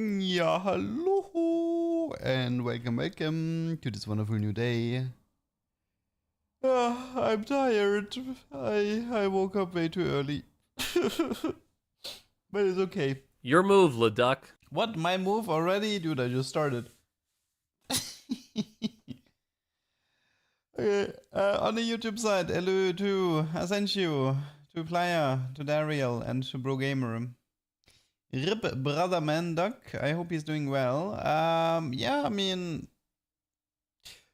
Yeah, hello and welcome to this wonderful new day. I'm tired. I woke up way too early. But it's okay. Your move, LeDuck. What, my move already? Dude, I just started. Okay, on the YouTube side, hello to Asensio, to Playa, to Dariel, and to Bro Gamer. Rip brother man duck. I hope he's doing well. Yeah, I mean,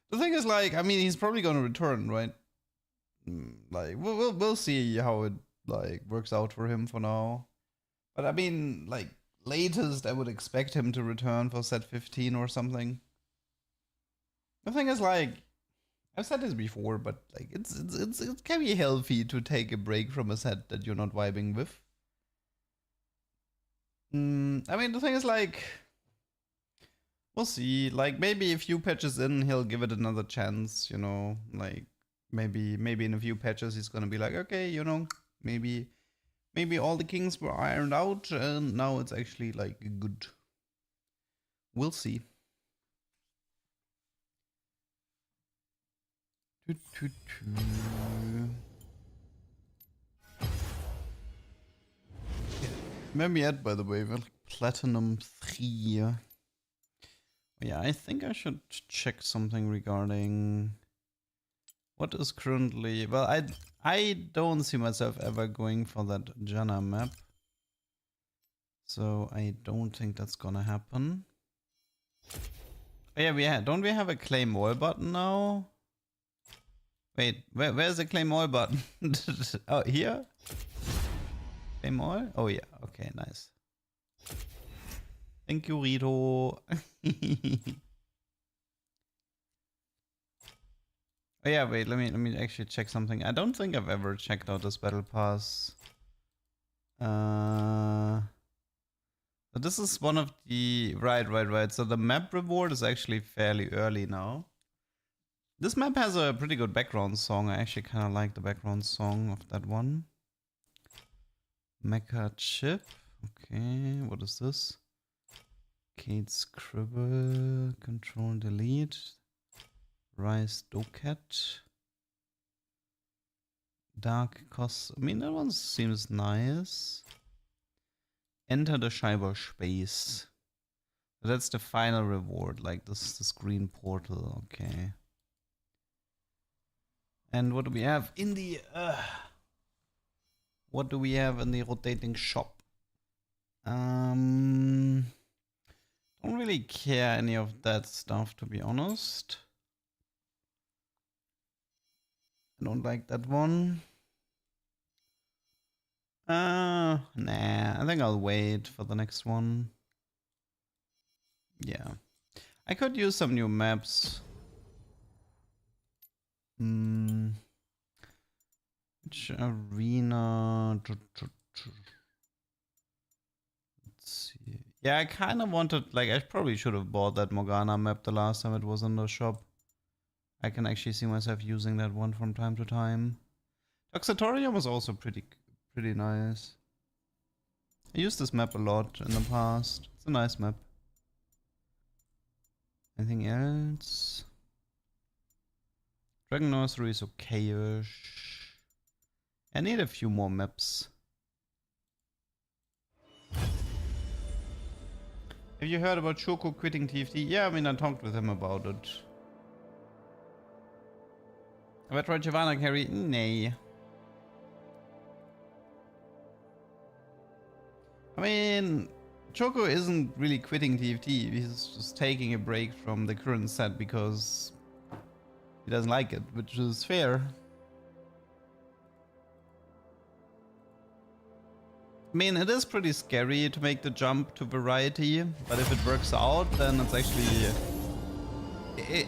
the thing is, like, I mean, he's probably gonna return, right? Like, we'll see how it like works out for him for now. But I mean, like, latest I would expect him to return for set 15 or something. The thing is, like, I've said this before, but like, it can be healthy to take a break from a set that you're not vibing with. I mean, the thing is, like, we'll see. Like, maybe a few patches in, he'll give it another chance, you know? Like, maybe in a few patches, he's gonna be like, okay, you know, maybe all the kings were ironed out, and now it's actually, like, good. We'll see. Maybe yet, by the way, we're like Platinum 3. Yeah, I think I should check something regarding what is currently... Well, I don't see myself ever going for that Janna map. So I don't think that's gonna happen. Oh yeah, don't we have a claim all button now? Wait, where's the claim all button? Oh, here? Claim all? Oh yeah, okay, nice. Thank you, Rito. Oh yeah, wait, let me actually check something. I don't think I've ever checked out this battle pass. But this is one of the right. So the map reward is actually fairly early now. This map has a pretty good background song. I actually kind of like the background song of that one. Mecha chip. Okay, what is this? Kate Scribble, Control Delete, Rise Docat, Dark Cos. I mean, that one seems nice. Enter the Cyberspace. That's the final reward, like this green portal. Okay. And what do we have in the rotating shop? Don't really care any of that stuff, to be honest. I don't like that one. Nah, I think I'll wait for the next one. Yeah. I could use some new maps. Which arena? Let's see. Yeah, I kind of wanted, like, I probably should have bought that Morgana map the last time it was in the shop. I can actually see myself using that one from time to time. Toxatorium was also pretty nice. I used this map a lot in the past. It's a nice map. Anything else? Dragon Nursery is okay-ish. I need a few more maps. Have you heard about Choco quitting TFT? Yeah, I mean, I talked with him about it. Have I tried Giovanna carry? Nay. I mean, Choco isn't really quitting TFT. He's just taking a break from the current set because he doesn't like it, which is fair. I mean, it is pretty scary to make the jump to variety, but if it works out, then it's actually...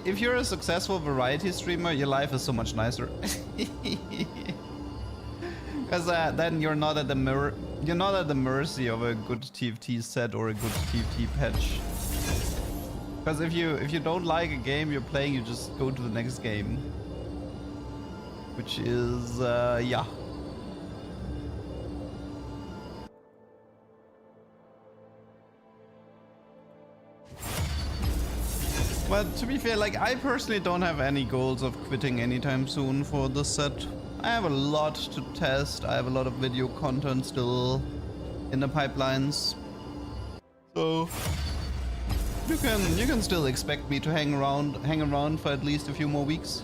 If you're a successful variety streamer, your life is so much nicer. Because then you're not at the mercy of a good TFT set or a good TFT patch. Because if you don't like a game you're playing, you just go to the next game. Which is, yeah. But to be fair, like, I personally don't have any goals of quitting anytime soon for this set. I have a lot to test. I have a lot of video content still in the pipelines. So you can still expect me to hang around for at least a few more weeks.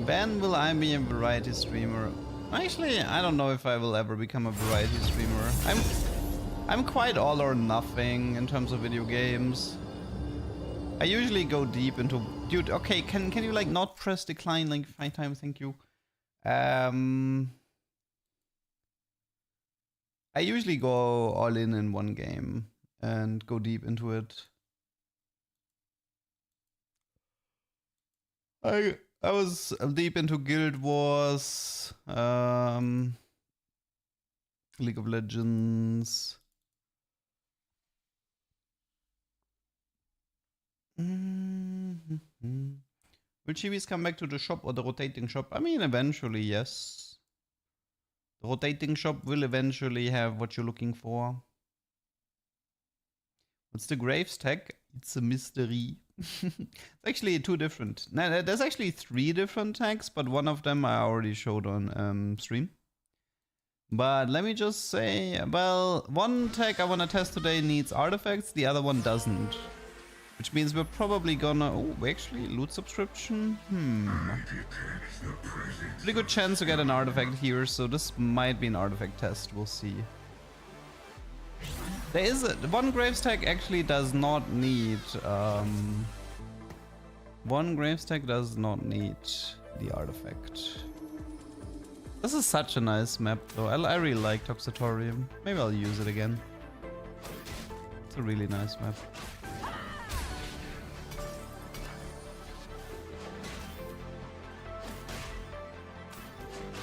When will I be a variety streamer? Actually, I don't know if I will ever become a variety streamer. I'm quite all or nothing in terms of video games. I usually go deep into... Dude, okay, can you like not press decline like 5 times? Thank you. I usually go all in one game and go deep into it. I was deep into Guild Wars, League of Legends. Will chibis come back to the shop or the rotating shop? I mean, eventually, yes. The rotating shop will eventually have what you're looking for. What's the Graves tag? It's a mystery. It's actually 2 different. Now, there's actually 3 different tags, but one of them I already showed on stream. But let me just say, well, one tag I want to test today needs artifacts, the other one doesn't. Which means we're probably gonna... Oh, actually, loot subscription? Pretty good chance to get an artifact here, so this might be an artifact test, we'll see. There is one Graves tag actually does not need... one Graves tag does not need the artifact. This is such a nice map though, I really like Toxatorium. Maybe I'll use it again. It's a really nice map.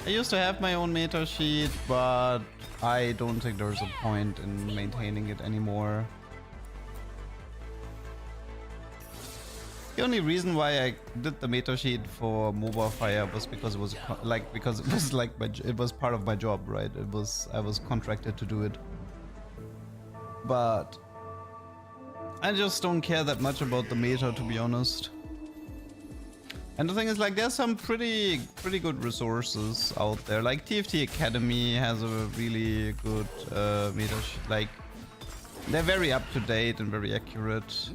I used to have my own meta sheet, but I don't think there's a point in maintaining it anymore. The only reason why I did the meta sheet for Mobile Fire was because it was it was part of my job, right? I was contracted to do it. But I just don't care that much about the meta, to be honest. And the thing is, like, there's some pretty good resources out there. Like TFT Academy has a really good meta. Like, they're very up to date and very accurate. So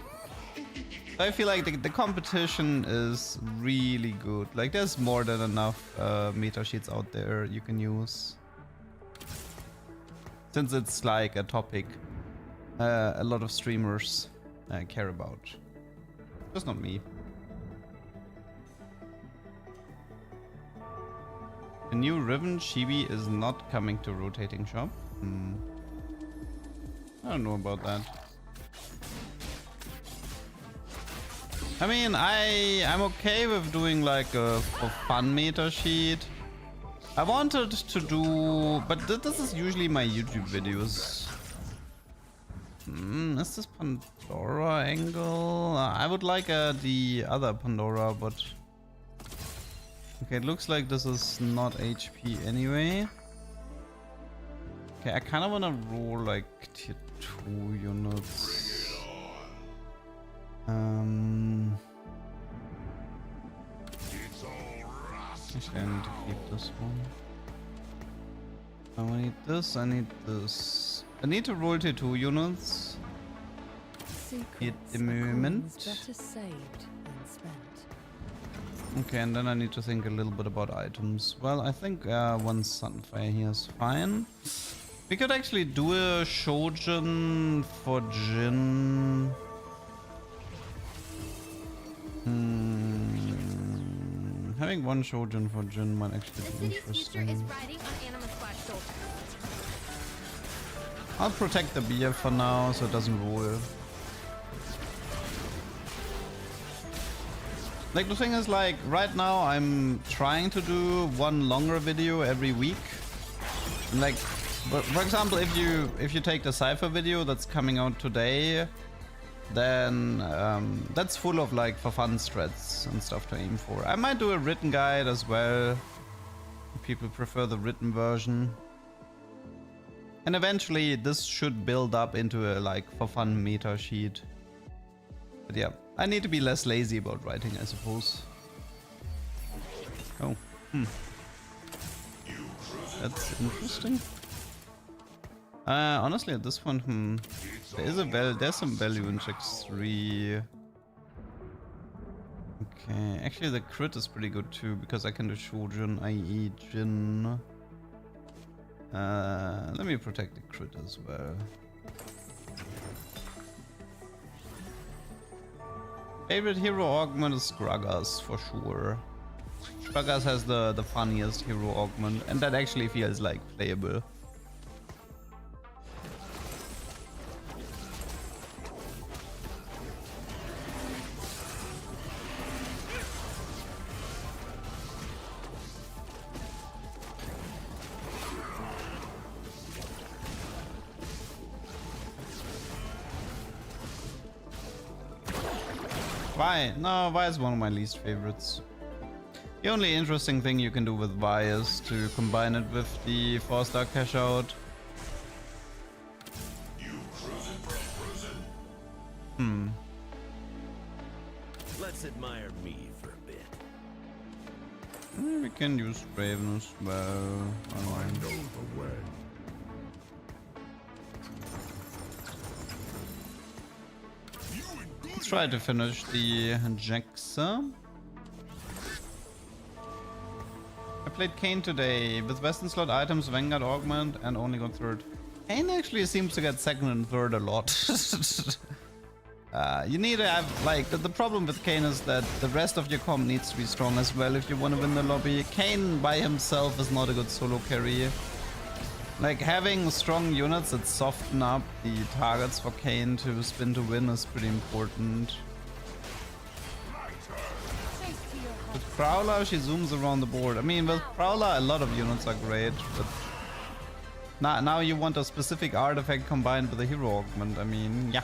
I feel like the competition is really good. Like, there's more than enough meta sheets out there you can use. Since it's like a topic a lot of streamers care about. Just not me. The new Riven Chibi is not coming to rotating shop. I don't know about that. I mean, I'm okay with doing like a fun meta sheet. I wanted to do, but this is usually my YouTube videos. Is this Pandora angle? I would like the other Pandora, but okay, it looks like this is not HP anyway. Okay, I kind of want to roll like tier 2 units. Actually, I need to keep this one. I need this, I need this. I need to roll tier 2 units. Hit the movement. Okay, and then I need to think a little bit about items. Well, I think one Sunfire here is fine. We could actually do a Shojin for Jin. Having one Shojin for Jin might actually be interesting. I'll protect the BF for now so it doesn't roll. Like, the thing is, like, right now I'm trying to do one longer video every week. And like, for example, if you take the Cypher video that's coming out today, then that's full of like for fun strats and stuff to aim for. I might do a written guide as well, if people prefer the written version. And eventually this should build up into a like for fun meta sheet. But yeah, I need to be less lazy about writing, I suppose. Oh, that's interesting. Honestly, at this point, there's some value in check 3. Okay, actually the crit is pretty good too, because I can do Shojin, i.e. Jin. Let me protect the crit as well. Favorite hero augment is Gragas for sure. Gragas has the funniest hero augment, and that actually feels like playable. Vi? No, Vi is one of my least favorites. The only interesting thing you can do with Vi is to combine it with the 4-star cash out. Let's admire me for a bit. We can use Raven as well. I know the way. Let's try to finish the Jaxa. I played Kayn today with Western slot items, Vanguard augment, and only got third. Kayn actually seems to get second and third a lot. You need to have, like, the problem with Kayn is that the rest of your comp needs to be strong as well if you want to win the lobby. Kayn by himself is not a good solo carry. Like, having strong units that soften up the targets for Kayn to spin to win is pretty important. With Prowler, she zooms around the board. I mean, with Prowler, a lot of units are great, but now you want a specific artifact combined with a hero augment. I mean, yeah.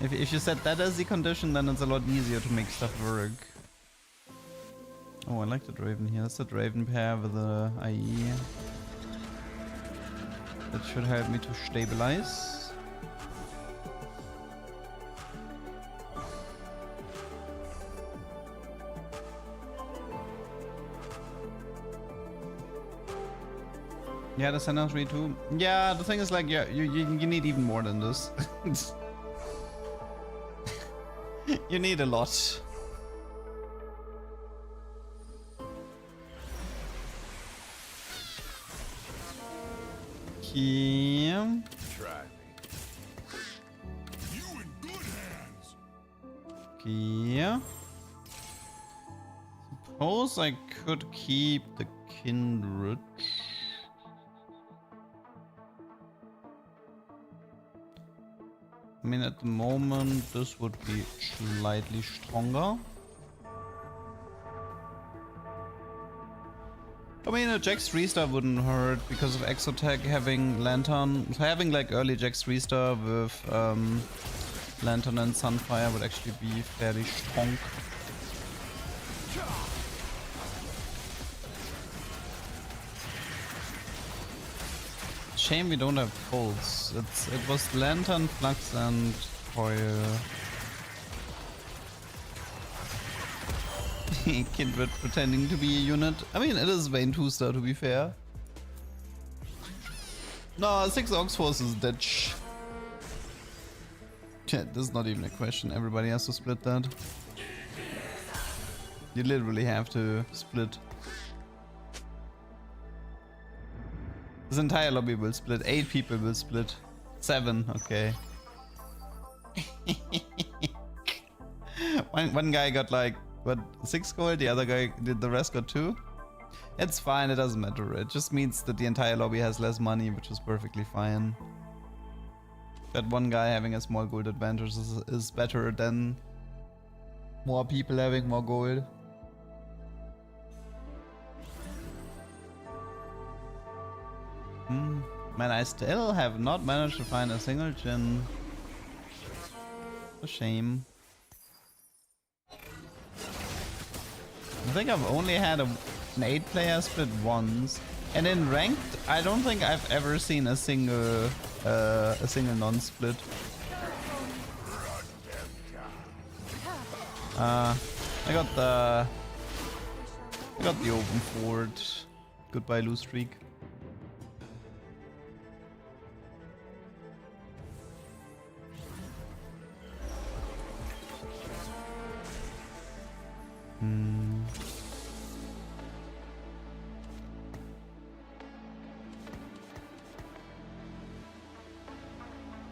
If you set that as the condition, then it's a lot easier to make stuff work. Oh, I like the Draven here. That's the Draven pair with the IE. That should help me to stabilize. Yeah, the Senna 3 too. Yeah, the thing is, like, yeah, you need even more than this. You need a lot. Here. Try me. You in good hands. Here. Suppose I could keep the Kindred. I mean, at the moment, this would be slightly stronger. I mean, a Jax 3-star wouldn't hurt because of Exotech having Lantern. Having like early Jax 3-star with Lantern and Sunfire would actually be fairly strong. Shame we don't have pulse. It was Lantern, Flux, and Coil. Kindred pretending to be a unit. I mean, it is Vayne 2-star to be fair. No, 6 Ox Force is ditch. This is not even a question. Everybody has to split that. You literally have to split. This entire lobby will split. 8 people will split. 7, okay. one guy got like, what, 6 gold? The other guy did, the rest got 2? It's fine, it doesn't matter. It just means that the entire lobby has less money, which is perfectly fine. That one guy having a small gold advantage is better than more people having more gold. Man, I still have not managed to find a single Jin. A shame. I think I've only had an 8-player split once. And in ranked, I don't think I've ever seen a single non-split. I got the open fort. Goodbye lose streak.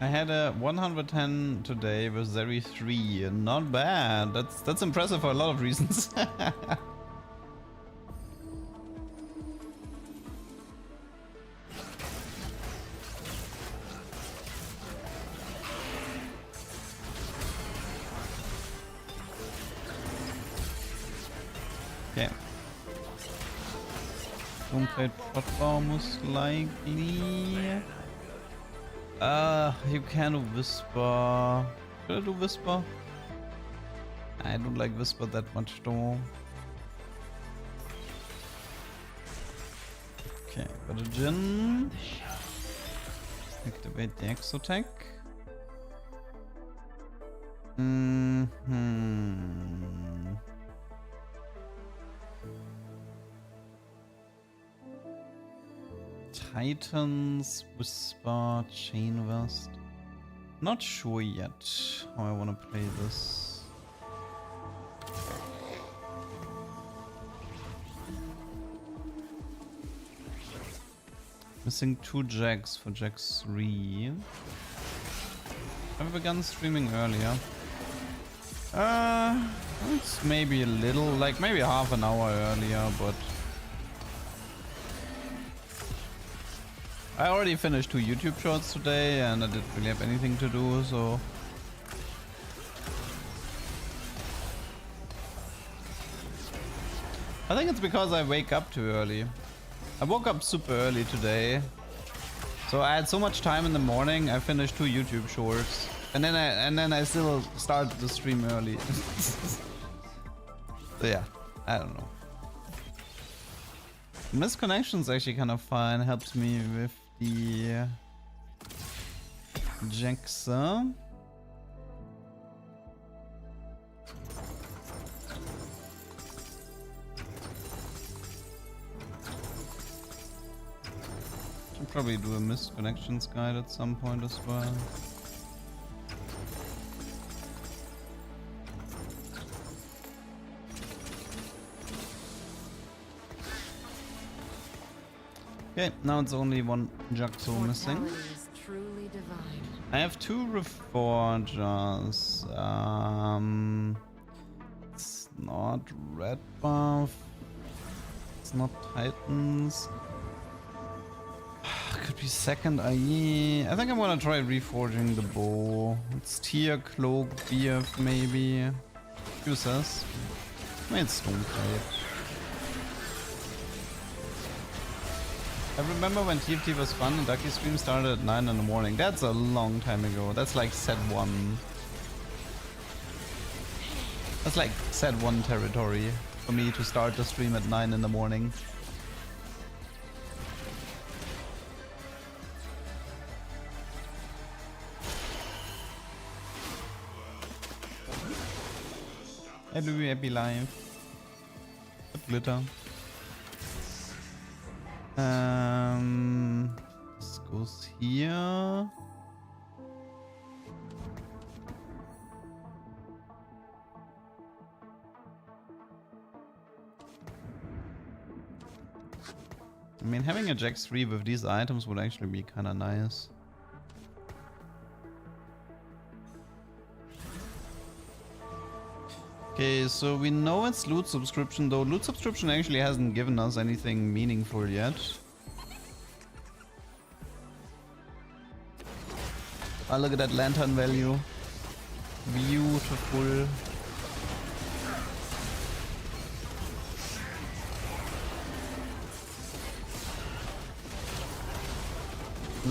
I had a 110 today with Zeri 3. Not bad. That's impressive for a lot of reasons. Okay. Don't play platform most likely. You can whisper. Should I do whisper? I don't like whisper that much though. Okay, got a Jin. Activate the exotic. Titans, Whisper, Chain Vest. Not sure yet how I want to play this. Missing 2 Jacks for Jacks 3. Have I begun streaming earlier? It's maybe a little, like maybe half an hour earlier, but I already finished 2 YouTube shorts today and I didn't really have anything to do, so I think it's because I wake up too early. I woke up super early today, so I had so much time in the morning. I finished 2 YouTube shorts, and then I still started the stream early. So yeah, I don't know. Misconnection's actually kind of fun. Helps me with the Jaxa. Should probably do a misconnections guide at some point as well. Okay, now it's only 1 Jaxo missing. I have 2 Reforgers. It's not red buff. It's not Titans. Could be second IE. I think I'm gonna try reforging the bow. It's tier, cloak, BF maybe. Who says? I mean, it's Stoneplate. I remember when TFT was fun and Ducky stream started at 9 in the morning. That's a long time ago. That's like set 1. That's like set 1 territory for me to start the stream at 9 in the morning. Happy life. Glitter. This goes here. I mean, having a Jax 3 with these items would actually be kind of nice. Okay, so we know it's loot subscription, though loot subscription actually hasn't given us anything meaningful yet. Oh, look at that lantern value. Beautiful.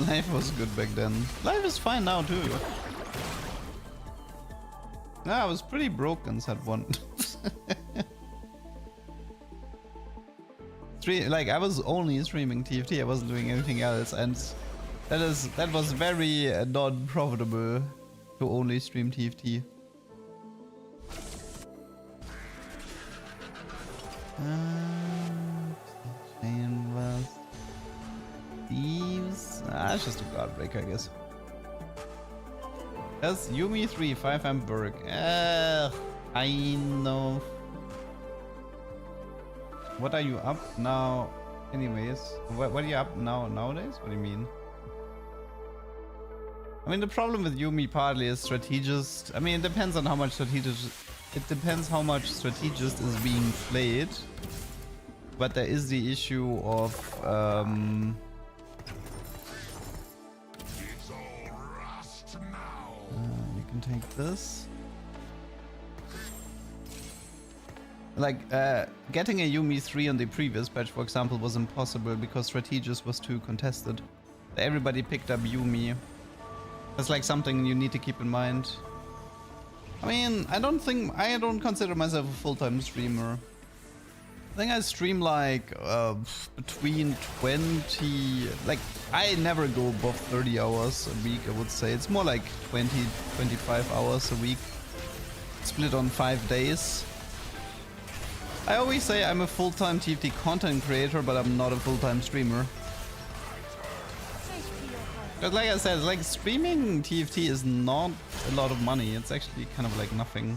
Life was good back then. Life is fine now too. Yeah, I was pretty broke in set 1. Like I was only streaming TFT, I wasn't doing anything else, and that was very non-profitable to only stream TFT. Thieves. It's just a guard break, I guess. That's Yumi 3, 5 amp Berg. I know. What are you up now? Anyways, what are you up now nowadays? What do you mean? I mean, the problem with Yumi partly is strategist. I mean, it depends on how much strategist. It depends how much strategist is being played. But there is the issue of you can take this. Like, getting a Yumi 3 on the previous patch, for example, was impossible because strategist was too contested. Everybody picked up Yumi. That's like something you need to keep in mind. I mean, I don't consider myself a full-time streamer. I think I stream like between 20, like I never go above 30 hours a week, I would say. It's more like 20, 25 hours a week, split on 5 days. I always say I'm a full-time TFT content creator, but I'm not a full-time streamer. But like I said, like streaming TFT is not a lot of money. It's actually kind of like nothing.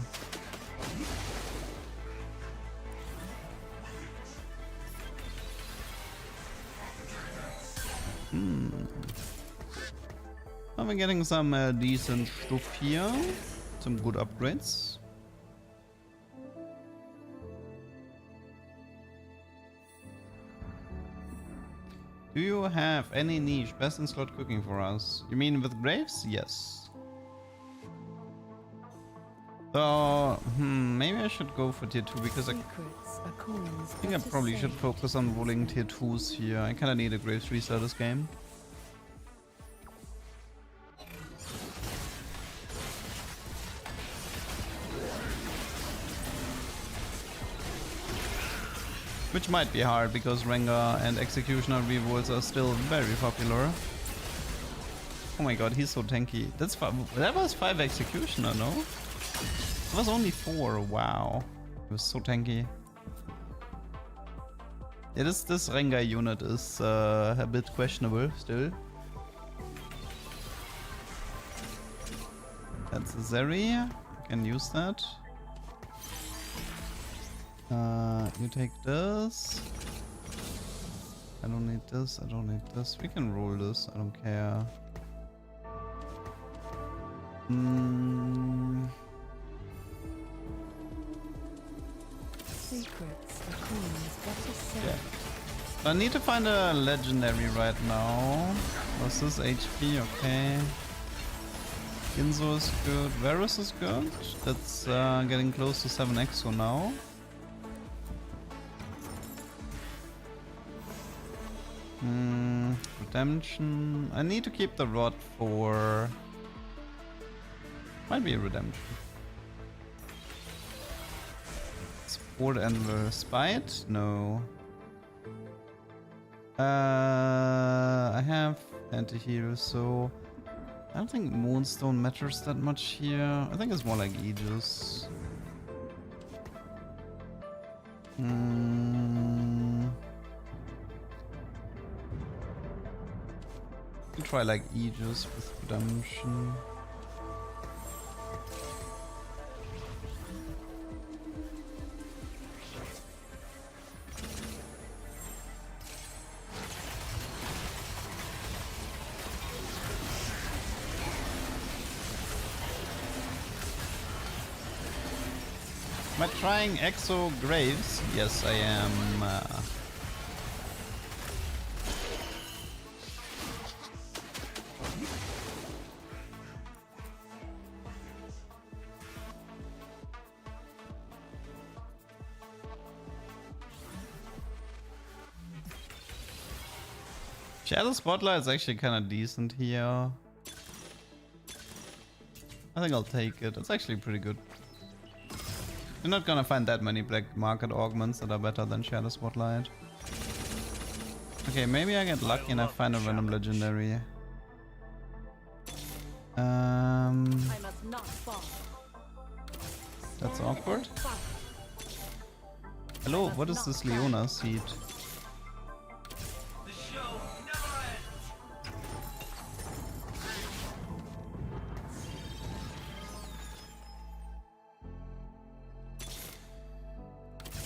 I'm getting some decent stuff here. Some good upgrades. Do you have any niche best in slot cooking for us? You mean with Graves? Yes. So, maybe I should go for tier 2 because I think I probably should focus on rolling tier 2s here. I kinda need a Graves restart this game. Which might be hard because Rengar and Executioner revolts are still very popular. Oh my god, he's so tanky. That was 5 Executioner, no? It was only 4, wow. It was so tanky. Yeah, this Rengar unit is a bit questionable still. That's a Zeri, I can use that. You take this. I don't need this, I don't need this. We can roll this, I don't care. Yeah. So I need to find a legendary right now. What's this HP? Okay. Ginzo is good. Varus is good. That's getting close to 7 exo now. Redemption. I need to keep the rod for... Might be a redemption. Support and the spite? No. I have anti-hero, so... I don't think Moonstone matters that much here. I think it's more like Aegis. You try like Aegis with redemption. Am I trying Exo Graves? Yes, I am. Shadow Spotlight is actually kind of decent here. I think I'll take it. It's actually pretty good. You're not gonna find that many black market augments that are better than Shadow Spotlight. Okay, maybe I get lucky and I find a random legendary. I must not fall. That's awkward. Hello, what is this Leona seed?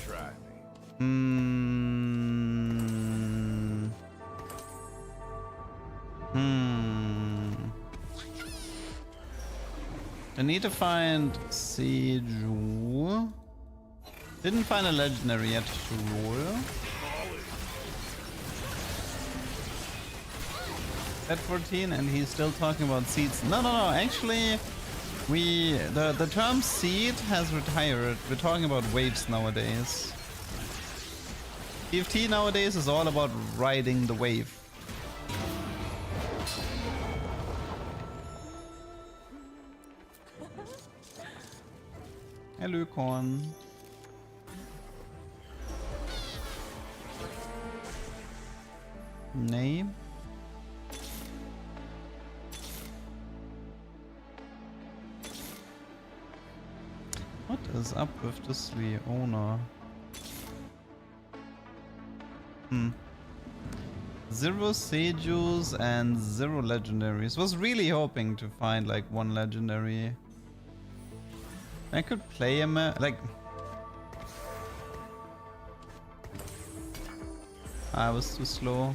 Try me. I need to find Seju. Didn't find a legendary yet to roll. At 14 and he's still talking about seeds. No, actually the term seed has retired. We're talking about waves nowadays. TFT nowadays is all about riding the wave. Hello, Corn. Name. What is up with this Leona? 0 Sejus and 0 legendaries. Was really hoping to find like 1 legendary. I could play him like I was too slow.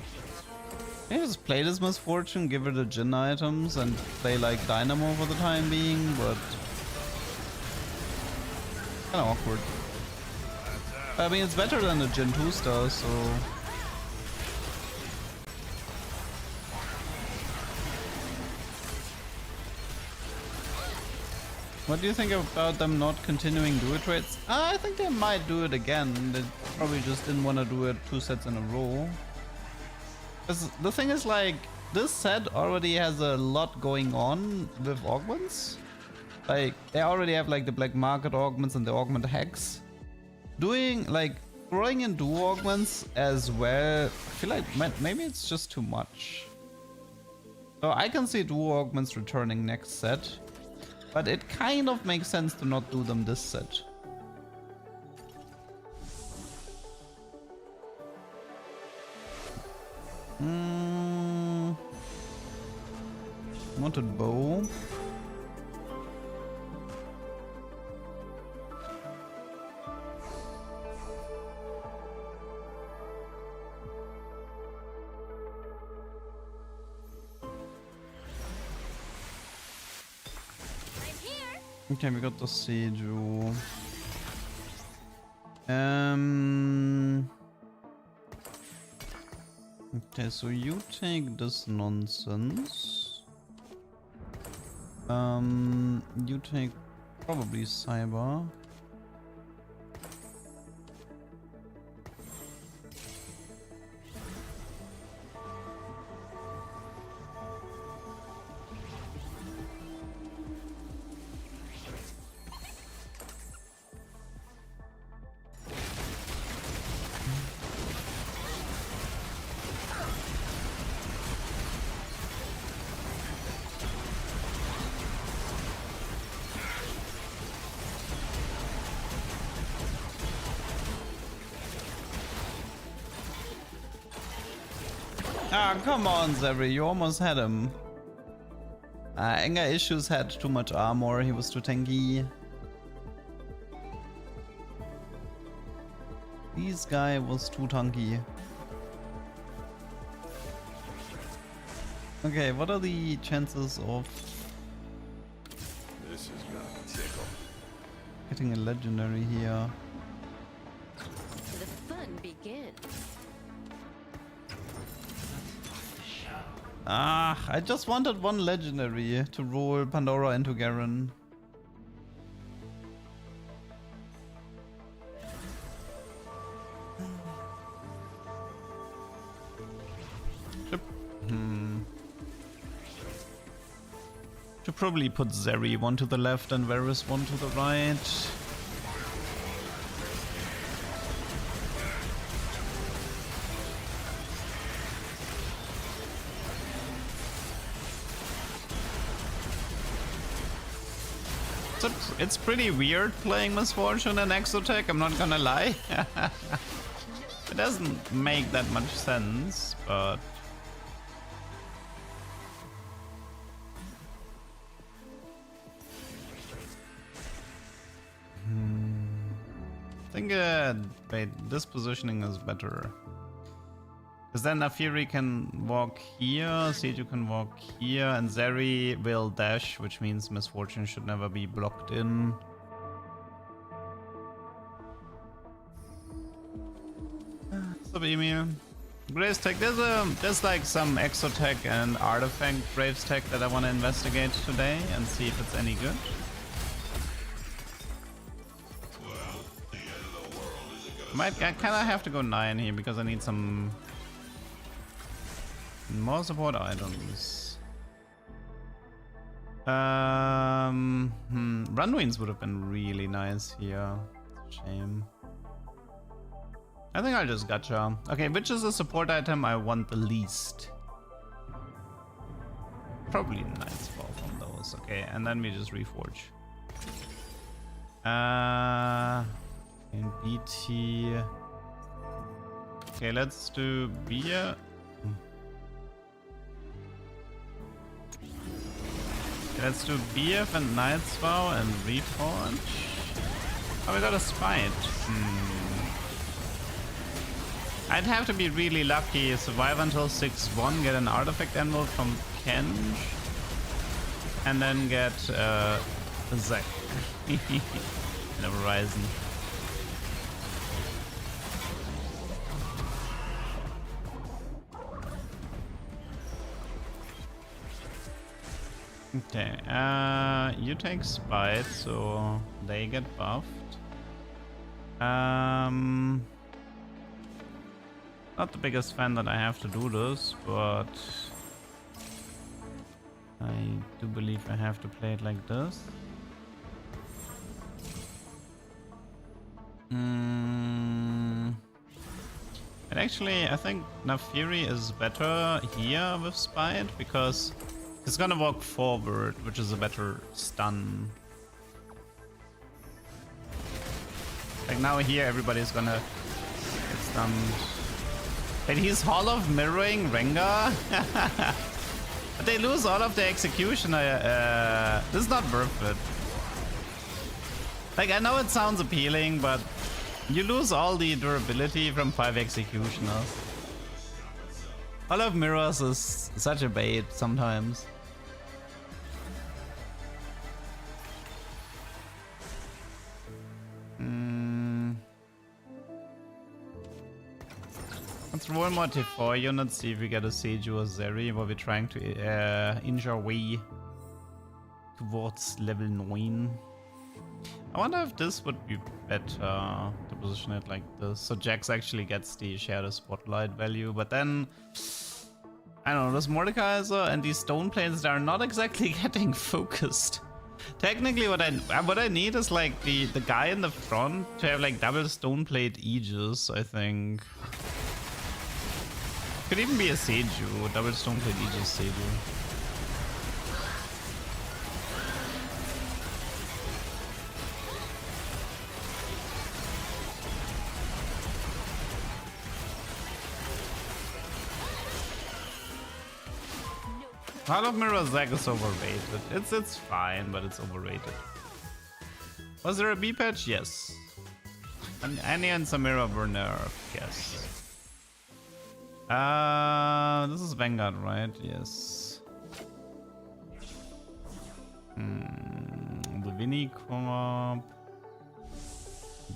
Maybe just play this Misfortune, give her the Jin items and play like Dynamo for the time being, but kinda awkward. I mean, it's better than the Jin 2-star, so what do you think about them not continuing duo trades? I think they might do it again. They probably just didn't want to do it 2 sets in a row. Because the thing is, like, this set already has a lot going on with augments. Like, they already have like the black market augments and the augment hacks. Doing like throwing in duo augments as well, I feel like maybe it's just too much. So I can see duo augments returning next set. But it kind of makes sense to not do them this set. Wanted bow. Okay, we got the Seju. Okay, so you take this nonsense. You take probably Cyber. Ah, come on, Zeri, you almost had him. Anger Issues had too much armor, he was too tanky. This guy was too tanky. Okay, what are the chances of This is gonna tickle. getting a legendary here? The fun begins. Ah, I just wanted 1 legendary to roll Pandora into Garen. Should probably put Zeri 1 to the left and Varus 1 to the right. it's pretty weird playing Misfortune and Exotech, I'm not gonna lie. It doesn't make that much sense, but... I think wait, this positioning is better. Because then Nafiri can walk here, Seju can walk here, and Zeri will dash, which means Misfortune should never be blocked in. What's up, Emil? Graves Tech, there's like some Exotech and Artifact Graves Tech that I want to investigate today and see if it's any good. I kind of have to go 9 here because I need some more support items. Runwings would have been really nice here. It's a shame. I think I'll just gacha. Okay, which is the support item I want the least? Probably Knight's Fall from those. Okay, and then we just reforge. In BT. Okay, let's do beer. Let's do BF and Knight's Vow and reforge. Oh, we got a spite. I'd have to be really lucky, survive until 6-1, get an artifact emerald from Kenj, and then get Zack in a Horizon. Okay, you take Spite, so they get buffed. Not the biggest fan that I have to do this, but I do believe I have to play it like this. And actually, I think Nafiri is better here with Spite because it's gonna walk forward, which is a better stun. Like now here, everybody's gonna get stunned. But he's Hall of Mirroring Rengar? But they lose all of their execution. This is not worth it. Like, I know it sounds appealing, but you lose all the durability from 5 executioners. Hall of Mirrors is such a bait sometimes. Let's roll more T4 units, see if we get a Seju or Zeri, where we're trying to inch our way towards level 9. I wonder if this would be better to position it like this. So Jax actually gets the Shadow Spotlight value, but then I don't know, this Mordekaiser and these stone plates that are not exactly getting focused. Technically what I need is like the guy in the front to have like double stone plate Aegis, I think. Could even be a Seju, double stone plate Aegis Seju. Hall of Mirror Zack is overrated. It's fine, but it's overrated. Was there a B patch? Yes. And Annie and Samira were nerfed, yes. This is Vanguard, right? Yes. The Vinny Corp.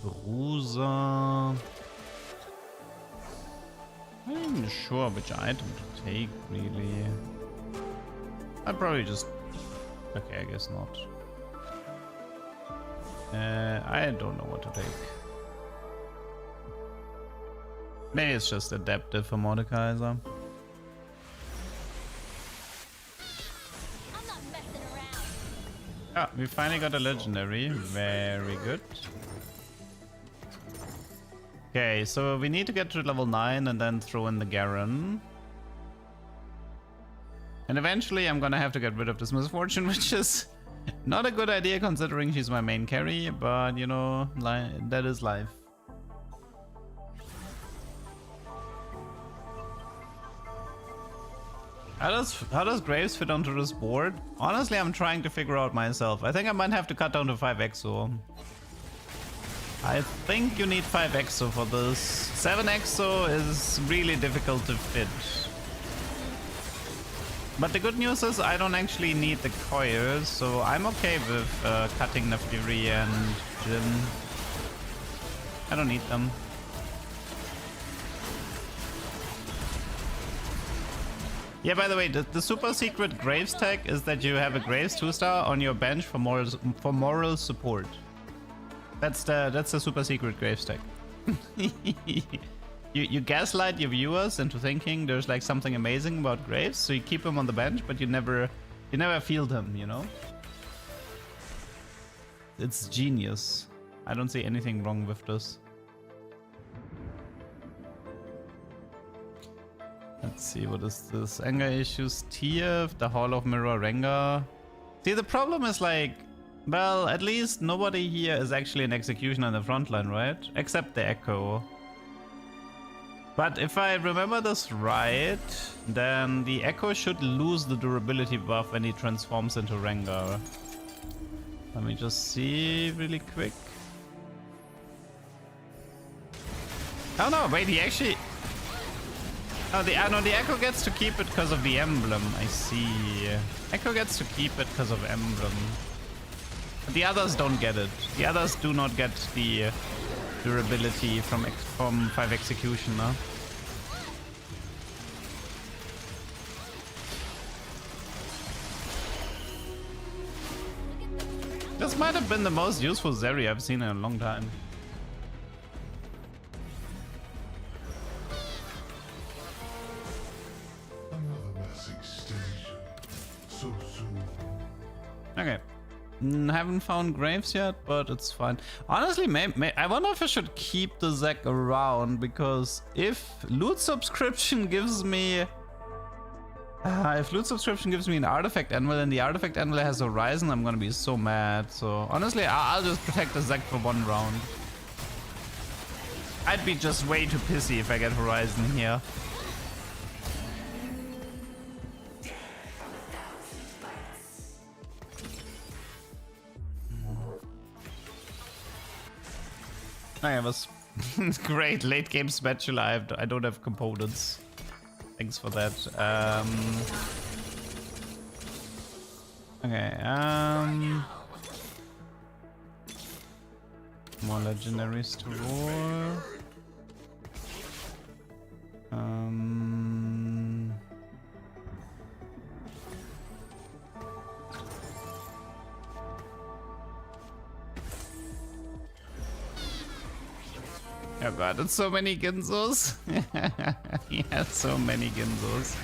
Bruiser. I'm not even sure which item to take, really. I'd probably just... Okay, I guess not. I don't know what to take. Maybe it's just adaptive for Mordekaiser. Ah, we finally got a legendary. Very good. Okay, so we need to get to level 9 and then throw in the Garen. And eventually I'm gonna have to get rid of this Misfortune, which is Not a good idea considering she's my main carry, but you know, that is life. How does Graves fit onto this board? Honestly, I'm trying to figure out myself. I think I might have to cut down to 5 exo. I think you need 5 exo for this. 7 exo is really difficult to fit. But the good news is I don't actually need the coils, so I'm okay with cutting the Fury and Jin. I don't need them. Yeah, by the way, the super secret Graves tag is that you have a Graves 2-star on your bench for moral support. That's the super secret Graves tag. You gaslight your viewers into thinking there's like something amazing about Graves, so you keep him on the bench, but you never field him, you know? It's genius. I don't see anything wrong with this. Let's see, what is this? Anger issues, TF, the Hall of Mirror Rengar. See, the problem is like, well, at least nobody here is actually an executioner in the front line, right? Except the Echo. But if I remember this right, then the Echo should lose the durability buff when he transforms into Rengar. Let me just see really quick. Oh no, wait, he actually... Oh, the Echo gets to keep it because of the emblem. I see. Echo gets to keep it because of emblem. But the others don't get it. The others do not get the durability from 5 Executioner. This might have been the most useful Zeri I've seen in a long time. Okay. Haven't found Graves yet, but it's fine. Honestly, I wonder if I should keep the Zac around, because if loot subscription gives me... if loot subscription gives me an artifact anvil and the artifact anvil has Horizon, I'm gonna be so mad. So honestly, I'll just protect the Zac for 1 round. I'd be just way too pissy if I get Horizon here. Okay, was great late game spatula. I don't have components. Thanks for that. Okay. More legendaries to war. Oh god, it's so many Ginzos. Yeah, so many Ginzos.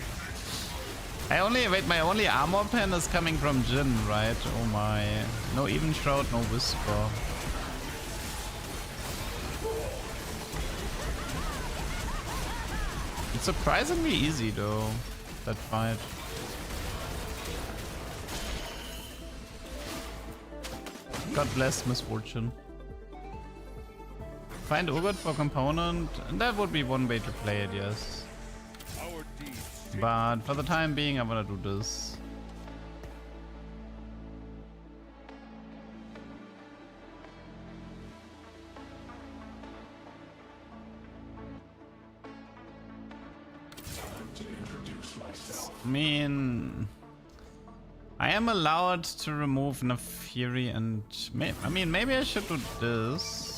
My only armor pen is coming from Jin, right? Oh my. No Even Shroud, no Whisper. It's surprisingly easy though, that fight. God bless Misfortune. Find Urgot for component, and that would be one way to play it, yes. But for the time being, I want to do this. I mean, I am allowed to remove enough Fury and... I mean, maybe I should do this.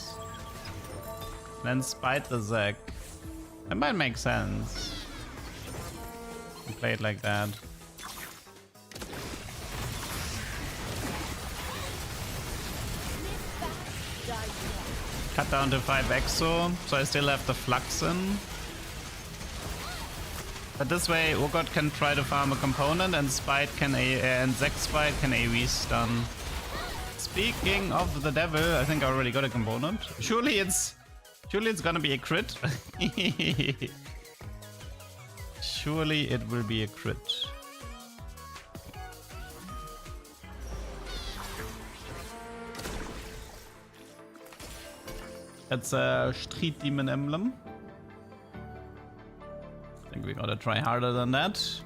Then spite the Zac. That might make sense. Play it like that. Cut down to 5 exo, so I still have the Flux in. But this way, Urgot can try to farm a component, and Spite can and Zac Spite can AoE stun. Speaking of the devil, I think I already got a component. Surely it's gonna be a crit. Surely it will be a crit. That's a Street Demon emblem. I think we gotta try harder than that.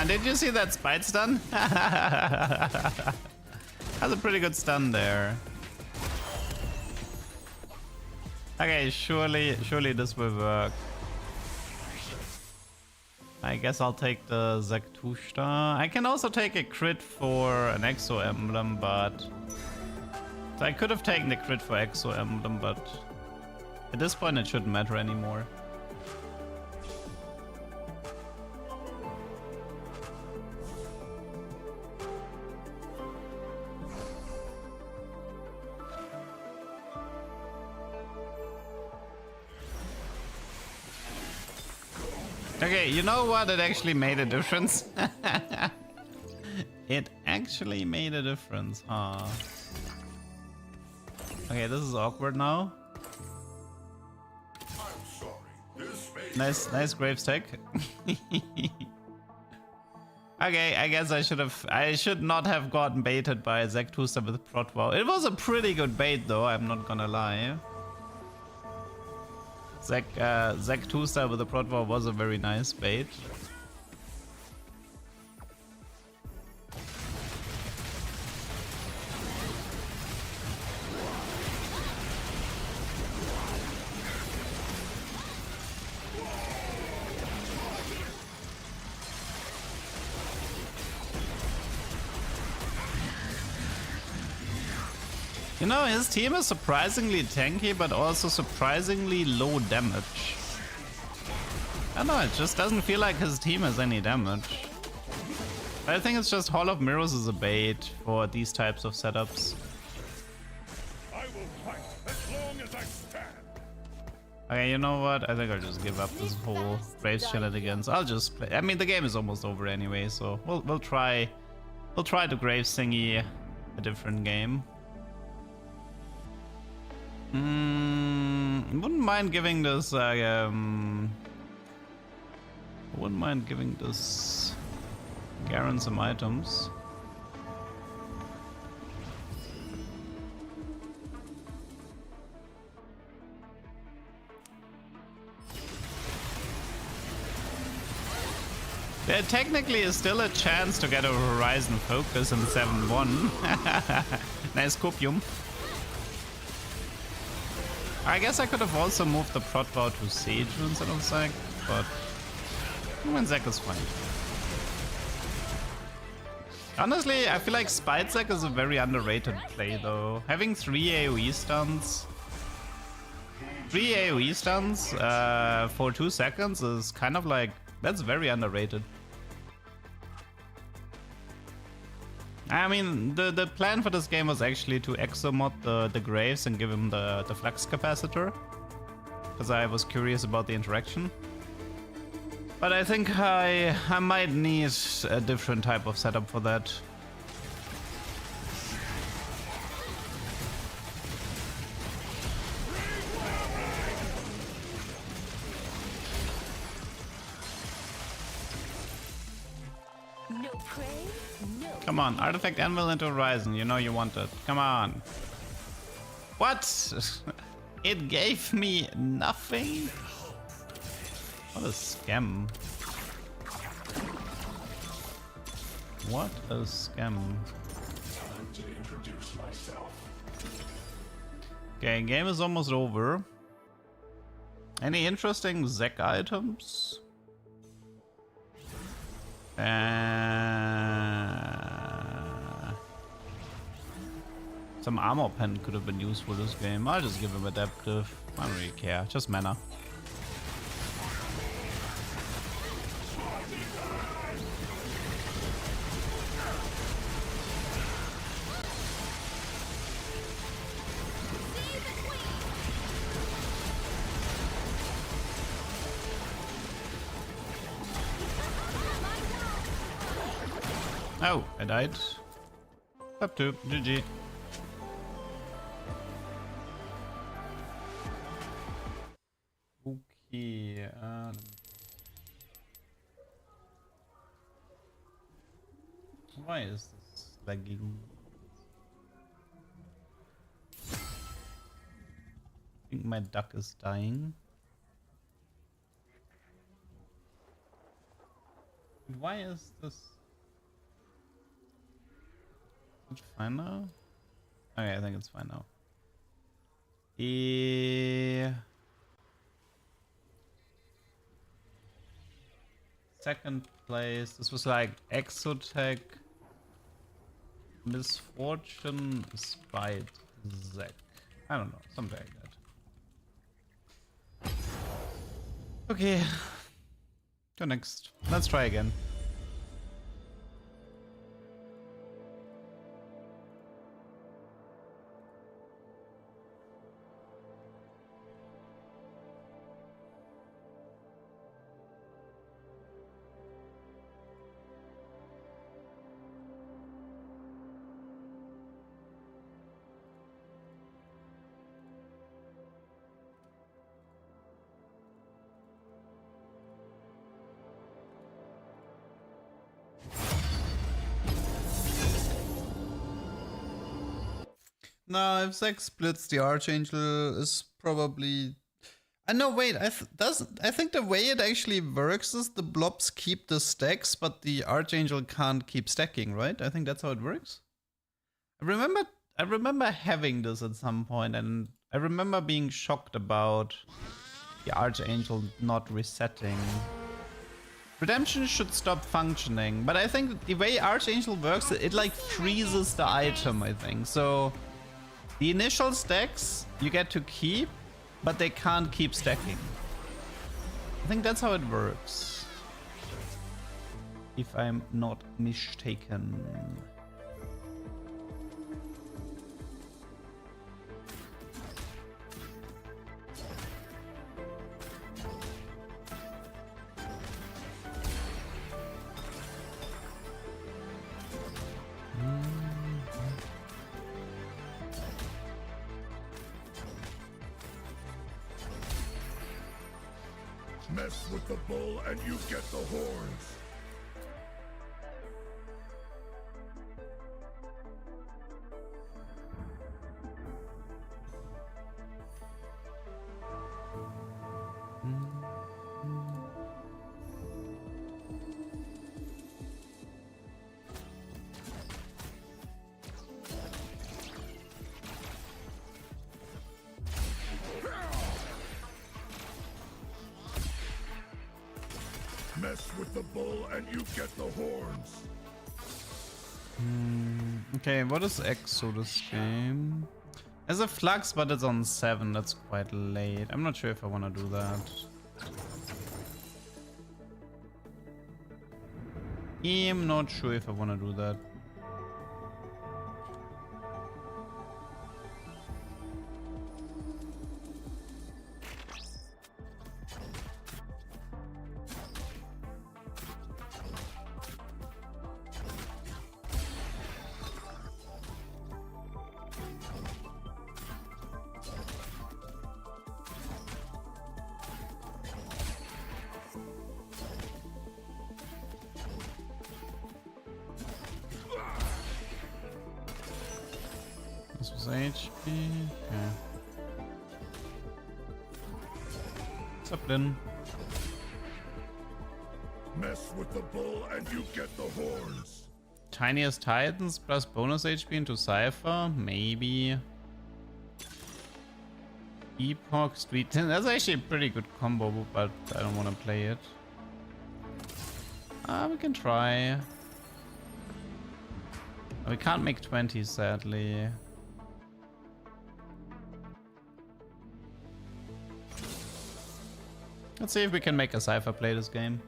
Did you see that spite stun? That's a pretty good stun there. Okay, surely this will work. I guess I'll take the Zek 2 star. I can also take a crit for an Exo emblem, but... So I could have taken the crit for Exo emblem, but... At this point it shouldn't matter anymore. Okay, you know what? It actually made a difference. It actually made a difference, huh? Okay, this is awkward now. Nice Graves tech. Okay, I guess I should not have gotten baited by Zek 2 star with Protvow. It was a pretty good bait though, I'm not gonna lie. Zek 2 star with the Protvow was a very nice bait. You know, his team is surprisingly tanky, but also surprisingly low damage. I don't know, it just doesn't feel like his team has any damage. But I think it's just Hall of Mirrors is a bait for these types of setups. I will fight as long as I stand. Okay, you know what? I think I'll just give up this whole Graves shenanigans. I'll just play. I mean, the game is almost over anyway, so we'll try to Graves thingy a different game. Wouldn't mind giving this Garen some items. There technically is still a chance to get a Horizon Focus in 7-1. Nice copium. I guess I could have also moved the Protvow to Seiju instead of Zek, but I mean, Zek is fine. Honestly, I feel like Spite Zek is a very underrated play though. Having 3 AoE stuns for 2 seconds is kind of like, that's very underrated. I mean, the plan for this game was actually to exomod the Graves and give him the Flux Capacitor, because I was curious about the interaction. But I think I might need a different type of setup for that. No prey, no. Come on, Artifact Anvil into Horizon, you know you want it. Come on. What? It gave me nothing? What a scam. What a scam. Okay, game is almost over. Any interesting Zek items? Some armor pen could have been useful this game. I'll just give him adaptive. I don't really care. Just mana. Oh, I died. Up to GG. Okay. Why is this lagging? I think my duck is dying. Why is this? Is it fine now? Okay, I think it's fine now. Second place. This was like Exotech, Misfortune, Spite, Zack. I don't know, something like that. Okay. Go next. Let's try again. No, if Zack splits, the Archangel is probably... no, wait, I think the way it actually works is the blobs keep the stacks, but the Archangel can't keep stacking, right? I think that's how it works. I remember having this at some point, and I remember being shocked about the Archangel not resetting. Redemption should stop functioning, but I think the way Archangel works, it like freezes the item, I think. So the initial stacks you get to keep, but they can't keep stacking. I think that's how it works, if I'm not mistaken. Mess with the bull and you get the horns. Mess with the bull and you get the horns. Okay, what is EXO this game? There's a Flux, but it's on 7. That's quite late. I'm not sure if I want to do that. I'm not sure if I want to do that. This was HP. Okay. What's up, then? Mess with the bull and you get the horns. Tiniest Titans plus bonus HP into Cypher? Maybe. Epoch, Street. That's actually a pretty good combo, but I don't want to play it. We can try. We can't make 20, sadly. Let's see if we can make a Cypher play this game.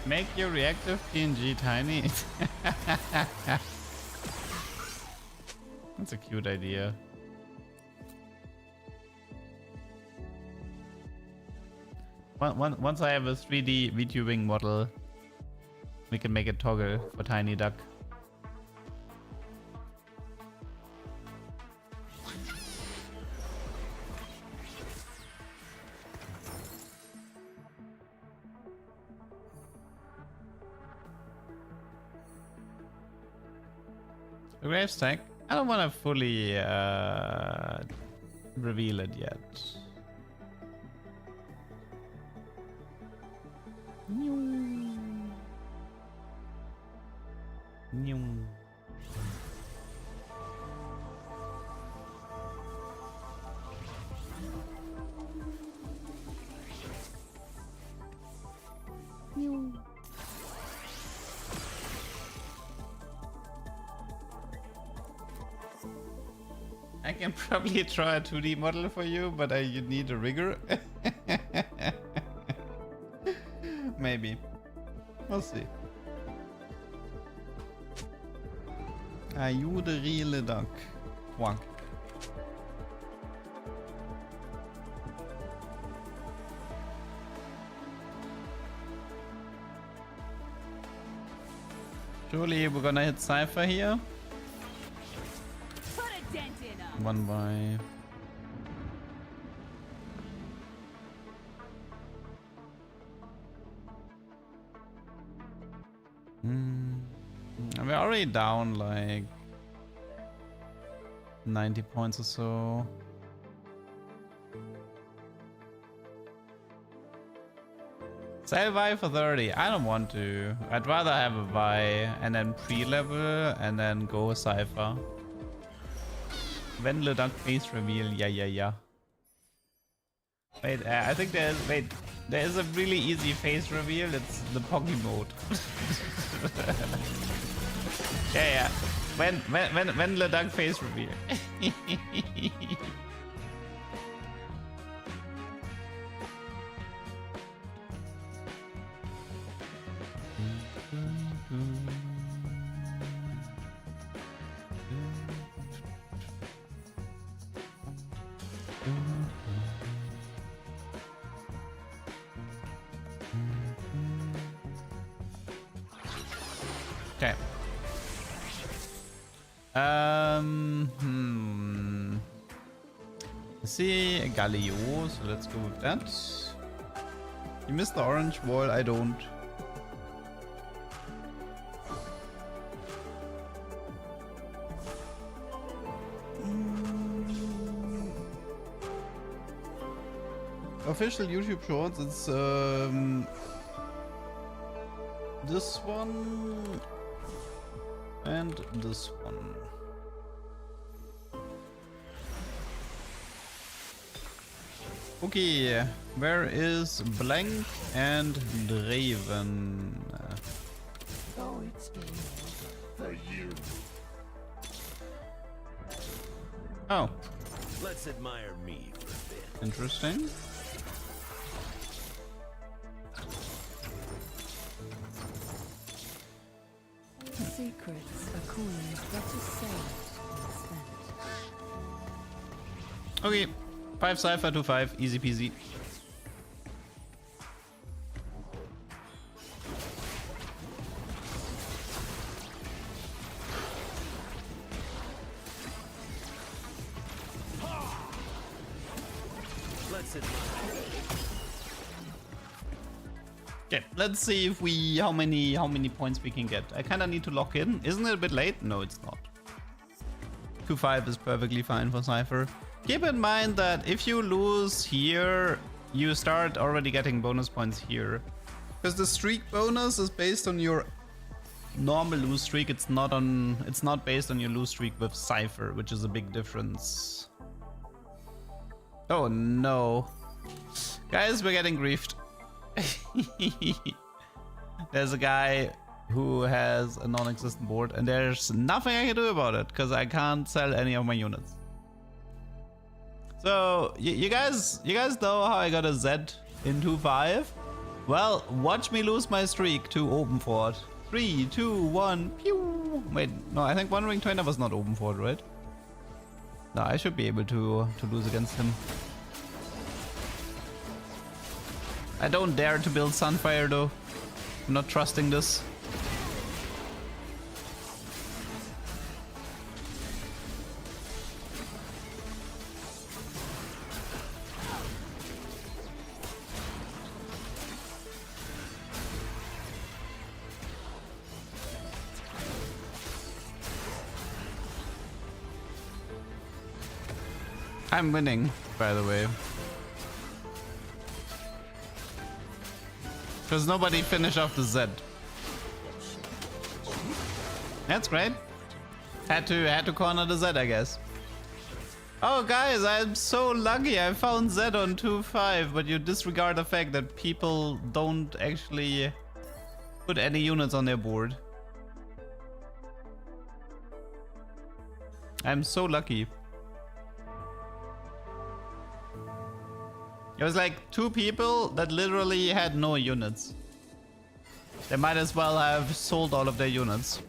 Make your reactive PNG tiny. That's a cute idea. Once I have a 3D VTubing model, we can make a toggle for Tiny Duck. Grave stack. I don't want to fully reveal it yet. I can probably draw a 2D model for you, but you need a rigger. Maybe. We'll see. Are you the real LeDuck? Quack. Surely we're gonna hit Cypher here. Put a dent in 'em. One by. We're already down like 90 points or so. Sell Vi for 30. I don't want to. I'd rather have a Vi and then pre-level and then go Cypher. When LeDuck face reveal, yeah. Wait, I think there is a really easy face reveal. It's the Pocky mode. yeah. When LeDuck face reveal. Okay. I see a Galio, so let's go with that. You missed the orange wall, I don't. Official YouTube shorts, it's this one and this one. Okay, where is Blank and Draven? Oh, it's for you. Oh, Let's admire me for a bit. interesting. Secrets are coined better saved than spent. Okay, 5 Cypher to 5, easy peasy. Let's admire. Okay, let's see if how many points we can get. I kind of need to lock in. Isn't it a bit late? No, it's not. 2-5 is perfectly fine for Cypher. Keep in mind that if you lose here, you start already getting bonus points here. Because the streak bonus is based on your normal lose streak. It's not based on your lose streak with Cypher, which is a big difference. Oh no. Guys, we're getting griefed. There's a guy who has a non-existent board and there's nothing I can do about it because I can't sell any of my units. So you guys know how I got a Z in 2-5? Well, watch me lose my streak to open fort. 3, 2, 1, pew. Wait, no, I think One Ring Trainer was not open fort, right? No, I should be able to lose against him. I don't dare to build Sunfire though. I'm not trusting this. I'm winning, by the way. Because nobody finished off the Z. That's great. Had to corner the Z, I guess. Oh guys, I'm so lucky. I found Z on 2-5, but you disregard the fact that people don't actually put any units on their board. I'm so lucky. It was like 2 people that literally had no units. They might as well have sold all of their units.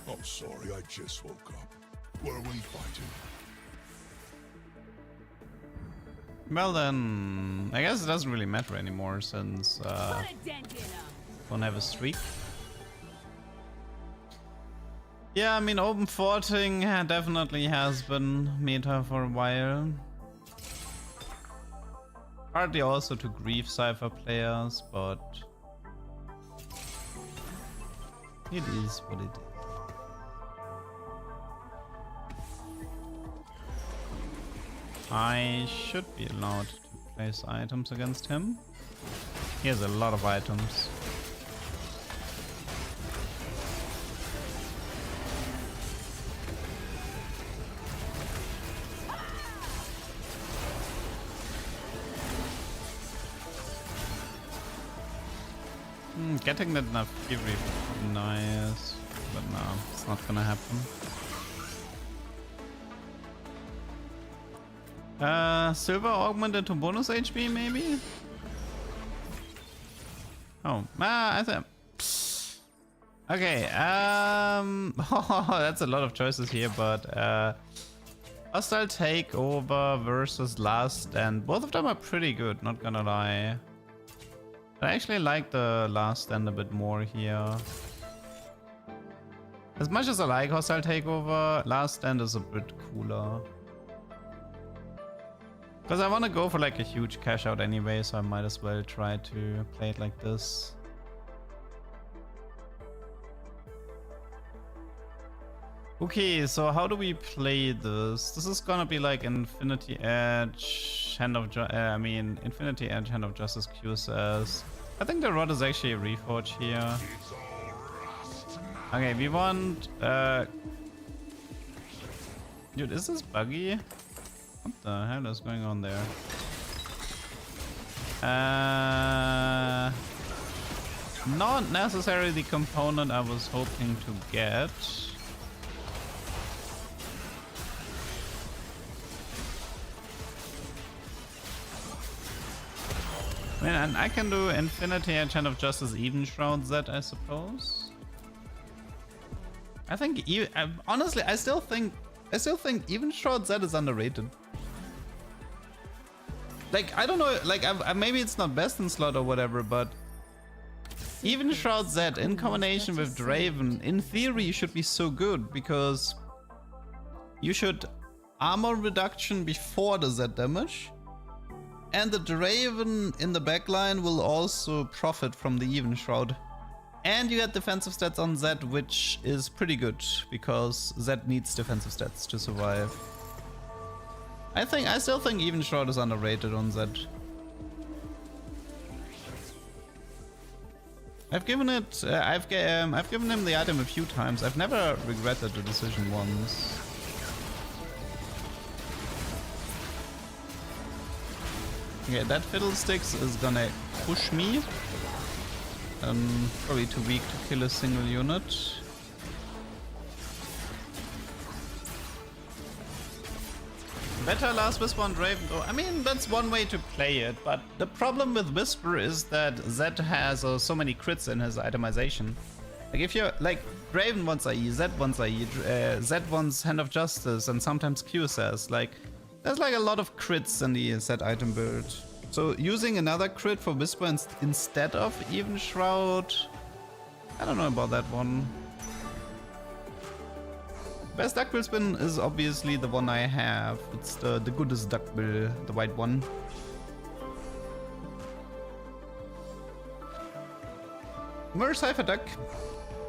I'm sorry, I just woke up. What are we fighting? Well then, I guess it doesn't really matter anymore since don't have a streak. Yeah, I mean open forting definitely has been meta for a while. Partly also to grief Cypher players, but it is what it is. I should be allowed to place items against him. He has a lot of items. Getting that enough fury would be nice, but no, it's not gonna happen. Silver augmented to bonus HP maybe? Oh, I think. Okay, oh, that's a lot of choices here, but hostile takeover versus last stand. Both of them are pretty good, not gonna lie. I actually like the last stand a bit more here. As much as I like hostile takeover, last stand is a bit cooler. Because I want to go for like a huge cash out anyway, so I might as well try to play it like this. Okay, so how do we play this? This is gonna be like Infinity Edge, Infinity Edge, Hand of Justice, QSS. I think the rod is actually a reforge here. Okay, we want... Dude, is this buggy? What the hell is going on there? Not necessarily the component I was hoping to get. I mean, and I can do Infinity and Hand of Justice Even Shroud Z, I suppose. I think, honestly, I still think Even Shroud Z is underrated. Like, I don't know, like, maybe it's not best in slot or whatever, but Even secrets Shroud Z are in cooled combination but with are Draven, in theory, should be so good because you should armor reduction before the Z damage, and the Draven in the backline will also profit from the Even Shroud. And you get defensive stats on Z, which is pretty good because Z needs defensive stats to survive. I still think Even Shroud is underrated on Z. I've given it. I've given him the item a few times. I've never regretted the decision once. Okay, that Fiddlesticks is gonna push me. Probably too weak to kill a single unit. Better Last Whisper on Draven though. I mean, that's one way to play it, but the problem with Whisper is that Zed has so many crits in his itemization. Like if you're like Draven wants IE, Zed wants IE, Zed wants Hand of Justice, and sometimes QSS. Like there's like a lot of crits in the Zed item build. So using another crit for Whisper instead of Even Shroud, I don't know about that one. Best duck bill spin is obviously the one I have. It's the goodest duck bill, the white one. Mer Cypher Duck.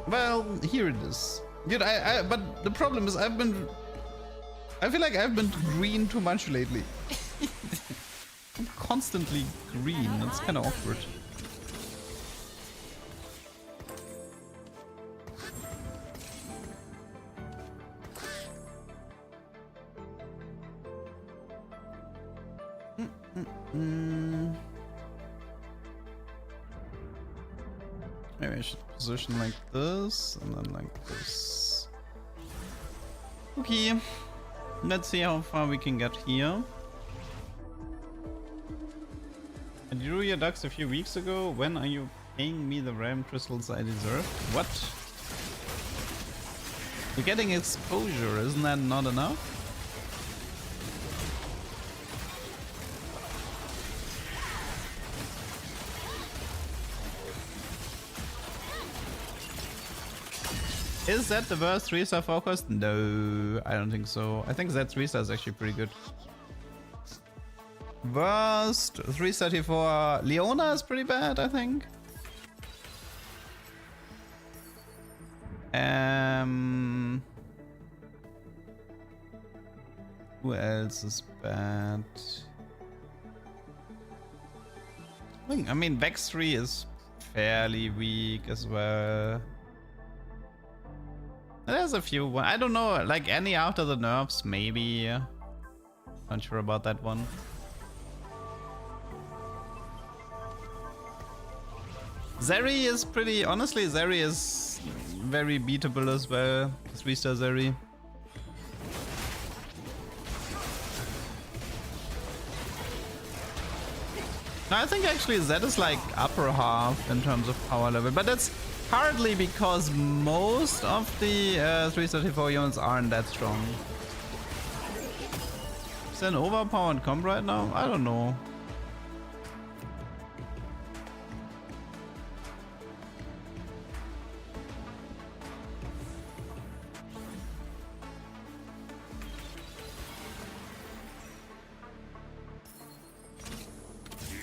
Well, here it is. Dude, but the problem is I feel like I've been green too much lately. I'm constantly green. It's kind of awkward. Maybe I should position like this and then like this. Okay, let's see how far we can get here. I drew your ducks a few weeks ago. When are you paying me the RAM crystals I deserve? What? You're getting exposure, isn't that not enough? Is that the worst 3-star focus? No, I don't think so. I think that 3-star is actually pretty good. Worst 334 Leona is pretty bad, I think. Who else is bad? I mean, Vex 3 is fairly weak as well. There's a few. I don't know, like any after the nerfs, maybe. Not sure about that one. Zeri is pretty. Honestly, Zeri is very beatable as well. 3-star Zeri. No, I think actually Zed is like upper half in terms of power level, but that's partly because most of the 334 units aren't that strong. Is there an overpowered comp right now? I don't know.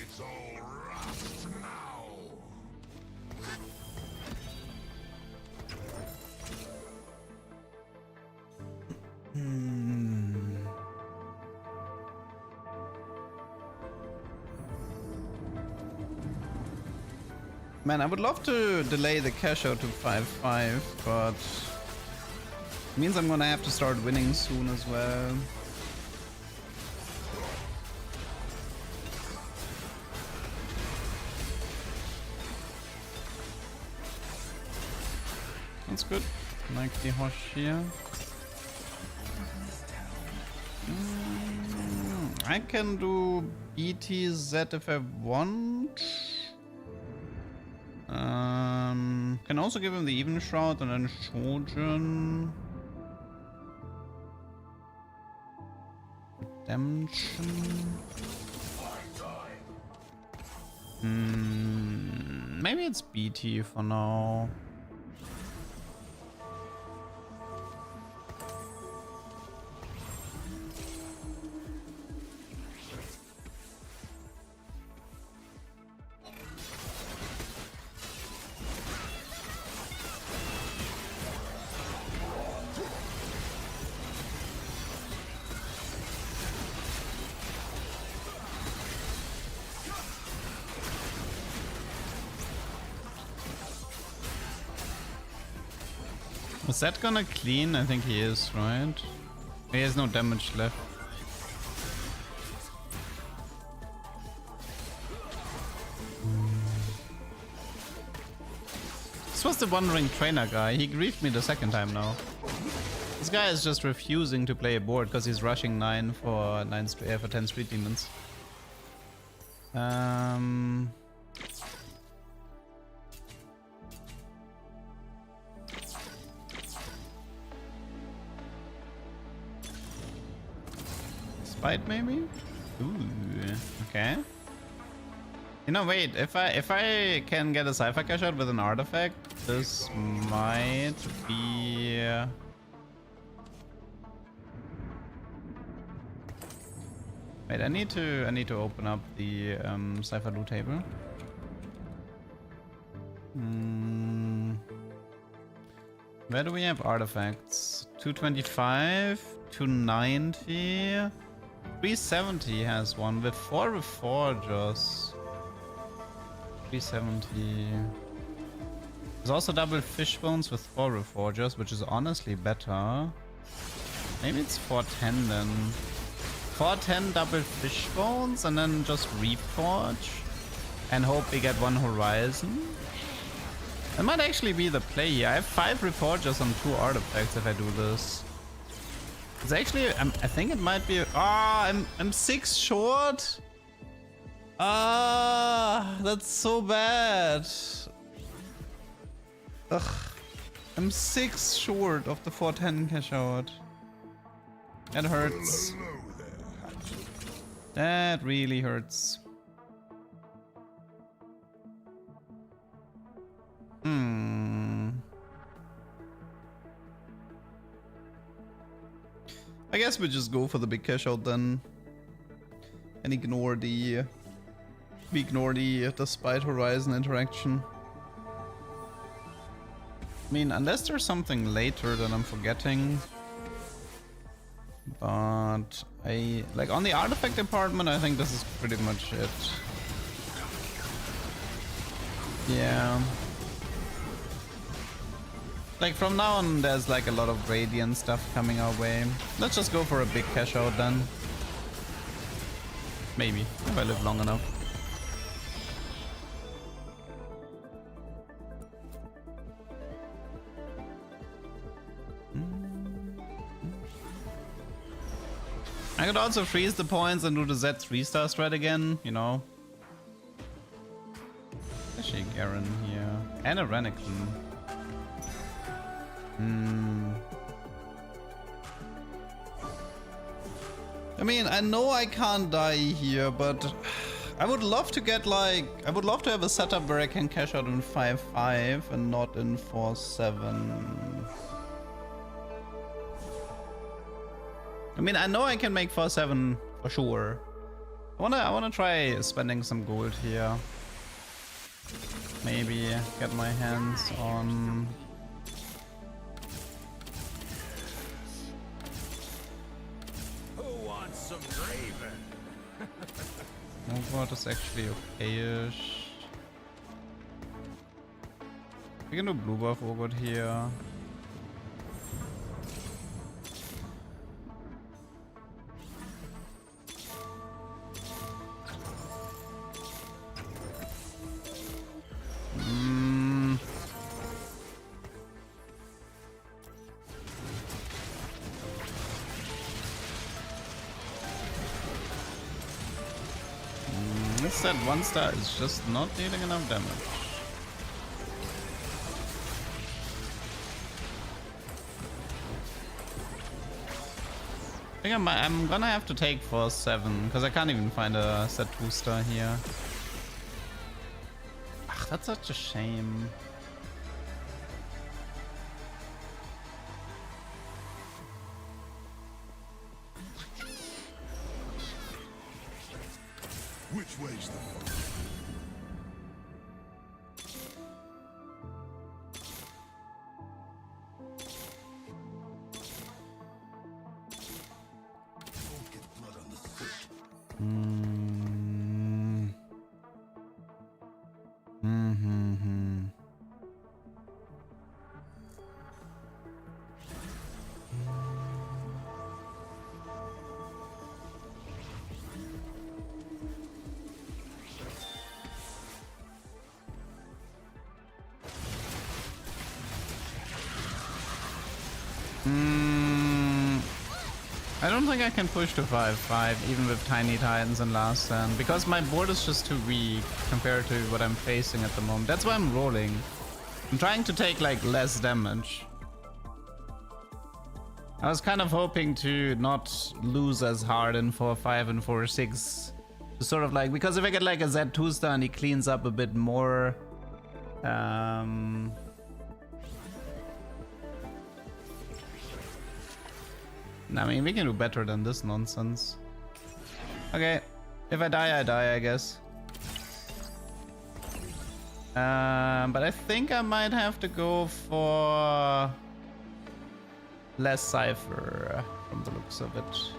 It's all rust now. Man, I would love to delay the cash out to 5-5, but it means I'm gonna have to start winning soon as well. That's good. Like the horse here. I can do BTZ if I want. Can also give him the Even Shroud and then Shojin. Redemption. Maybe it's BT for now. Is that gonna clean? I think he is, right? He has no damage left. This was the Wandering Trainer guy. He griefed me the second time now. This guy is just refusing to play a board because he's rushing 9 for 10 Street Demons. Spite maybe? Ooh, okay. You know, wait, if I can get a Cypher cash out with an artifact, this might be wait, I need to open up the Cypher loot table. Where do we have artifacts? 225, 290. 370 has one with 4 reforgers. 370. There's also double fish bones with 4 reforgers, which is honestly better. Maybe it's 410 then. 410 double fish bones and then just reforge and hope we get one horizon. That might actually be the play here. I have 5 reforgers on 2 artifacts if I do this. It's actually, I think it might be. I'm 6 short. That's so bad. Ugh, I'm 6 short of the 410 cash out. That hurts. That really hurts. I guess we just go for the big cash out then, and ignore the Spite Horizon interaction. I mean, unless there's something later that I'm forgetting. But I like on the artifact department, I think this is pretty much it. Yeah. Like from now on, there's like a lot of Radiant stuff coming our way. Let's just go for a big cash out then. Maybe, if I live long enough. I could also freeze the points and do the Z 3-star strat again, you know. Actually, Garen here. And a Renekton. I mean, I know I can't die here, but I would love to get like, I would love to have a setup where I can cash out in 5-5 and not in 4-7. I mean, I know I can make 4-7 for sure. I wanna try spending some gold here. Maybe get my hands on. What is actually okay-ish. We can do blue buff Ogre here. That 1-star is just not dealing enough damage. I think I'm gonna have to take 4-7 because I can't even find a set 2-star here. That's such a shame. Which way's the fun? Don't get blood on the foot. I don't think I can push to 5-5 even with Tiny Titans and last stand because my board is just too weak compared to what I'm facing at the moment. That's why I'm rolling. I'm trying to take like less damage. I was kind of hoping to not lose as hard in 4-5 and 4-6. Sort of like, because if I get like a Z2 star and he cleans up a bit more, I mean, we can do better than this nonsense. Okay, if I die, I guess. But I think I might have to go for less Cypher from the looks of it.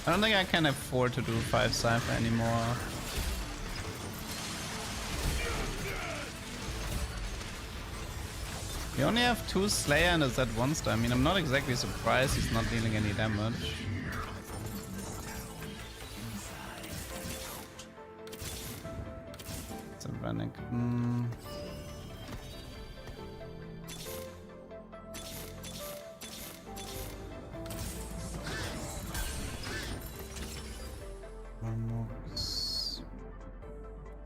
I don't think I can afford to do 5 Cypher anymore. We only have 2 Slayer and a Z1 star. I mean, I'm not exactly surprised he's not dealing any damage. It's a Rennick. Vamox.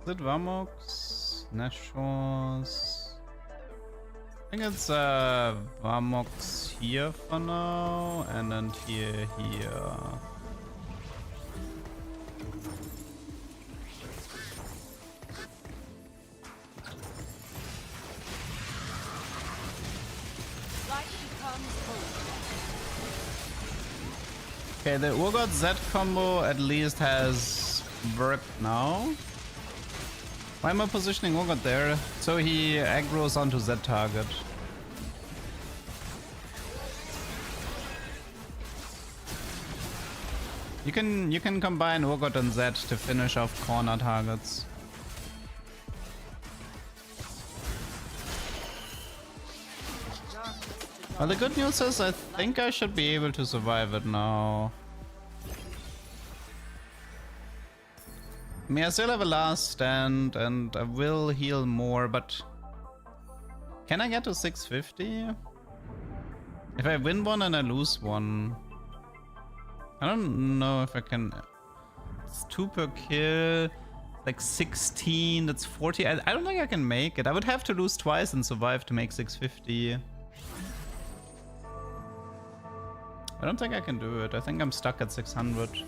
Is it Vamox? Nashors. I think it's Vamox here for now, and then here. Okay, the Urgot Z combo at least has worked now. Why am I positioning Urgot there? So he aggroes onto Z target. You can combine Urgot and Z to finish off corner targets. Well, the good news is I think I should be able to survive it now. I mean, I still have a last stand and I will heal more, but can I get to 650? If I win one and I lose one, I don't know if I can. It's 2 per kill, like 16, that's 40. I don't think I can make it. I would have to lose twice and survive to make 650. I don't think I can do it. I think I'm stuck at 600.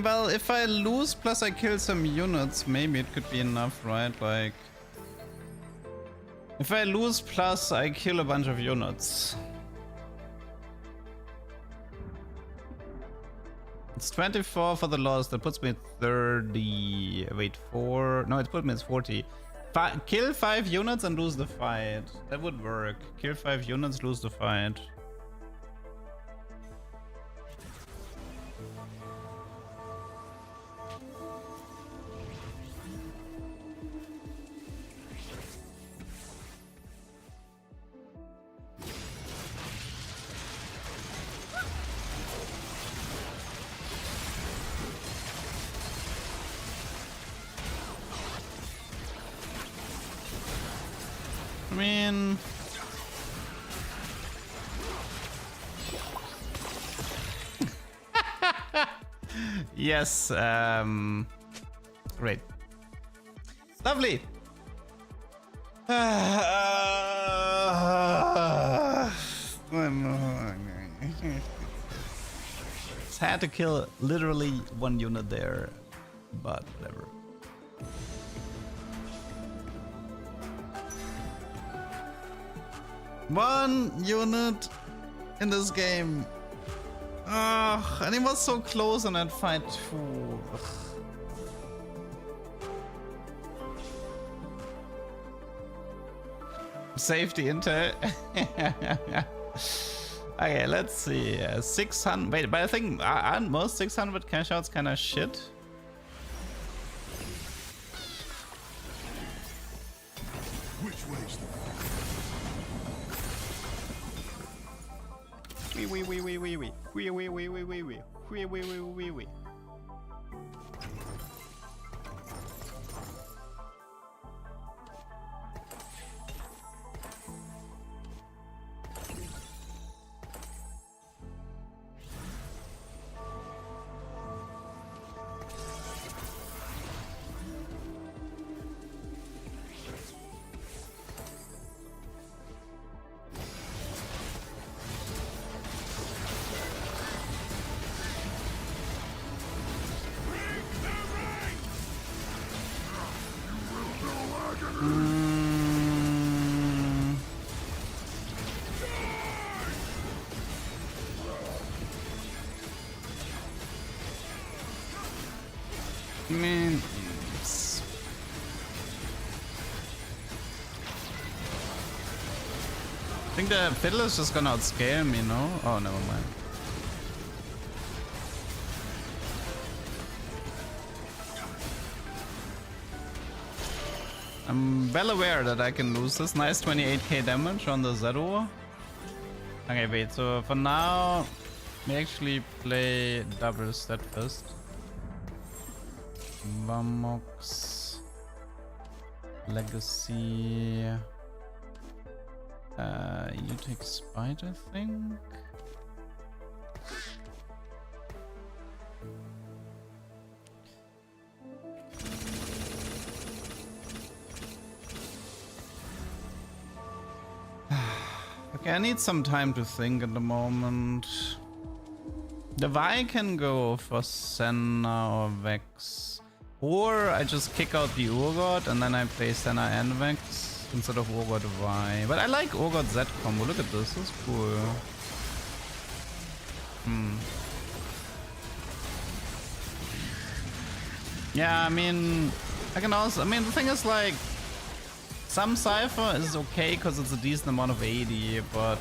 Well, if I lose plus I kill some units, maybe it could be enough, right? Like, if I lose plus I kill a bunch of units. It's 24 for the loss, that puts me at 30. Wait, 4. No, it put me at 40. Kill 5 units and lose the fight. That would work. Kill 5 units, lose the fight. I mean... yes, great. Lovely! It's had to kill literally one unit there, but whatever. One unit in this game. Ugh, and he was so close on that fight too. Ugh. Safety intel. Okay, let's see. 600. Wait, but I think aren't most 600 cash outs kind of shit? Which way's the I mean, I think the fiddle is just gonna outscale me, no? Oh, never mind. I'm well aware that I can lose this. Nice 28k damage on the Zero. Okay, wait, so for now, we actually play double Steadfast. Vamox. Legacy. You take Spite, I think. Okay, I need some time to think at the moment. The Vi can go for Senna or Vex. Or I just kick out the Urgot and then I play Senna and Vex instead of Urgot Vi. But I like Urgot Z combo. Look at this. This is cool. Yeah, I mean, I can also. I mean, the thing is, like, some Cypher is okay because it's a decent amount of 80, but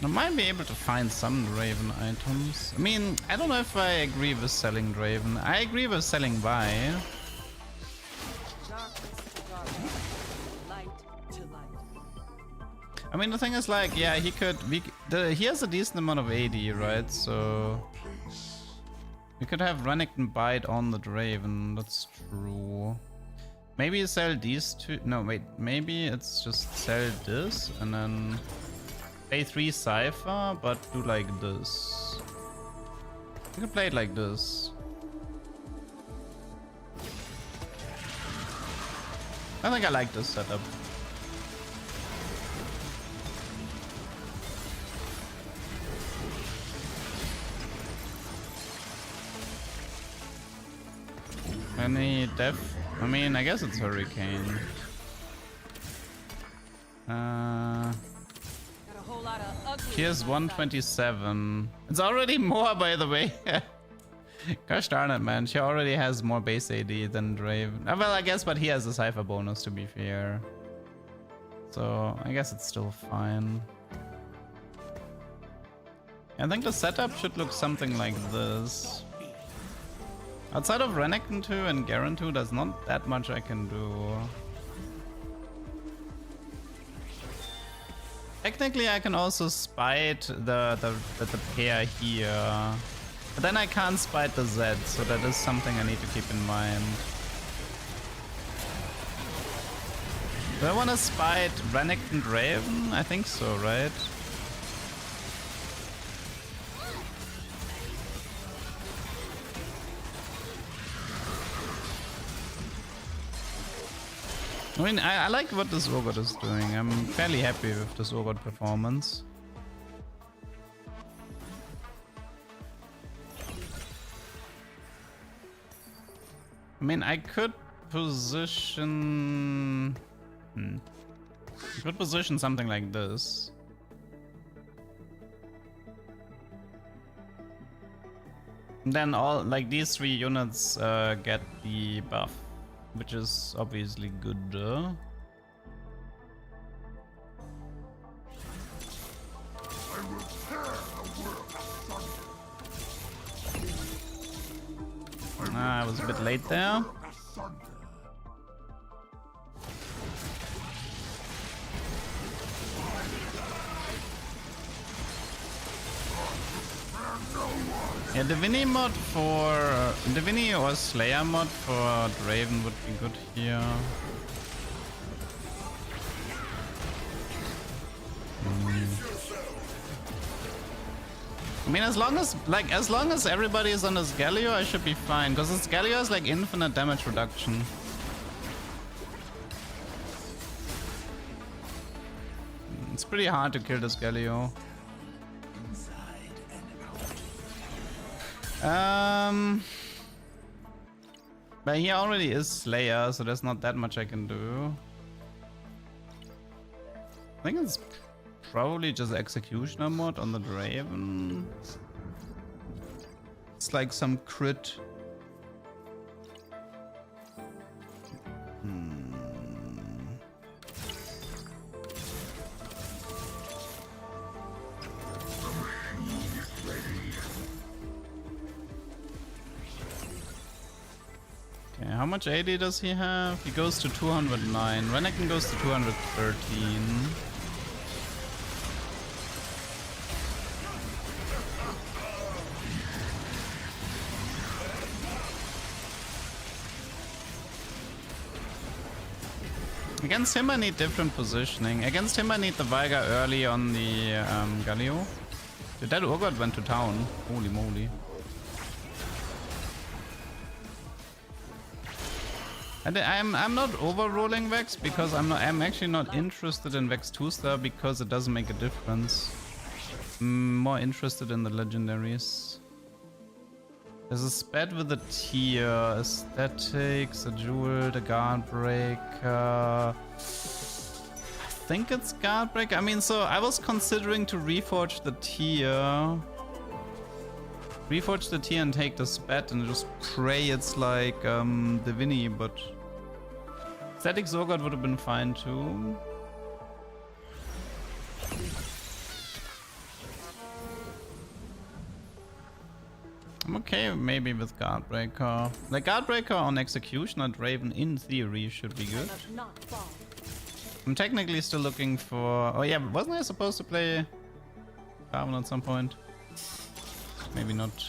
I might be able to find some Draven items. I mean, I don't know if I agree with selling Draven. I agree with selling Vi. I mean, the thing is, like, yeah, he could. He has a decent amount of 80, right? So we could have Renekton bite on the Draven. That's true. Maybe sell these two. No, wait. Maybe it's just sell this and then play 3 Cypher, but do like this. You can play it like this. I think I like this setup. Any def? I mean, I guess it's Hurricane. Here's 127. It's already more, by the way. Gosh darn it, man. She already has more base AD than Draven. Well, I guess, but he has a Cypher bonus, to be fair. So, I guess it's still fine. I think the setup should look something like this. Outside of Renekton 2 and Garen 2, there's not that much I can do. Technically, I can also spite the pair here. But then I can't spite the Z, so that is something I need to keep in mind. Do I want to spite Renekton and Raven? I think so, right? I mean, I like what this Urgot is doing. I'm fairly happy with this Urgot performance. I mean, I could position... I could position something like this. And then all, like, these 3 units get the buff, which is obviously good. I was a bit late there. Yeah, Divini mod for Divini or Slayer mod for Draven would be good here. I mean, as long as everybody is on this Galio, I should be fine, because this Galio has like infinite damage reduction. It's pretty hard to kill this Galio. But he already is Slayer, so there's not that much I can do. I think it's probably just Executioner mod on the Draven. It's like some crit. Okay, how much AD does he have? He goes to 209. Renekton goes to 213. Against him I need different positioning. Against him I need the Veigar early on the Galio. Dude, that Urgot went to town. Holy moly. And I'm not overrolling Vex because I'm actually not interested in Vex 2-star because it doesn't make a difference. I'm more interested in the legendaries. There's a Sped with a tier, Aesthetics, a Jewel, a Guardbreaker. I think it's Guardbreaker. I mean, so I was considering to reforge the tier. Reforge the tier and take the Sped and just pray it's like Divini, but Aesthetic Zogod would have been fine too. I'm okay maybe with Guardbreaker. Like Guardbreaker on Executioner Draven in theory should be good. I'm technically still looking for... Oh yeah, wasn't I supposed to play Carbon at some point? Maybe not.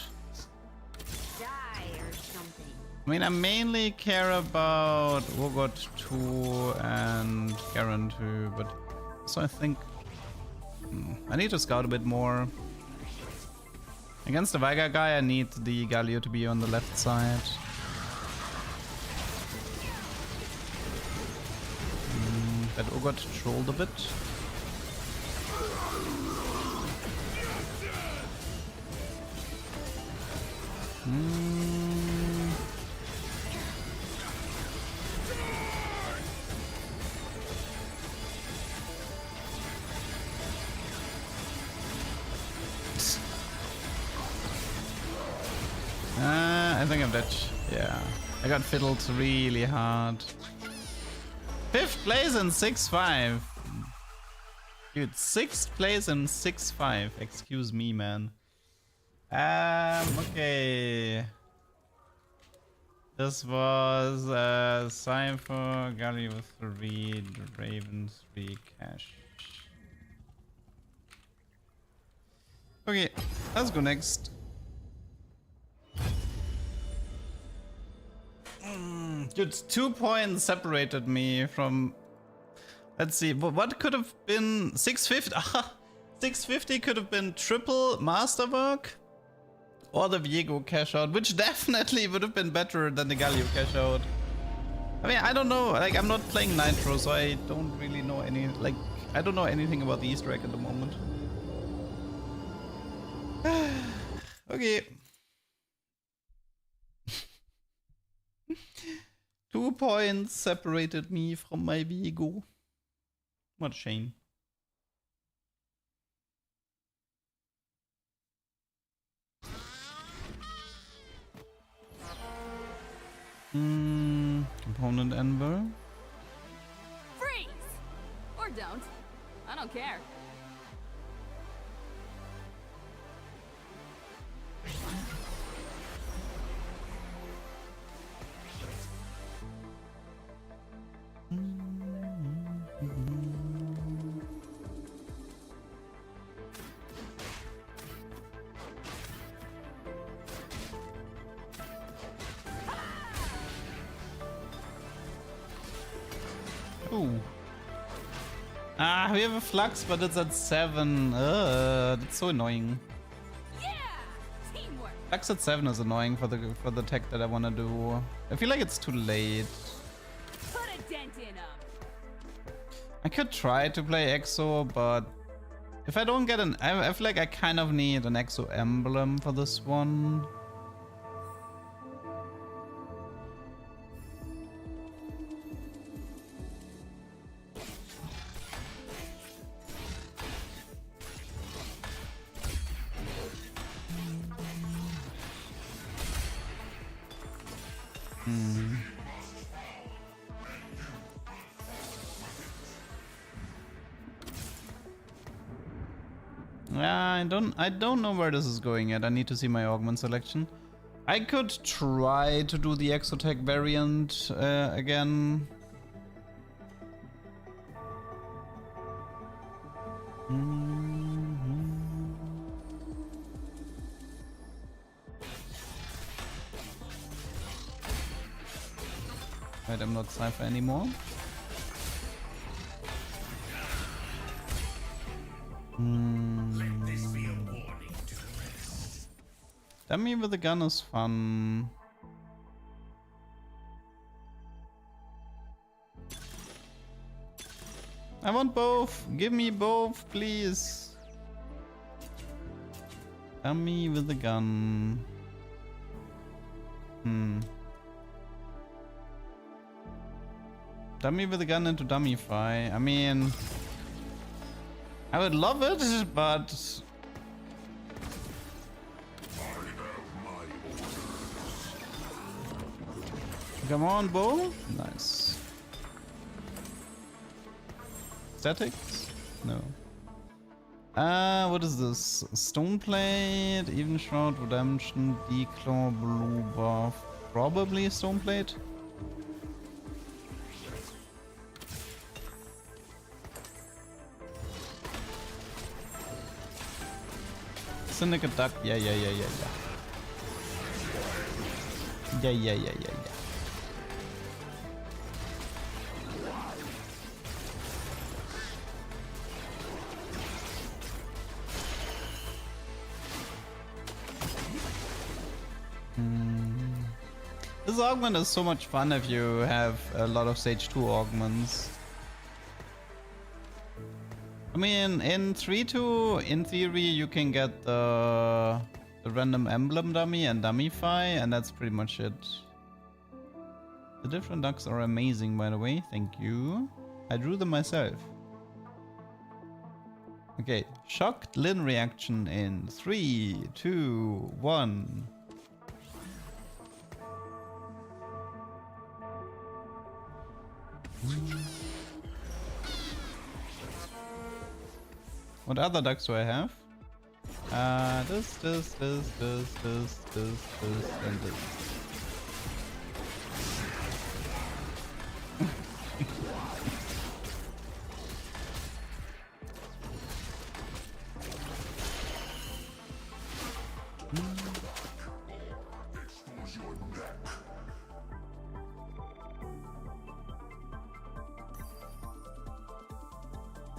I mean, I mainly care about Urgot 2 and Garen 2, but so I think I need to scout a bit more. Against the Veigar guy, I need the Galio to be on the left side. That Urgot trolled a bit. I think I'm dead. Yeah, I got fiddled really hard. 5th place in 6-5. Dude, 6th place in 6-5. Excuse me, man. Okay. This was Cypher, Galio 3, Raven 3, Cash. Okay, let's go next. Dude, 2 points separated me from Let's see. What could have been 650? 650 could have been triple masterwork or the Viego cash out, which definitely would have been better than the Galio cash out. I mean, I don't know. Like, I'm not playing Nitro, so I don't really know any. Like, I don't know anything about the Easter egg at the moment. Okay. 2 points separated me from my Viego. What a shame. Component Enver. Freeze! Or don't. I don't care. Ooh. Ah, we have a flux, but it's at 7. That's so annoying. Yeah! Teamwork! Flux at 7 is annoying for the tech that I want to do. I feel like it's too late. Put a dent in 'em! I could try to play EXO, but if I don't get I feel like I kind of need an EXO emblem for this one. Yeah, I don't know where this is going yet. I need to see my augment selection. I could try to do the Exotech variant again. Right, I'm not Cypher anymore. Dummy with a gun is fun. I want both. Give me both, please. Dummy with a gun. Dummy with a gun into Dummyfy. I mean, I would love it, but come on, Bo. Nice. Statics? No. What is this? Stone Plate, Even Shroud, Redemption, Declaw, Blue Buff. Probably Stone Plate. Syndicate Duck. Yeah. Yeah. This augment is so much fun if you have a lot of Sage 2 augments. I mean, in 3-2, in theory, you can get the random emblem dummy and Dummyfy, and that's pretty much it. The different ducks are amazing, by the way. Thank you. I drew them myself. Okay, shocked Lin reaction in 3, 2, 1. What other ducks do I have? This, and this.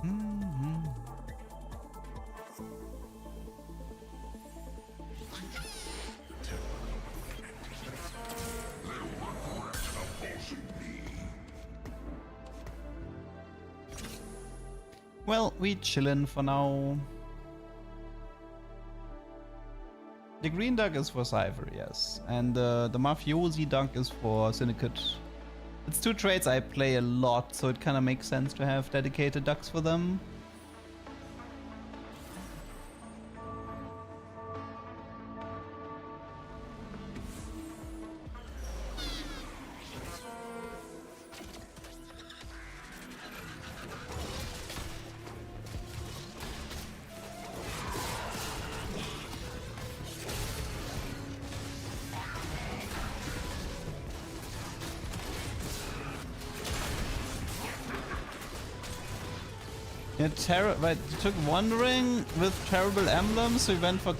Mhm. Well, we chillin' for now. The green duck is for Cypher, yes. And the mafiosi duck is for Syndicate. It's two traits I play a lot, so it kind of makes sense to have dedicated ducks for them. Yeah, but you took one ring with terrible emblems, so you went for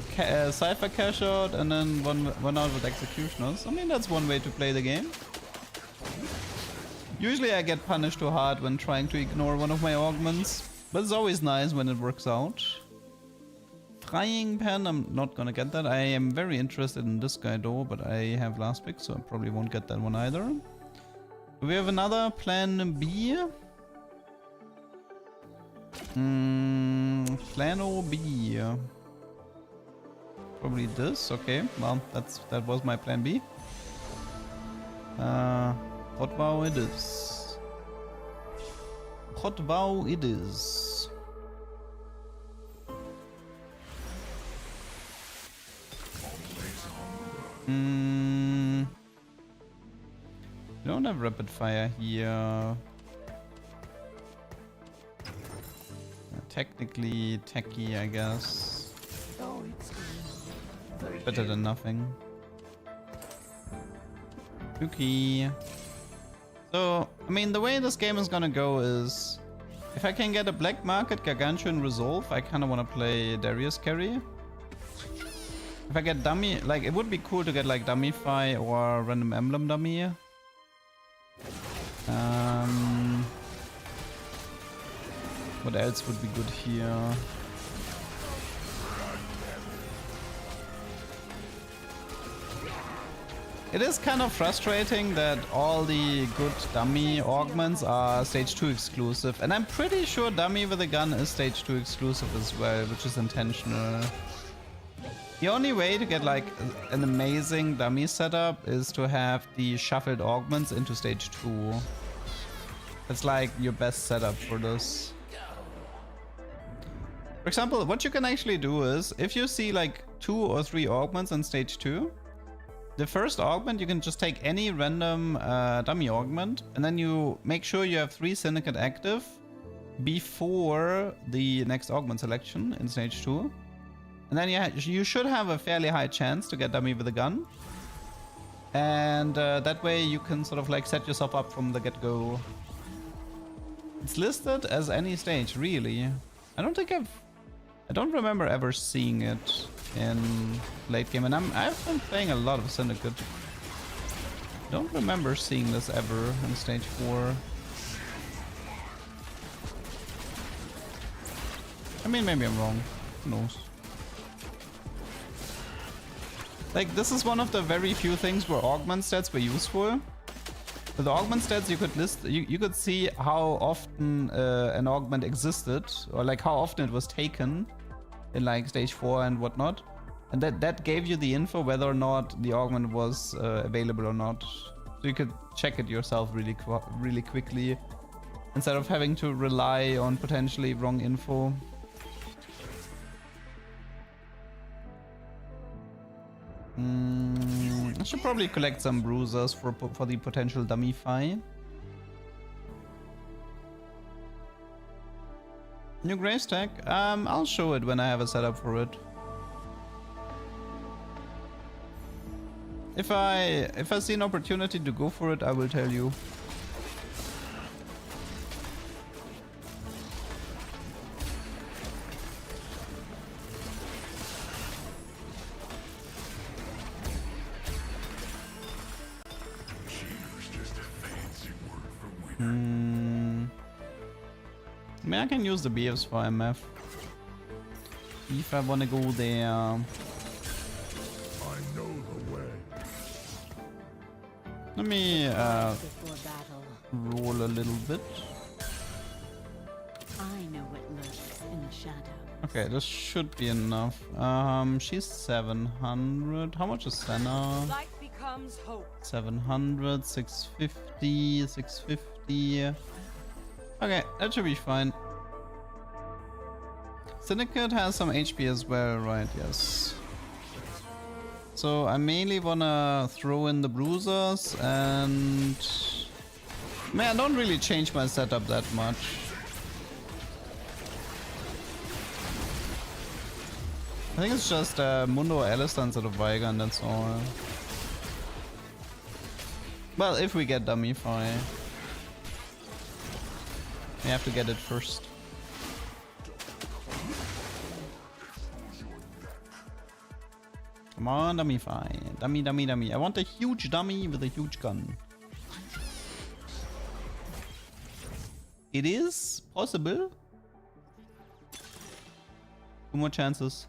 Cypher cash out and then one out with Executioners. I mean, that's one way to play the game. Usually I get punished too hard when trying to ignore one of my augments, but it's always nice when it works out. Frying pan, I'm not gonna get that. I am very interested in this guy though, but I have last pick, so I probably won't get that one either. Do we have another plan B? Plan B. Probably this. Okay, well, that was my plan B. Hotbow it is. Hotbow it is. We don't have rapid fire here. Technically techie, I guess. Better than nothing. Okay. So, I mean, the way this game is gonna go is, if I can get a black market Gargantuan resolve, I kind of want to play Darius carry. If I get dummy, like, it would be cool to get like Dummyfy or random emblem dummy. What else would be good here? It is kind of frustrating that all the good dummy augments are stage 2 exclusive, and I'm pretty sure dummy with a gun is stage 2 exclusive as well, which is intentional. The only way to get like an amazing dummy setup is to have the shuffled augments into stage 2. That's like your best setup for this. For example, what you can actually do is, if you see like 2 or 3 augments in stage 2, the first augment you can just take any random dummy augment, and then you make sure you have 3 Syndicate active before the next augment selection in stage 2. And then you should have a fairly high chance to get dummy with a gun. And that way you can sort of like set yourself up from the get-go. It's listed as any stage, really. I don't remember ever seeing it in late game, and I've been playing a lot of Syndicate. Don't remember seeing this ever in stage 4. I mean, maybe I'm wrong. Who knows? Like, this is one of the very few things where augment stats were useful. With augment stats, you could list, you could see how often an augment existed, or like how often it was taken in like stage 4 and whatnot, and that gave you the info whether or not the augment was available or not. So you could check it yourself really quickly instead of having to rely on potentially wrong info. I should probably collect some bruisers for the potential Dummyfy. New Grace tag? I'll show it when I have a setup for it. If I see an opportunity to go for it, I will tell you. mean, I can use the BFs for MF. If I wanna go there. I know the way. Let me Before battle, roll a little bit. I know what lurks in the shadow. Okay, this should be enough. She's 700. How much is Senna? Light becomes hope. 700, 650, 650. Okay, that should be fine. Syndicate has some HP as well, right? Yes. So I mainly wanna throw in the bruisers and... Man, I don't really change my setup that much. I think it's just Mundo Alistair instead of Veigar and that's all. Well, if we get Dummy Fire. We have to get it first. Come on, Dummy Fire. Dummy, dummy, dummy. I want a huge dummy with a huge gun. It is possible. 2 more chances.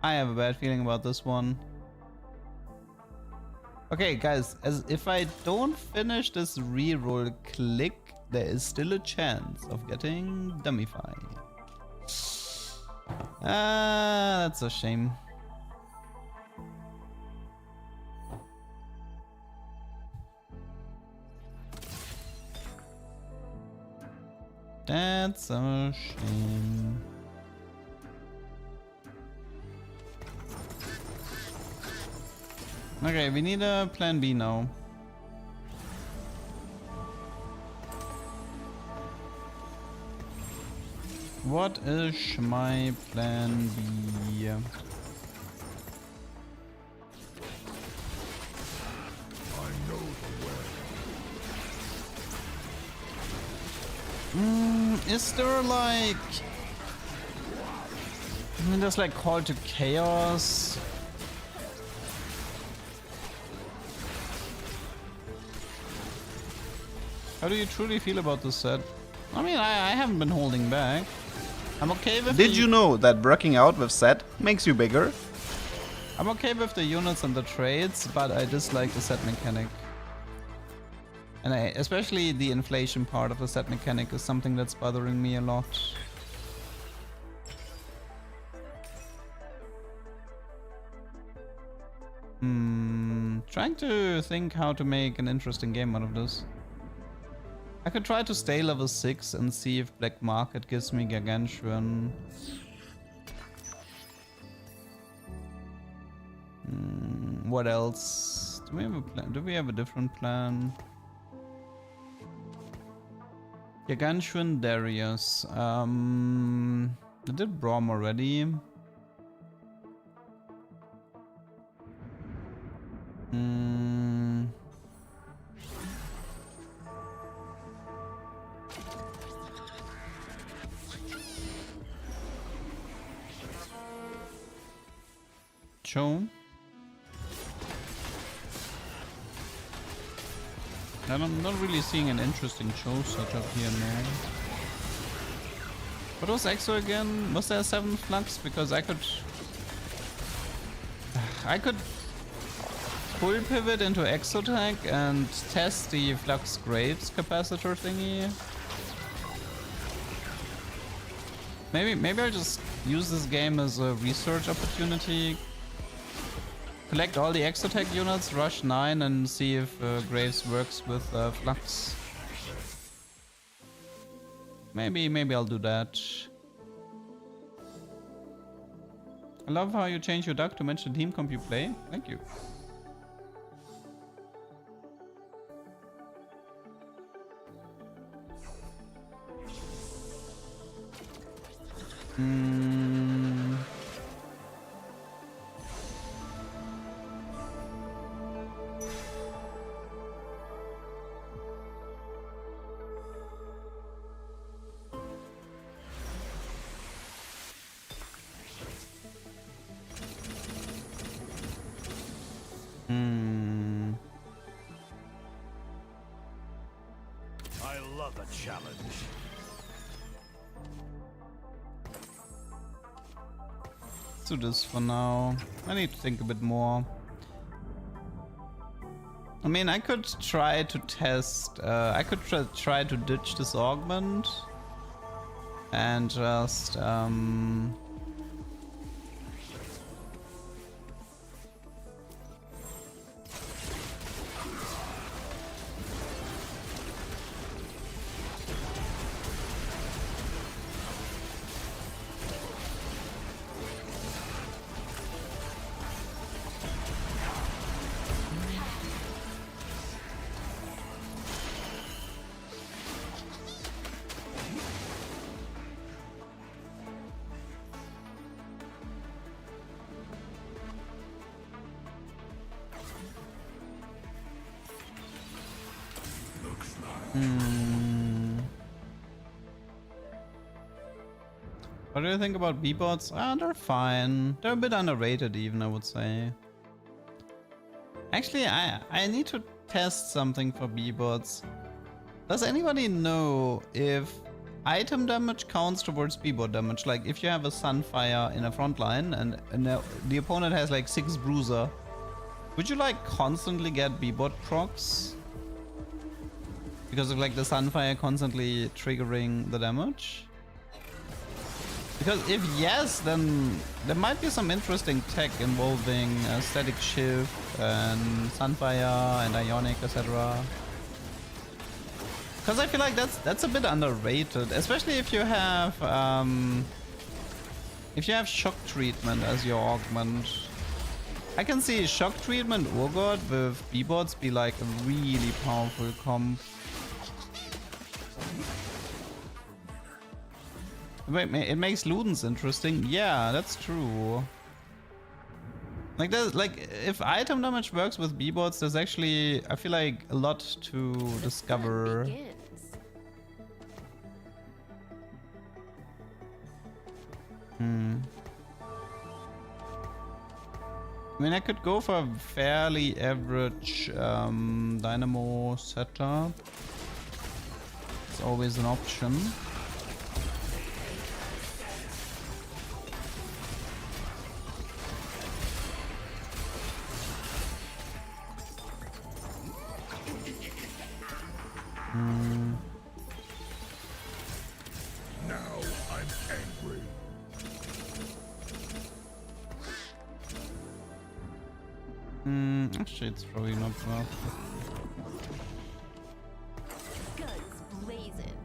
I have a bad feeling about this one. Okay, guys, as if I don't finish this reroll click, there is still a chance of getting Dummify. That's a shame. That's a shame. Okay, we need a plan B now. What is my plan B? I know the way. Is there like... I mean, there's like Call to Chaos. How do you truly feel about this set? I mean, I haven't been holding back. I'm okay with Did you know that working out with set makes you bigger? I'm okay with the units and the trades, but I dislike the set mechanic. And especially the inflation part of the set mechanic is something that's bothering me a lot. Trying to think how to make an interesting game out of this. I could try to stay level 6 and see if Black Market gives me Gargantuan. What else? Do we have a plan? Do we have a different plan? Gargantuan Darius. I did Braum already. Show. I'm not really seeing an interesting show setup here now. What was EXO again? Was there a 7 flux? Because I could full pivot into Exotech and test the Flux Graves capacitor thingy. Maybe I'll just use this game as a research opportunity. Collect all the Exotech units, rush 9 and see if Graves works with Flux. Maybe I'll do that. I love how you change your duck to mention team comp you play. Thank you. I love a challenge. Let's do this for now. I need to think a bit more. I mean, I could try to test. I could try to ditch this augment and just What do you think about B-bots? Ah, they're fine. They're a bit underrated even, I would say. Actually, I need to test something for B-bots. Does anybody know if item damage counts towards B-bot damage? Like if you have a Sunfire in a front line and the opponent has like 6 bruiser, would you like constantly get B-bot procs? Because of like the Sunfire constantly triggering the damage? Because if yes, then there might be some interesting tech involving static shift and Sunfire and Ionic, etc. Because I feel like that's a bit underrated, especially if you have shock treatment as your augment. I can see shock treatment Urgot with B-bots be like a really powerful comp. Wait, it makes Ludens interesting. Yeah, that's true. Like if item damage works with B-bots, there's actually, I feel like, a lot to discover. I mean, I could go for a fairly average Dynamo setup. It's always an option. Now I'm angry. Actually, it's probably not enough. Guns blazing.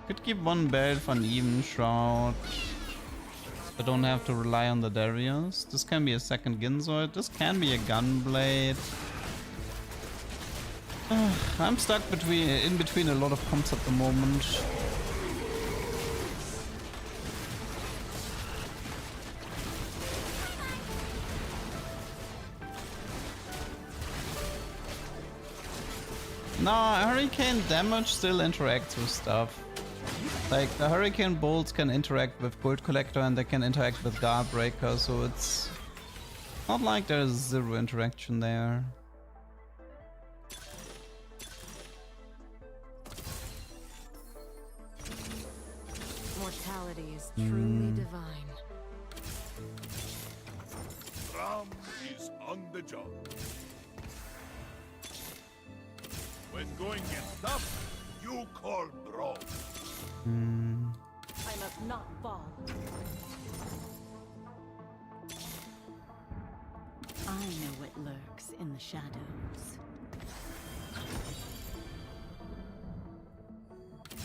Could keep one belt for an even shroud. I don't have to rely on the Darius. This can be a second Ginzoid. This can be a Gunblade. I'm stuck in between a lot of comps at the moment. No, Hurricane damage still interacts with stuff. Like, the Hurricane bolts can interact with Gold Collector and they can interact with Guard Breaker, so it's not like there's zero interaction there. Mortality is truly divine. Ram is on the job. When going gets tough, you call bro. I must not fall. I know what lurks in the shadows.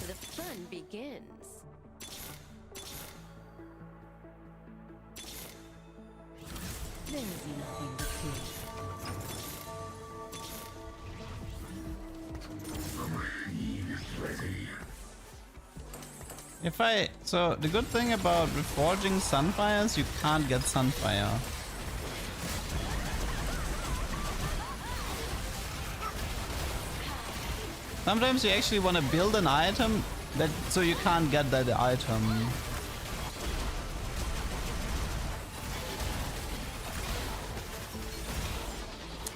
The fun begins. There's nothing to fear. So the good thing about reforging Sunfire is you can't get Sunfire. Sometimes you actually want to build an item That so you can't get that item.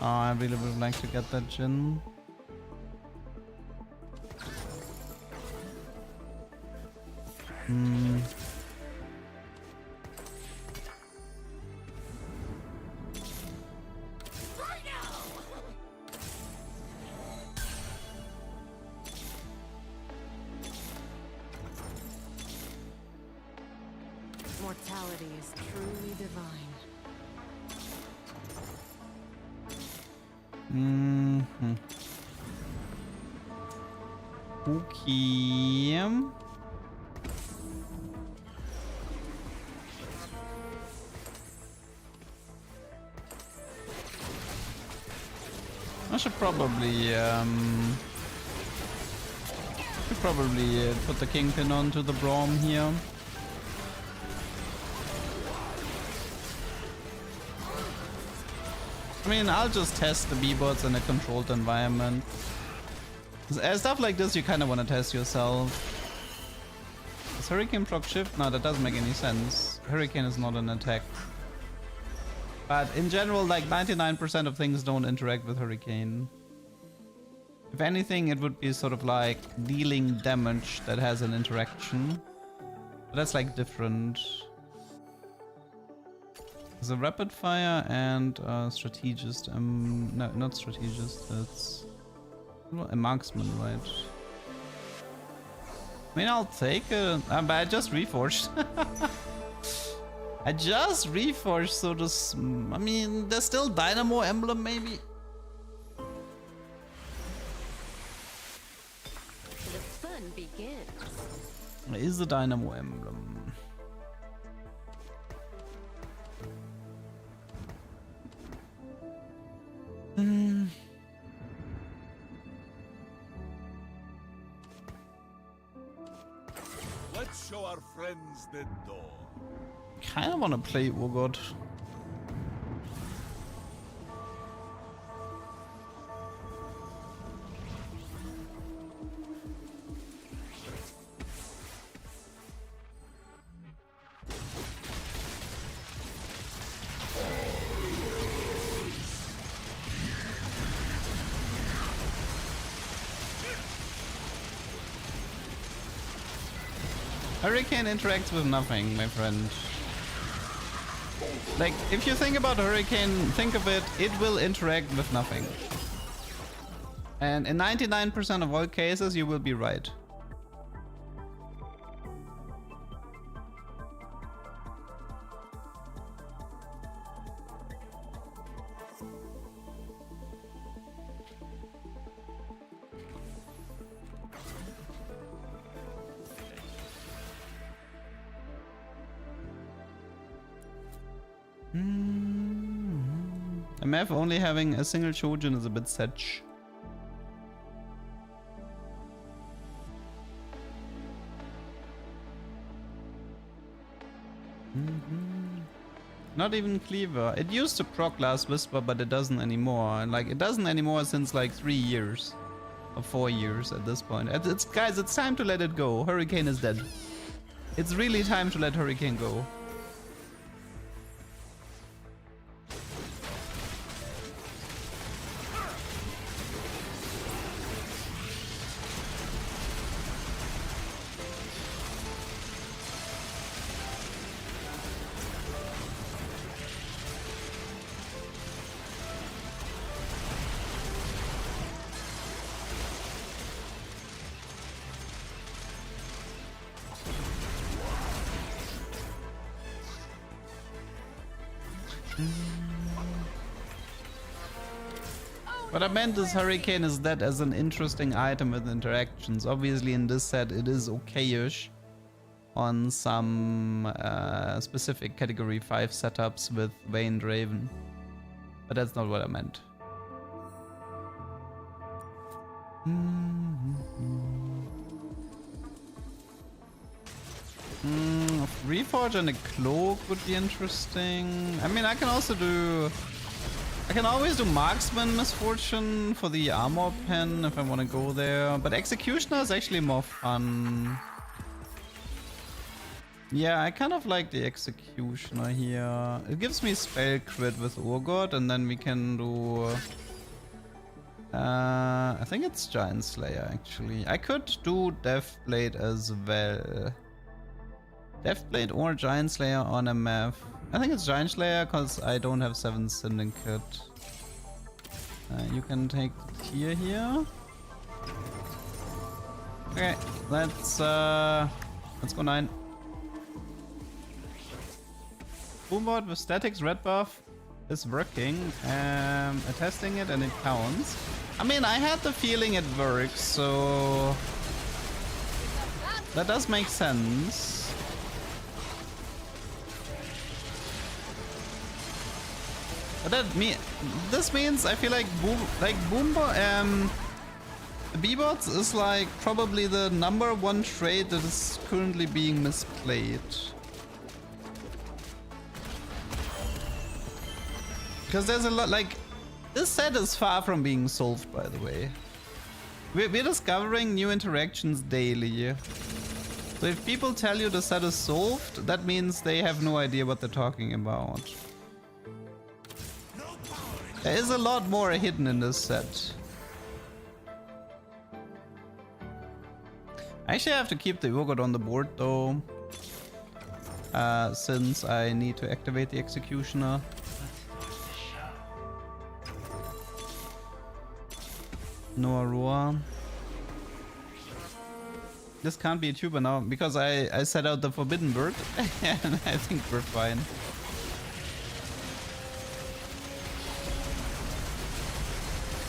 Oh, I really would like to get that Jin. Hmm. Mortality is truly divine. Mm-hmm. Okay. I should probably put the Kingpin onto the Braum here. I mean, I'll just test the B-bots in a controlled environment. Stuff like this you kind of want to test yourself. Does Hurricane proc shift? No, that doesn't make any sense. Hurricane is not an attack. But in general, like 99% of things don't interact with Hurricane. If anything, it would be sort of like dealing damage that has an interaction. But that's like different. There's a rapid fire and a strategist. No, not strategist. That's a marksman, right? I mean, I'll take it. But I just reforged. I just reforged, so this. I mean, there's still Dynamo emblem, maybe. The fun begins. Where is the Dynamo emblem? Let's show our friends the door. Kind of want to play Urgot. Hurricane interacts with nothing, my friend. Like, if you think about Hurricane, think of it, it will interact with nothing. And in 99% of all cases, you will be right. MF only having a single Shojin is a bit such. Not even Cleaver. It used to proc Last Whisper, but it doesn't anymore. And like, it doesn't anymore since like 3 years. Or 4 years at this point. Guys, it's time to let it go. Hurricane is dead. It's really time to let Hurricane go. What I meant is Hurricane is dead as an interesting item with interactions. Obviously in this set it is okay-ish on some specific category 5 setups with Veined Raven. But that's not what I meant. Reforge and a Cloak would be interesting. I mean, I can also do I can always do Marksman Misfortune for the armor pen if I want to go there, but Executioner is actually more fun. Yeah, I kind of like the Executioner here. It gives me spell crit with Urgot, and then we can do... I think it's Giant Slayer actually. I could do Deathblade as well. Deathblade or Giant Slayer on a map. I think it's Giant Slayer because I don't have 7 Syndicate. You can take the tier here. Okay, let's go 9. Boombot with statics red buff is working. Testing it and it counts. I mean, I had the feeling it works, so that does make sense. But this means I feel like B-bots is like probably the #1 trait that is currently being misplayed. Because there's a lot, like, this set is far from being solved, by the way. We're discovering new interactions daily. So if people tell you the set is solved, that means they have no idea what they're talking about. There is a lot more hidden in this set. I actually have to keep the Urgot on the board though, since I need to activate the Executioner. No Aurora. This can't be a tuber now because I set out the Forbidden Bird and I think we're fine.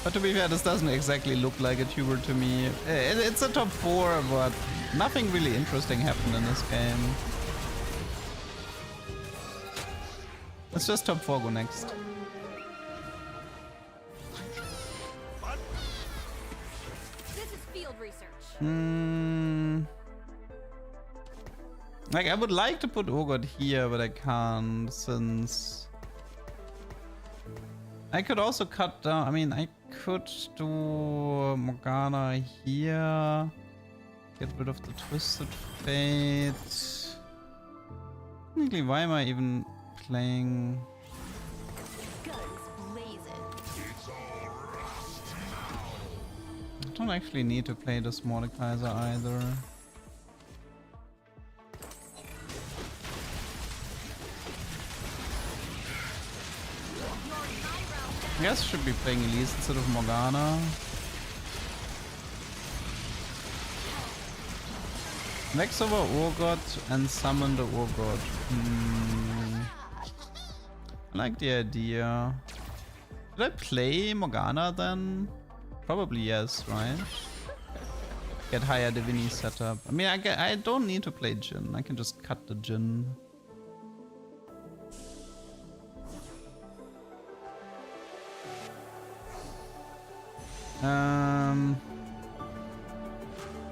But to be fair, this doesn't exactly look like a tuber to me. It's a top 4, but nothing really interesting happened in this game. Let's just top 4 go next. Like, I would like to put Urgot here, but I can't, since I could also cut down. I mean, I could do Morgana here, get rid of the Twisted Fate. Technically, why am I even playing? I don't actually need to play this Mordekaiser either. I guess I should be playing Elise instead of Morgana. Vex over Urgot and summon the Urgot. I like the idea. Should I play Morgana then? Probably yes, right? Get higher Divini setup. I mean, I don't need to play Jhin. I can just cut the Jhin.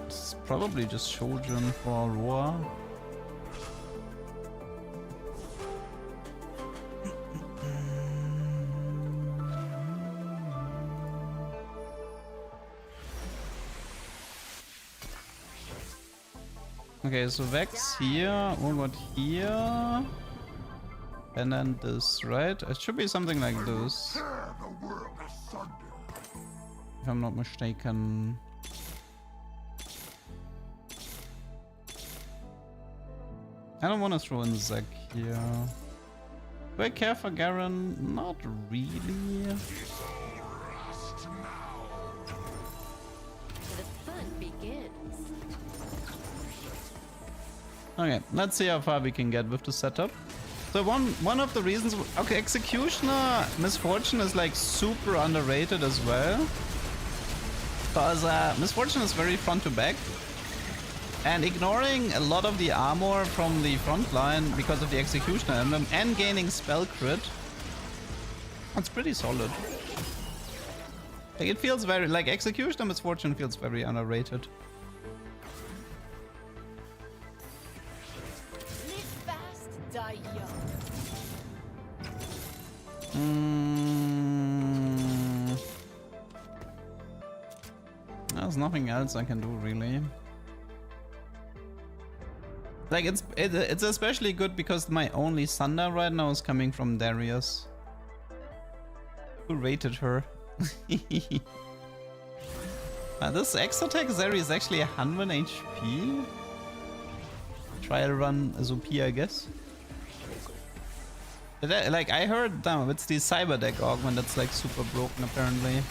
It's probably just Shojin for Aurora. Okay, so Vex here, Urgot here, and then this, right? It should be something like this, if I'm not mistaken. I don't want to throw in Zac here. Do I care for Garen? Not really. Okay, let's see how far we can get with the setup. So one of the reasons, okay, Executioner Misfortune is like super underrated as well, because Misfortune is very front to back, and ignoring a lot of the armor from the front line because of the Executioner emblem and gaining spell crit, it's pretty solid. Like, it feels very, like, Executioner Misfortune feels very underrated. Die young. There's nothing else I can do really. Like it's especially good because my only Sunder right now is coming from Darius. Who rated her? This Exotech Zeri is actually 100 HP. Trial run as OP, I guess. Like I heard it's the cyber deck augment that's like super broken apparently.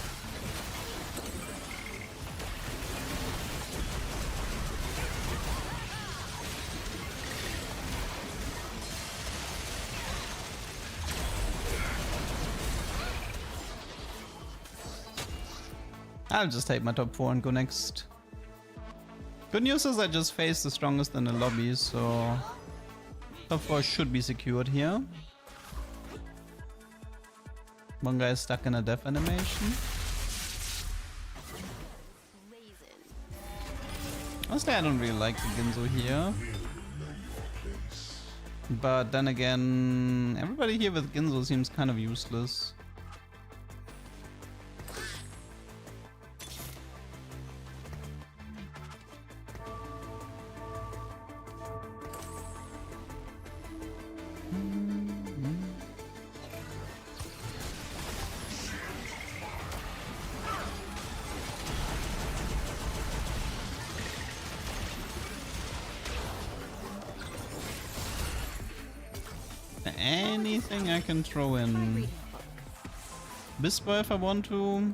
I'll just take my top 4 and go next. Good news is I just faced the strongest in the lobby, so top 4 should be secured here. One guy is stuck in a death animation. Honestly, I don't really like the Ginzo here. But then again, everybody here with Ginzo seems kind of useless. Anything I can throw in. Bispa if I want to.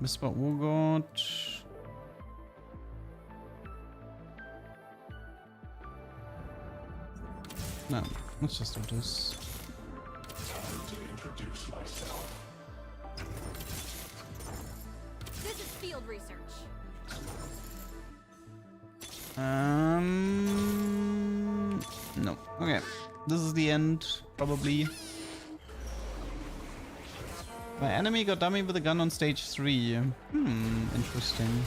Bispa Urgot. No, let's just do this. This is field research. No. Okay. This is the end, probably. My enemy got dummy with a gun on stage 3. Interesting.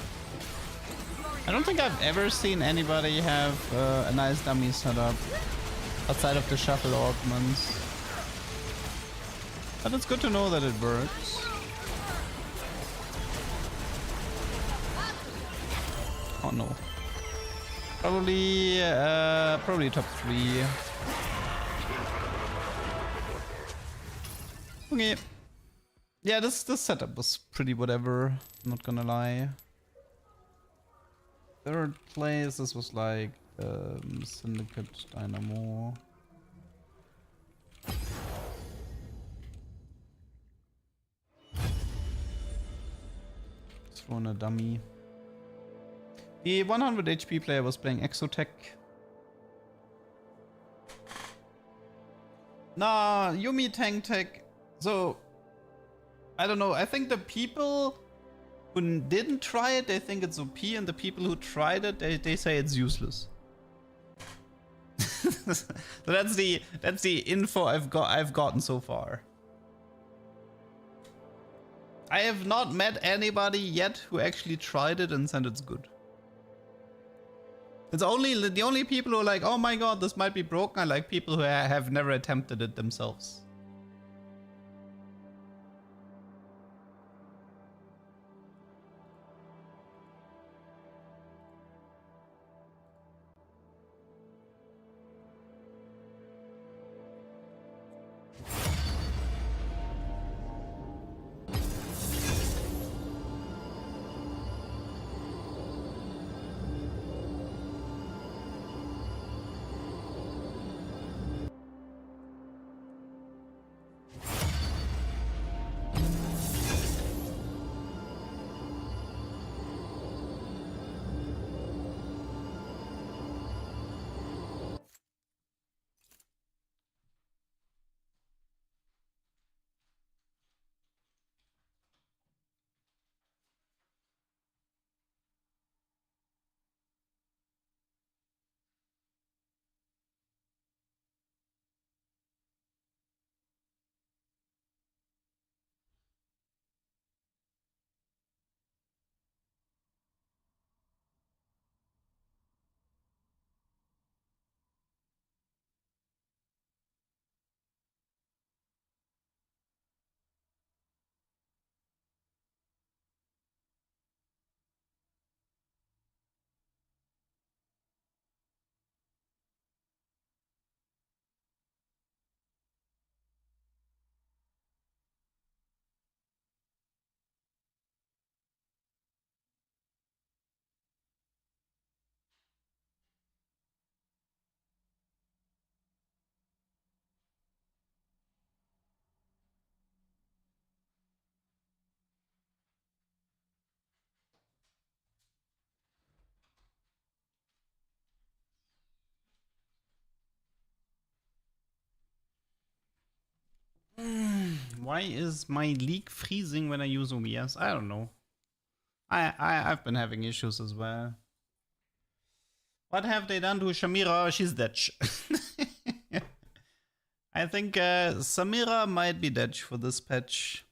I don't think I've ever seen anybody have a nice dummy setup outside of the shuffle augments. But it's good to know that it works. Oh no. Probably top 3. Okay. Yeah, this setup was pretty whatever, not gonna lie. Third place, this was like Syndicate Dynamo. Throw in a dummy. The 100 HP player was playing Exotech. Nah, Yumi tank tech. So, I don't know. I think the people who didn't try it, they think it's OP, and the people who tried it, they say it's useless. So that's the info I've gotten so far. I have not met anybody yet who actually tried it and said it's good. It's only the only people who are like, oh my god, this might be broken, are like people who have never attempted it themselves. Why is my league freezing when I use OBS? I don't know. I've been having issues as well. What have they done to Shamira? She's dead. I think Samira might be dead for this patch.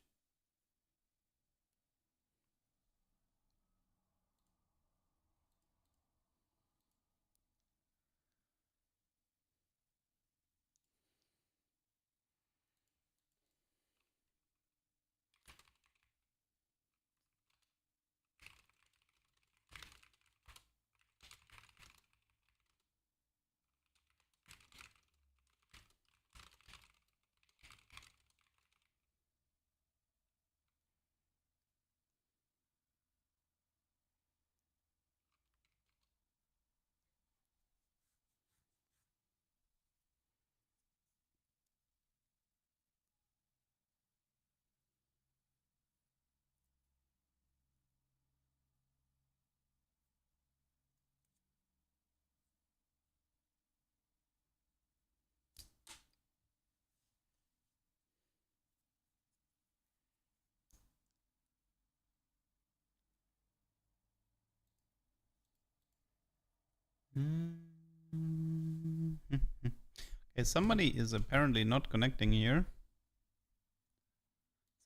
Okay, somebody is apparently not connecting here.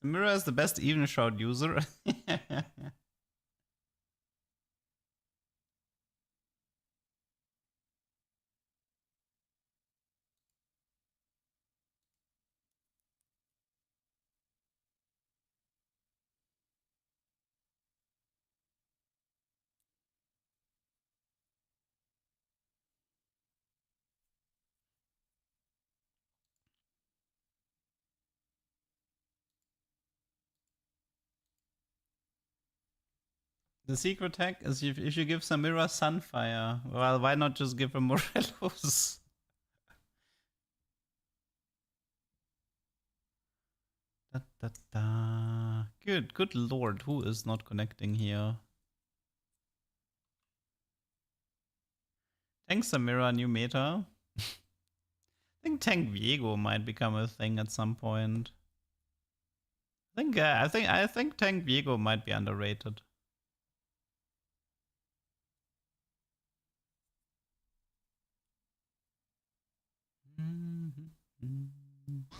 Samira is the best even shroud user. The secret hack is if you give Samira Sunfire, well, why not just give her Morelos? Da, da, da. Good lord, who is not connecting here? Thanks, Samira, new meta. I think Tank Viego might become a thing at some point. I think Tank Viego might be underrated.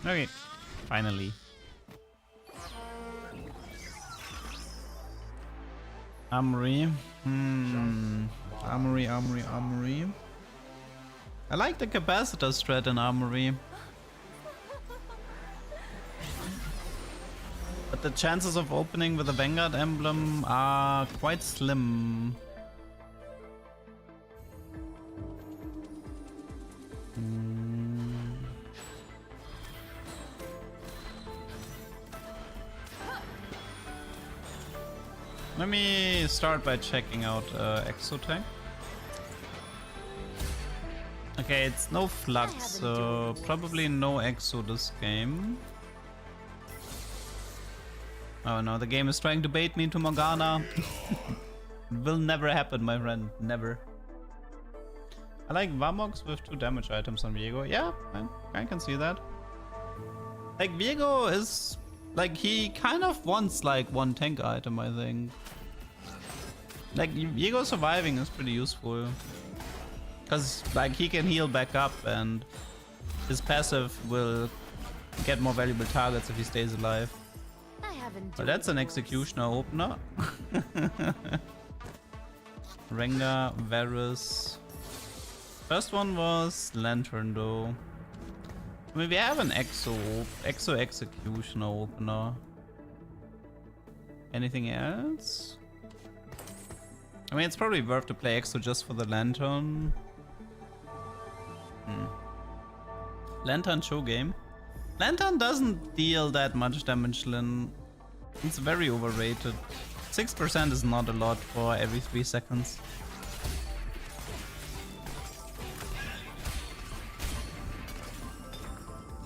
Okay, finally. Armory. Armory. I like the capacitor strat in Armory. But the chances of opening with a Vanguard emblem are quite slim. Let me start by checking out Exotech. Okay, it's no Flux, so probably no Exo this game. Oh no, the game is trying to bait me into Morgana. Will never happen, my friend. Never. I like Vamox with 2 damage items on Viego. Yeah, I can see that. Like, Viego is... like, he kind of wants, like, 1 tank item, I think. Like, Viego surviving is pretty useful. Because, like, he can heal back up and his passive will get more valuable targets if he stays alive. Well, that's an Executioner opener. Rengar, Varus. First one was Lantern, though. I mean, we have an Exo Executioner opener. Anything else? I mean, it's probably worth to play Exo just for the Lantern. Lantern show game. Lantern doesn't deal that much damage, Lin. It's very overrated. 6% is not a lot for every 3 seconds.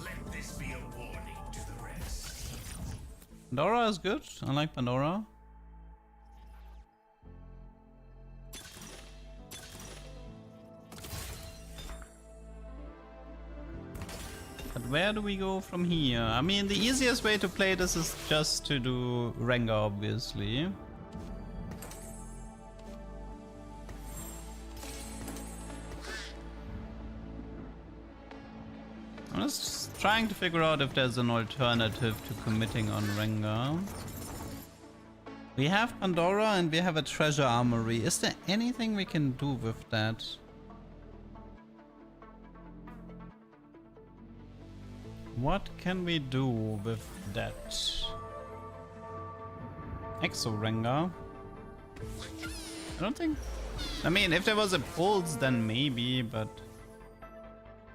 Let this be a warning to the rest. Pandora is good. I like Pandora. But where do we go from here? I mean, the easiest way to play this is just to do Rengar, obviously. I'm just trying to figure out if there's an alternative to committing on Rengar. We have Pandora and we have a treasure armory. Is there anything we can do with that? What can we do with that? Exo Rengar? I don't think... I mean, if there was a pulse, then maybe, but...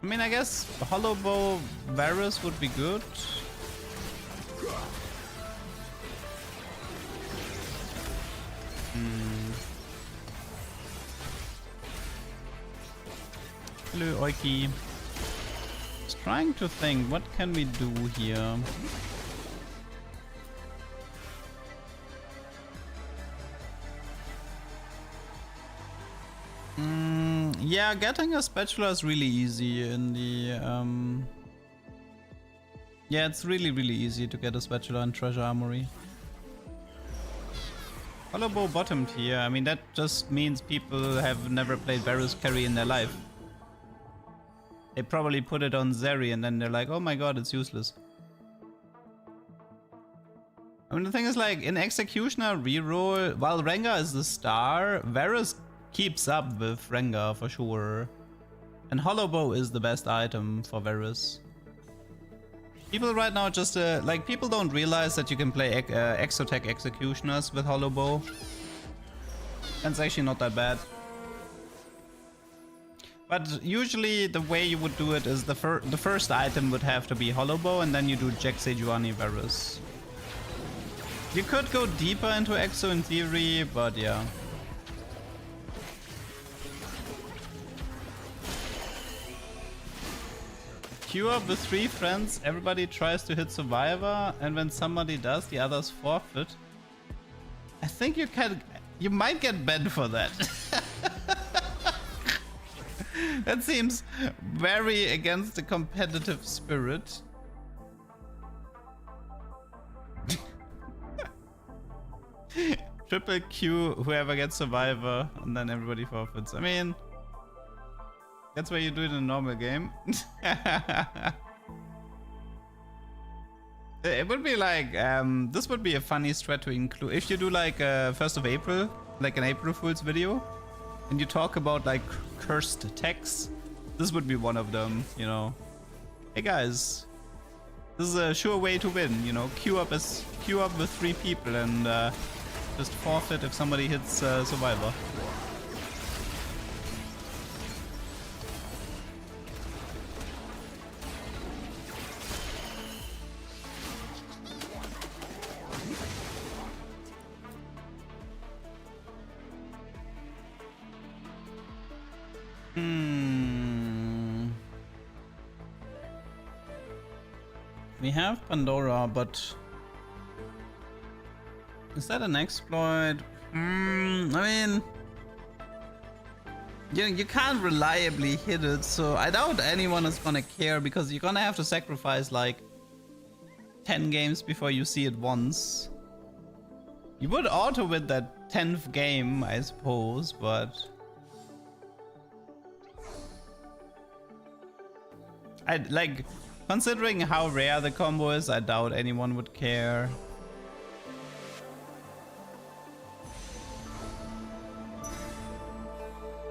I mean, I guess Hollow Bow Varus would be good. Hello, Oiki. Just trying to think, what can we do here? Yeah, getting a spatula is really easy in the yeah, it's really easy to get a spatula and treasure armory. Hollow Bow bottomed here. I mean, that just means people have never played Varus carry in their life. They probably put it on Zeri and then they're like, oh my god, it's useless. I mean, the thing is, like, in Executioner reroll, while Rengar is the star, Varus keeps up with Rengar for sure. And Hollow Bow is the best item for Varus. People right now just, like, people don't realize that you can play Exotech Executioners with Hollow Bow. That's actually not that bad. But usually the way you would do it is the first item would have to be Hollow Bow and then you do Jack Sejuani Varus. You could go deeper into Exo in theory, but yeah. Queue up with 3 friends, everybody tries to hit Survivor, and when somebody does, the others forfeit. I think you might get banned for that. That seems very against the competitive spirit. Triple Q, whoever gets Survivor, and then everybody forfeits. I mean, that's why you do it in a normal game. It would be like, this would be a funny strat to include. If you do like 1st of April, like an April Fool's video, and you talk about like cursed texts, this would be one of them, you know. Hey guys, this is a sure way to win, you know. Queue up with 3 people and just forfeit if somebody hits Survivor. We have Pandora, but is that an exploit? I mean, you can't reliably hit it, so I doubt anyone is gonna care because you're gonna have to sacrifice like 10 games before you see it once. You would auto win that 10th game, I suppose, but I'd like, considering how rare the combo is, I doubt anyone would care.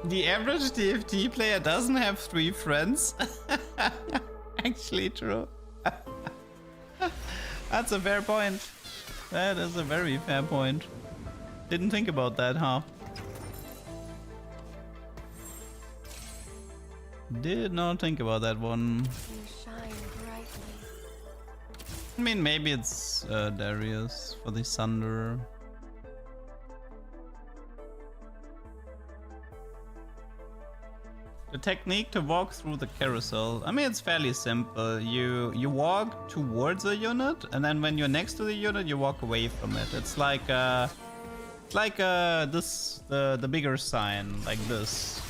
The average TFT player doesn't have 3 friends. Actually true. That's a fair point. That is a very fair point. Didn't think about that, huh? Did not think about that one. You shine brightly. I mean, maybe it's Darius for the Sunder. The technique to walk through the carousel. I mean, it's fairly simple. You walk towards a unit, and then when you're next to the unit, you walk away from it. It's like the bigger sign, like this.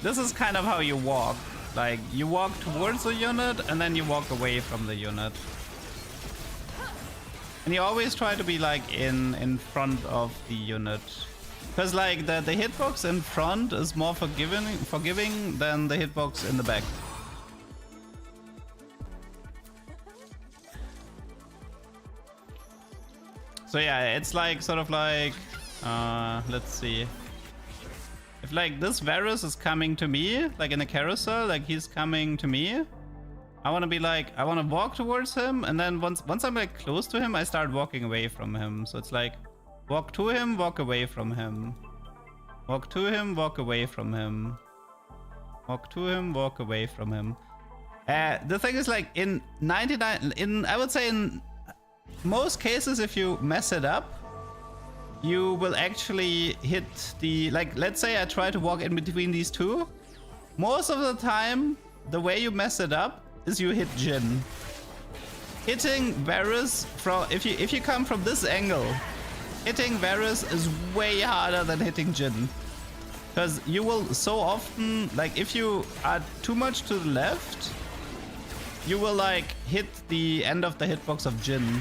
This is kind of how you walk. Like, you walk towards the unit and then you walk away from the unit. And you always try to be like in front of the unit. Because like the hitbox in front is more forgiving than the hitbox in the back. So yeah, it's like sort of like let's see. If like this Varus is coming to me, like in a carousel, like he's coming to me, I want to be like, I want to walk towards him, and then once I'm like close to him, I start walking away from him. So it's like, walk to him, walk away from him. Walk to him, walk away from him. Walk to him, walk away from him. The thing is like in I would say in most cases, if you mess it up, you will actually hit the, like, let's say I try to walk in between these two. Most of the time, the way you mess it up is you hit Jhin. Hitting Varus from, if you come from this angle, hitting Varus is way harder than hitting Jhin. Because you will so often, like if you are too much to the left, you will like hit the end of the hitbox of Jhin.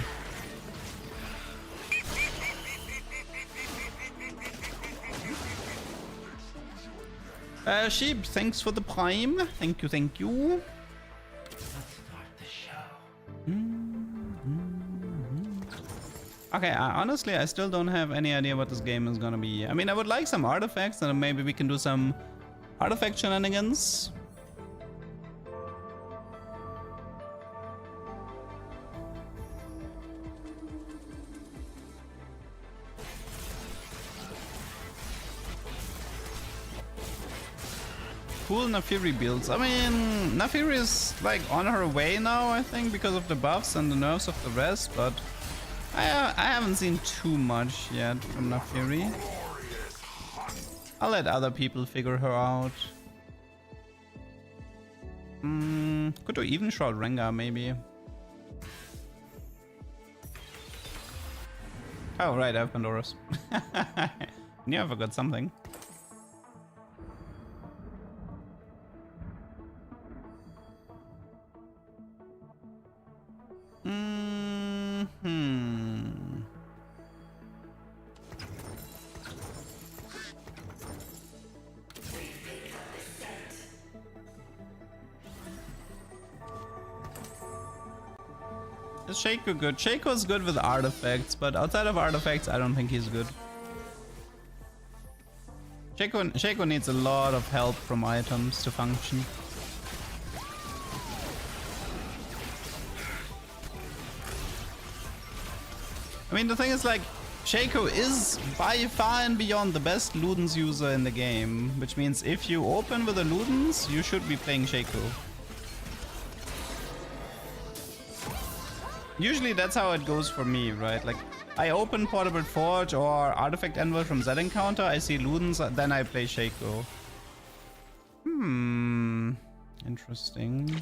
Sheep, thanks for the prime. Thank you, thank you. Let's start the show. Okay, honestly, I still don't have any idea what this game is gonna be. I mean, I would like some artifacts, and maybe we can do some artifact shenanigans. Cool Nafiri builds. I mean, Nafiri is like on her way now, I think, because of the buffs and the nerfs of the rest, but I haven't seen too much yet from Nafiri. I'll let other people figure her out. Could do even shroud Rengar, maybe. Oh, right, I have Pandora's. Knew I forgot something. Is Shaco good? Shaco's good with artifacts, but outside of artifacts, I don't think he's good. Shaco needs a lot of help from items to function. I mean, the thing is, like, Shaco is by far and beyond the best Ludens user in the game, which means if you open with a Ludens, you should be playing Shaco. Usually that's how it goes for me, right? Like, I open Portable Forge or Artifact Envoy from Z Encounter, I see Ludens, then I play Shaco. Interesting.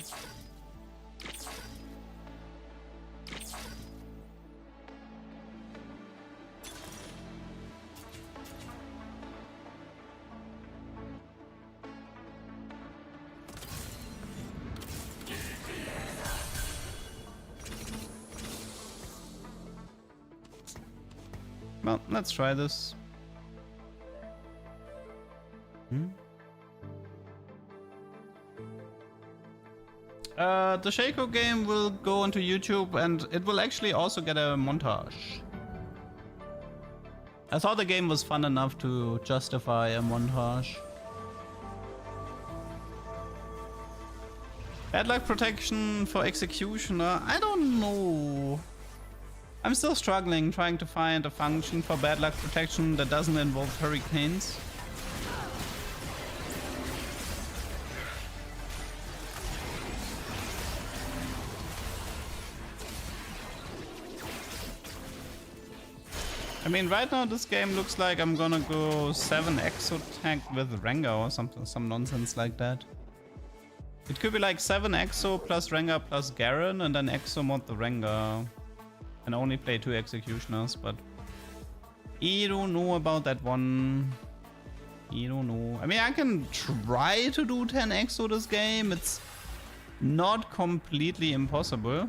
Well, let's try this. The Shaco game will go onto YouTube, and it will actually also get a montage. I thought the game was fun enough to justify a montage. Bad luck protection for Executioner? I don't know. I'm still struggling trying to find a function for bad luck protection that doesn't involve hurricanes. I mean, right now this game looks like I'm gonna go 7 exo tag with Rengar or something, some nonsense like that. It could be like 7 exo plus Rengar plus Garen, and then exo mod the Rengar. And only play 2 executioners, but I don't know about that one. I don't know. I mean, I can try to do 10 exo this game. It's not completely impossible.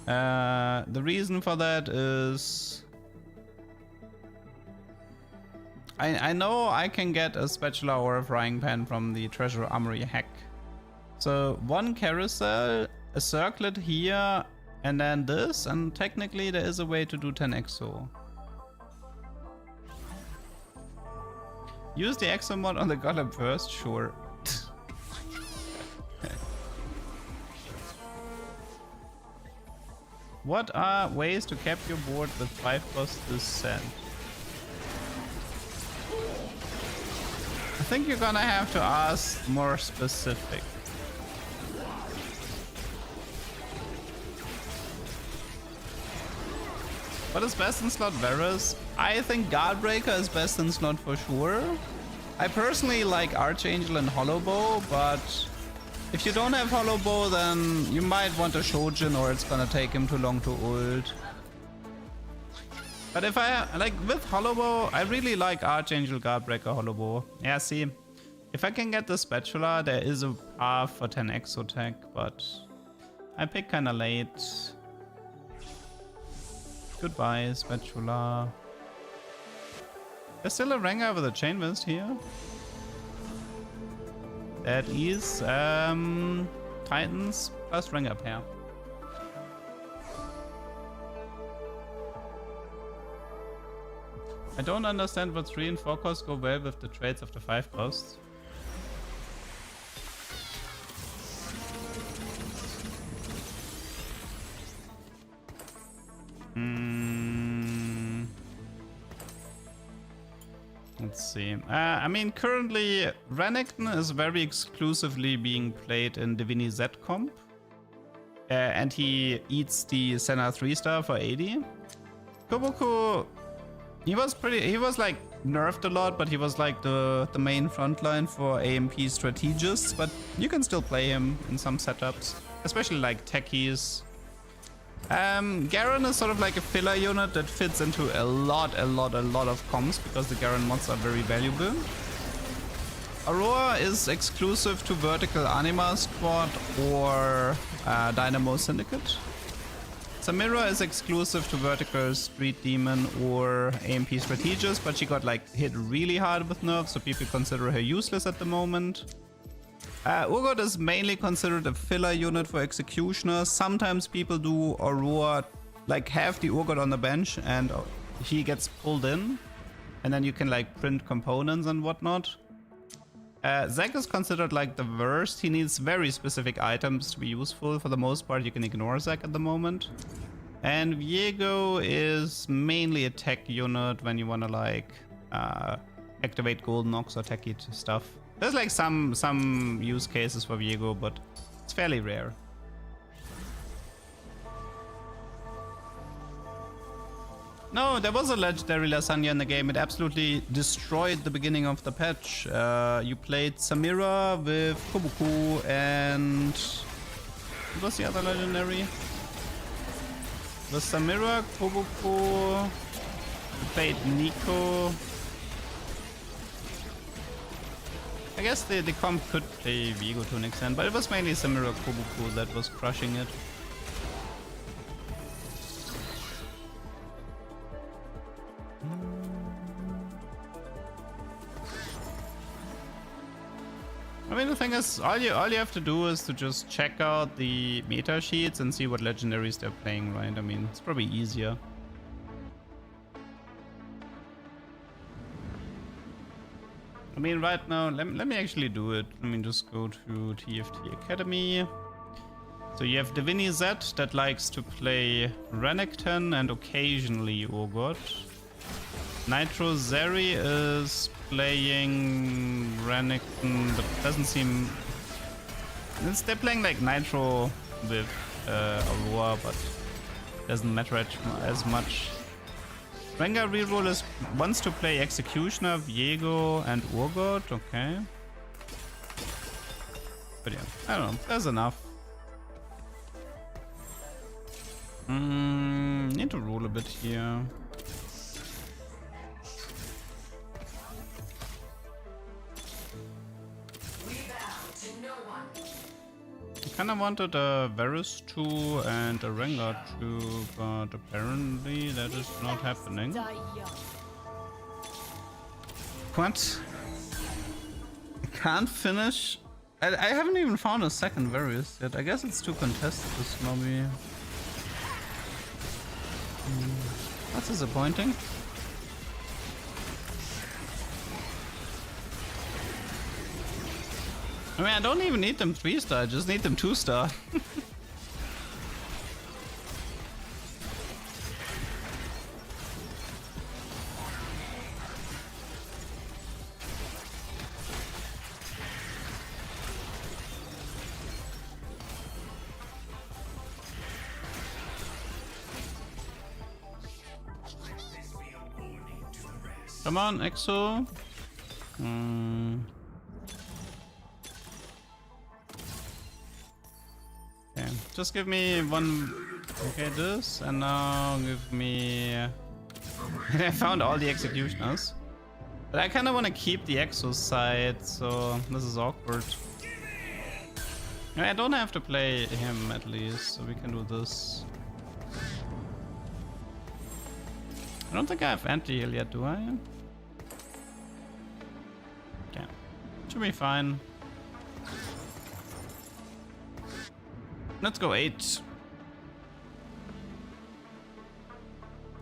The reason for that is I know I can get a spatula or a frying pan from the treasure armory hack. So one carousel, a circlet here, and then this, and technically there is a way to do 10 exo. Use the exo mod on the golem first, sure. What are ways to cap your board with 5 cost this set? I think you're gonna have to ask more specific. What is best in slot Varus? I think Guardbreaker is best in slot for sure. I personally like Archangel and Hollowbow, but if you don't have Hollowbow, then you might want a Shojin or it's gonna take him too long to ult. But if I, like with Hollowbow, I really like Archangel, Guardbreaker, Hollowbow. Yeah, see, if I can get the Spatula, there is a path for 10 exo tech, but I pick kinda late. Goodbye, Spatula. There's still a Rengar with a Chain Vest here. That is Titans plus Rengar pair. I don't understand what 3 and 4 costs go well with the trades of the 5 costs. Let's see. I mean, currently Renekton is very exclusively being played in Divini Z comp. And he eats the Senna 3-star for 80. Koboku, he was like nerfed a lot, but he was like the main frontline for AMP strategists. But you can still play him in some setups, especially like techies. Garen is sort of like a filler unit that fits into a lot of comps because the Garen mods are very valuable. Aurora is exclusive to Vertical Anima Squad or Dynamo Syndicate. Samira is exclusive to Vertical Street Demon or AMP Strategist, but she got like hit really hard with nerfs, so people consider her useless at the moment. Urgot is mainly considered a filler unit for Executioner. Sometimes people do Aurora, like have the Urgot on the bench and he gets pulled in. And then you can like print components and whatnot. Zac is considered like the worst. He needs very specific items to be useful. For the most part, you can ignore Zac at the moment. And Viego is mainly a tech unit when you want to like activate Golden Ox or techy stuff. There's like some use cases for Viego, but it's fairly rare. No, there was a legendary Lasagna in the game. It absolutely destroyed the beginning of the patch. You played Samira with Kobuku and... what was the other legendary? It was Samira, Kobuku... You played Nico... I guess the comp could play Viego to an extent, but it was mainly Samira Kobuku that was crushing it. I mean, the thing is, all you have to do is to just check out the meta sheets and see what legendaries they're playing, right? I mean, it's probably easier. I mean, right now, let me actually do it. Let me just go to TFT Academy. So you have Divini Z that likes to play Renekton and occasionally Urgot. Nitro Zeri is playing Renekton, but doesn't seem... they're playing like Nitro with Aurora, but doesn't matter as much. Rengar reroll wants to play Executioner, Viego, and Urgot. Okay. But yeah, I don't know. There's enough. Need to roll a bit here. Kinda wanted a Varus 2 and a Rengar 2, but apparently that is not happening. What? I can't finish? I haven't even found a second Varus yet. I guess it's too contested, this lobby. That's disappointing. I mean, I don't even need them 3-star, I just need them 2-star. Come on, Exo. Okay, just give me one. Okay, this, and now give me. I found all the executioners, but I kind of want to keep the Exo side, so this is awkward. I don't have to play him at least, so we can do this. I don't think I have anti-heal yet, do I? Okay, should be fine. Let's go 8.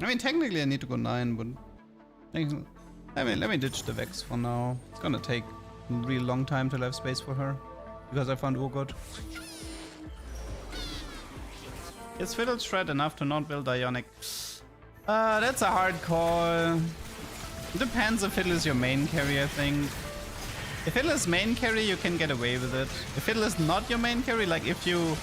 I mean, technically I need to go 9, but let me ditch the Vex for now. It's gonna take a really long time till I have space for her, because I found Urgot. Is Fiddle's Shred enough to not build Ionic? That's a hard call. It depends if Fiddle is your main carry, I think. If Fiddle is main carry, you can get away with it. If Fiddle is not your main carry, like if you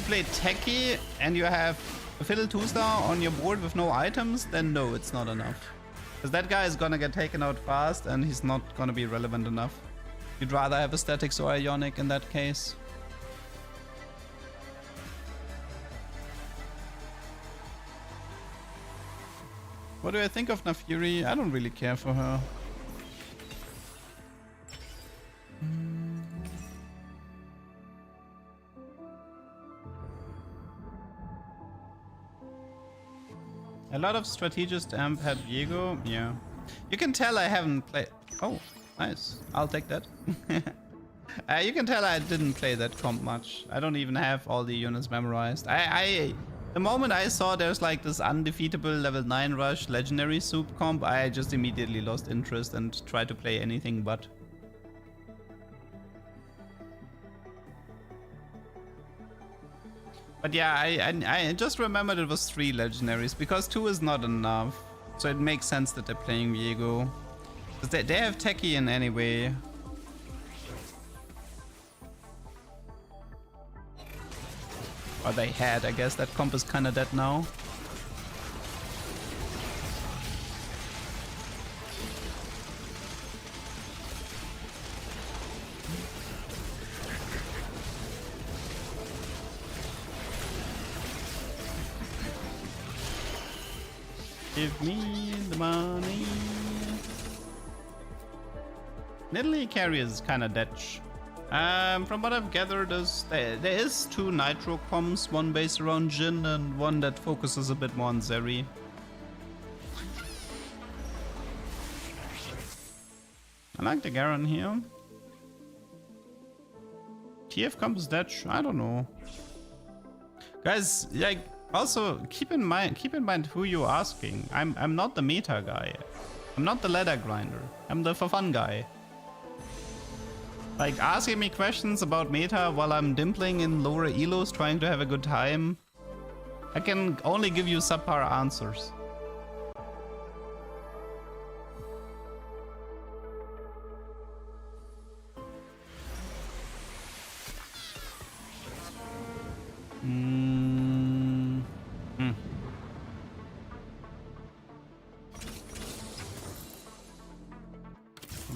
play Techie and you have a Fiddle 2-star on your board with no items, then no, it's not enough. Because that guy is gonna get taken out fast and he's not gonna be relevant enough. You'd rather have a Statics or Ionic in that case. What do I think of Nafiri? I don't really care for her. A lot of strategist amp had Viego. Yeah. You can tell I haven't played. Oh, nice. I'll take that. You can tell I didn't play that comp much. I don't even have all the units memorized. The moment I saw there's like this undefeatable level 9 rush legendary soup comp, I just immediately lost interest and tried to play anything but. But yeah, I just remembered it was 3 legendaries, because 2 is not enough. So it makes sense that they're playing Viego. Because they have Techie in any way. Or they had, I guess. That comp is kinda dead now. Give me the money. Nidalee carry is kinda dead. From what I've gathered, there is 2 Nitro comms, one based around Jhin and one that focuses a bit more on Zeri. I like the Garen here. TF comms dead? I don't know. Guys, like, also keep in mind who you're asking. I'm not the meta guy. I'm not the ladder grinder. I'm the for fun guy. Like, asking me questions about meta while I'm dimpling in lower elos trying to have a good time, I can only give you subpar answers.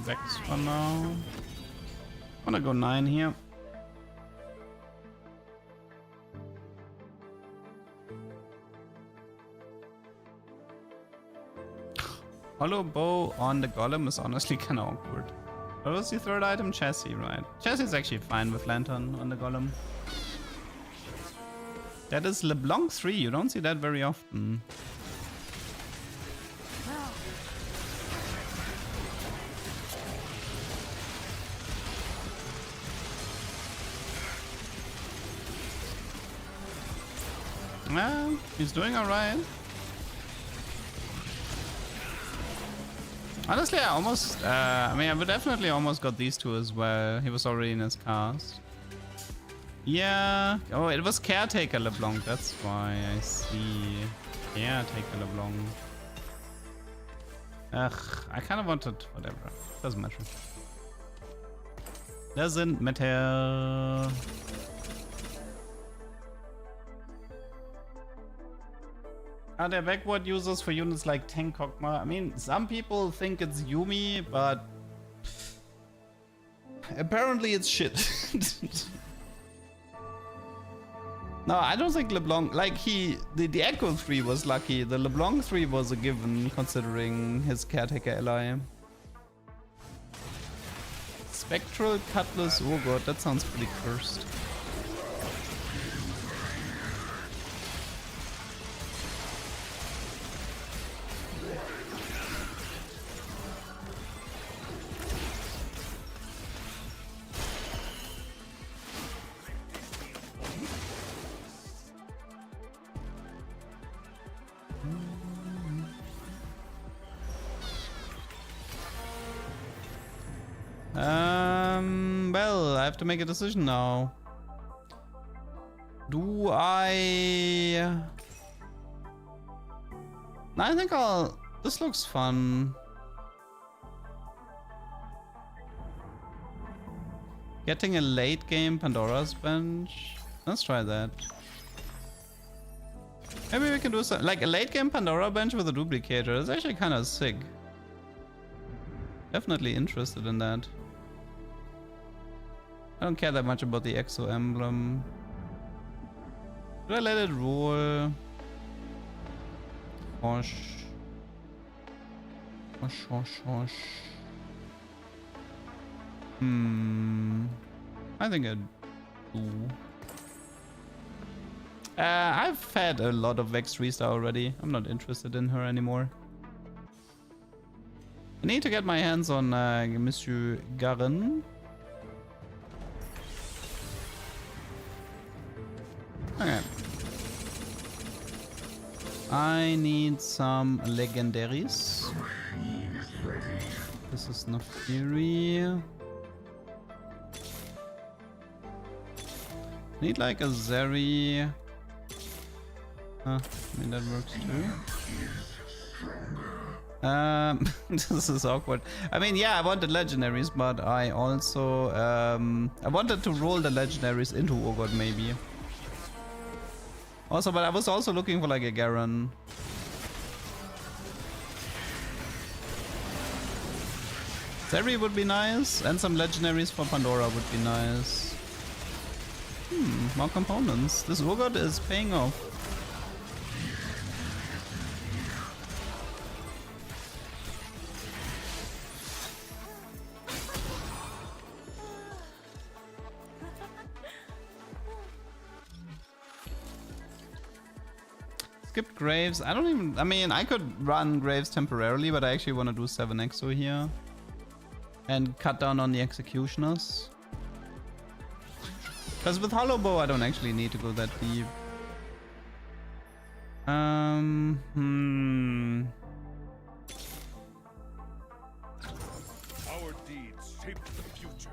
Vex for now. I'm gonna go 9 here. Hollow bow on the golem is honestly kinda awkward. What was the third item? Chassis, right? Chassis is actually fine with Lantern on the Golem. That is LeBlanc 3. You don't see that very often. Well, he's doing alright. Honestly, I almost, I mean, I would definitely almost got these two as well. He was already in his cast. Yeah. Oh, it was Caretaker LeBlanc. That's why I see. Caretaker LeBlanc. Ugh, I kind of wanted whatever. Doesn't matter. Doesn't matter. Are there backward users for units like Tank Kog'Maw? I mean, some people think it's Yumi, but apparently it's shit. No, I don't think LeBlanc, like the Echo 3 was lucky. The LeBlanc 3 was a given considering his Caretaker ally. Spectral Cutlass, oh god, that sounds pretty cursed. Well, I have to make a decision now. Do I... No, I think I'll... This looks fun. Getting a late game Pandora's Bench. Let's try that. Maybe we can do something like a late game Pandora Bench with a duplicator. It's actually kind of sick. Definitely interested in that. I don't care that much about the Exo emblem. Should I let it roll? Hosh. Hosh, hosh, hosh. I think I do. I've fed a lot of Vex 3-star already. I'm not interested in her anymore. I need to get my hands on Monsieur Garen. Okay. I need some legendaries. This is Nafiri. Need like a Zeri. I mean that works too. This is awkward. I mean, yeah, I wanted legendaries, but I also I wanted to roll the legendaries into Urgot maybe. Also, but I was also looking for like a Garen. Zeri would be nice, and some legendaries for Pandora would be nice. More components. This Urgot is paying off. Skip Graves. I don't even... I mean, I could run Graves temporarily, but I actually want to do 7 Exo here. And cut down on the Executioners. Because with Hollow Bow, I don't actually need to go that deep. Our deeds shape the future.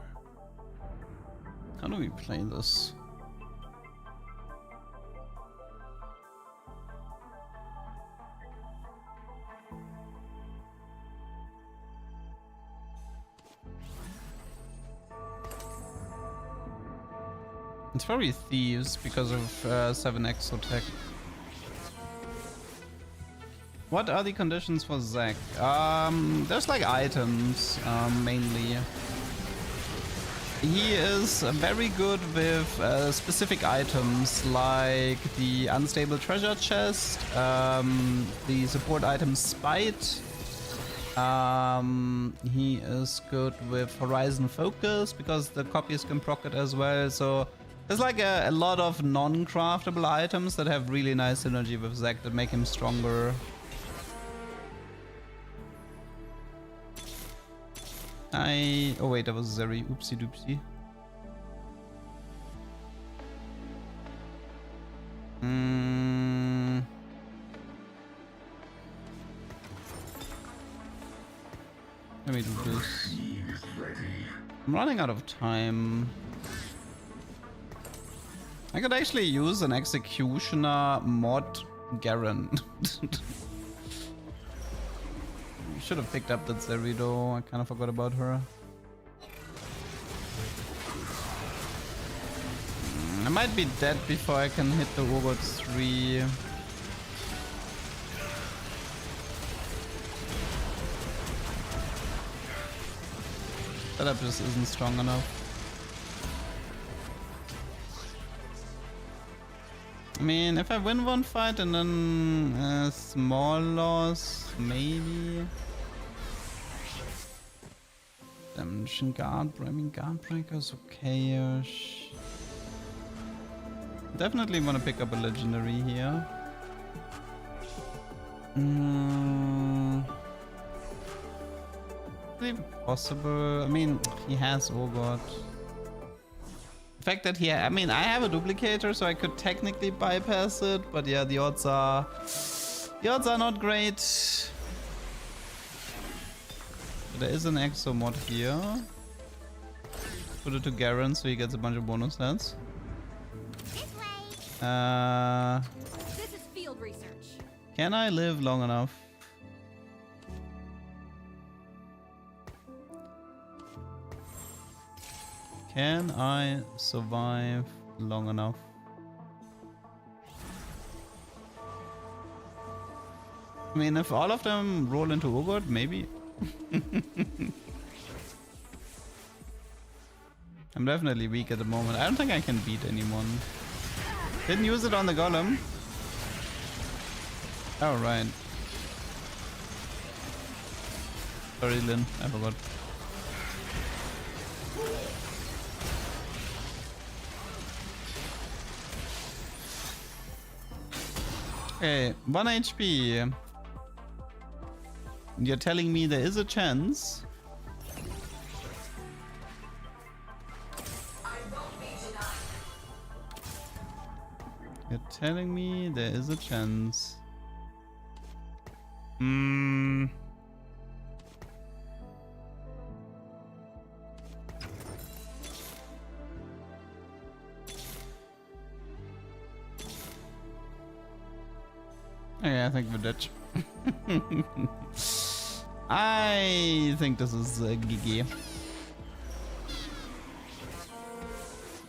How do we play this? It's probably Thieves because of 7 Exo tech. What are the conditions for Zac? There's like items, mainly. He is very good with specific items like the Unstable Treasure Chest, the support item Spite, He is good with Horizon Focus because the copies can proc it as well. So there's like a lot of non-craftable items that have really nice synergy with Zac that make him stronger. Oh wait, that was Zeri. Oopsie doopsie. Let me do this. I'm running out of time. I could actually use an Executioner mod Garen. Should have picked up that Zeri though. I kind of forgot about her. I might be dead before I can hit the Urgot 3. Setup just isn't strong enough. I mean, if I win one fight and then a small loss, maybe. Dimension Guard, I mean, Guard Breaker's okay-ish. Definitely want to pick up a legendary here. Even possible. I mean, he has Urgot. The fact that he, I mean, I have a duplicator, so I could technically bypass it, but yeah, the odds are not great. But there is an exo mod here. Put it to Garen so he gets a bunch of bonus stats. This is field research. Can I live long enough? Can I survive long enough? I mean, if all of them roll into Urgot, maybe. I'm definitely weak at the moment. I don't think I can beat anyone. Didn't use it on the golem. Oh, right. Sorry, Lynn. I forgot. Okay, 1 HP. You're telling me there is a chance? You're telling me there is a chance. Yeah, I think we're dead. I think this is GG.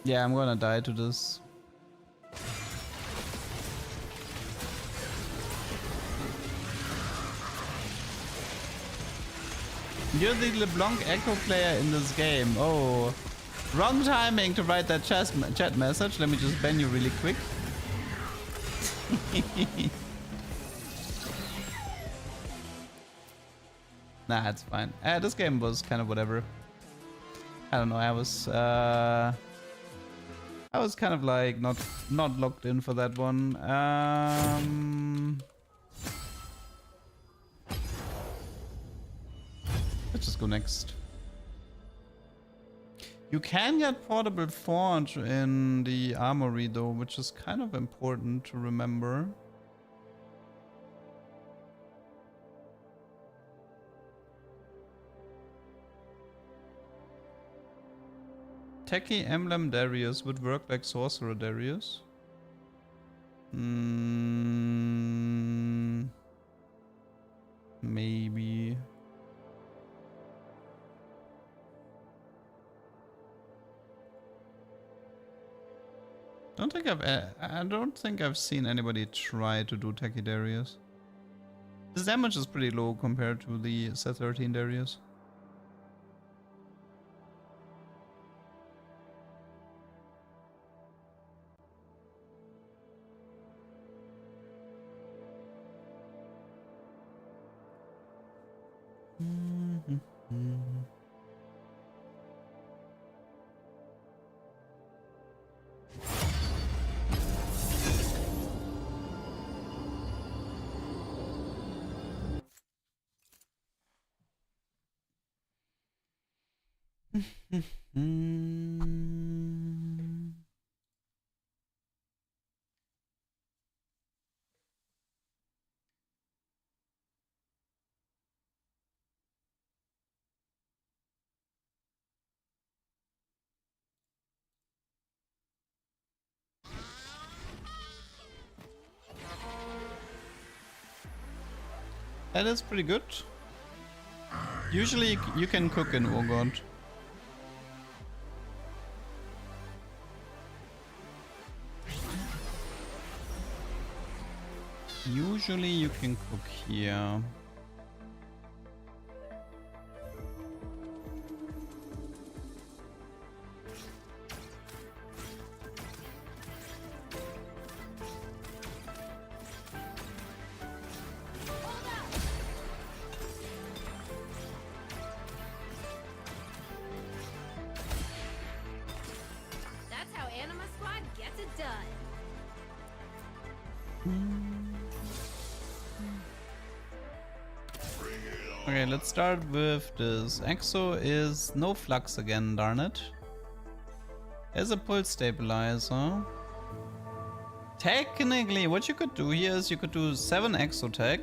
Yeah, I'm gonna die to this. You're the LeBlanc Echo player in this game. Oh, wrong timing to write that chat message. Let me just ban you really quick. Nah, it's fine. This game was kind of whatever. I don't know. I was kind of like not locked in for that one. Let's just go next. You can get portable forge in the armory though, which is kind of important to remember. Techie Emblem Darius would work like Sorcerer Darius. Maybe. I don't think I've seen anybody try to do Techie Darius. His damage is pretty low compared to the set 13 Darius. That is pretty good. Usually you can cook in Urgot. Usually you can cook here. That's how Anima Squad gets it done. Okay, let's start with this. Exo is no flux again, darn it. There's a pulse stabilizer. Technically, what you could do here is you could do 7 Exo tech.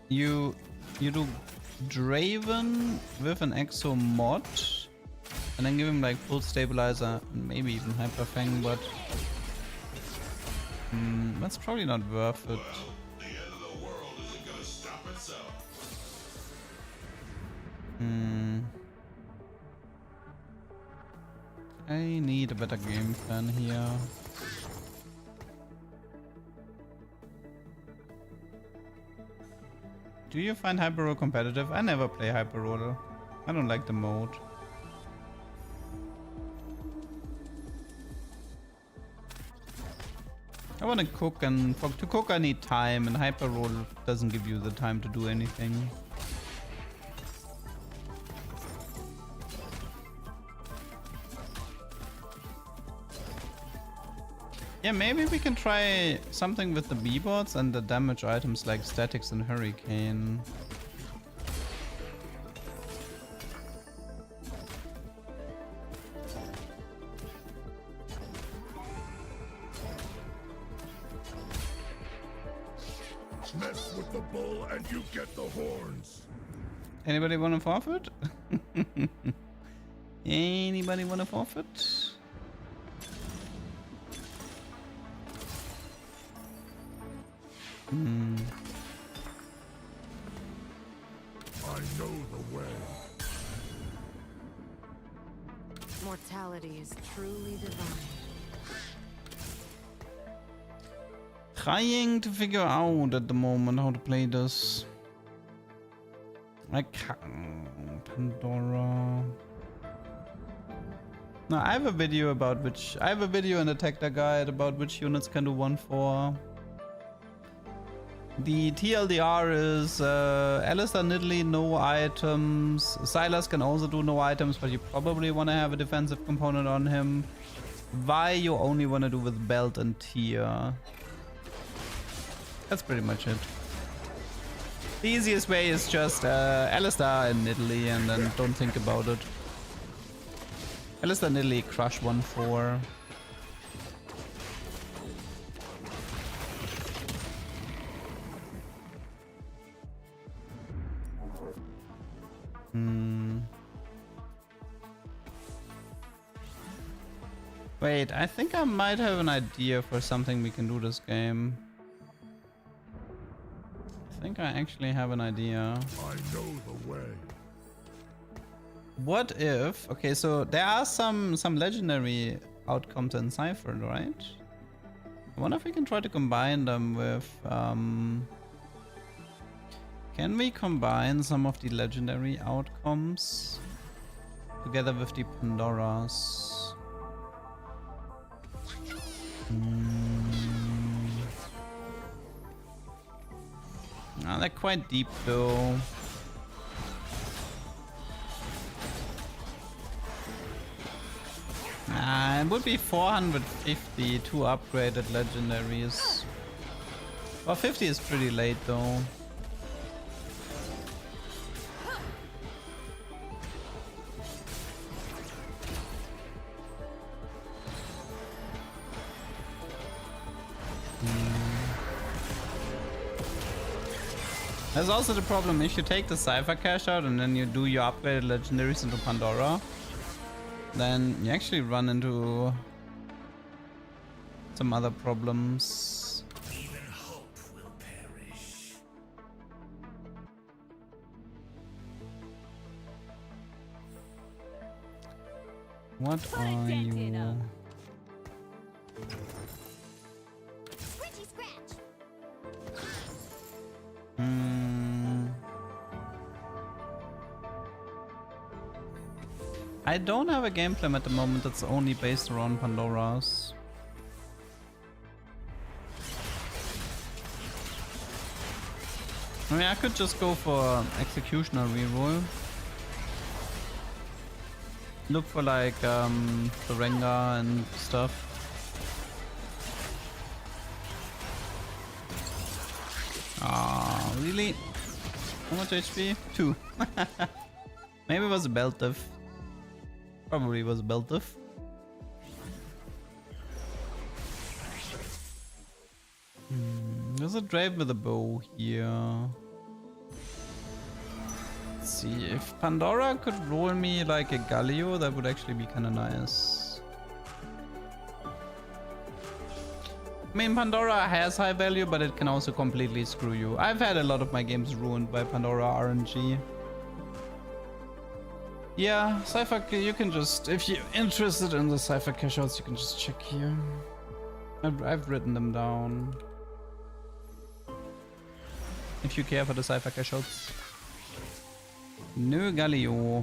You do Draven with an Exo mod. And then give him like pulse stabilizer and maybe even hyper fang, but that's probably not worth it. I need a better game plan here. Do you find Hyper Roll competitive? I never play Hyper Roll. I don't like the mode. I want to cook, and to cook I need time, and Hyper Roll doesn't give you the time to do anything. Yeah, maybe we can try something with the B-bots and the damage items like Statics and Hurricane. Mess with the bull and you get the horns. Anybody want to forfeit? Anybody want to forfeit? I know the way. Mortality is truly divine. Trying to figure out at the moment how to play this. I can't. Pandora. No, I have a video about which. I have a video in the Tacta guide about which units can do 1-4. The TLDR is Alistair Nidalee, no items. Silas can also do no items, but you probably want to have a defensive component on him. Vi you only want to do with belt and tier. That's pretty much it. The easiest way is just Alistair and Nidalee, and then don't think about it. Alistair Nidalee crush 1-4. Wait, I think I might have an idea for something we can do this game. I think I actually have an idea. I know the way. What if... Okay, so there are some legendary outcomes in Cypher, right? I wonder if we can try to combine them with... Can we combine some of the legendary outcomes together with the Pandoras? They're quite deep though. It would be 450 two upgraded legendaries. Well, 50 is pretty late though. There's also the problem, if you take the Cypher cash out and then you do your upgraded legendaries into Pandora, then you actually run into some other problems. Even hope will perish. What are you? Scratchy scratch. I don't have a game plan at the moment that's only based around Pandoras. I mean, I could just go for Executioner reroll. Look for like the Rengar and stuff. Ah, really? How much HP? 2. Maybe it was a belt diff. Probably was a belt diff. There's a Drave with a bow here. Let's see, if Pandora could roll me like a Galio, that would actually be kind of nice. I mean, Pandora has high value, but it can also completely screw you. I've had a lot of my games ruined by Pandora RNG. Yeah, Cypher, you can just, if you're interested in the Cypher cash outs, you can just check here. I've written them down. If you care for the Cypher cash outs. No Galio.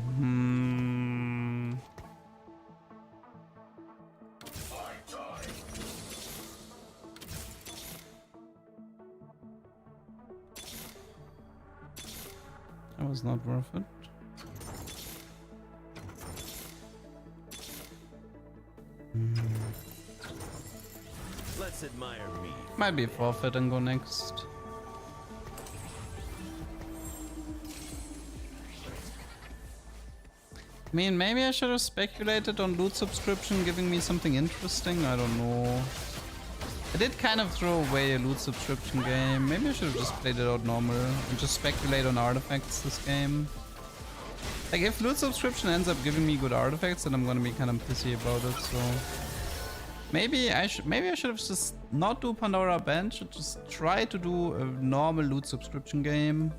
That was not worth it. Let's admire me. Might be forfeit and go next. I mean, maybe I should have speculated on loot subscription giving me something interesting. I don't know. I did kind of throw away a loot subscription game. Maybe I should have just played it out normal and just speculate on artifacts this game. Like, if loot subscription ends up giving me good artifacts, then I'm gonna be kind of pissy about it. So maybe I should have just not do Pandora bench. Should just try to do a normal loot subscription game.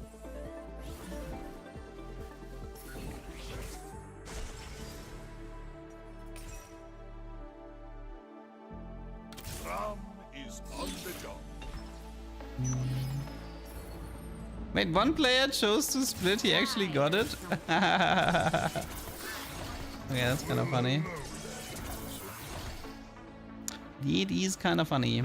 Wait, one player chose to split, he actually got it? Okay, that's kind of funny. It is kind of funny.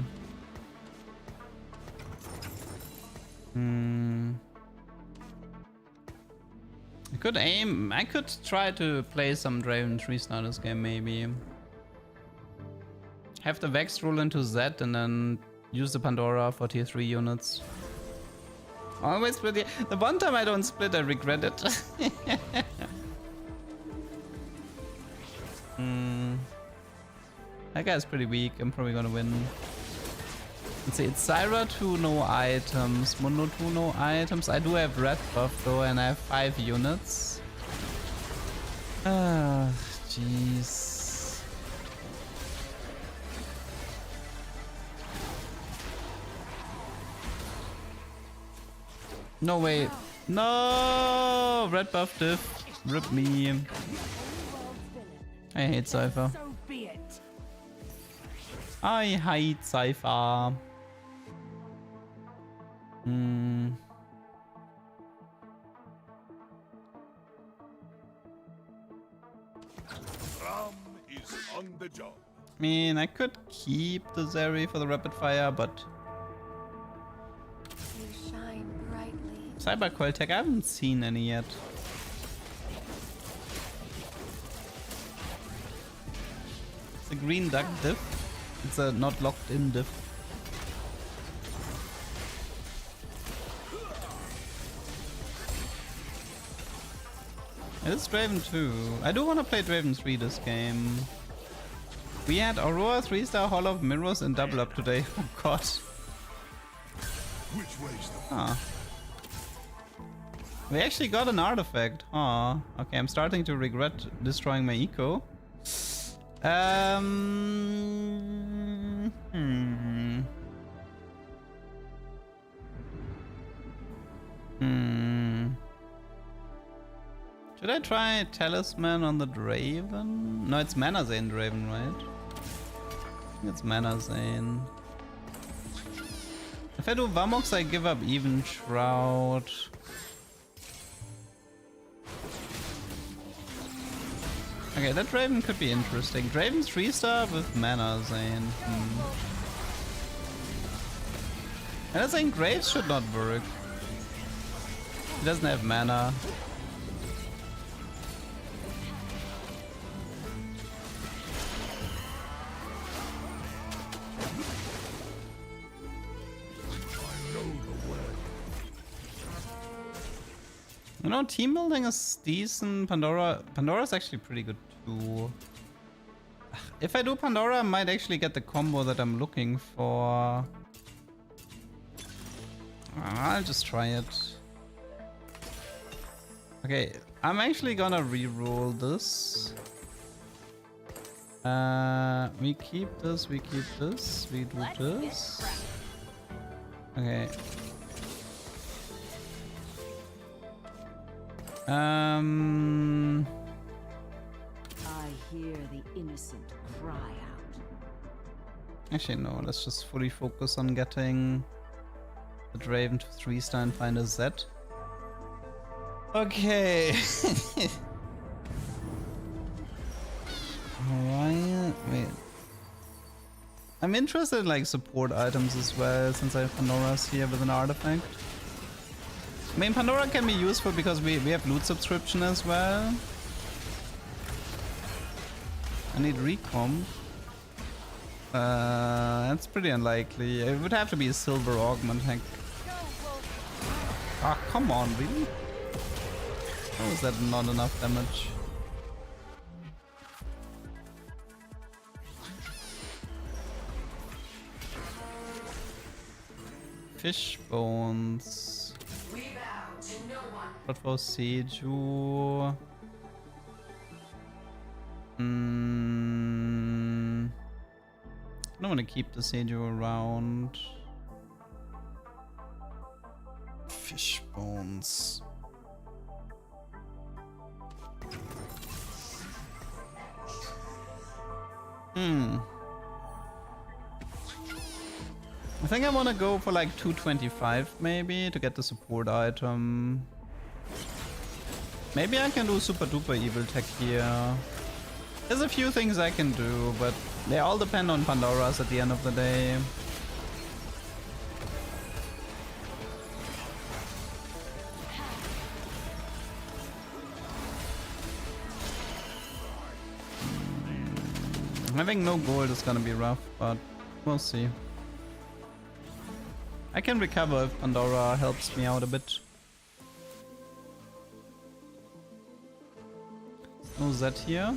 I could try to play some Draven 3-star this game, maybe. Have the Vex roll into Z and then use the Pandora for tier 3 units. Always split the one time I don't split, I regret it. That guy's pretty weak. I'm probably gonna win. Let's see, it's Syra 2, no items. Mundo 2, no items. I do have red buff though, and I have 5 units. Ah, jeez. No way. No! Red buff diff. Rip me. I hate Cypher. So be it. I hate Cypher. Ram is on the job. I mean, I could keep the Zeri for the rapid fire, but You shine brightly. Cyber Coil Tech, I haven't seen any yet. The green duck diff. It's a not locked in diff. It's Draven 2. I do want to play Draven 3 this game. We had Aurora 3-star Hall of Mirrors and double up today. Oh god. Which way's the Ah. We actually got an artifact. Huh. Okay, I'm starting to regret destroying my eco. Should I try Talisman on the Draven? No, it's Mana Zane Draven, right? I think it's Mana Zane. If I do Vamox, I give up Even Shroud. Okay, that Draven could be interesting. Draven 3-star with Mana Zane. And I think Graves should not work. He doesn't have mana. You know, team building is decent. Pandora's actually pretty good too. If I do Pandora, I might actually get the combo that I'm looking for. I'll just try it. Okay, I'm actually gonna reroll this. We keep this, we keep this, we do this. Okay. I hear the innocent cry out. Actually, no, let's just fully focus on getting the Draven to 3-star and find a Z. Okay. Alright, wait. I'm interested in like support items as well, since I have Pandora's here with an artifact. I mean, Pandora can be useful because we have loot subscription as well. I need recomp. That's pretty unlikely. It would have to be a silver augment hack. Ah, come on, really? How is that not enough damage? Fish bones. What for Seju? I don't want to keep the Seju around. Fish bones. I think I want to go for like 225 maybe to get the support item. Maybe I can do super duper evil tech here. There's a few things I can do, but they all depend on Pandora's at the end of the day. Having no gold is gonna be rough, but we'll see. I can recover if Pandora helps me out a bit. No Z here.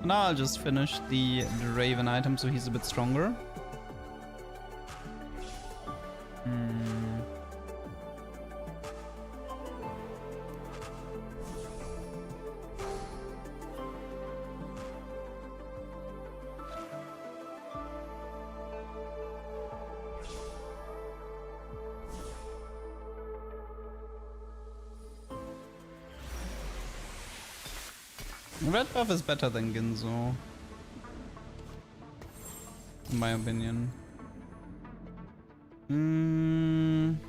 Now I'll just finish the Raven item so he's a bit stronger. Red buff is better than Ginzo, in my opinion. I'm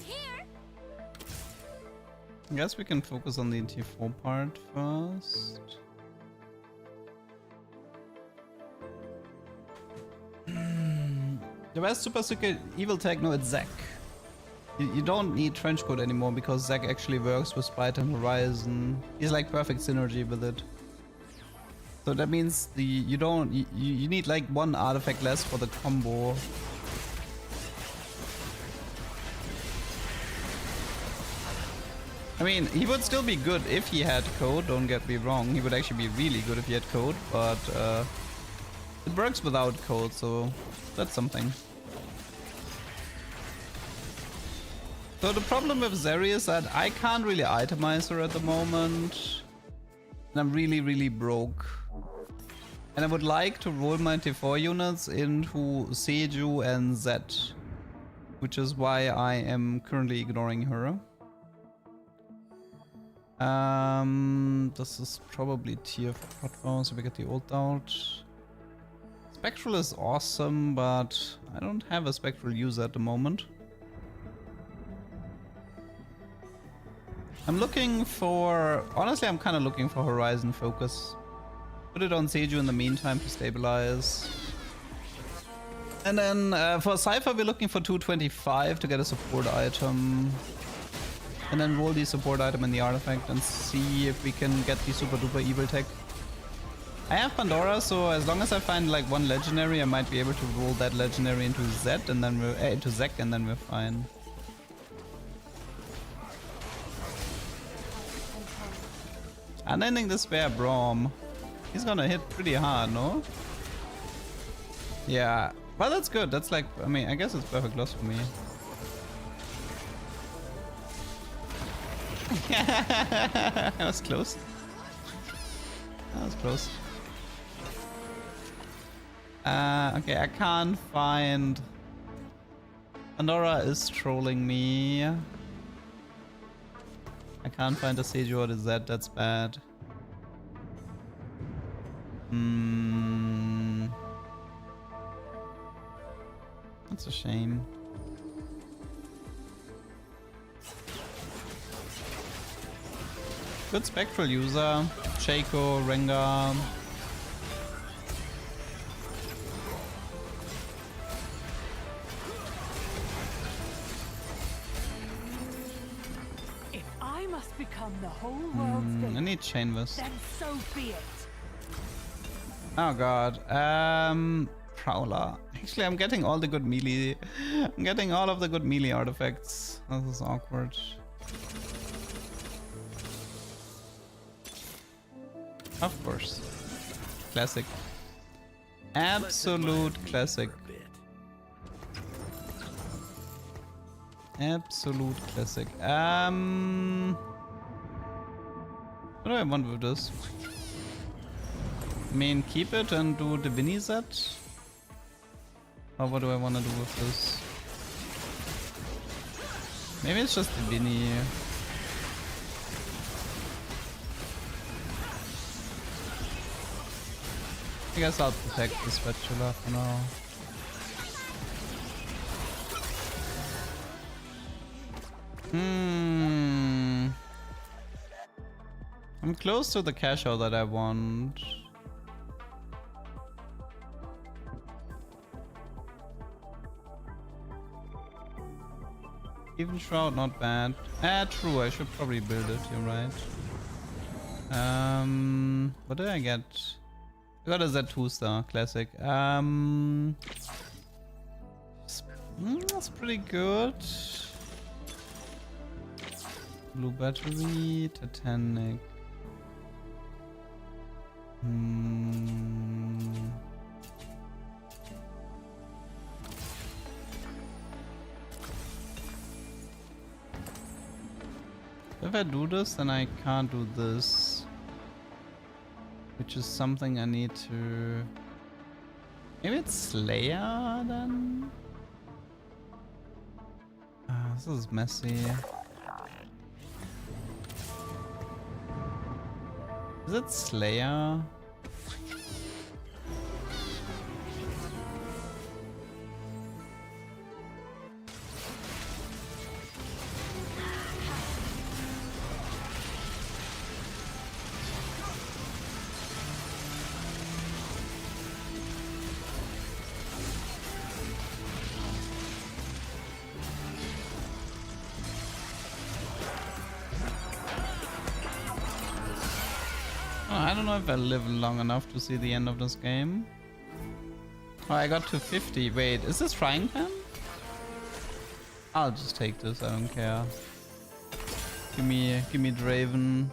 here. I guess we can focus on the T4 part first. The best super secret evil tech, no, it's Zac. You don't need Trenchcoat anymore because Zac actually works with Sprite and Horizon. He's like perfect synergy with it. So that means you need like one artifact less for the combo. I mean, he would still be good if he had code, don't get me wrong. He would actually be really good if he had code, but it works without code, so that's something. So the problem with Zeri is that I can't really itemize her at the moment. And I'm really, really broke. And I would like to roll my T4 units into Seju and Zed, which is why I am currently ignoring her. This is probably tier 4, so we get the ult out. Spectral is awesome, but I don't have a Spectral user at the moment. I'm looking for... Honestly, I'm kind of looking for Horizon Focus. Put it on Seju in the meantime to stabilize. And then for Cypher, we're looking for 225 to get a support item. And then roll the support item in the artifact and see if we can get the super duper evil tech. I have Pandora, so as long as I find like one legendary, I might be able to roll that legendary into Zed and then we're into Zek, and then we're fine. Unending Despair Braum. He's gonna hit pretty hard, no? Yeah, well that's good. That's like, I mean, I guess it's perfect loss for me. That was close. That was close. Okay, I can't find... Pandora is trolling me. I can't find the Seju or the Zed, that's bad. That's a shame. Good Spectral user. Shaco, Rengar. If I must become the whole world's I villain, need Chain Vest. then so be it. Oh god. Prowler. Actually, I'm getting all the good melee. I'm getting all of the good melee artifacts. This is awkward. Of course. Classic. Absolute classic. Absolute classic. What do I want with this? I mean, keep it and do the Vinny set? Or what do I want to do with this? Maybe it's just the Vinny. I guess I'll protect the spatula for now. I'm close to the cash out that I want. Even Shroud, not bad. True, I should probably build it, you're right. What did I get? I got a Z2 star, classic. That's pretty good. Blue battery, Titanic. If I do this, then I can't do this. Which is something I need to... Maybe it's Slayer then? This is messy. Is it Slayer? I don't know if I live long enough to see the end of this game. Oh, I got to 50. Wait, is this frying pan? I'll just take this, I don't care. Give me Draven.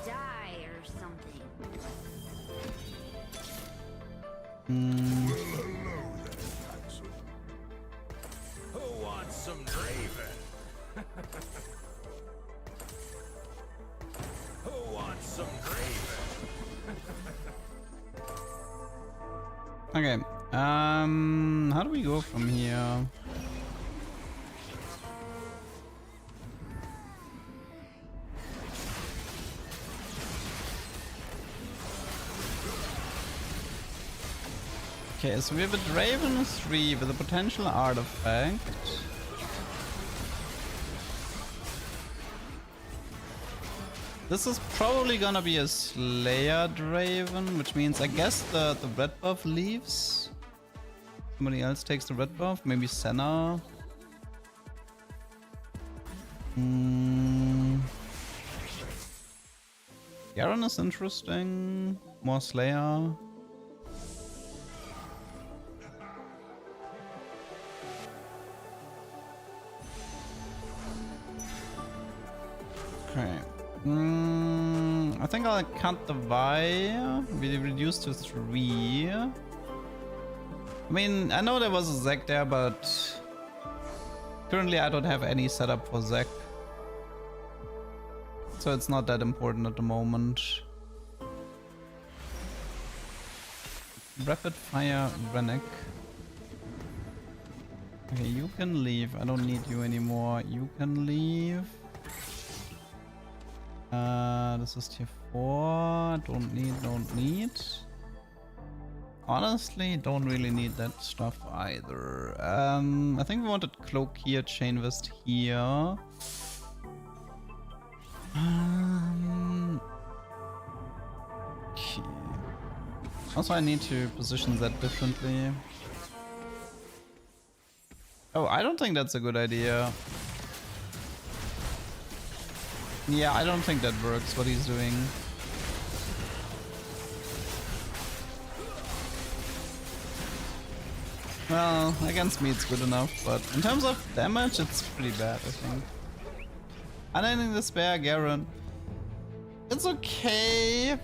Die or something. Who wants some Draven? Who wants some Draven? Okay. How do we go from here? Okay, so we have a Draven 3 with a potential artifact. This is probably gonna be a Slayer Draven, which means I guess the red buff leaves. Somebody else takes the red buff, maybe Senna. Garen is interesting. More Slayer. Okay. I think I'll cut the Vi. We reduced to 3. I mean, I know there was a Zac there, but currently I don't have any setup for Zac. So it's not that important at the moment. Rapid fire Rennek. Okay, you can leave. I don't need you anymore. You can leave. This is tier 4. Don't need. Honestly, don't really need that stuff either. I think we wanted cloak here, chain vest here. Okay. Also, I need to position that differently. Oh, I don't think that's a good idea. Yeah, I don't think that works, what he's doing. Well, against me it's good enough, but in terms of damage, it's pretty bad, I think. Unending Despair, Garen. It's okay.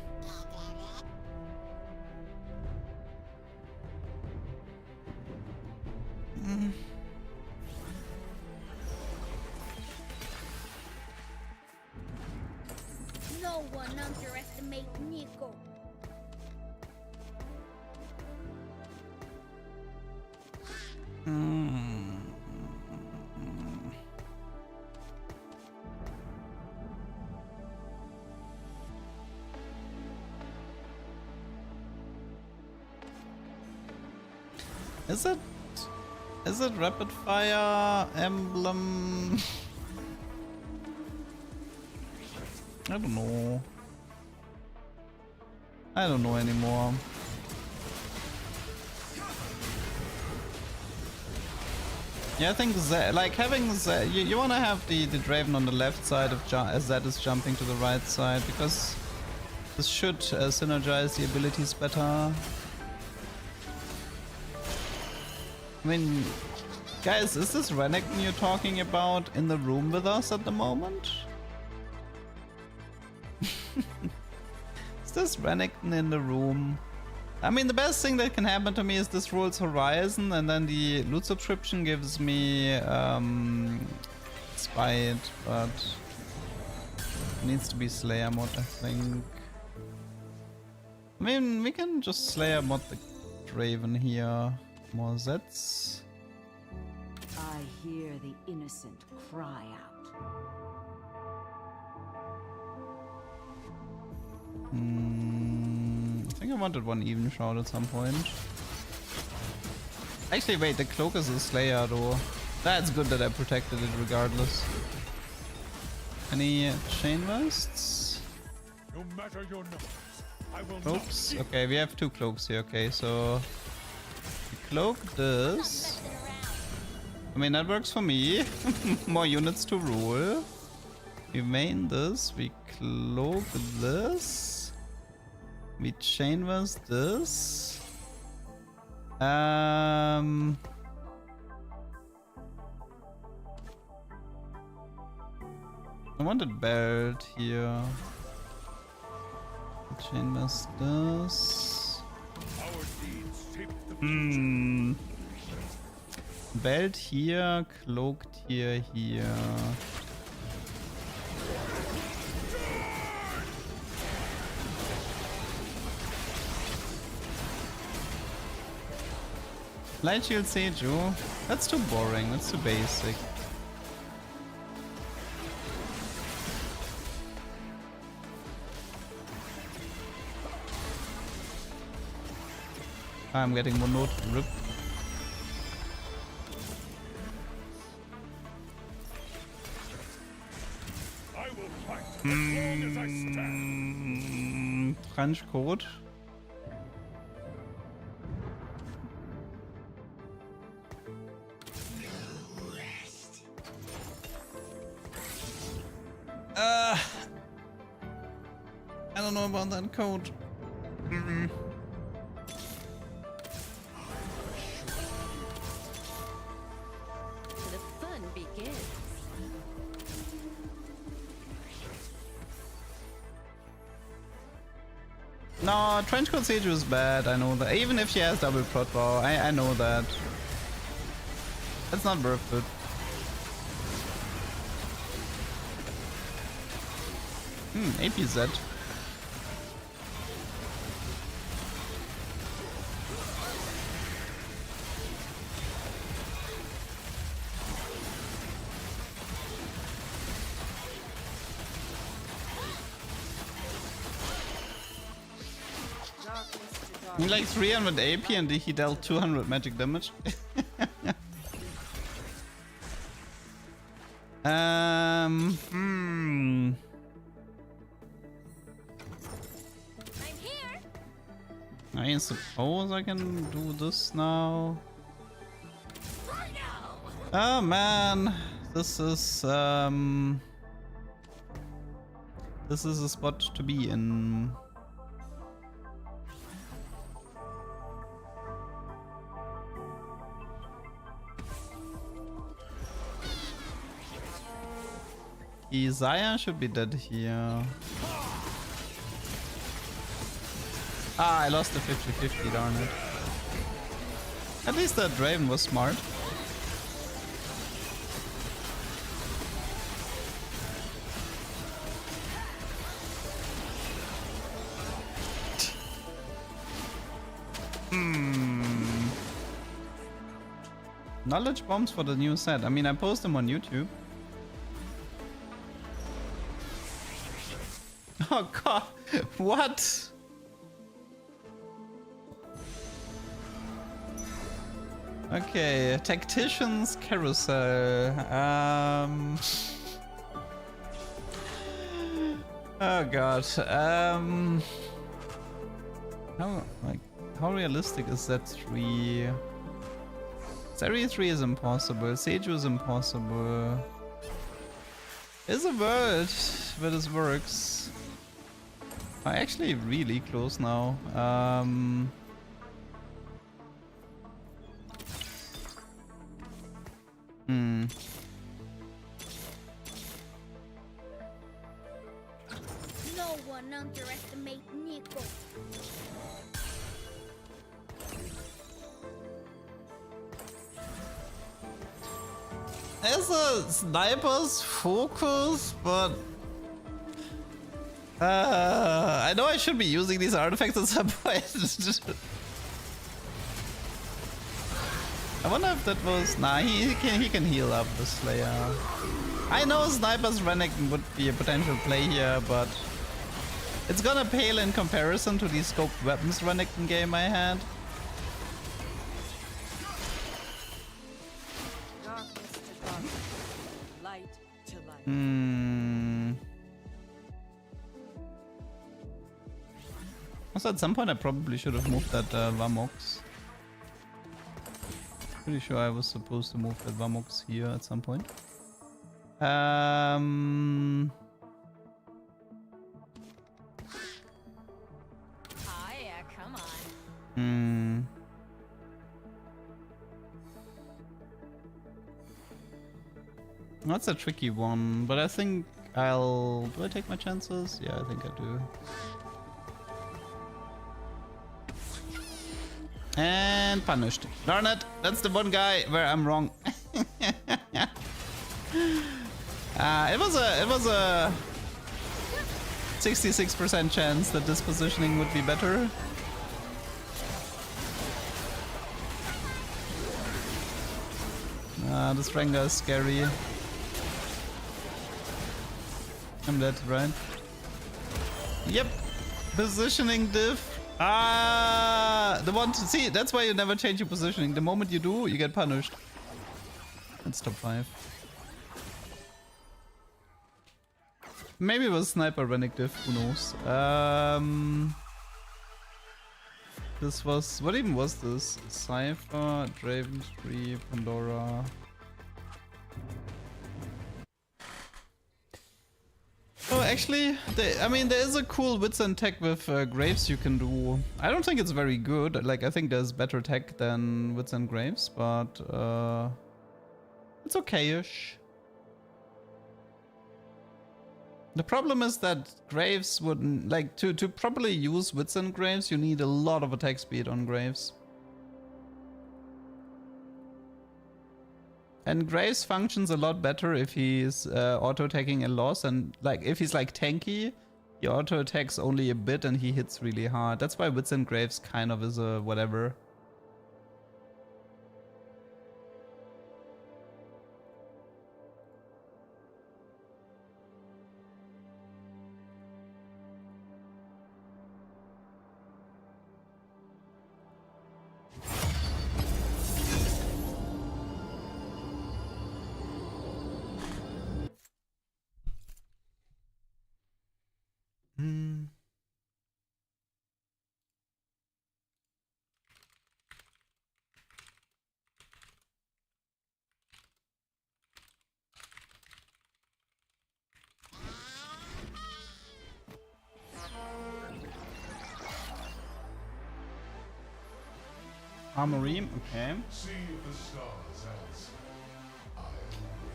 No one underestimate Nico. Is it rapid fire emblem? I don't know. I don't know anymore. Yeah, I think like having you want to have the Draven on the left side of as Zed is jumping to the right side, because this should synergize the abilities better. I mean, guys, is this Renekton you're talking about in the room with us at the moment? Is this Renekton in the room? I mean, the best thing that can happen to me is this rolls Horizon, and then the loot subscription gives me Spite, but it needs to be Slayer mod, I think. I mean, we can just Slayer mod the Draven here. More Zeds. I hear the innocent cry out. I think I wanted one even shroud at some point. Actually, wait, the cloak is a Slayer though. That's good that I protected it regardless. Any chain vests? No matter your numbers, I will Cloaks? not. Okay, we have 2 cloaks here. Okay, so cloak this. I mean, that works for me. More units to rule. We main this. We cloak this. We chainverse this. I wanted belt here. Chainverse this. Our deeds shape the future. Belt here, cloaked here. Light shield Seju. That's too boring, that's too basic. I'm getting one note. Rip. I will fight as long as I stand. French code. I don't know about that code. The fun begins. No, Trenchcoat Seju is bad, I know that. Even if she has double prot bow, I know that. That's not worth it. APZ. He like 300 AP and he dealt 200 magic damage. I'm here. I suppose I can do this now. Oh man, this is a spot to be in. Isaiah should be dead here. Ah, I lost the 50-50, darn it. At least that Draven was smart. Knowledge bombs for the new set. I mean, I post them on YouTube. Oh god, what? Okay, Tactician's Carousel. Oh god. How realistic is that 3? Sari 3 is impossible. Seju is impossible. There's a world where this works. I'm actually really close now. No one underestimate Nico. There's a sniper's focus, but I know I should be using these artifacts at some point. I wonder if that was... Nah, he can heal up the Slayer. I know Sniper's Renekton would be a potential play here, but it's gonna pale in comparison to the scoped weapons Renekton game I had. Darkness to darkness, light to light. Also, at some point I probably should have moved that Vamox. Pretty sure I was supposed to move that Vamox here at some point. That's a tricky one, but I think I'll... Do I take my chances? Yeah, I think I do. And punished. Darn it! That's the one guy where I'm wrong. It was a 66% chance that this positioning would be better. This Rengar is scary. I'm dead, right? Yep. Positioning diff. The one to see, that's why you never change your positioning. The moment you do, you get punished. That's top 5. Maybe it was Sniper Rennick diff, who knows. This was, what even was this? Cypher, Draven Tree, Pandora. Oh, actually, I mean, there is a cool Wits and tech with Graves you can do. I don't think it's very good. Like, I think there's better tech than Wits and Graves, but it's okay-ish. The problem is that Graves wouldn't, like, to properly use Wits and Graves, you need a lot of attack speed on Graves. And Graves functions a lot better if he's auto-attacking a loss, and like if he's like tanky, he auto-attacks only a bit and he hits really hard. That's why Wits and Graves kind of is a whatever. Armory, okay.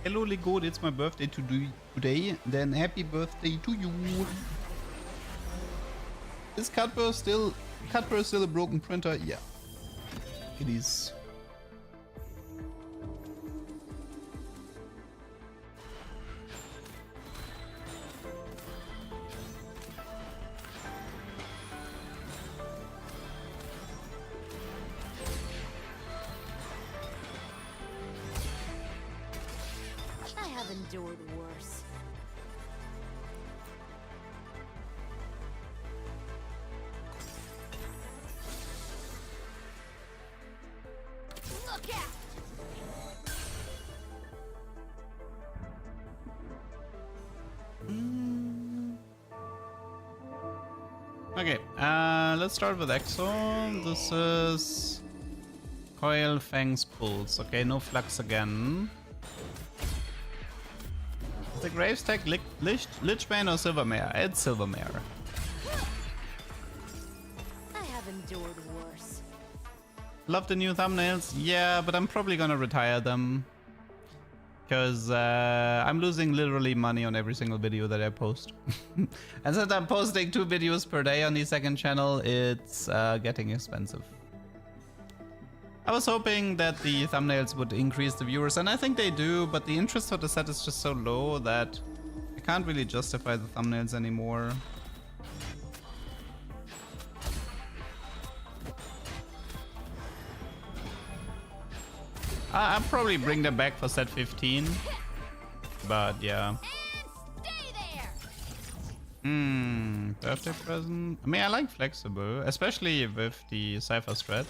Hello Lego, it's my birthday today. Then happy birthday to you. Is Cutburst still a broken printer? Yeah. It is. Endured worse. Look out! Okay, let's start with Exo. This is Coil Fang's Pulse. Okay, no Flux again. The Graves tech Lichbane or Silvermare? It's Silvermare. I have endured worse. Love the new thumbnails? Yeah, but I'm probably gonna retire them. Because I'm losing literally money on every single video that I post. And since I'm posting 2 videos per day on the second channel, it's getting expensive. I was hoping that the thumbnails would increase the viewers, and I think they do, but the interest for the set is just so low that I can't really justify the thumbnails anymore. I'll probably bring them back for set 15, but yeah. Birthday present? I mean, I like flexible, especially with the Cypher strat.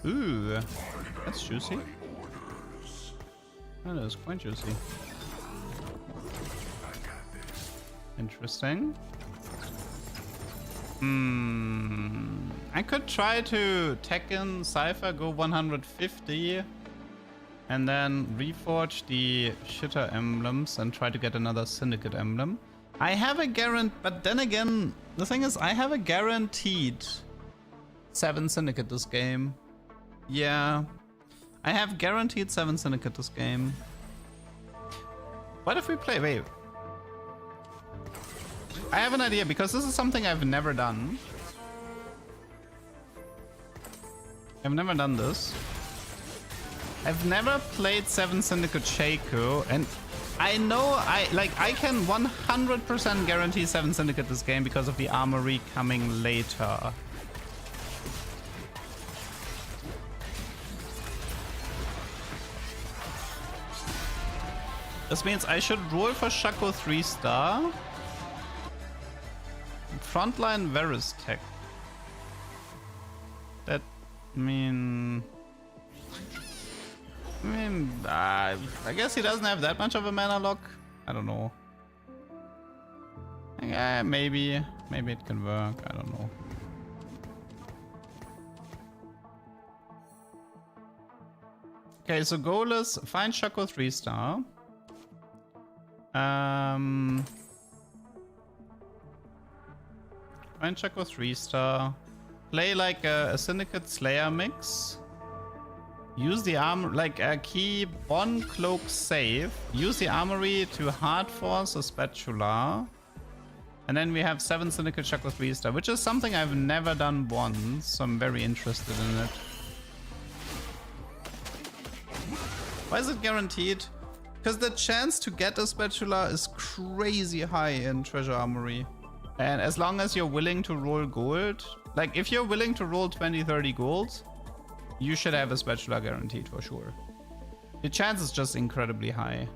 Ooh, that's juicy. That is quite juicy. Interesting. I could try to Tekken Cypher, go 150, and then reforge the shitter emblems and try to get another Syndicate emblem. I have a guarantee, but then again, the thing is, I have a guaranteed 7 Syndicate this game. Yeah, I have guaranteed 7 Syndicate this game. What if we play... Wait. I have an idea, because this is something I've never done. I've never done this. I've never played 7 Syndicate Shaco, and I know I can 100% guarantee 7 Syndicate this game because of the armory coming later. This means I should roll for Shaco 3-star. Frontline Varus tech. That I guess he doesn't have that much of a mana lock. I don't know. Yeah, maybe it can work. I don't know. Okay, so goal is find Shaco 3-star. Find Shaco 3-star. Play like a Syndicate Slayer mix. Use the armor, like keep one cloak safe. Use the armory to hard force a spatula. And then we have 7 Syndicate Shaco 3-star, which is something I've never done once, so I'm very interested in it. Why is it guaranteed? Because the chance to get a spatula is crazy high in Treasure Armory. And as long as you're willing to roll gold, like if you're willing to roll 20-30 gold, you should have a spatula guaranteed for sure. The chance is just incredibly high.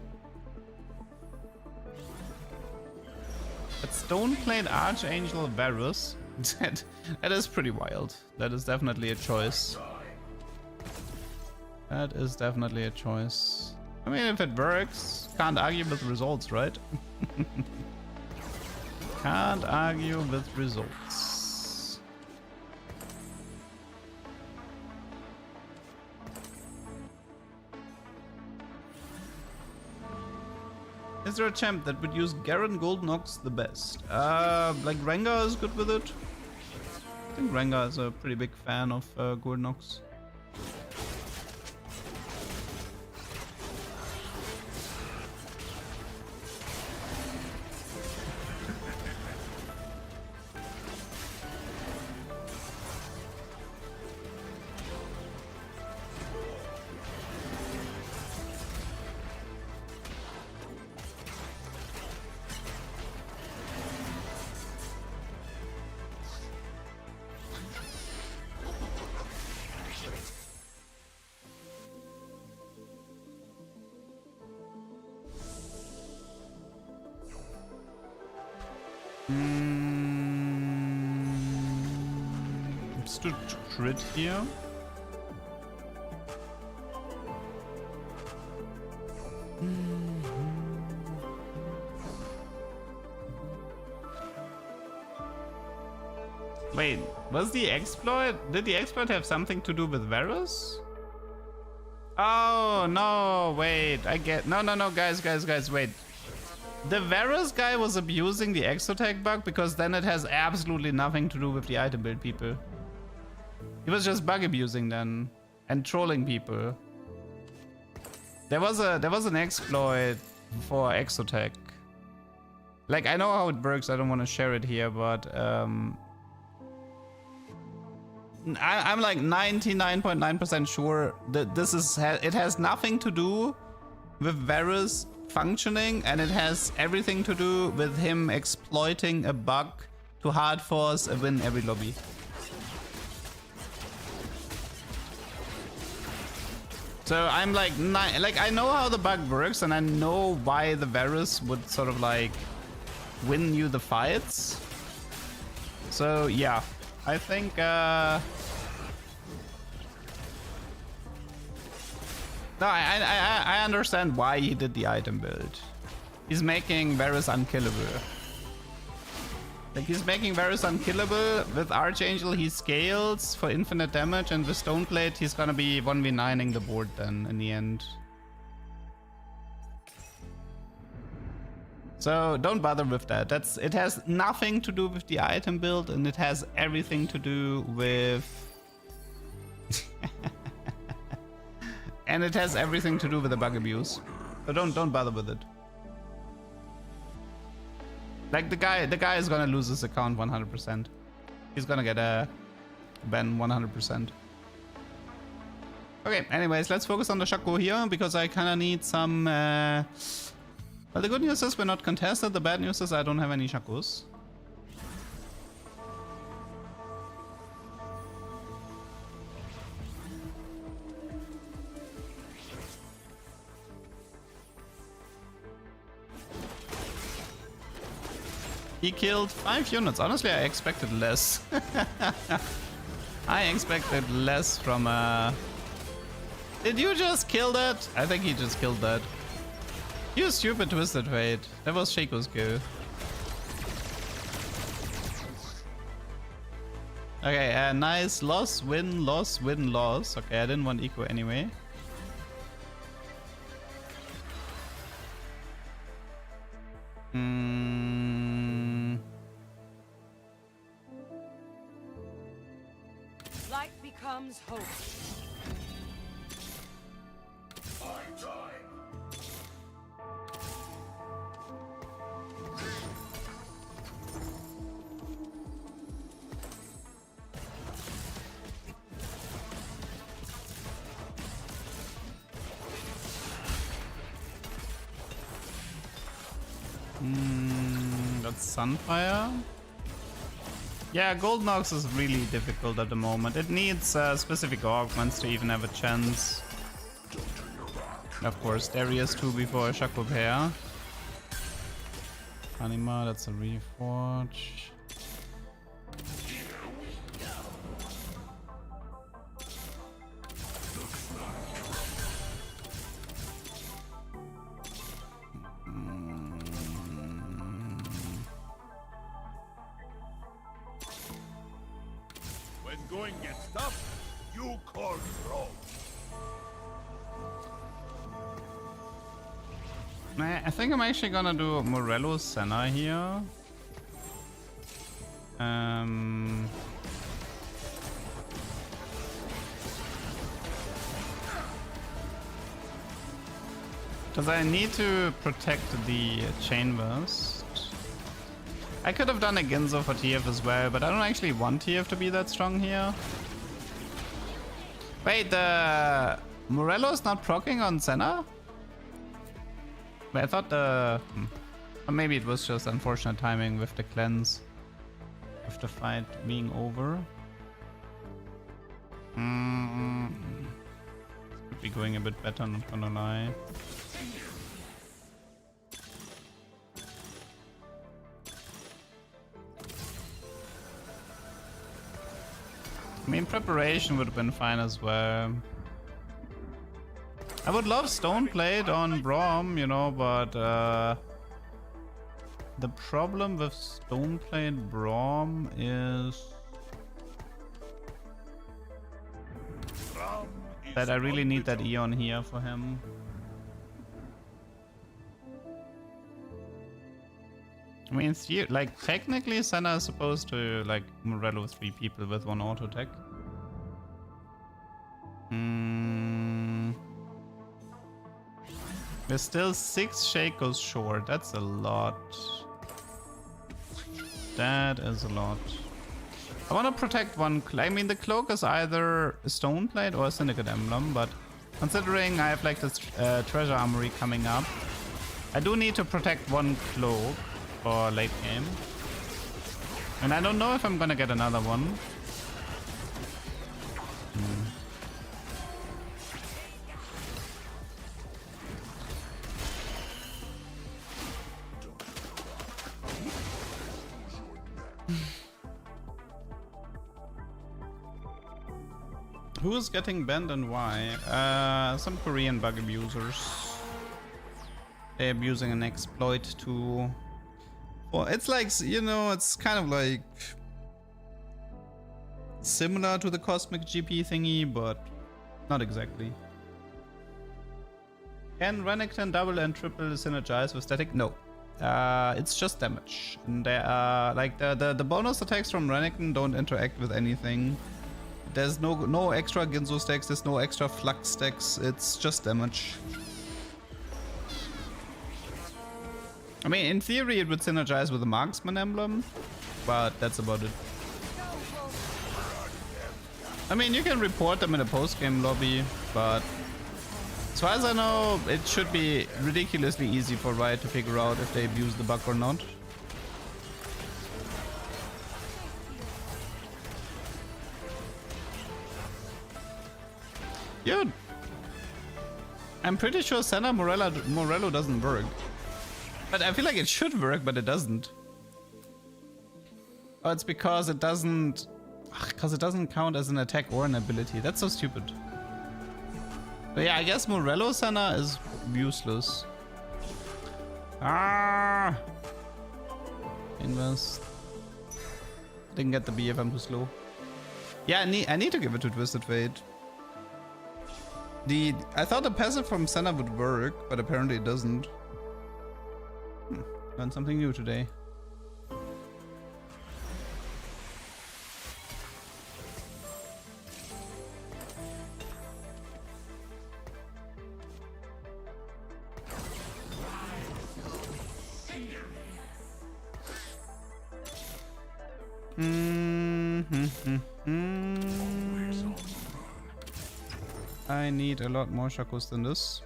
But Stoneplate Archangel Varus, that is pretty wild. That is definitely a choice. That is definitely a choice. I mean, if it works, can't argue with results, right? Can't argue with results. Is there a champ that would use Garen Gold Nox the best? Like Rengar is good with it. I think Rengar is a pretty big fan of Gold Nox. Let's do crit here. Wait, was the exploit? Did the exploit have something to do with Varus? Oh no! Wait, I get no, guys, wait. The Varus guy was abusing the exotech bug because then it has absolutely nothing to do with the item build, people. He was just bug abusing then and trolling people. There was an exploit for exotech. Like, I know how it works. I don't want to share it here, but I'm like 99.9% sure that this is it has nothing to do with Varus functioning, and it has everything to do with him exploiting a bug to hard force a win every lobby. So I'm like, I know how the bug works, and I know why the Varus would sort of like win you the fights. So yeah, I think no, I understand why he did the item build. He's making Varus unkillable. Like, he's making Varus unkillable. With Archangel, he scales for infinite damage, and with Stoneplate, he's gonna be 1v9ing the board then in the end. So don't bother with that. It has nothing to do with the item build, and it has everything to do with And it has everything to do with the bug abuse. So don't bother with it. Like the guy is gonna lose his account 100%. He's gonna get a ban 100%. Okay, anyways, let's focus on the Shaco here because I kinda need some well, the good news is we're not contested. The bad news is I don't have any Shacos. He killed 5 units. Honestly, I expected less. I expected less from Did you just kill that? I think he just killed that. You stupid Twisted Fate. That was Shaco's go. Okay, nice. Loss, win, loss, win, loss. Okay, I didn't want eco anyway. Light becomes hope. That's Sunfire. Yeah, Gold Nox is really difficult at the moment. It needs specific augments to even have a chance. Of course, Darius 2 before a Shaco pair. Anima, that's a Reforge. When going gets tough, you call bro. I think I'm actually gonna do Morello Senna here. Because I need to protect the Chain Burst. I could have done a Ginzo for TF as well, but I don't actually want TF to be that strong here. Wait, the Morello's not proccing on Senna? Wait, I thought the... Or maybe it was just unfortunate timing with the cleanse. With the fight being over. Could be going a bit better, not gonna lie. I mean, preparation would have been fine as well. I would love Stoneblade on Braum, you know, but the problem with Stoneblade Braum is that I really need that Eon here for him. I mean, it's like technically Senna is supposed to like Morello 3 people with 1 auto tech. We're still 6 Shakos short. That's a lot. That is a lot. I want to protect one. I mean, the cloak is either a Stoneblade or a Syndicate Emblem, but considering I have like this treasure armory coming up, I do need to protect one cloak for late game. And I don't know if I'm gonna get another one. Who is getting banned and why? Some Korean bug abusers. They're abusing an exploit to... Well, it's like, you know, it's kind of like similar to the Cosmic GP thingy, but not exactly. Can Renekton double and triple synergize with static? No. It's just damage. And there are like the bonus attacks from Renekton don't interact with anything. there's no extra Ginzo stacks, there's no extra flux stacks, it's just damage. I mean, in theory it would synergize with the Marksman emblem, but that's about it. I mean, you can report them in a post-game lobby, but as far as I know, it should be ridiculously easy for Riot to figure out if they abuse the bug or not. Yeah, I'm pretty sure Senna Morello doesn't work. But I feel like it should work, but it doesn't. Oh, it's because it doesn't... Because it doesn't count as an attack or an ability. That's so stupid. But yeah, I guess Morello Senna is useless. Ah! Invest. Didn't get the BF, I'm too slow. Yeah, I need to give it to Twisted Fate. I thought the passive from Senna would work, but apparently it doesn't. Learned something new today. I need a lot more Shakos than this.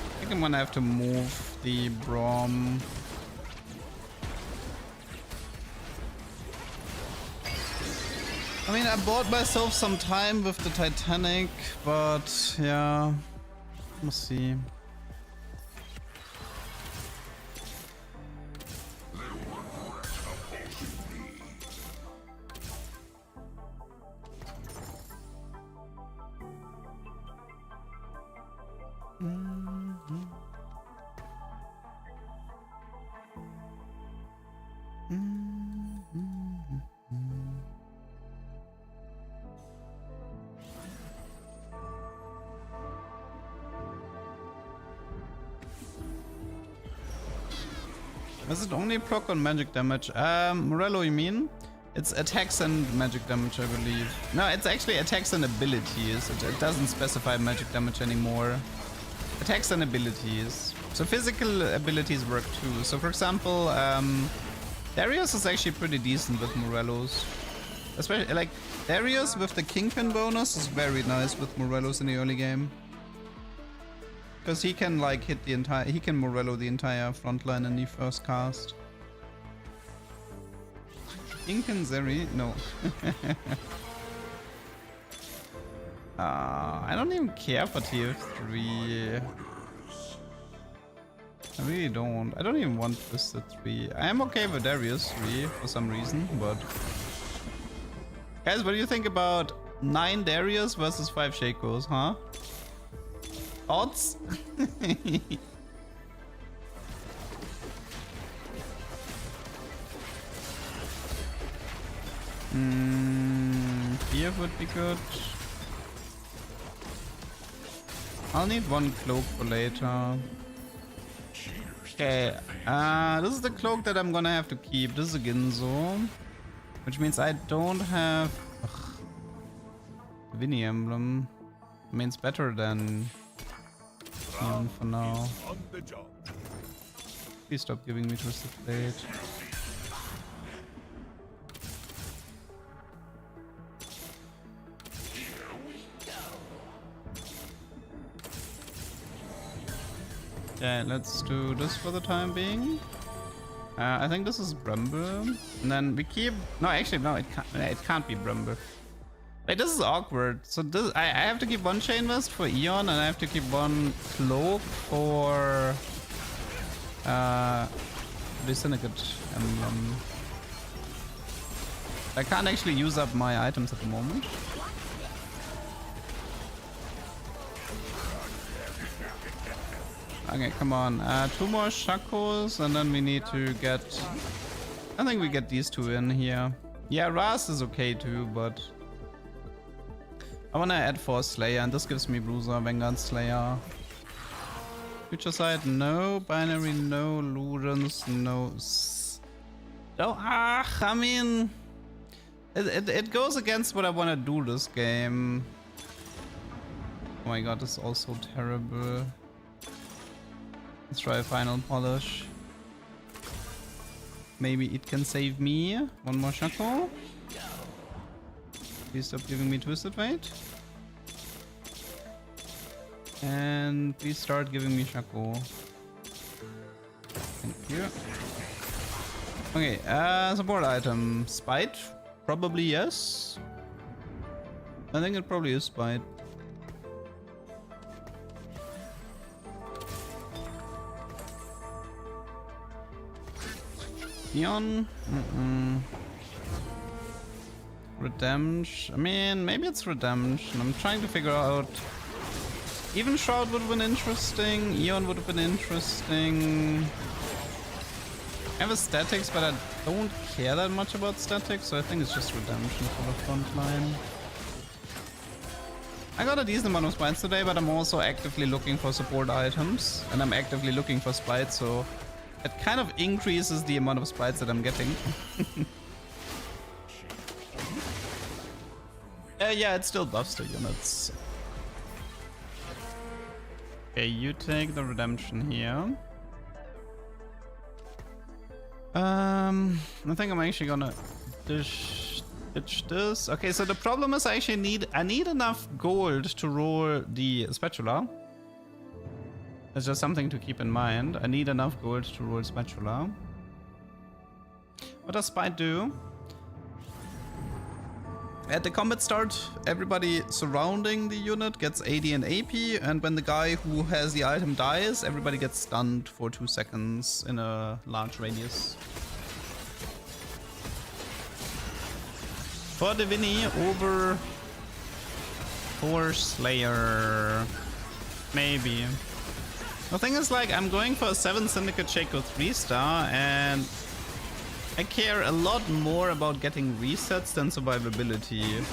I think I'm gonna have to move the Brom. I mean, I bought myself some time with the Titanic, but yeah, we'll see. Is it only proc on magic damage? Morello, you mean? It's attacks and magic damage, I believe. No, it's actually attacks and abilities. It doesn't specify magic damage anymore. Attacks and abilities. So physical abilities work too. So for example, Darius is actually pretty decent with Morellos. Especially, like, Darius with the Kingpin bonus is very nice with Morellos in the early game. Because he can, like, hit the entire... He can Morello the entire front line in the first cast. Incan Zeri? No. I don't even care for tier 3. I really don't. I don't even want Twisted 3. I am okay with Darius 3 for some reason, but... Guys, what do you think about 9 Darius versus 5 Shakos, huh? Odds? Here would be good. I'll need one cloak for later. Okay, this is the cloak that I'm gonna have to keep. This is a Ginzo, which means I don't have the Vinny emblem. I mean, it's better than Neon for now. Please stop giving me Twisted Fate. Okay, let's do this for the time being. I think this is Bramble. And then we keep... No, actually, no, it can't be Bramble. Wait, this is awkward. So this, I have to keep one Chain Vest for Eon, and I have to keep one Cloak for... the Syndicate emblem. I can't actually use up my items at the moment. Okay, come on. 2 more Shakos, and then we need to get... I think we get these 2 in here. Yeah, Ras is okay too, but... I wanna add 4 Slayer, and this gives me Bruiser, Vanguard Slayer. Future Sight, no. Binary, no. Lurens, no. I mean... It goes against what I wanna do this game. Oh my god, this is also terrible. Let's try a final polish. Maybe it can save me. 1 more Shaco. Please stop giving me Twisted Fate. And please start giving me Shaco. Thank you. Okay, support item. Spite? Probably yes. I think it probably is Spite. Neon? Redemption? I mean, maybe it's Redemption. I'm trying to figure out... Even Shroud would have been interesting. Eon would have been interesting. I have a statics, but I don't care that much about statics, so I think it's just Redemption for the front line. I got a decent amount of spites today, but I'm also actively looking for support items. And I'm actively looking for spites, so... It kind of increases the amount of spites that I'm getting. Yeah, it still buffs the units. Okay, you take the redemption here. I think I'm actually gonna ditch this. Okay, so the problem is I need enough gold to roll the spatula. It's just something to keep in mind. I need enough gold to roll spatula. What does Spite do? At the combat start, everybody surrounding the unit gets AD and AP, and when the guy who has the item dies, everybody gets stunned for 2 seconds in a large radius. For Divini over 4 Slayer. Maybe. The thing is, like, I'm going for a 7 Syndicate Shaco 3-star, and I care a lot more about getting resets than survivability.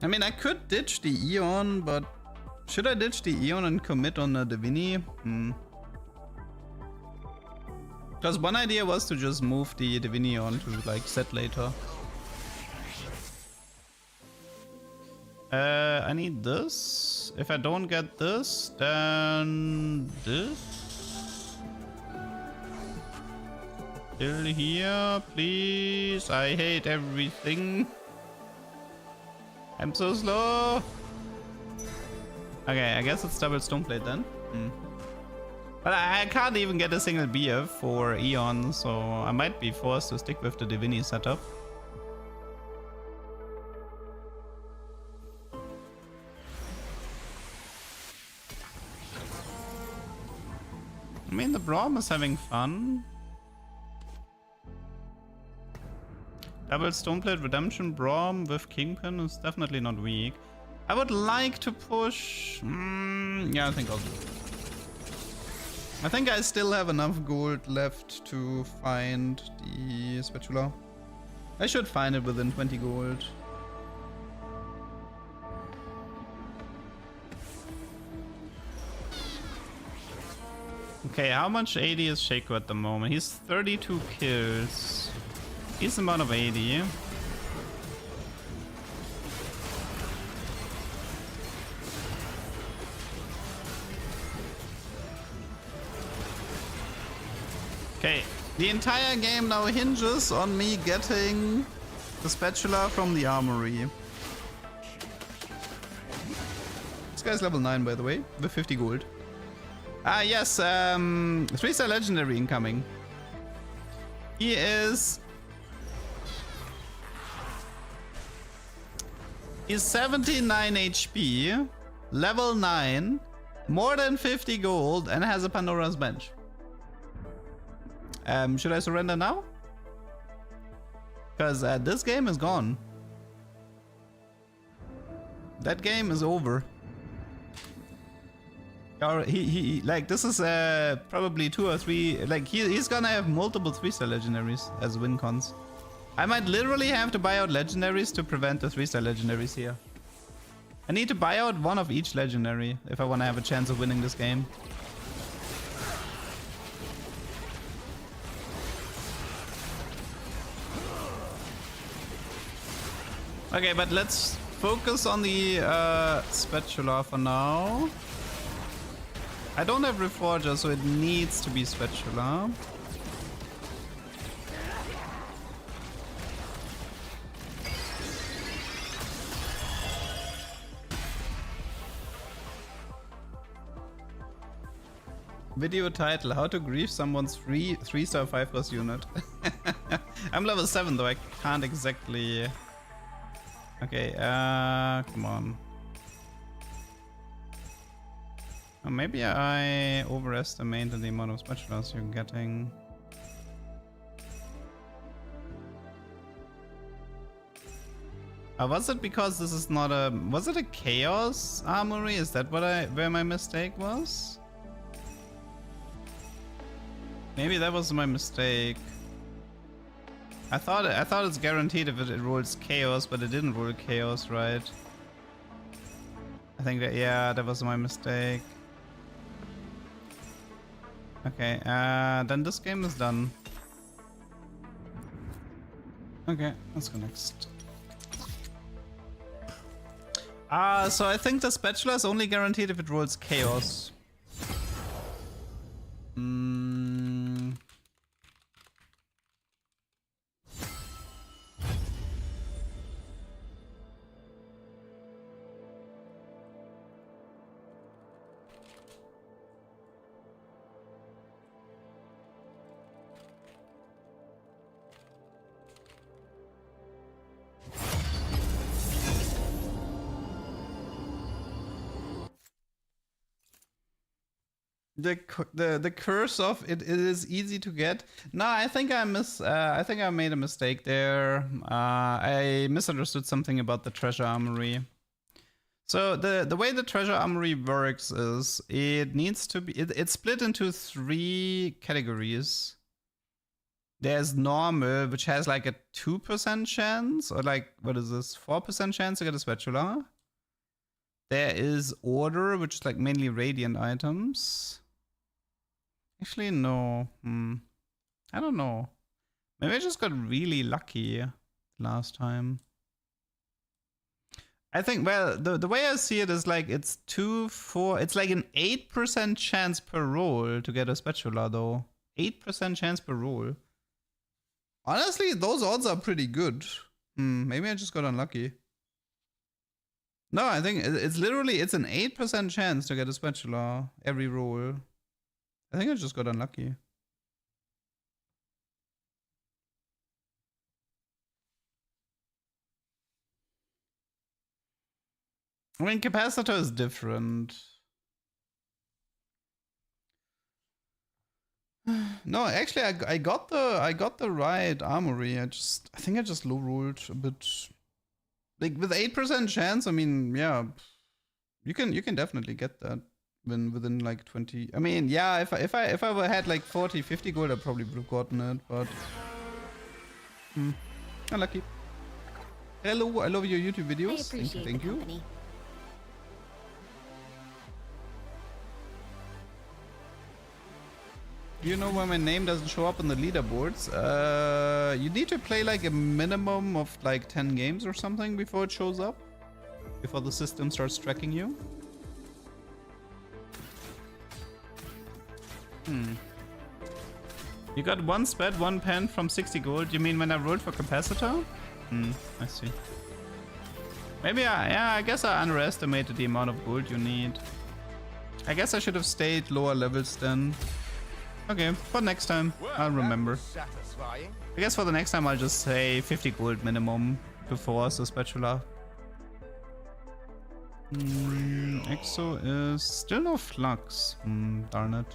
I mean, I could ditch the Eon, but should I ditch the Eon and commit on a Divini? Because one idea was to just move the Divini on to, like, set later. I need this. If I don't get this, then this. Still here, please. I hate everything. I'm so slow. Okay, I guess it's double Stoneblade then. But I can't even get a single BF for Eon, so I might be forced to stick with the Divini setup. I mean, the Braum is having fun. Double Stoneblade Redemption Braum with Kingpin is definitely not weak. I would like to push... yeah, I think I'll do it. I think I still have enough gold left to find the spatula. I should find it within 20 gold. Okay, how much AD is Shaco at the moment? He's 32 kills. Decent amount of AD. Okay, the entire game now hinges on me getting the spatula from the armory. This guy's level 9, by the way, with 50 gold. Ah, yes, 3-star legendary incoming. He is... He's 79 HP, level 9, more than 50 gold, and has a Pandora's Bench. Should I surrender now? Because this game is gone. That game is over. Or he like this is probably 2 or 3. Like he's gonna have multiple 3-star legendaries as win cons. I might literally have to buy out legendaries to prevent the 3-star legendaries here. I need to buy out one of each legendary if I want to have a chance of winning this game. Okay, but let's focus on the spatula for now. I don't have Reforger, so it needs to be spatula. Video title: How to grief someone's 3-star 5+ unit. I'm level 7 though, I can't exactly. Okay, come on. Oh, maybe I overestimated the amount of spatulas you're getting. Was it because this is not a... Was it a chaos armory? Is that what where my mistake was? Maybe that was my mistake. I thought it's guaranteed if it rolls chaos, but it didn't roll chaos, right? I think that, yeah, that was my mistake. Okay, then this game is done. Okay, let's go next. So I think the spatula is only guaranteed if it rolls chaos. The curse of it is easy to get. No, I think I made a mistake there. I misunderstood something about the treasure armory. So the way the treasure armory works is it needs to be it's split into 3 categories. There's normal, which has like a 2% chance, or like, what is this, 4% chance to get a spatula. There is order, which is like mainly radiant items. Actually, no. I don't know. Maybe I just got really lucky last time. I think, well, the way I see it is like it's 2-4. It's like an 8% chance per roll to get a spatula, though. 8% chance per roll. Honestly, those odds are pretty good. Maybe I just got unlucky. No, I think it's literally, it's an 8% chance to get a spatula every roll. I think I just got unlucky. I mean, capacitor is different. No, actually, I got the right armory. I think I just low rolled a bit. Like with 8% chance, I mean, yeah, you can definitely get that within like 20. I mean, yeah, if I had like 40, 50 gold, I probably would have gotten it, but unlucky. Hello, I love your YouTube videos. Thank you. Company. You know why my name doesn't show up on the leaderboards? You need to play like a minimum of like 10 games or something before it shows up. Before the system starts tracking you. You got 1 spat, 1 pen from 60 gold. You mean when I rolled for capacitor? I see. Maybe I guess I underestimated the amount of gold you need. I guess I should have stayed lower levels then. Okay, but next time I'll remember. I guess for the next time I'll just say 50 gold minimum to force a spatula. Exo is still no flux. Darn it.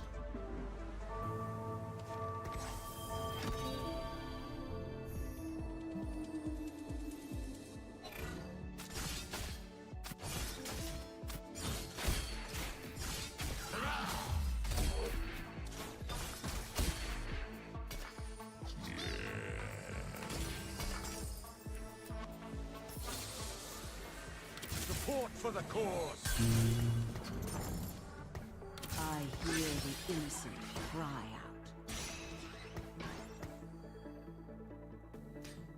for the cause. I hear the innocent cry out.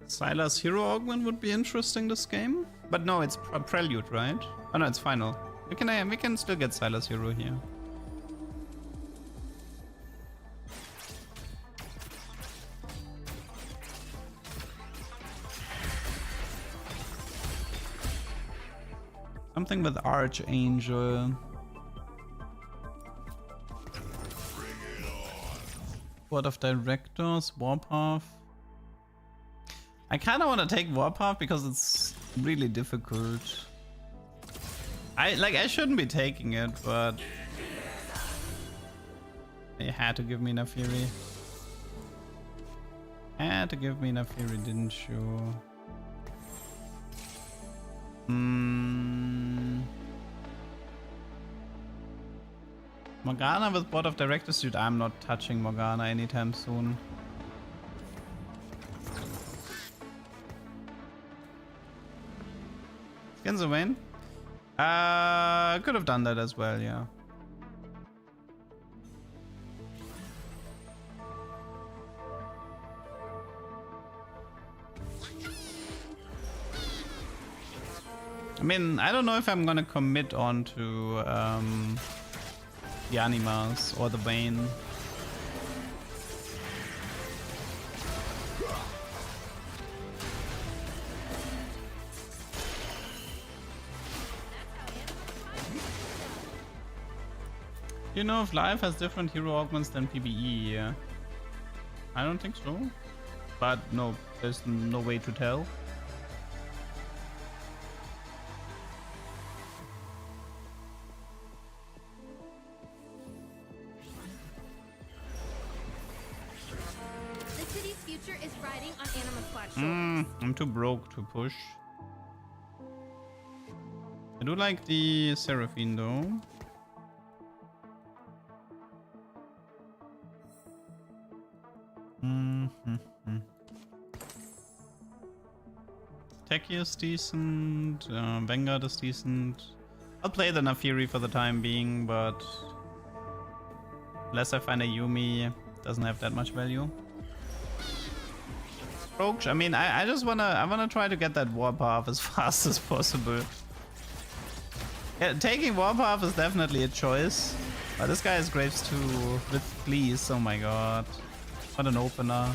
Sylas Hero Augment would be interesting this game. But no, it's a Prelude, right? Oh no, it's Final. We can still get Sylas Hero here. Something with Archangel. Board of Directors, Warpath. I kind of want to take Warpath because it's really difficult. I shouldn't be taking it, but they had to give me enough Fury. Had to give me enough Fury, didn't you? Morgana with Board of Directors, dude, I'm not touching Morgana anytime soon. Skins of Wayne? Could have done that as well, yeah. I mean, I don't know if I'm gonna commit on to the Animas or the Vayne. You know if Live has different hero augments than PvE? Yeah. I don't think so. But no, there's no way to tell. The city's future is riding on Animus Black shoulders. I'm too broke to push. I do like the Seraphine though. Techie is decent, Vanguard is decent. I'll play the Nafiri for the time being, but unless I find a Yumi, doesn't have that much value. Roach, I mean, I just wanna try to get that Warpath as fast as possible. Yeah, taking Warpath is definitely a choice, but this guy is Graves too with Fleece. Oh my god, what an opener!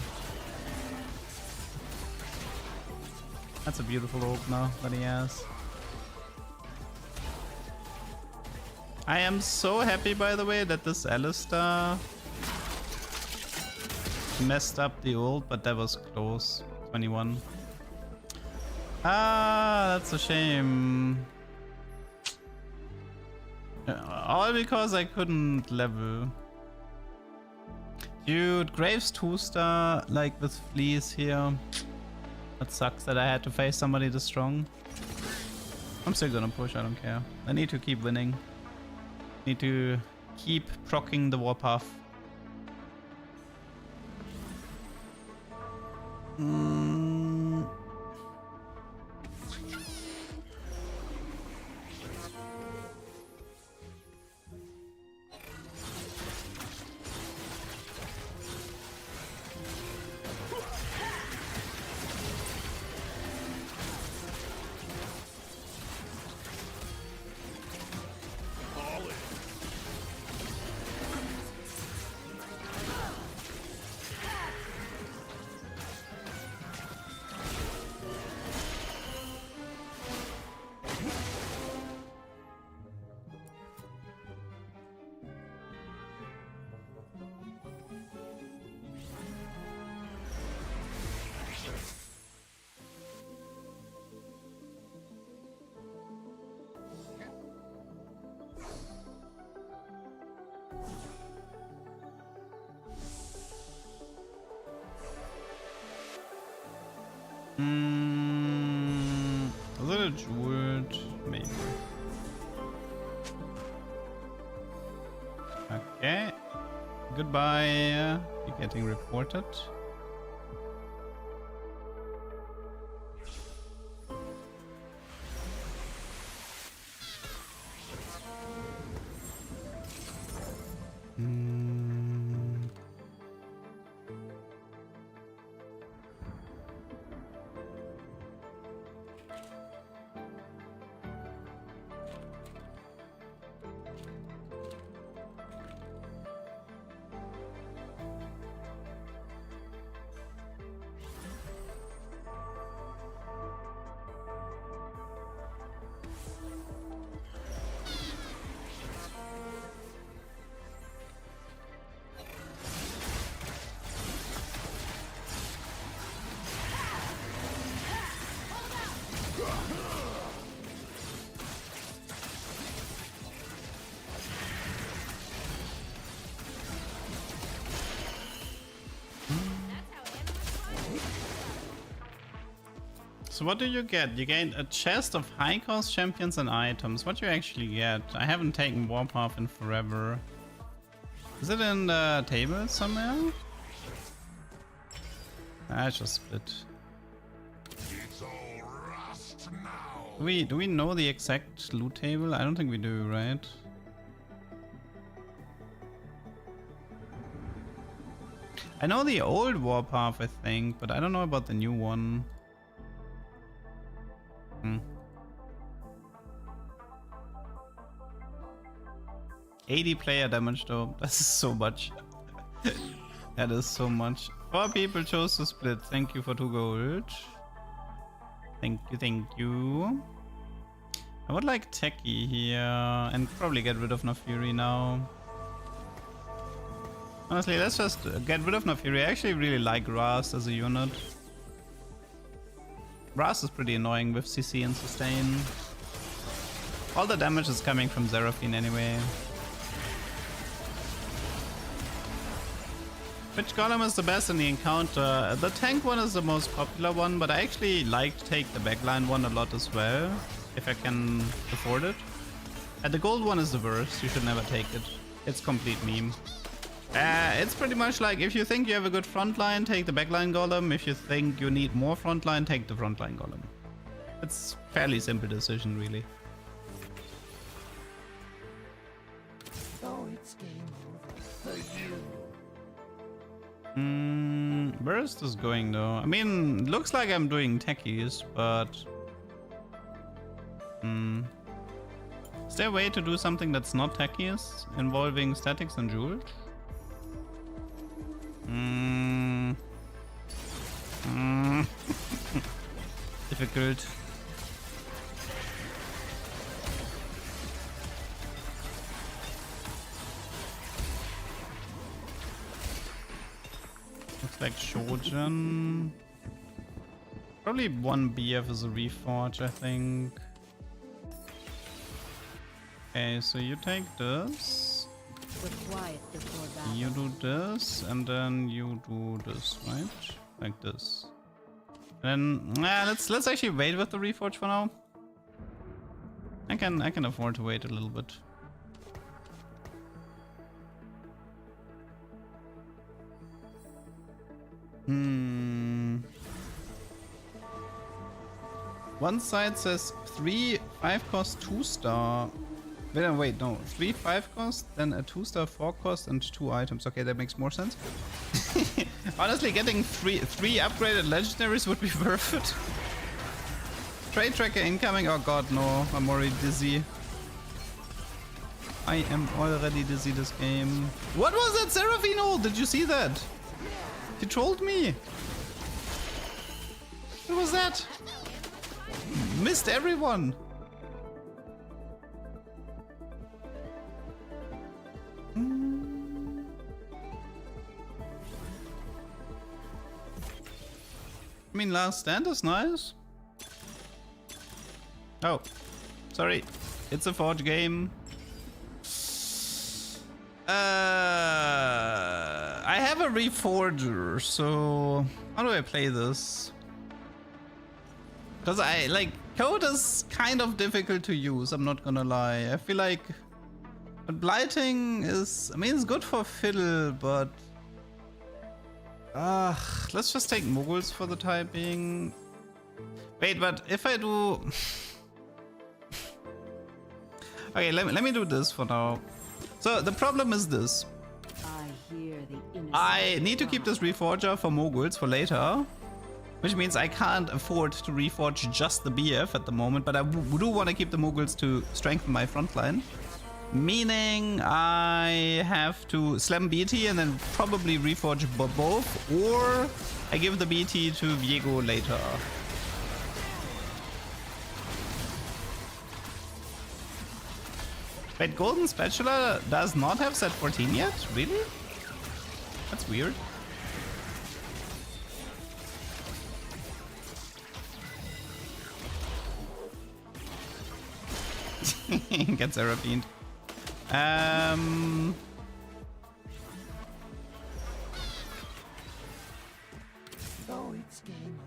That's a beautiful opener that he has. I am so happy, by the way, that this Alistar messed up the ult, but that was close. 21. Ah, that's a shame. All because I couldn't level. Dude, Graves 2-star, like with Fleece here. That sucks that I had to face somebody this strong. I'm still gonna push, I don't care. I need to keep winning. Need to keep proccing the Warpath. A little Druid, maybe. Okay. Goodbye. You're getting reported. So what do you get? You gain a chest of high cost champions and items. What do you actually get? I haven't taken Warpath in forever. Is it in the table somewhere? I just split. It's all rust now. Do we know the exact loot table? I don't think we do, right? I know the old Warpath, I think, but I don't know about the new one. 80 player damage though. That's so much. That is so much. 4 people chose to split. Thank you for 2 gold. Thank you, thank you. I would like Techie here and probably get rid of Nafiri now. Honestly, let's just get rid of Nafiri. I actually really like Ras as a unit. Ras is pretty annoying with CC and sustain. All the damage is coming from Seraphine anyway. Which golem is the best in the encounter? The tank one is the most popular one, but I actually like to take the backline one a lot as well, if I can afford it. And the gold one is the worst, you should never take it. It's complete meme. It's pretty much like, if you think you have a good frontline, take the backline golem. If you think you need more frontline, take the frontline golem. It's a fairly simple decision, really. Oh, it's game over for you. Where is this going though? I mean, looks like I'm doing techies, but... Is there a way to do something that's not techies, involving statics and jewels? Difficult. Looks like Shojin. Probably 1 BF is a reforge, I think. Okay, so you take this. But quiet before battle. You do this, and then you do this, right? Like this. And then let's actually wait with the reforge for now. I can afford to wait a little bit. One side says 3 5 cost 2-star. Wait, no. 3 5 cost, then a 2-star 4 cost, and 2 items. Okay, that makes more sense. Honestly, getting three upgraded legendaries would be worth it. Trade tracker incoming. Oh god, no. I'm already dizzy. I am already dizzy this game. What was that Seraphine ult? Did you see that? He trolled me. What was that? Missed everyone. I mean, last stand is nice. Oh, sorry. It's a Forge game. I have a Reforger, so how do I play this? Because code is kind of difficult to use, I'm not gonna lie. I feel like blighting is, I mean, it's good for fiddle, but let's just take moguls for the time being. Wait, but if I do... Okay, let me do this for now. So the problem is this. I need to keep this reforger for moguls for later, which means I can't afford to reforge just the BF at the moment, but I do want to keep the moguls to strengthen my frontline. Meaning I have to slam BT and then probably reforge both, or I give the BT to Viego later. Wait, Golden Spatula does not have set 14 yet? Really? That's weird. Get Seraphine. Oh, it's game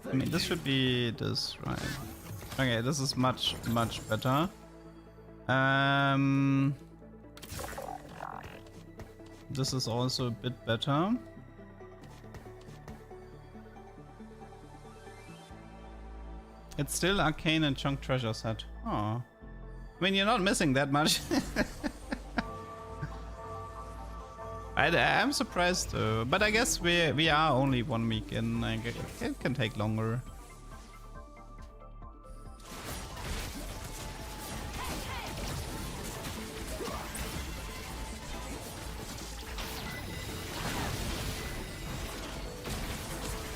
over I mean, this should be this, right? Okay, this is much better. This is also a bit better. It's still arcane and chunk treasure set. Oh, I mean, you're not missing that much. I'm surprised though, but I guess we are only 1 week in. It can take longer.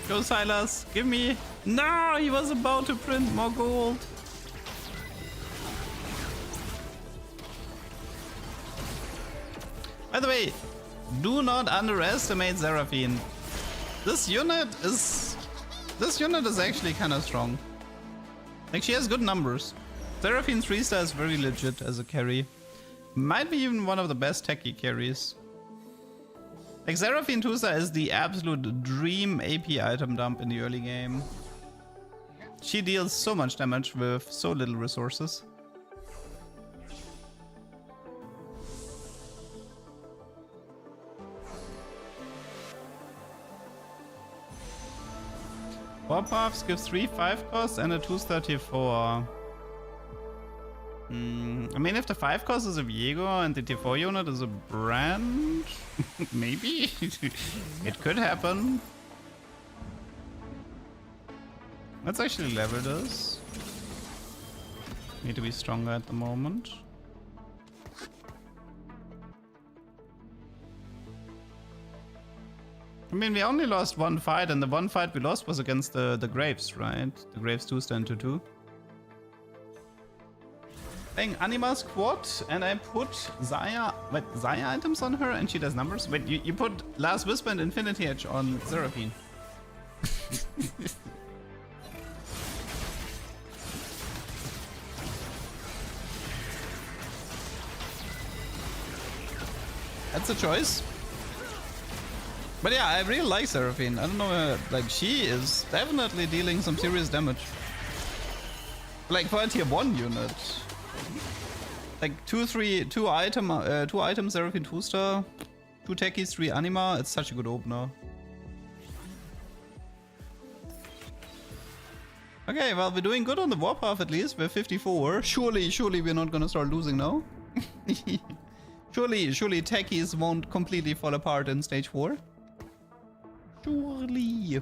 Go Silas, give me. No, he was about to print more gold. By the way, do not underestimate Seraphine. This unit is actually kind of strong. Like, she has good numbers. Seraphine 3-star is very legit as a carry. Might be even one of the best techie carries. Like, Seraphine 2-star is the absolute dream AP item dump in the early game. She deals so much damage with so little resources. Warpaths give 3 5 costs and a 2-star tier 4. I mean, if the 5 cost is a Viego and the tier 4 unit is a brand, maybe it could happen. Let's actually level this. Need to be stronger at the moment. I mean, we only lost 1 fight, and the 1 fight we lost was against the Graves, right? The Graves 2-star and 2-2. Playing Anima Squad, and I put Zaya items on her, and she does numbers. Wait, you put Last Whisper and Infinity Edge on Seraphine. That's a choice. But yeah, I really like Seraphine. I don't know, like, she is definitely dealing some serious damage. Like, for a tier 1 unit. Like, 2 item Seraphine 2-star, 2 techies, 3 anima. It's such a good opener. Okay, well, we're doing good on the Warpath at least. We're 54. Surely we're not gonna start losing now. Surely techies won't completely fall apart in stage 4. Surely.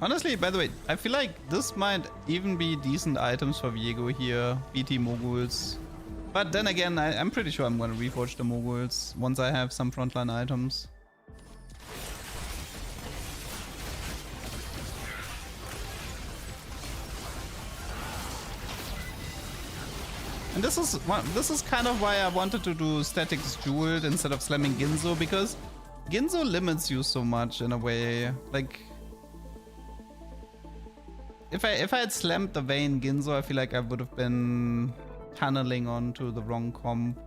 Honestly, by the way, I feel like this might even be decent items for Viego here. BT Moguls. But then again, I'm pretty sure I'm gonna reforge the Moguls once I have some frontline items. And this is kind of why I wanted to do Statics Jeweled instead of slamming Ginzo, because Ginzo limits you so much in a way. Like, if I had slammed the Vayne Ginzo, I feel like I would have been tunneling onto the wrong comp.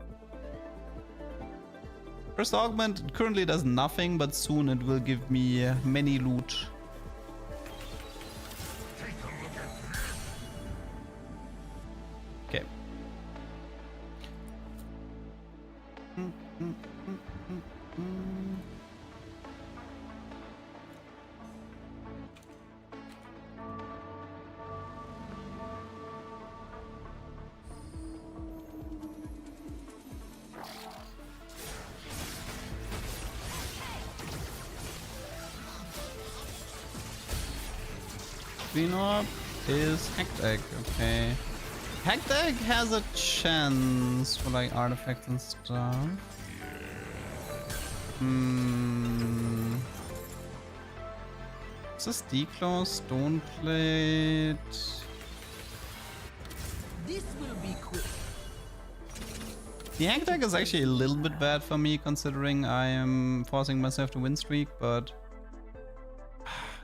First augment currently does nothing, but soon it will give me many loot. Okay. Green Orb is Hacked Egg, okay. Hacked Egg has a chance for like artifacts and stuff. Is this Declaw, Stone Plate? This will be quick. The Hacked Egg is actually a little bit bad for me considering I am forcing myself to win streak, but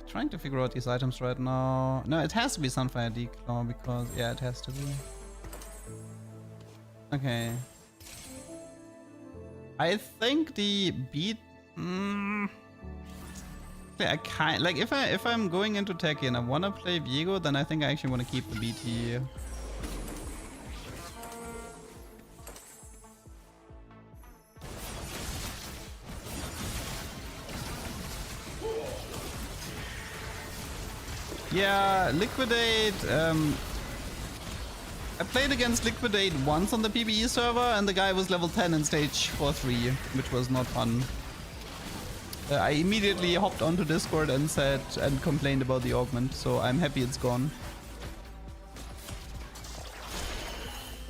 trying to figure out these items right now. No, it has to be Sunfire Declaw because, yeah, it has to be. Okay. I think the beat. I can't like if I'm going into Techie and I wanna play Viego, then I think I actually wanna keep the BT. Yeah, Liquidate. I played against Liquidate once on the PBE server, and the guy was level 10 in stage 4-3, which was not fun. I immediately hopped onto Discord and said and complained about the augment, so I'm happy it's gone.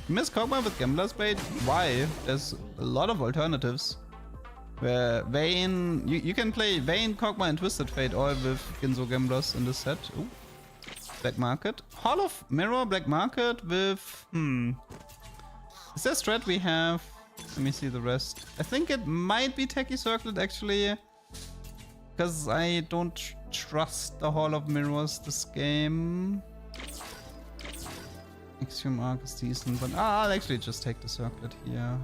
Miss Kog'Maw with Gambler's Blade? Why? There's a lot of alternatives. Where Vayne, you can play Vayne, Kog'Maw, and Twisted Fate all with Ginzo Gamblers in this set. Ooh. Black Market. Hall of Mirror, Black Market with... Is there a strat we have? Let me see the rest. I think it might be Techie Circlet actually. Because I don't trust the Hall of Mirrors this game. Axiom Arc is decent, but I'll actually just take the Circlet here.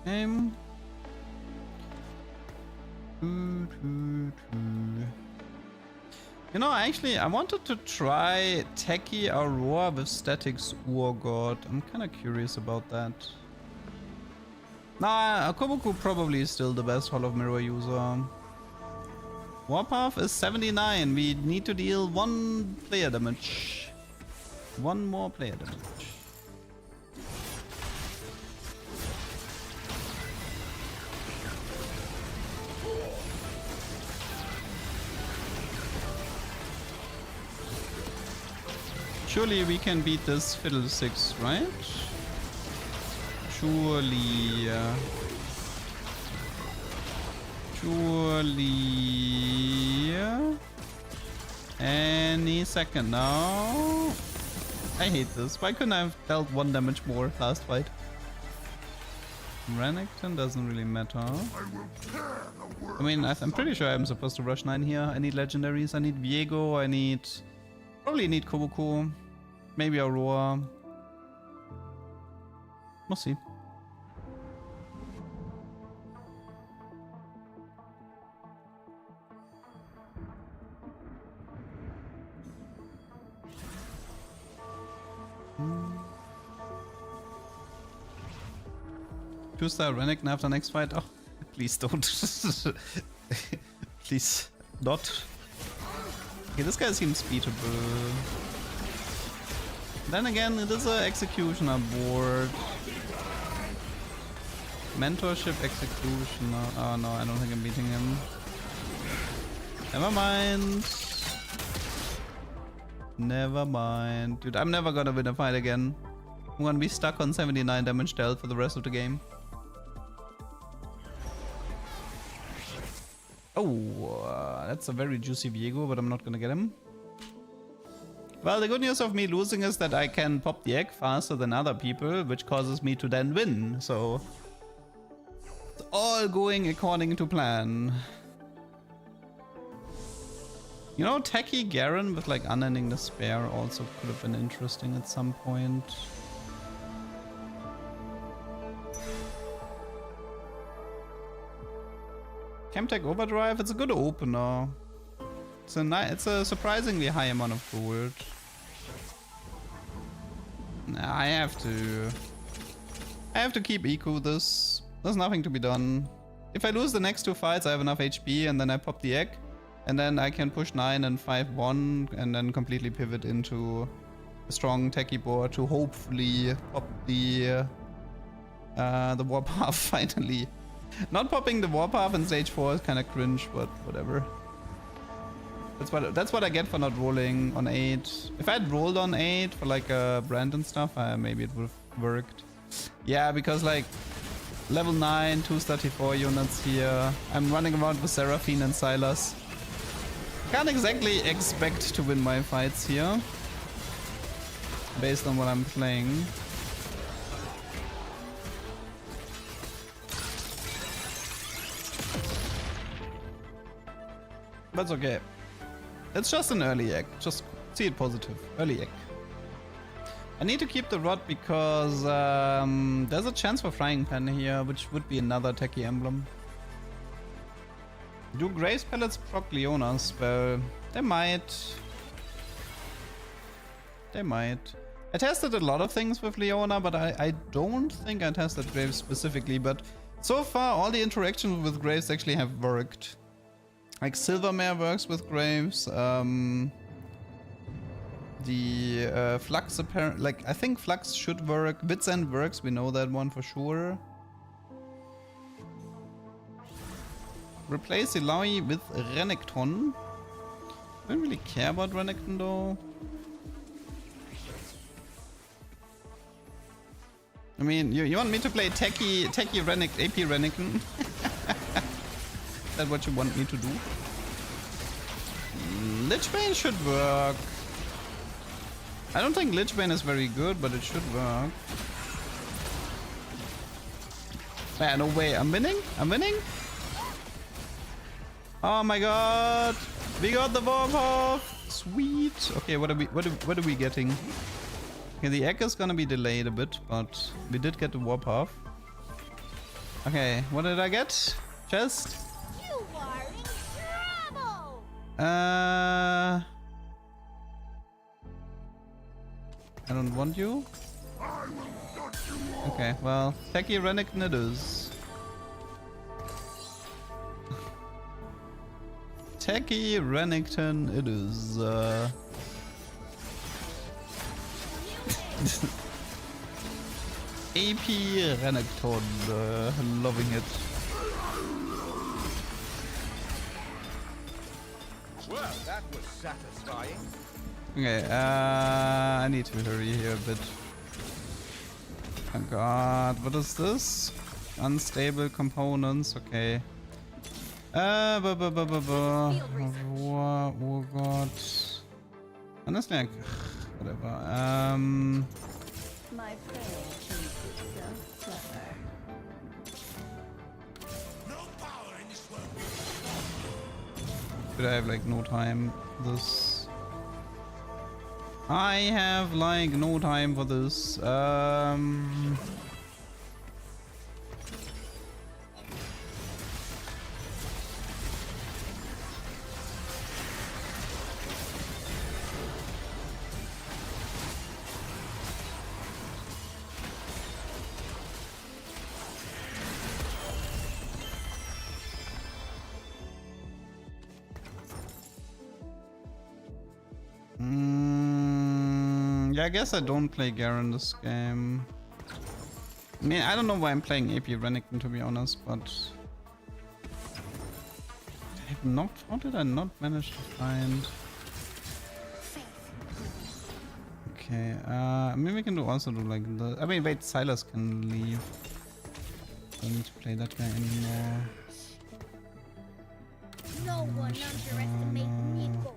Game. You know, actually, I wanted to try Techie Aurora with Statics Wargod. I'm kind of curious about that. Nah, Koboku probably is still the best Hall of Mirror user. Warpath is 79. We need to deal 1 player damage. 1 more player damage. Surely we can beat this Fiddlesticks, right? Surely. Surely. Any second now. I hate this. Why couldn't I have dealt 1 damage more last fight? Renekton doesn't really matter. I mean, I'm pretty sure I'm supposed to rush 9 here. I need legendaries. I need Viego. I need... Probably need Koboku. Maybe Aurora. We'll see. Two-star Renekton after next fight. Oh, please don't. Please not. Okay, this guy seems beatable. Then again, it is an Executioner board. Mentorship Executioner. Oh no, I don't think I'm beating him. Never mind. Never mind. Dude, I'm never gonna win a fight again. I'm gonna be stuck on 79 damage dealt for the rest of the game. Oh, that's a very juicy Viego, but I'm not gonna get him. Well, the good news of me losing is that I can pop the egg faster than other people, which causes me to then win, so... It's all going according to plan. You know, Techie Garen with like Unending Despair also could have been interesting at some point. Chemtech Overdrive, it's a good opener. It's a surprisingly high amount of gold. Nah, I have to keep eco this. There's nothing to be done. If I lose the next 2 fights, I have enough HP and then I pop the egg. And then I can push 9 and 5-1 and then completely pivot into a strong techie board to hopefully pop the Warpath finally. Not popping the Warpath in stage 4 is kind of cringe, but whatever. That's what I get for not rolling on 8. If I had rolled on 8 for like a brand and stuff, maybe it would have worked. Yeah, because like level 9, 234 units here. I'm running around with Seraphine and Silas. Can't exactly expect to win my fights here, based on what I'm playing. That's okay. It's just an early egg. Just See it positive. Early egg. I need to keep the rod because there's a chance for frying pan here, which would be another techie emblem. Do Grace pellets proc Leona's spell? They might. They might. I tested a lot of things with Leona, but I don't think I tested Graves specifically. But so far, all the interactions with Graves actually have worked. Like Silvermare works with Graves. The Flux apparently, like I think Flux should work. Wits End works, we know that one for sure. Replace Ilaoi with Renekton. I don't really care about Renekton though. I mean, you want me to play techie AP Renekton? Is that what you want me to do? Lichbane should work. I don't think Lichbane is very good, but it should work. Yeah, no way. I'm winning? I'm winning? Oh my god! We got the Warpath! Sweet! Okay, what are we getting? Okay, the egg is gonna be delayed a bit, but we did get the Warpath. Okay, what did I get? Chest? You are in trouble! I don't want you. Okay, well, Techie Renekton it is. Techie Renekton it is. AP Renekton, loving it. Well, that was satisfying. Okay, I need to hurry here a bit. Oh god, what is this? Unstable components, okay. Oh god. Honestly, like, whatever. My prey thinks itself clever. No power in this world. But I have like no time for this. I have like no time for this. Yeah, I guess I don't play Garen this game. I mean, I don't know why I'm playing AP Renekton to be honest, but I have not. How did I not manage to find? Okay, maybe we can also do like the. I mean, wait, Silas can leave. I don't need to play that guy anymore. No one underestimate Nico.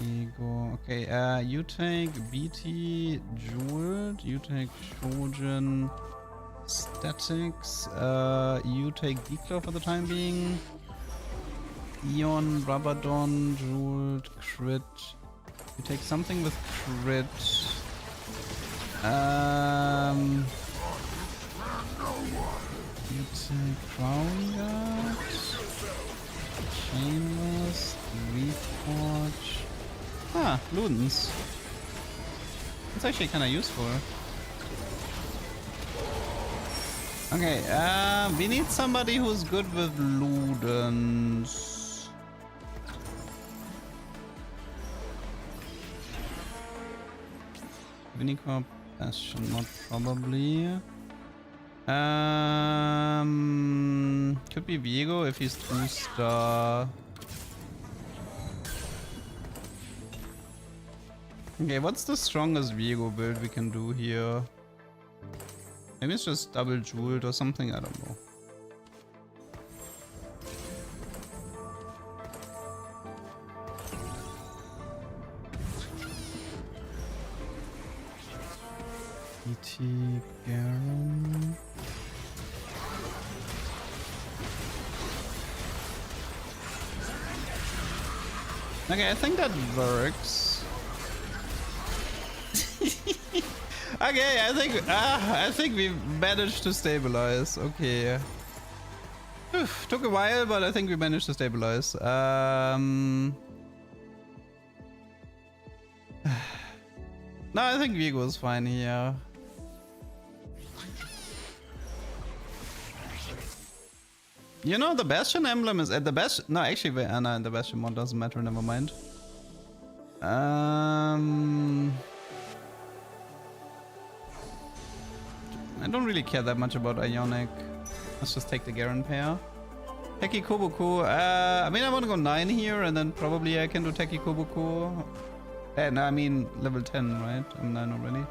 Ego. Okay, you take BT Jeweled, you take Shojin Statics, you take Declaw for the time being. Eon, Rabadon, Jeweled, Crit. You take something with Crit. You take Crown Guard, Shameless, Reforge. Ah, Ludens. That's actually kind of useful. Okay, we need somebody who's good with Ludens. Vinicorp Bastion, not probably. Could be Viego if he's 2-star. Okay, what's the strongest Viego build we can do here? Maybe it's just double jeweled or something, I don't know. E.T. Garen. Okay, I think that works. Okay, I think we managed to stabilize. Okay. Took a while, but I think we managed to stabilize. No, I think Vigo is fine here. You know, the Bastion emblem is at the best. No, actually, no, the Bastion mod doesn't matter. Never mind. I don't really care that much about Ionic. Let's just take the Garen pair. Teki Kobuku. I mean, I want to go 9 here, and then probably I can do Teki Kobuku. No, I mean level 10, right? I'm 9 already.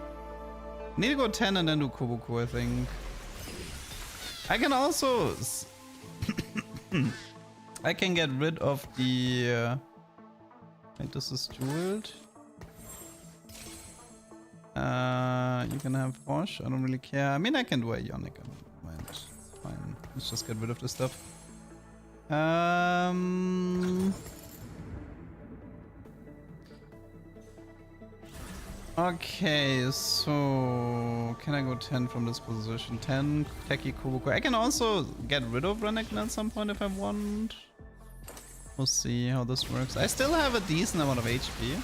Need to go 10 and then do Kobuku, I think. I can also... I can get rid of the... Wait, this is jeweled. You can have Bosch. I don't really care. I mean, I can do Ionic. I don't mind. It's fine. Let's just get rid of this stuff. Okay, so can I go 10 from this position? 10, Teki Kobuku. I can also get rid of Renekton at some point if I want. We'll see how this works. I still have a decent amount of HP.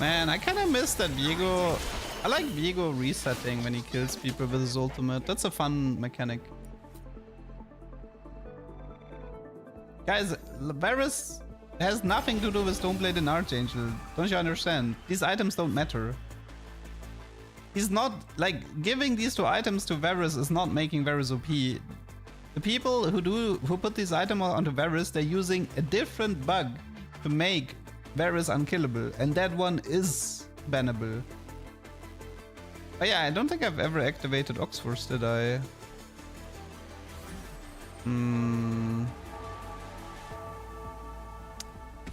Man, I kind of miss that Viego. I like Viego resetting when he kills people with his ultimate. That's a fun mechanic. Guys, Varus has nothing to do with Stoneblade and Archangel. Don't you understand? These items don't matter. He's not, like, giving these two items to Varus is not making Varus OP. The people who put these items onto Varus, they're using a different bug to make Varus unkillable, and that one is bannable. But yeah, I don't think I've ever activated Oxforce, did I?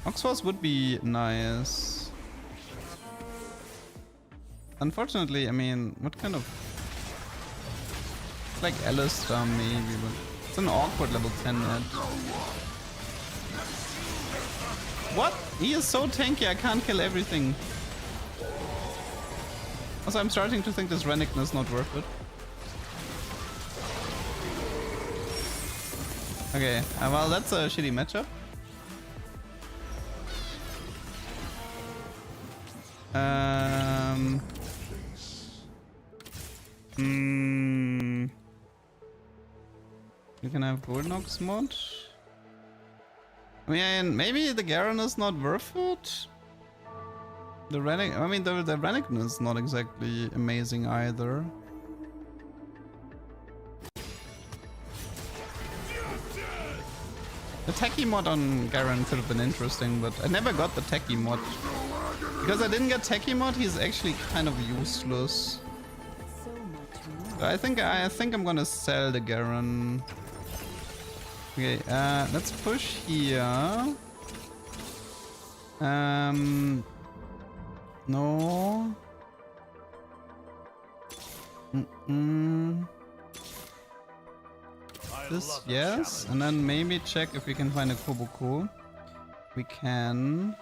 Oxforce would be nice. Unfortunately, I mean, what kind of... Like Alistar maybe, but it's an awkward level 10 net. What? He is so tanky, I can't kill everything. Also, I'm starting to think this Renekton is not worth it. Okay, well, that's a shitty matchup. You can have Golden mod. I mean, maybe the Garen is not worth it. The Renekton is not exactly amazing either. The Techie mod on Garen could have been interesting, but I never got the Techie mod. Because I didn't get Techie mod, he's actually kind of useless. So I think I'm gonna sell the Garen. Okay, let's push here. No. This, yes. And then maybe check if we can find a Kobuku. We can.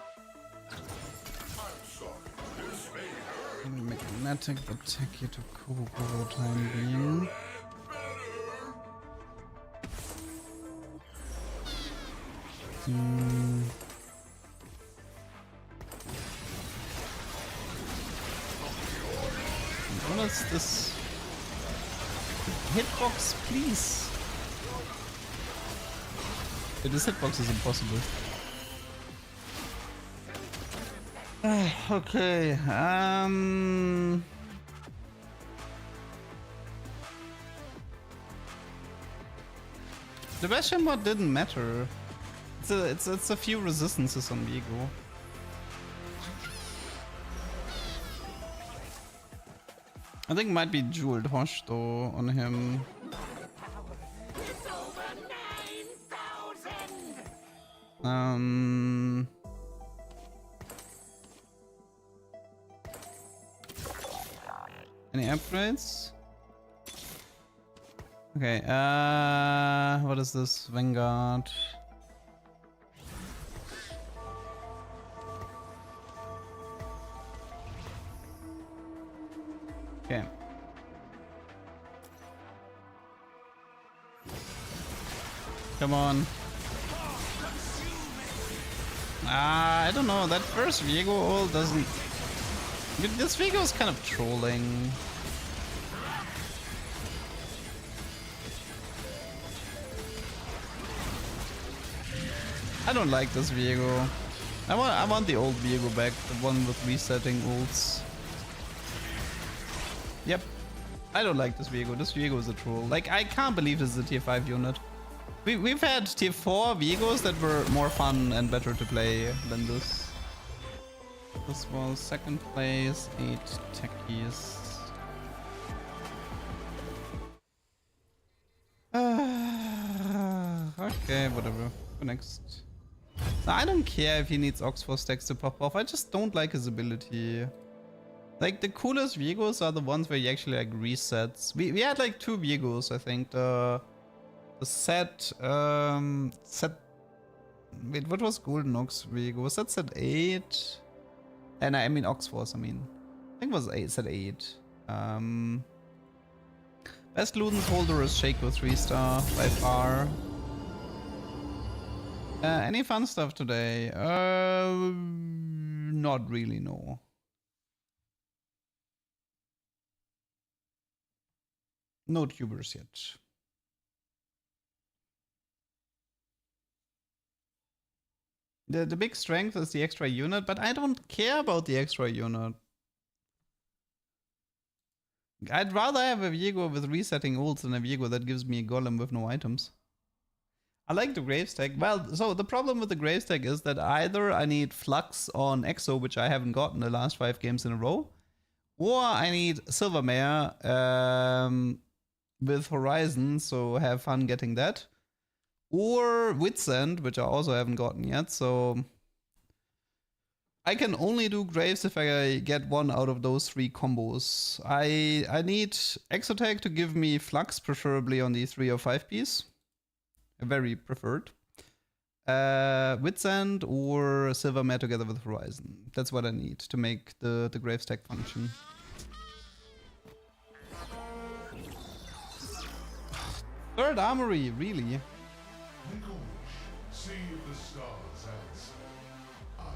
Maybe magnetic, but take you to Kobuku for the time being. What is this? Hitbox, please. This hitbox is impossible. Okay. The Bastion mod didn't matter. It's a few resistances on Viego. I think it might be Jeweled Hosh though on him. Any upgrades? Okay, what is this? Vanguard. Okay. Come on. I don't know, that first Viego ult doesn't... This Viego is kind of trolling. I don't like this Viego. I want the old Viego back, the one with resetting ults. Yep. I don't like this Viego. This Viego is a troll. Like, I can't believe this is a tier 5 unit. We've had tier 4 Viegos that were more fun and better to play than this. This was second place, 8 techies. Okay, whatever. Go next. Now, I don't care if he needs Ox for stacks to pop off. I just don't like his ability. Like, the coolest Viegos are the ones where he actually like resets. We had like 2 Viegos, I think. The set wait, what was Golden Ox Viego? Was that set 8? And I mean Ox Force, I think it was 8, set 8. Best Luden's holder is Shaco 3-star by far. Any fun stuff today? Not really, no. No tubers yet. The big strength is the extra unit, but I don't care about the extra unit. I'd rather have a Viego with resetting ults than a Viego that gives me a golem with no items. I like the Grave Stack. Well, so the problem with the Grave Stack is that either I need Flux on Exo, which I haven't gotten the last 5 games in a row, or I need Silvermare with Horizon, so have fun getting that. Or Wit's End, which I also haven't gotten yet, so I can only do Graves if I get one out of those 3 combos. I need Exotech to give me Flux, preferably on the 3 or 5 piece. Very preferred. Wit's End or Silvermare together with Horizon. That's what I need to make the Grave Stack function. Third Armory, really? See the stars answer. I'll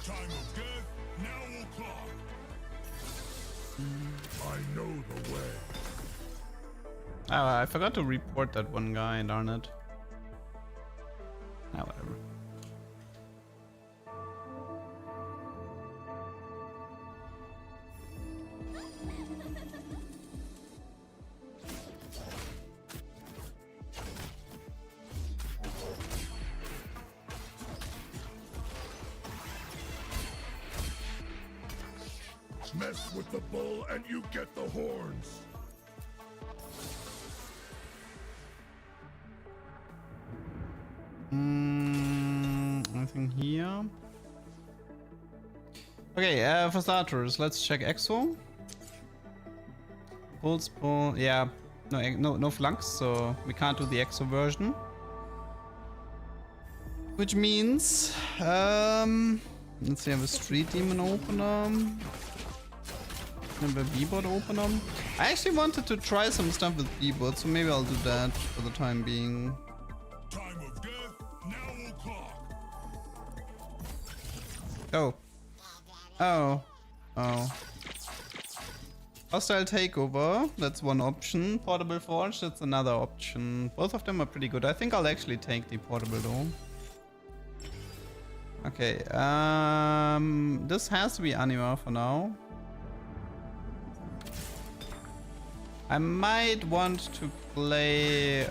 Time of death, now o'clock. I know the way. Oh, I forgot to report that one guy, darn it. Ah, whatever. Mess with the bull and you get the horns. Anything here? Okay, for starters, let's check Exo. Pulse pull, yeah, no Flux, so we can't do the Exo version. Which means, let's see, I have a Street Demon opener. Have a B-bot opener. I actually wanted to try some stuff with B-bot, so maybe I'll do that for the time being. Time of death, now o'clock. Oh. Oh. Oh. Hostile Takeover, that's one option. Portable Forge, that's another option. Both of them are pretty good. I think I'll actually take the portable though. Okay, this has to be Anima for now. I might want to play,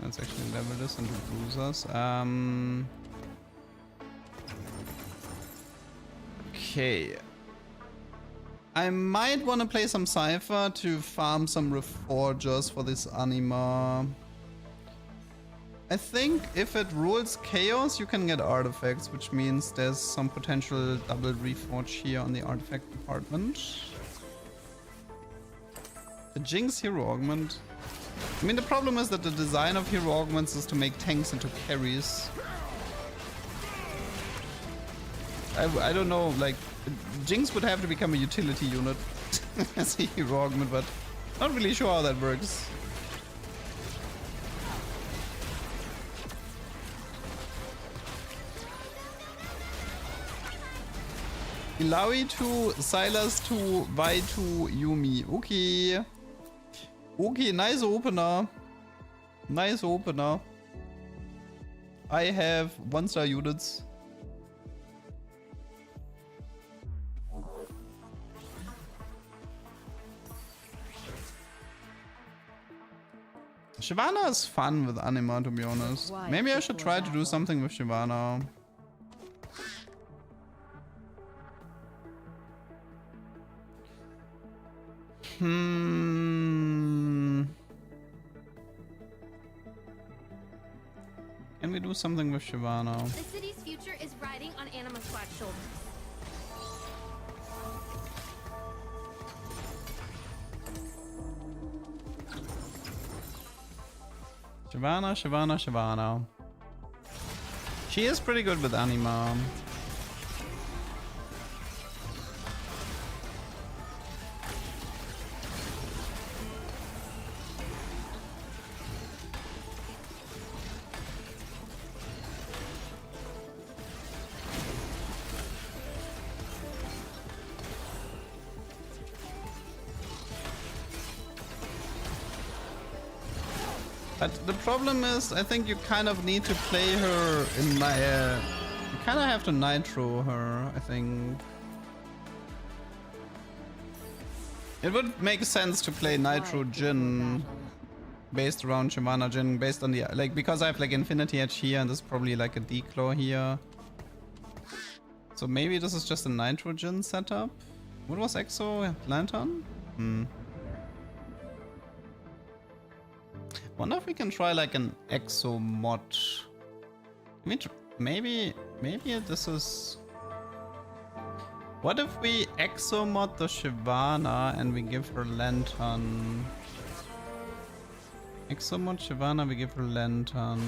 let's actually level this into bruisers. Okay. I might want to play some Cypher to farm some Reforgers for this Anima. I think if it rules Chaos, you can get artifacts, which means there's some potential double reforge here on the artifact department. The Jinx hero augment. I mean, the problem is that the design of hero augments is to make tanks into carries. I don't know, like, Jinx would have to become a utility unit as a hero augment, but not really sure how that works. Ilaoi to Silas to Vi to Yumi. Okay. Okay, nice opener. Nice opener. I have 1-star units. Shyvana is fun with Anima, to be honest. Maybe I should try to do something with Shyvana. Can we do something with Shyvana? The city's future is riding on Anima Squad's shoulders. Shyvana. She is pretty good with Anima. But the problem is, I think you kind of need to play her in you kind of have to nitro her, I think. It would make sense to play Nitro Jin based around Shyvana Jin, based on the, like, because I have like Infinity Edge here and there's probably like a Declaw here. So maybe this is just a Nitro Jin setup. What was Exo? Lantern? Wonder if we can try like an Exo mod. Maybe this is... What if we Exo mod the Shyvana and we give her Lantern? Exo mod Shyvana, we give her Lantern.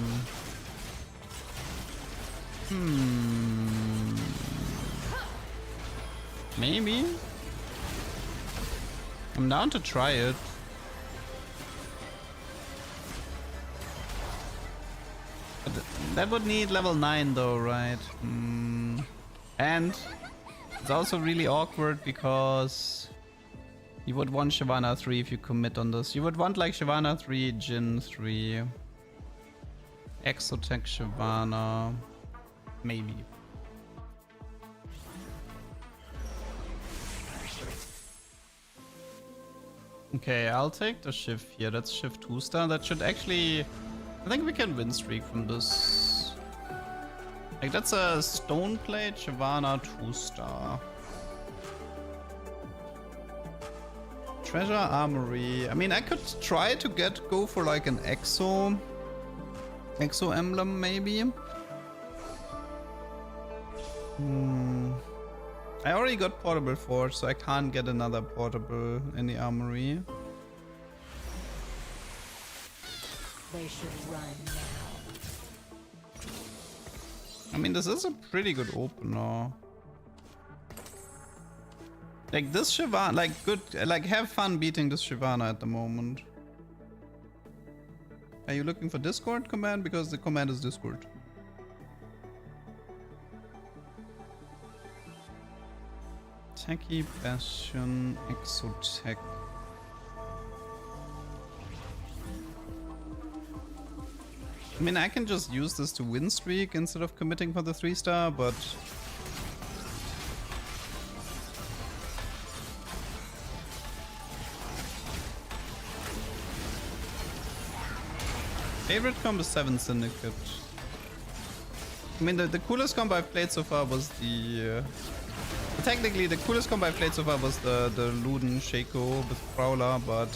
Maybe? I'm down to try it. That would need level 9 though, right? And it's also really awkward because you would want Shyvana 3 if you commit on this. You would want like Shyvana 3, Jin 3, Exotech Shyvana, maybe. Okay, I'll take the Shiv here. That's Shiv 2-star. That should actually... I think we can win streak from this. Like, that's a Stone Plate Shyvana 2-star. Treasure Armory. I mean, I could try to go for like an Exo emblem, maybe. I already got Portable Forge, so I can't get another Portable in the Armory. They should run now. I mean, this is a pretty good opener. Like this Shyvana, like good, like have fun beating this Shyvana at the moment. Are you looking for Discord command? Because the command is Discord. Techie Bastion Exotech. I mean, I can just use this to win streak instead of committing for the 3-star, but... Favorite combo is 7 Syndicate. I mean, the coolest combo I've played so far was the... technically, the coolest combo I've played so far was the Luden Shaco with Prowler, but...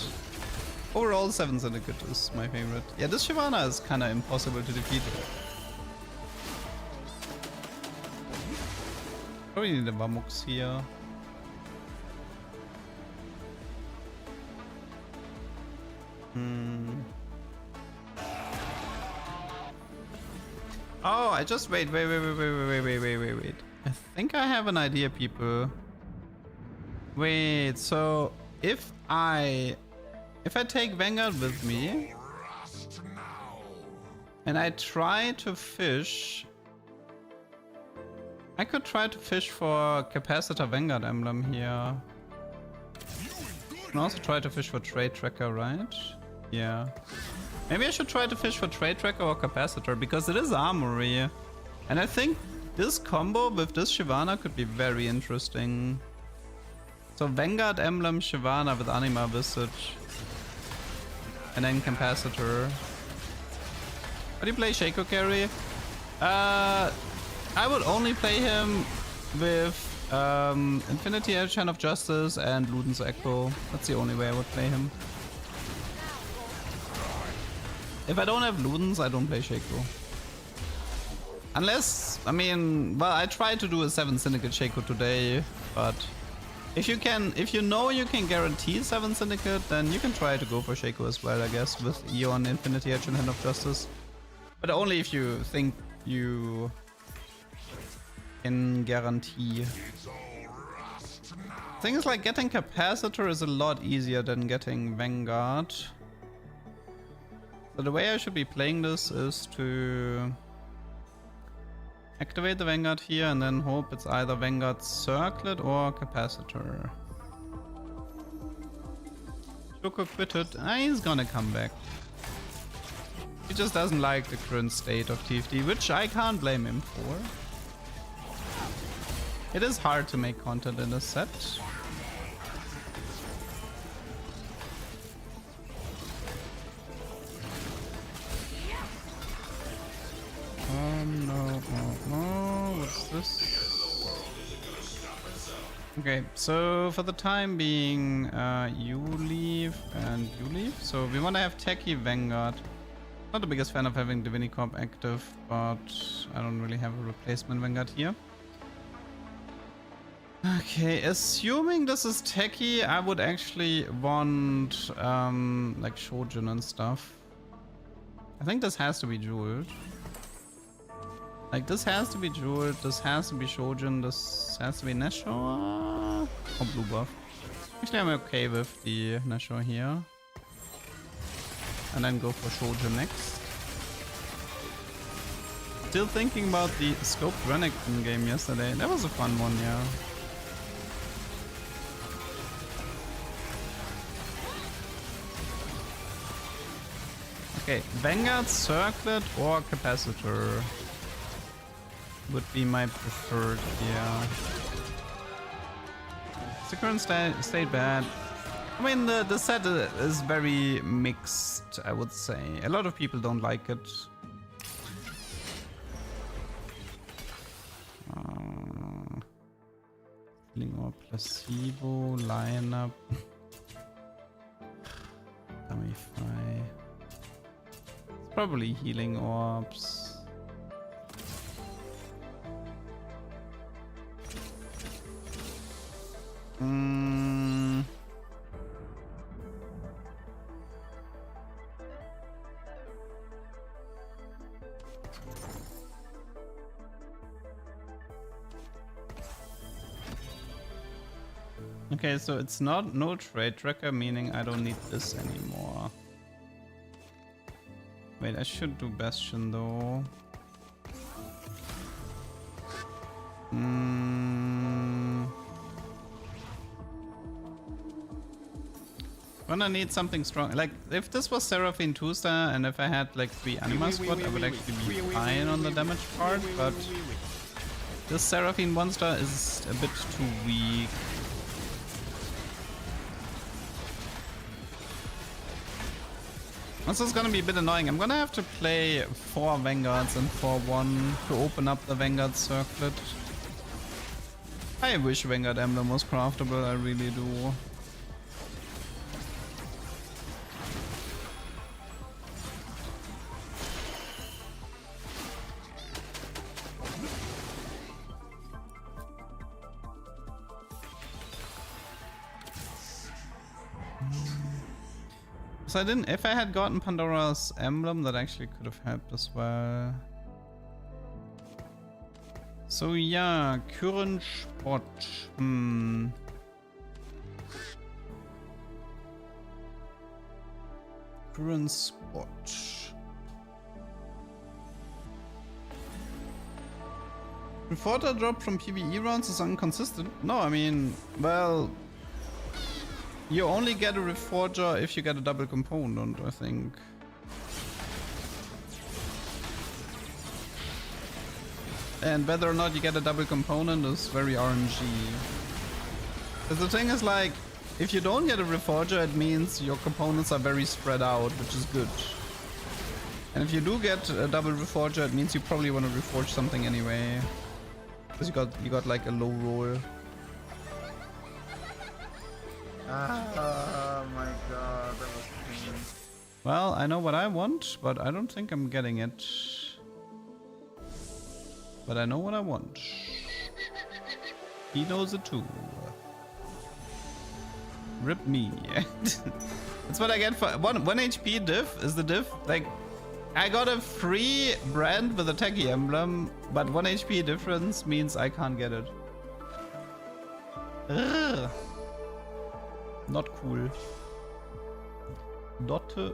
Overall, 7 Syndicate is my favorite. Yeah, this Shyvana is kinda impossible to defeat. Probably need a Vamux here. Oh, I just wait. I think I have an idea, people. Wait, so if I take Vanguard with me and I try to fish, I could try to fish for Capacitor Vanguard emblem here. I can also try to fish for Trade Tracker, right? Yeah. Maybe I should try to fish for Trade Tracker or Capacitor because it is Armory. And I think this combo with this Shyvana could be very interesting. So Vanguard Emblem Shyvana with Anima Visage. And then Capacitor. How do you play Shaco carry? I would only play him with Infinity Edge, Hand of Justice, and Luden's Echo. That's the only way I would play him. If I don't have Ludens, I don't play Shaco. Unless, I mean, well, I tried to do a 7 Syndicate Shaco today, but if you know you can guarantee 7 Syndicate, then you can try to go for Shaco as well, I guess, with Eon, Infinity Edge, and Hand of Justice. But only if you think you can guarantee. Thing is, like, getting Capacitor is a lot easier than getting Vanguard. So the way I should be playing this is to activate the Vanguard here and then hope it's either Vanguard Circlet or Capacitor. Shoko quitted. He's gonna come back. He just doesn't like the current state of TFT, which I can't blame him for. It is hard to make content in this set. No, what's this? Okay, so for the time being, you leave and you leave. So we want to have Techie Vanguard. Not the biggest fan of having Divinicorp active, but I don't really have a replacement Vanguard here. Okay, assuming this is Techie, I would actually want like Shojin and stuff. I think this has to be jeweled. Like, this has to be jeweled, this has to be Shojin, this has to be Nashor or blue buff. Actually, I'm okay with the Nashor here. And then go for Shojin next. Still thinking about the Scoped Renekton game yesterday. That was a fun one, yeah. Okay, Vanguard, Circlet, or Capacitor would be my preferred here. Is the current state bad? I mean, the set is very mixed, I would say. A lot of people don't like it. Healing or placebo lineup. Damify. It's probably healing orbs. Okay, so it's no trade tracker, meaning I don't need this anymore. Wait, I should do Bastion though. Gonna need something strong. Like, if this was Seraphine 2-star and if I had like 3 Anima Squad, I would actually be fine on the damage part, but this Seraphine 1-star is a bit too weak. This is gonna be a bit annoying. I'm gonna have to play 4 Vanguards and 4-1 to open up the Vanguard circlet. I wish Vanguard Emblem was craftable, I really do. So I didn't. If I had gotten Pandora's Emblem, that actually could have helped as well. So yeah, current spot. Current spot. Reporter drop from PvE rounds is inconsistent. No, I mean, well. You only get a Reforger if you get a double component, I think. And whether or not you get a double component is very RNG. Because the thing is, like, if you don't get a Reforger, it means your components are very spread out, which is good. And if you do get a double Reforger, it means you probably want to reforge something anyway. Because you got like a low roll. Oh my god, that was pain. Well, I know what I want, but I don't think I'm getting it. But I know what I want. He knows it too. Rip me. That's what I get for 1 HP diff is the diff. Like, I got a free brand with a Techie emblem, but 1 HP difference means I can't get it. Ugh. Not cool. Not cool.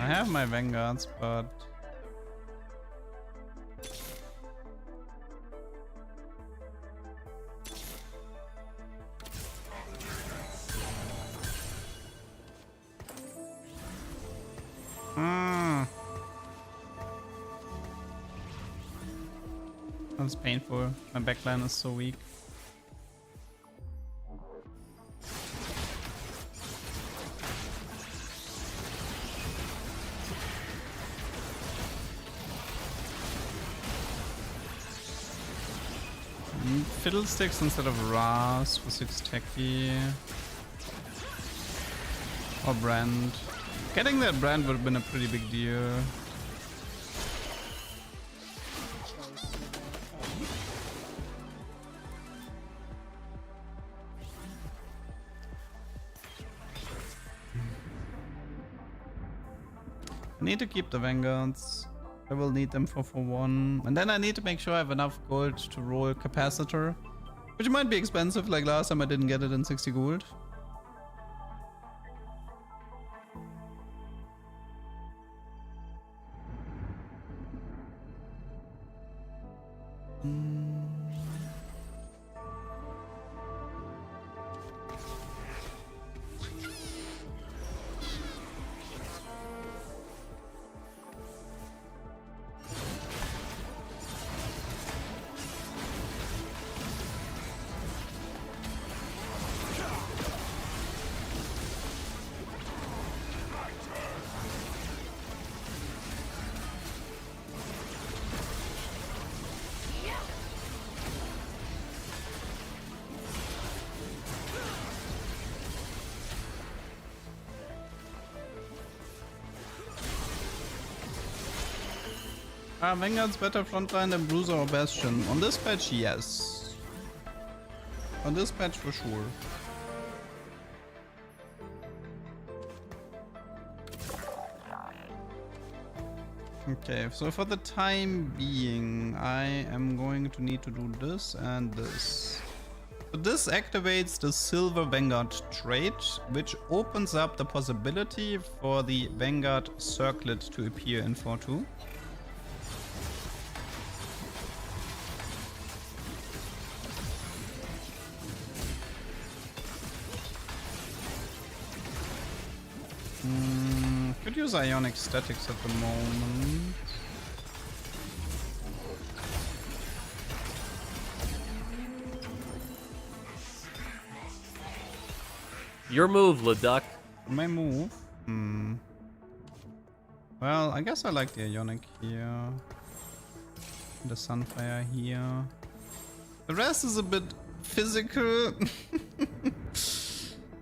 I have my Vanguards, but that's painful. My backline is so weak. Fiddlesticks instead of Ras for 6 techie. Or Brand. Getting that Brand would have been a pretty big deal. I need to keep the Vanguards. I will need them for 1. And then I need to make sure I have enough gold to roll Capacitor. Which might be expensive, like last time I didn't get it in 60 gold. Vanguard's better frontline than Bruiser or Bastion. On this patch, yes. On this patch, for sure. Okay, so for the time being, I am going to need to do this and this. So this activates the Silver Vanguard trait, which opens up the possibility for the Vanguard Circlet to appear in 4-2. Could use Ionic Statics at the moment. Your move, LeDuck. My move? Well, I guess I like the Ionic here. The Sunfire here. The rest is a bit physical.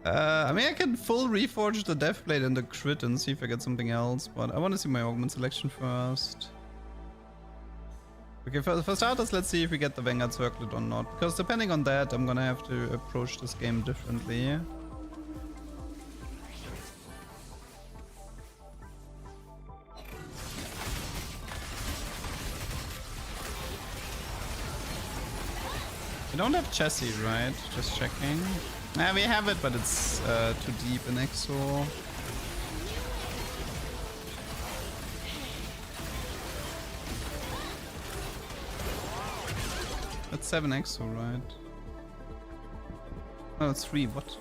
I mean, I can full reforge the Deathblade and the crit and see if I get something else, but I want to see my augment selection first. Okay, for starters, let's see if we get the Vanguard Circlet or not, because depending on that, I'm gonna have to approach this game differently. We don't have chassis, right? Just checking. We have it, but it's too deep in Exo. That's 7 Exo, right? No, it's 3. What?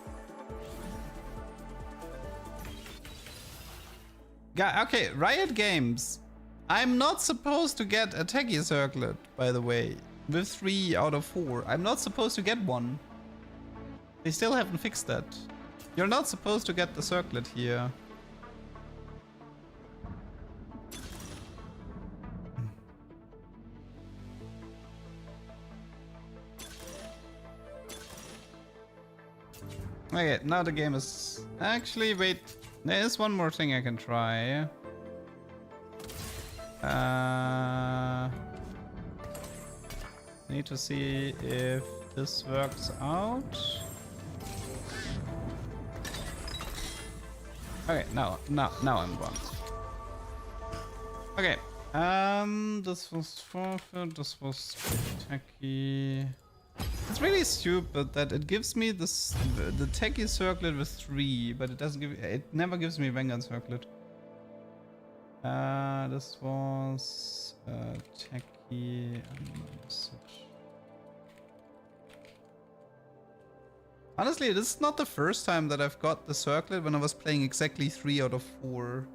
Okay, Riot Games. I'm not supposed to get a Techie Circlet, by the way. With 3 out of 4. I'm not supposed to get one. They still haven't fixed that. You're not supposed to get the circlet here. Okay, now the game is... Actually, wait. There is one more thing I can try. Need to see if this works out. Okay, now I'm wrong. Okay, this was forfeit, this was techie. It's really stupid that it gives me this the techie circlet with 3, but it doesn't give it never gives me Vanguard circlet. This was techie message. Honestly, this is not the first time that I've got the circlet when I was playing exactly 3 out of 4.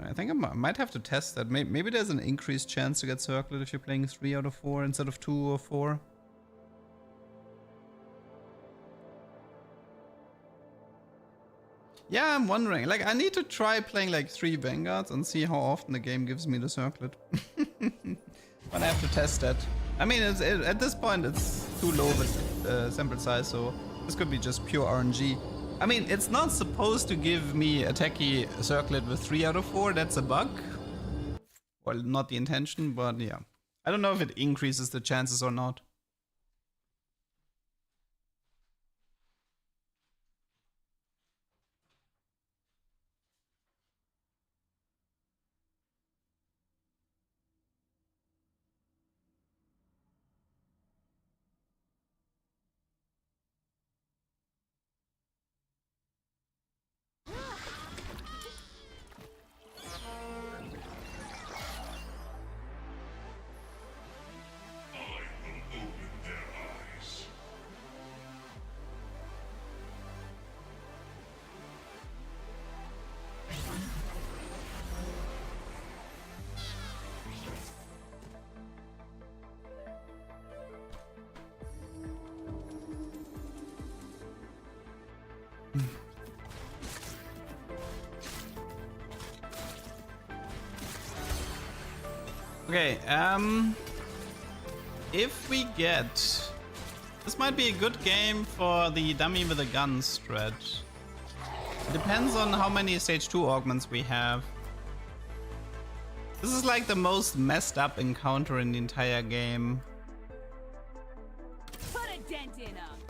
I think I might have to test that. Maybe there's an increased chance to get circlet if you're playing 3 out of 4 instead of 2 or 4. Yeah, I'm wondering. Like, I need to try playing like 3 Vanguards and see how often the game gives me the circlet. But I have to test that. I mean, at this point, it's too low of a sample size, so this could be just pure RNG. I mean, it's not supposed to give me a techie circlet with 3 out of 4. That's a bug. Well, not the intention, but yeah. I don't know if it increases the chances or not. Okay, if we get... This might be a good game for the dummy with a gun strat. It depends on how many stage 2 augments we have. This is like the most messed up encounter in the entire game. Put a dent in 'em.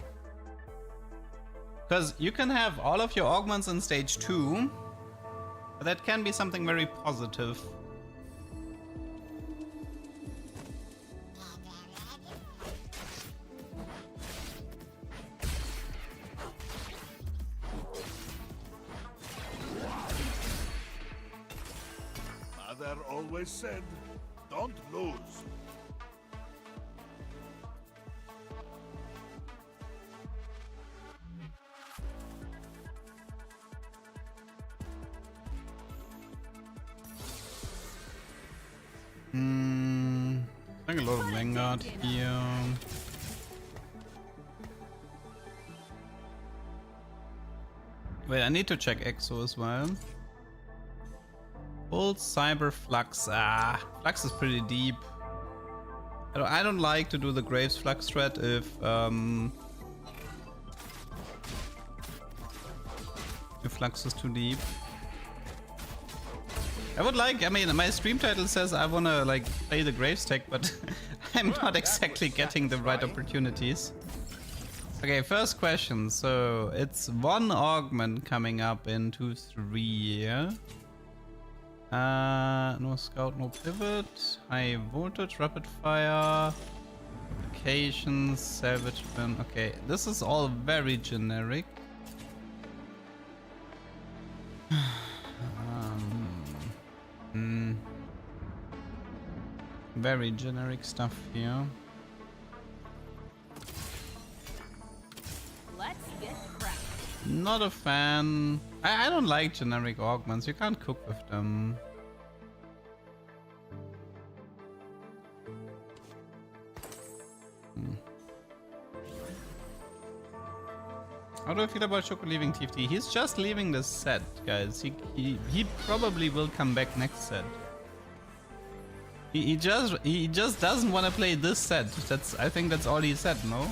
Because you can have all of your augments in stage 2, but that can be something very positive. always said, don't lose. I think a lot of Vanguard here. Wait, I need to check EXO as well. Old Cyber Flux. Flux is pretty deep. I don't like to do the Graves Flux threat if Flux is too deep. I mean, my stream title says I wanna like play the Graves tech, but I'm not exactly getting the right opportunities. Okay, first question. So it's one augment coming up in 2-3. Yeah? No scout, no pivot. High voltage, rapid fire. Applications, salvage bin. Okay, this is all very generic. Very generic stuff here. Let's get cracked. Not a fan. I don't like generic augments. You can't cook with them. How do I feel about Shoko leaving TFT? He's just leaving the set, guys. He probably will come back next set. He just doesn't want to play this set. I think that's all he said, no?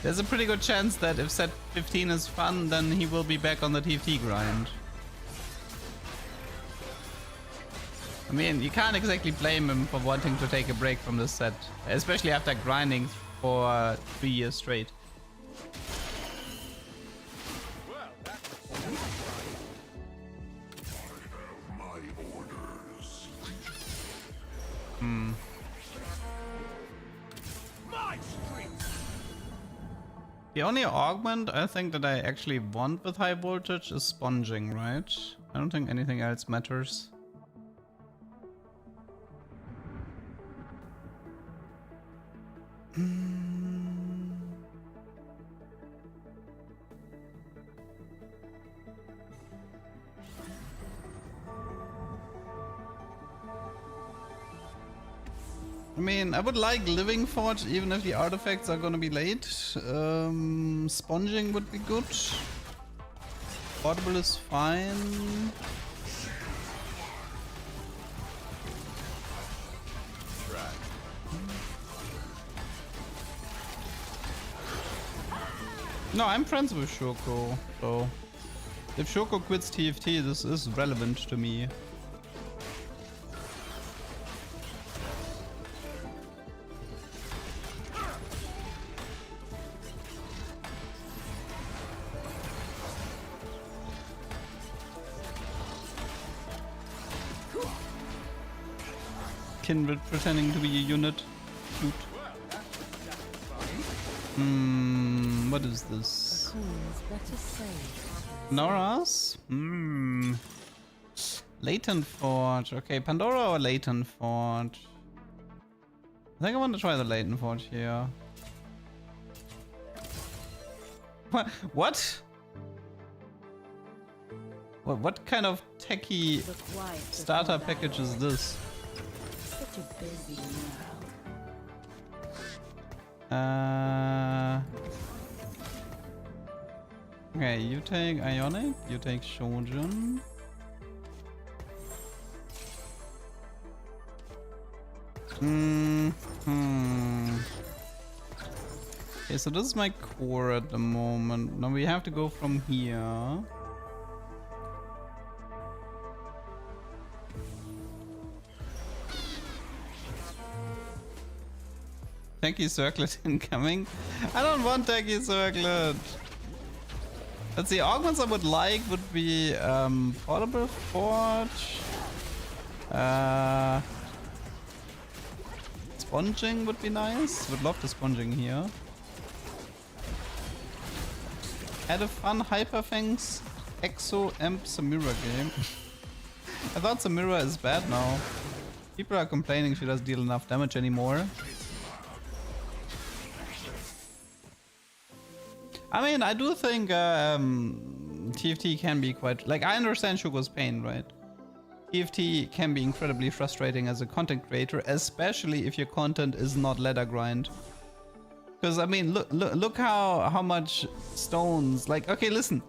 There's a pretty good chance that if set 15 is fun, then he will be back on the TFT grind. I mean, you can't exactly blame him for wanting to take a break from this set, especially after grinding for 3 years straight. The only augment I think that I actually want with high voltage is sponging, right? I don't think anything else matters. I mean, I would like Living Forge even if the artifacts are gonna be late. Sponging would be good. Portable is fine. No, I'm friends with Shoko, so if Shoko quits TFT, this is relevant to me. Kindred pretending to be a unit. Cute. What is this? Nora's? Latent Forge. Okay, Pandora or Latent Forge? I think I want to try the Latent Forge here. What? What kind of techie starter package is this? Okay, you take Ionic, you take Shojin. Okay, so this is my core at the moment. Now we have to go from here. Techie Circlet incoming. I don't want Techie Circlet. Let's see, augments I would like would be Portable Forge. Sponging would be nice. Would love the sponging here. Had a fun Hyperfangs Exo Amp Samura game. I thought Samira is bad now. People are complaining she doesn't deal enough damage anymore. I mean, I do think TFT can be quite... Like, I understand Shugo's pain, right? TFT can be incredibly frustrating as a content creator, especially if your content is not ladder grind. Because, I mean, look how much stones... Like, okay, listen.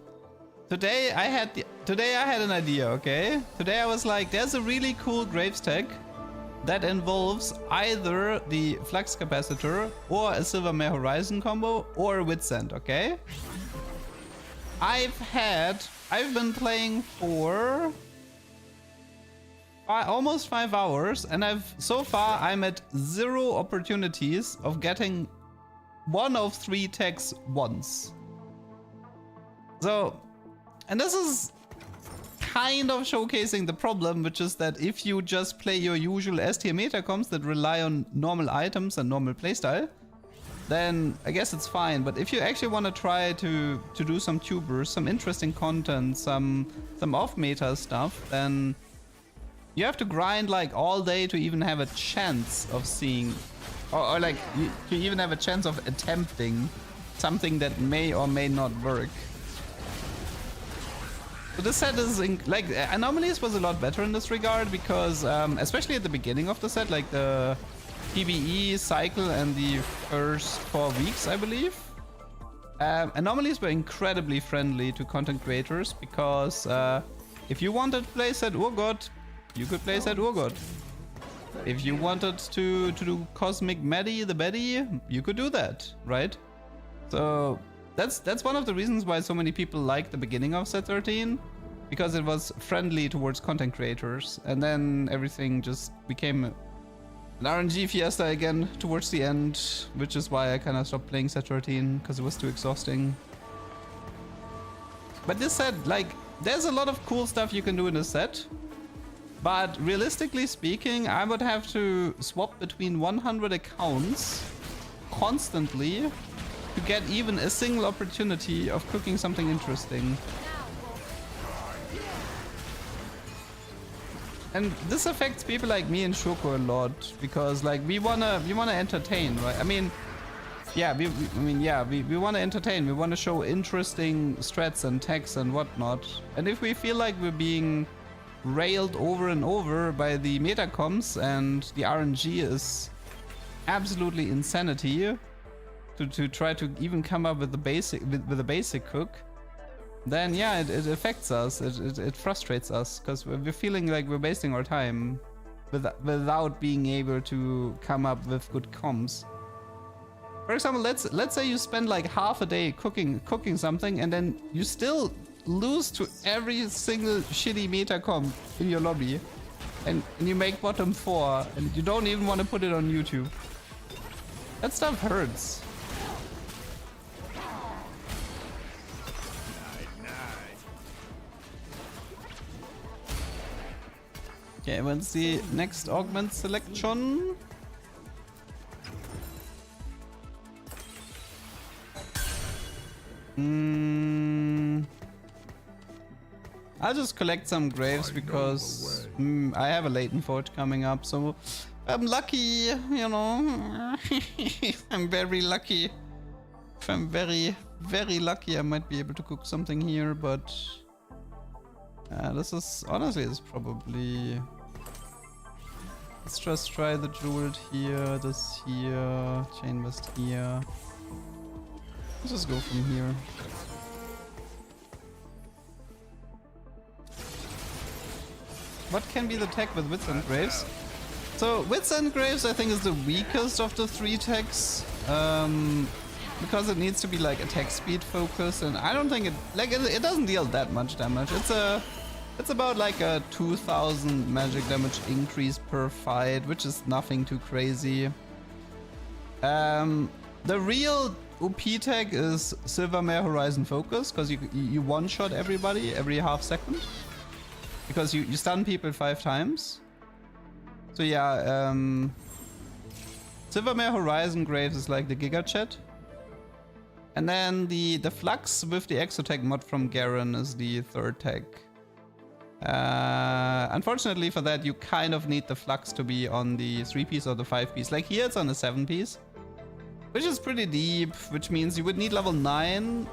Today I had an idea, okay? Today I was like, there's a really cool Graves tech that involves either the Flux Capacitor or a Silvermare Horizon combo or a Witsend, okay? I've been playing for almost 5 hours, and so far I'm at 0 opportunities of getting one of 3 techs once. So, and this is kind of showcasing the problem, which is that if you just play your usual S tier meta comps that rely on normal items and normal playstyle, then I guess it's fine. But if you actually want to try to do some tubers, some interesting content, some off meta stuff, then you have to grind like all day to even have a chance of seeing, or like you even have a chance of attempting something that may or may not work. So this set is like Anomalies was a lot better in this regard because especially at the beginning of the set, like the PvE cycle and the first 4 weeks, I believe, Anomalies were incredibly friendly to content creators because if you wanted to play set Urgot, you could play set Urgot. If you wanted to do Cosmic Maddie the Betty, you could do that, right? So that's one of the reasons why so many people like the beginning of set 13, because it was friendly towards content creators, and then everything just became an RNG fiesta again towards the end, which is why I kind of stopped playing set 13 because it was too exhausting. But this set, like, there's a lot of cool stuff you can do in this set, but realistically speaking, I would have to swap between 100 accounts constantly to get even a single opportunity of cooking something interesting. And this affects people like me and Shoko a lot because like we wanna entertain, right? I mean, yeah, we wanna entertain. We wanna show interesting strats and techs and whatnot. And if we feel like we're being railed over and over by the meta comps and the RNG is absolutely insanity, to try to even come up with the basic with a basic cook, then yeah, it affects us. It frustrates us because we're feeling like we're wasting our time without being able to come up with good comms. For example, let's say you spend like half a day cooking something, and then you still lose to every single shitty meta comp in your lobby, and you make bottom 4, and you don't even want to put it on YouTube. That stuff hurts. Okay, when's the next augment selection? I'll just collect some graves because I have a latent forge coming up, so I'm lucky, you know. I'm very lucky. If I'm very, very lucky, I might be able to cook something here, but this is honestly is probably. Let's just try the jeweled here, this here, chain vest here. Let's just go from here. What can be the tech with Wits and Graves? So Wits and Graves I think is the weakest of the 3 techs. Because it needs to be like attack speed focus, and I don't think it doesn't deal that much damage. It's about like a 2000 magic damage increase per fight, which is nothing too crazy. The real OP tech is Silvermare Horizon Focus, because you one-shot everybody every half second. Because you stun people 5 times. So yeah, Silvermare Horizon Graves is like the Giga Chat. And then the Flux with the Exotech mod from Garen is the 3rd tech. Unfortunately for that, you kind of need the flux to be on the 3-piece or the 5-piece. Like here, it's on the 7-piece, which is pretty deep, which means you would need level 9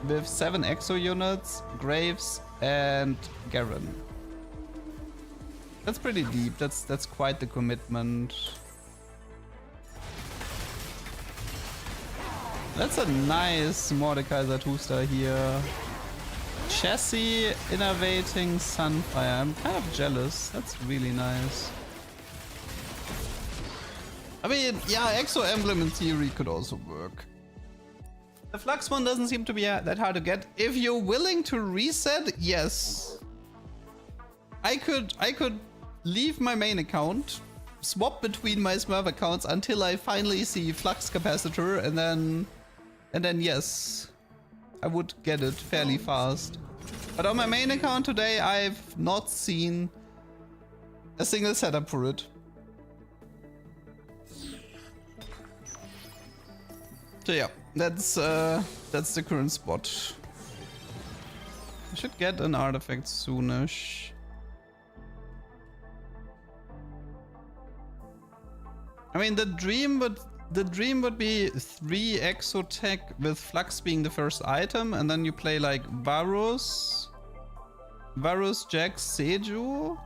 with 7 exo units, Graves, and Garen. That's pretty deep. That's quite the commitment. That's a nice Mordekaiser 2-star here. Chassis, Innovating, Sunfire. I'm kind of jealous. That's really nice. I mean, yeah, Exo Emblem in theory could also work. The Flux one doesn't seem to be that hard to get. If you're willing to reset, yes. I could leave my main account, swap between my Smurf accounts until I finally see Flux Capacitor, and then yes, I would get it fairly fast. But on my main account today, I've not seen a single setup for it. So yeah, that's the current spot. I should get an artifact soonish. I mean, the dream would be 3 Exotech with Flux being the first item, and then you play like Varus, Jax, Seju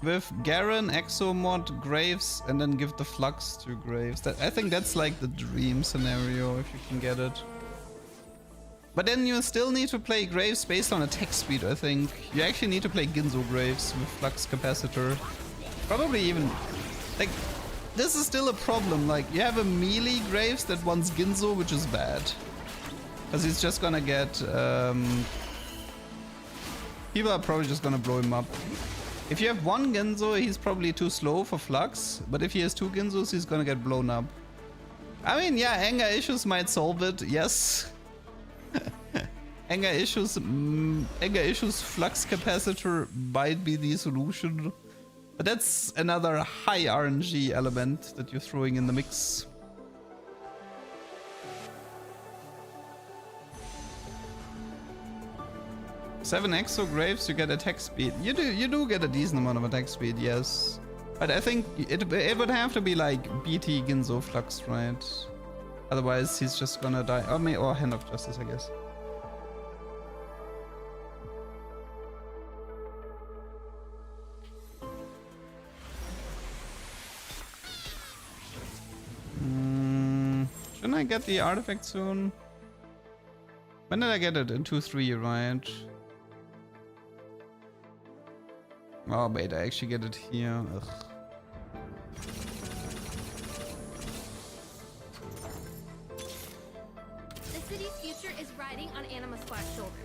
with Garen, Exomod, Graves, and then give the Flux to Graves. I think that's like the dream scenario if you can get it. But then you still need to play Graves based on attack speed, I think. You actually need to play Ginzo Graves with Flux Capacitor. Probably even like, this is still a problem. Like, you have a melee Graves that wants Ginzo, which is bad. Because he's just gonna get... people are probably just gonna blow him up. If you have one Ginzo, he's probably too slow for Flux. But if he has 2 Ginzos, he's gonna get blown up. I mean, yeah, anger issues might solve it, yes. anger issues, Flux Capacitor might be the solution. But that's another high RNG element that you're throwing in the mix. Seven Exo Graves, you get attack speed. You do get a decent amount of attack speed, yes. But I think it would have to be like BT Ginzo Flux, right? Otherwise he's just gonna die. Or Hand of Justice, I guess. Shouldn't I get the artifact soon? When did I get it? In 2-3, right? Oh wait, I actually get it here. Ugh. The city's future is riding on Anima Squad's shoulders.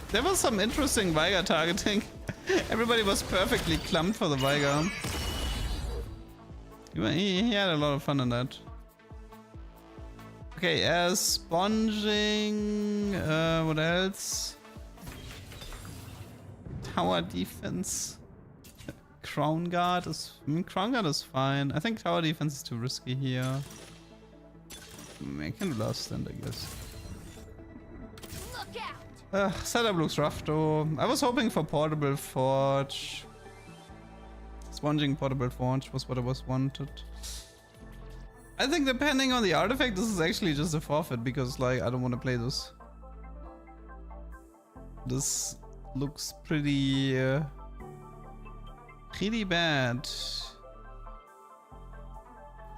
There was some interesting Veigar targeting. Everybody was perfectly clumped for the Veigar. He had a lot of fun on that. Okay, sponging. What else? Tower defense. Crown Guard is. Crown Guard is fine. I think tower defense is too risky here. I can do last stand, I guess. Setup looks rough though. I was hoping for Portable Forge. Sponging Portable Forge was what I was wanted. I think depending on the artifact, this is actually just a forfeit because like I don't want to play this. This looks pretty bad. Is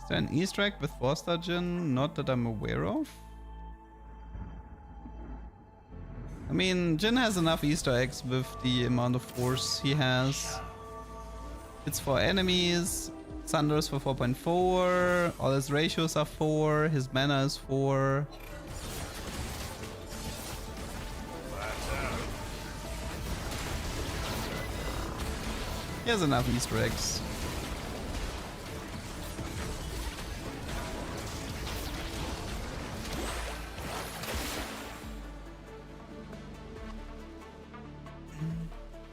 there an Easter egg with 4-star Jin? Not that I'm aware of. I mean, Jin has enough Easter eggs with the amount of force he has. It's for enemies, Thunders for 4.4, all his ratios are 4, his mana is 4. He has enough Easter eggs.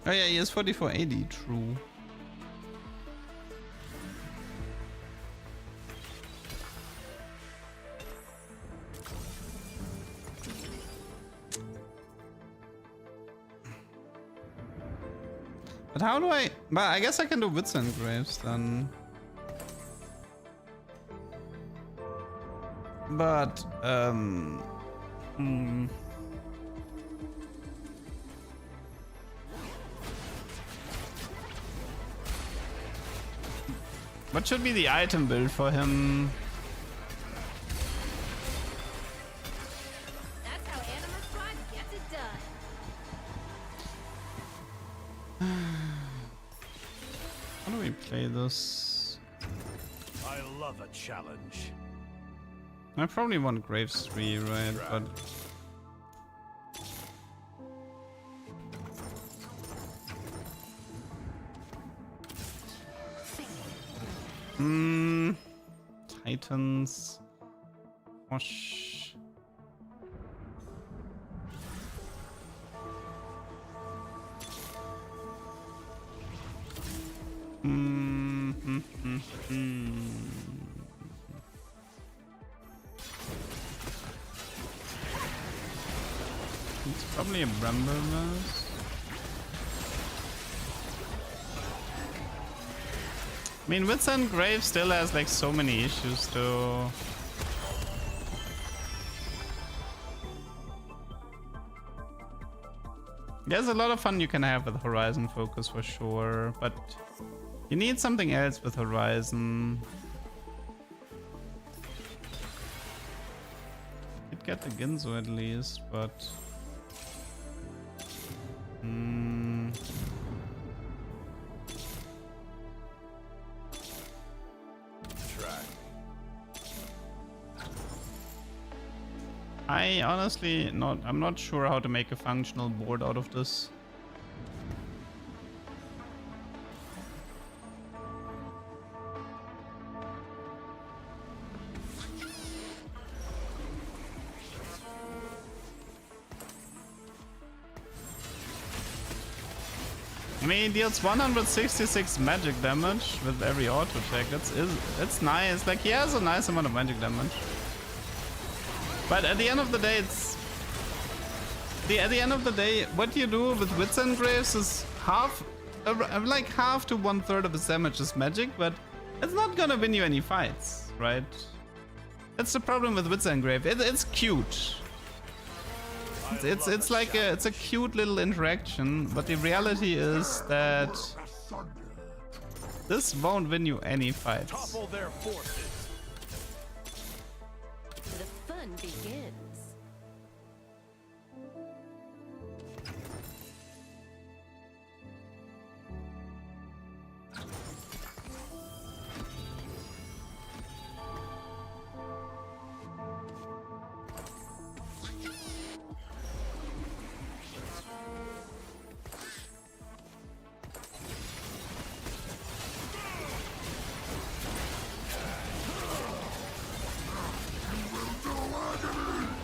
Oh yeah, he has 4480, true. But how do I... But I guess I can do Wits and Graves then. But, what should be the item build for him? That's how Anima Squad gets it done. How do we play this? I love a challenge. I probably want Graves 3, right? But Titans. Whoosh. It's probably a Bramble Mass. I mean, Wits and Grave still has like so many issues though. There's a lot of fun you can have with Horizon Focus for sure, but you need something else with Horizon. You'd get the Ginzo at least, but... I honestly I'm not sure how to make a functional board out of this. I mean, he deals 166 magic damage with every auto attack. It's nice. Like, he has a nice amount of magic damage. But at the end of the day, at the end of the day, what you do with Wits and Graves is like half to 1/3 of his damage is magic, but it's not gonna win you any fights, right? That's the problem with Wits and Graves. It's cute. It's like it's a cute little interaction, but the reality is that this won't win you any fights. Topple their forces. The fun begins.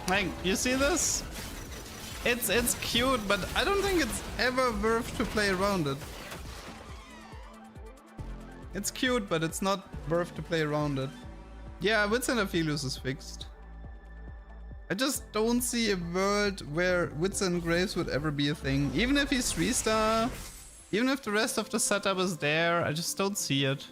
Like, you see this? It's cute, but I don't think it's ever worth to play around it. It's cute, but it's not worth to play around it. Yeah, Wits and Aphelios is fixed. I just don't see a world where Wits and Graves would ever be a thing. Even if he's 3-star, even if the rest of the setup is there, I just don't see it.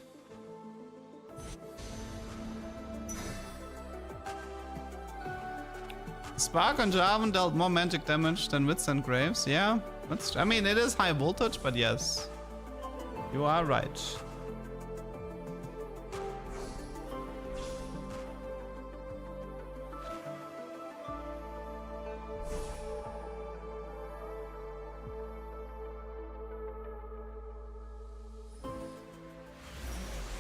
Spark on Jarvan dealt more magic damage than Wits and Graves, yeah. I mean, it is high voltage, but yes. You are right.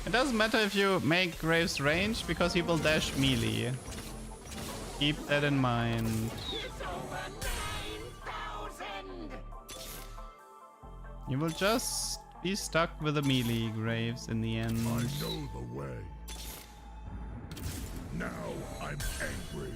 It doesn't matter if you make Graves range, because he will dash melee. Keep that in mind. You will just be stuck with the melee Graves in the end. I know the way. Now I'm angry.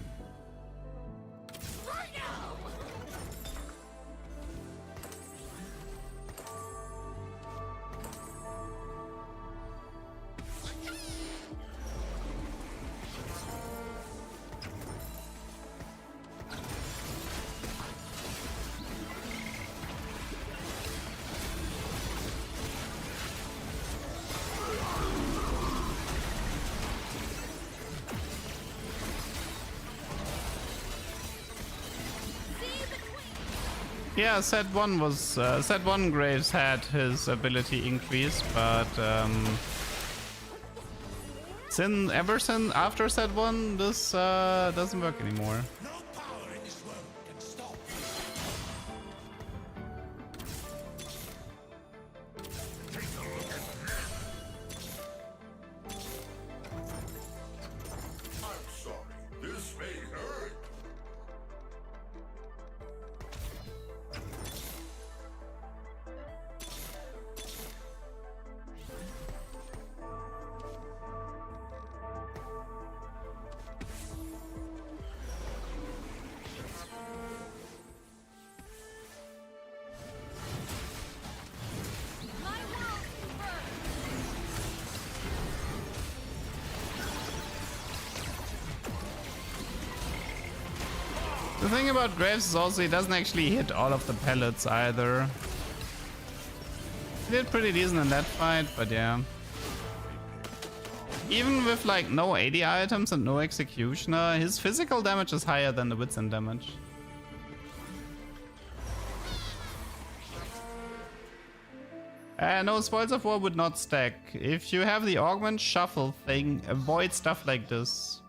Yeah, set 1 was set 1 Graves had his ability increased, but ever since after set 1 this doesn't work anymore. The thing about Graves is also he doesn't actually hit all of the pellets either. He did pretty decent in that fight, but yeah. Even with like no AD items and no executioner, his physical damage is higher than the wits and damage. No, Spoils of War would not stack. If you have the augment shuffle thing, avoid stuff like this.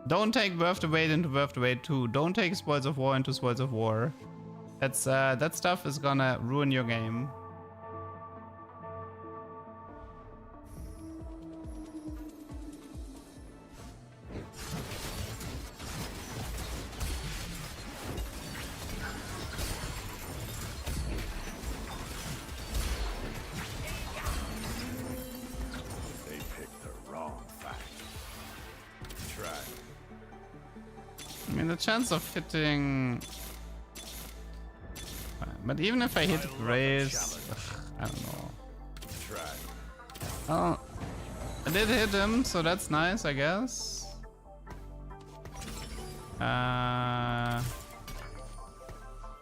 Don't take Worth the Wait into Worth the Wait 2. Don't take Spoils of War into Spoils of War. That's that stuff is gonna ruin your game. They picked the wrong fight. Try. I mean, the chance of hitting... But even if I hit Graves... I don't know. Try. Oh, I did hit him, so that's nice, I guess.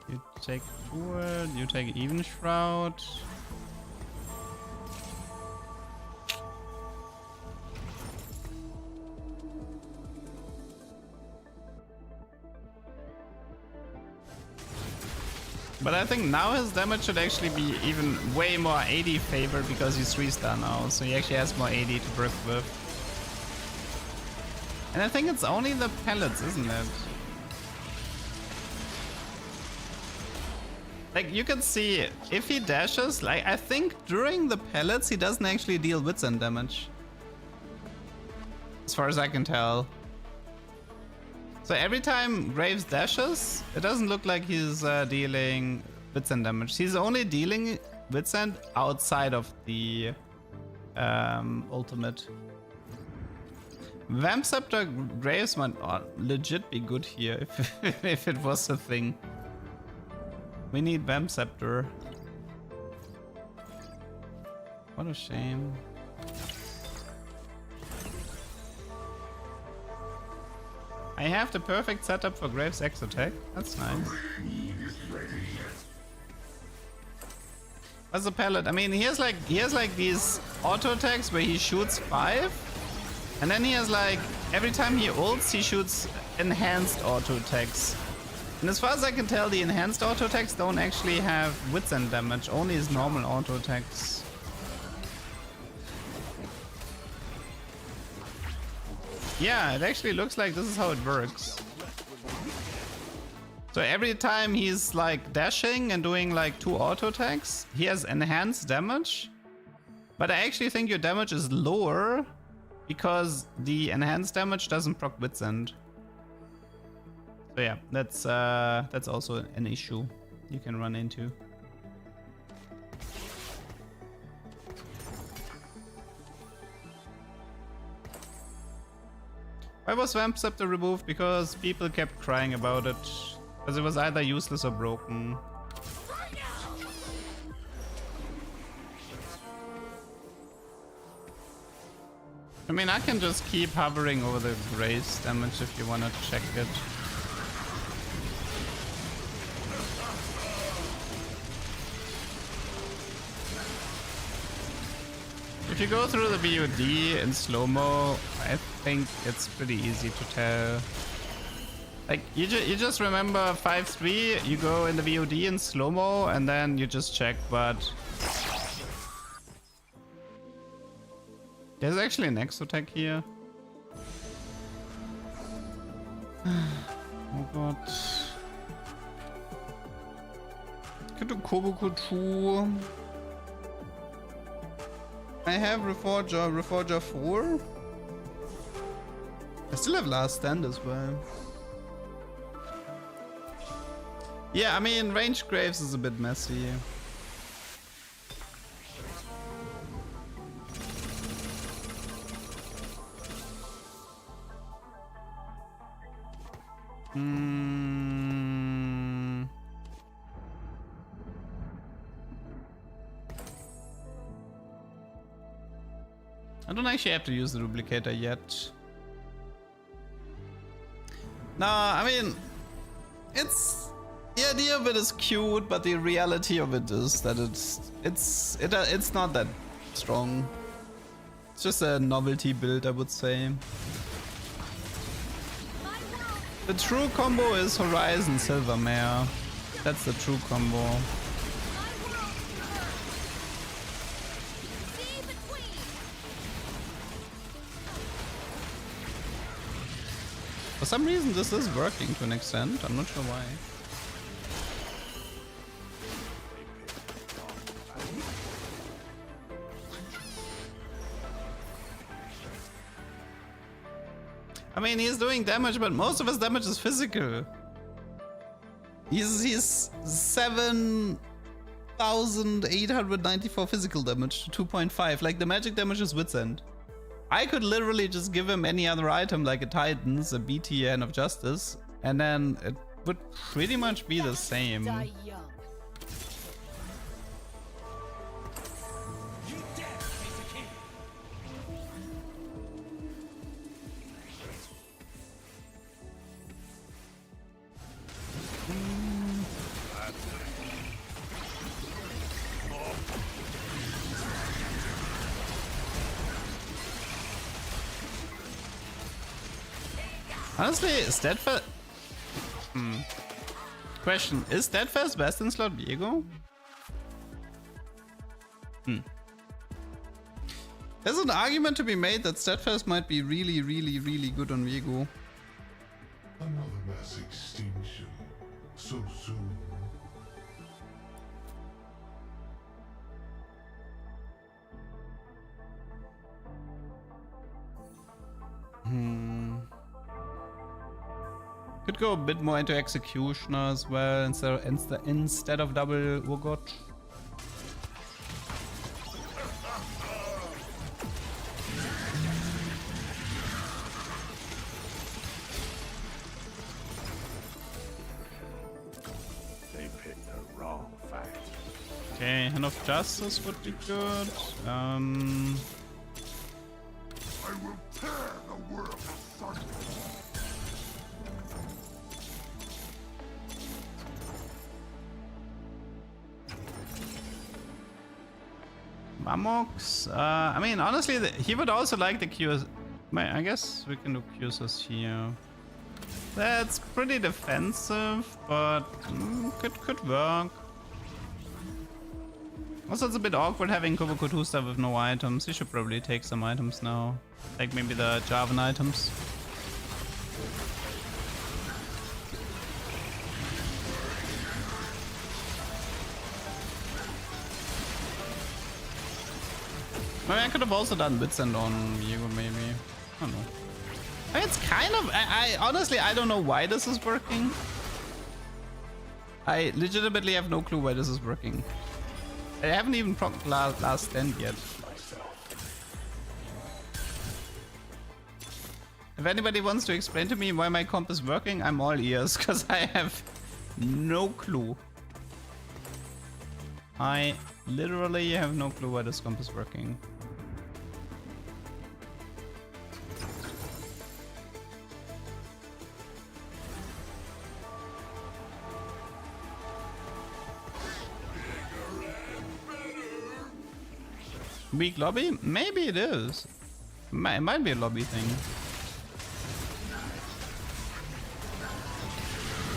You take forward, you take Even Shroud. But I think now his damage should actually be even way more AD favored because he's 3-star now, so he actually has more AD to work with. And I think it's only the pellets, isn't it? Like, you can see, if he dashes, like, I think during the pellets he doesn't actually deal wits and damage. As far as I can tell. So every time Graves dashes, it doesn't look like he's dealing wits and damage. He's only dealing wits and outside of the ultimate. Vamp Scepter Graves might legit be good here if it was a thing. We need Vamp Scepter. What a shame. I have the perfect setup for Graves' X attack. That's nice. What's the pellet? I mean, he has like these auto attacks where he shoots 5, and then he has like every time he ults, he shoots enhanced auto attacks. And as far as I can tell, the enhanced auto attacks don't actually have wits and damage, only his normal auto attacks. Yeah, it actually looks like this is how it works. So every time he's like dashing and doing like 2 auto attacks, he has enhanced damage. But I actually think your damage is lower because the enhanced damage doesn't proc wits end. So yeah, that's also an issue you can run into. Why was Vamp Scepter removed? Because people kept crying about it. Because it was either useless or broken. I mean, I can just keep hovering over the Grace damage if you want to check it. If you go through the VOD in slow-mo, I think it's pretty easy to tell. Like, you just remember 5-3, you go in the VOD in slow-mo, and then you just check, but... There's actually an exotech here. Oh god. Could do Koboku 2. I have Reforger 4. I still have Last Stand as well. Yeah, I mean, ranged graves is a bit messy. I don't actually have to use the duplicator yet. No, I mean, it's... The idea of it is cute, but the reality of it is that it's not that strong. It's just a novelty build, I would say. The true combo is Horizon Silvermare. That's the true combo. For some reason this is working to an extent, I'm not sure why. I mean, he's doing damage, but most of his damage is physical. He's 7,894 physical damage to 2.5. Like, the magic damage is Wit's End. I could literally just give him any other item, like a Titans, a BT, Hand of Justice, and then it would pretty much be the same. Honestly, Steadfast... Question, is Steadfast best in slot Viego? There's an argument to be made that Steadfast might be really, really, really good on Viego. Another mass extinction. So soon. Could go a bit more into Executioner as well instead of double Urgot. They picked the wrong fight. Okay, Hand of Justice would be good. I will tear the world asunder. Mamox. I mean, honestly, he would also like the Qs. I guess we can do Qs here. That's pretty defensive, but could work. Also, it's a bit awkward having Koboku 2 stuff with no items. He should probably take some items now, like maybe the Javan items. I mean, I could have also done Wit's End on Viego, maybe. I don't know. I mean, it's kind of... I honestly, I don't know why this is working. I legitimately have no clue why this is working. I haven't even procced Last Stand yet. If anybody wants to explain to me why my comp is working, I'm all ears, because I have no clue. I literally have no clue why this comp is working. Weak lobby? Maybe it is. It might be a lobby thing.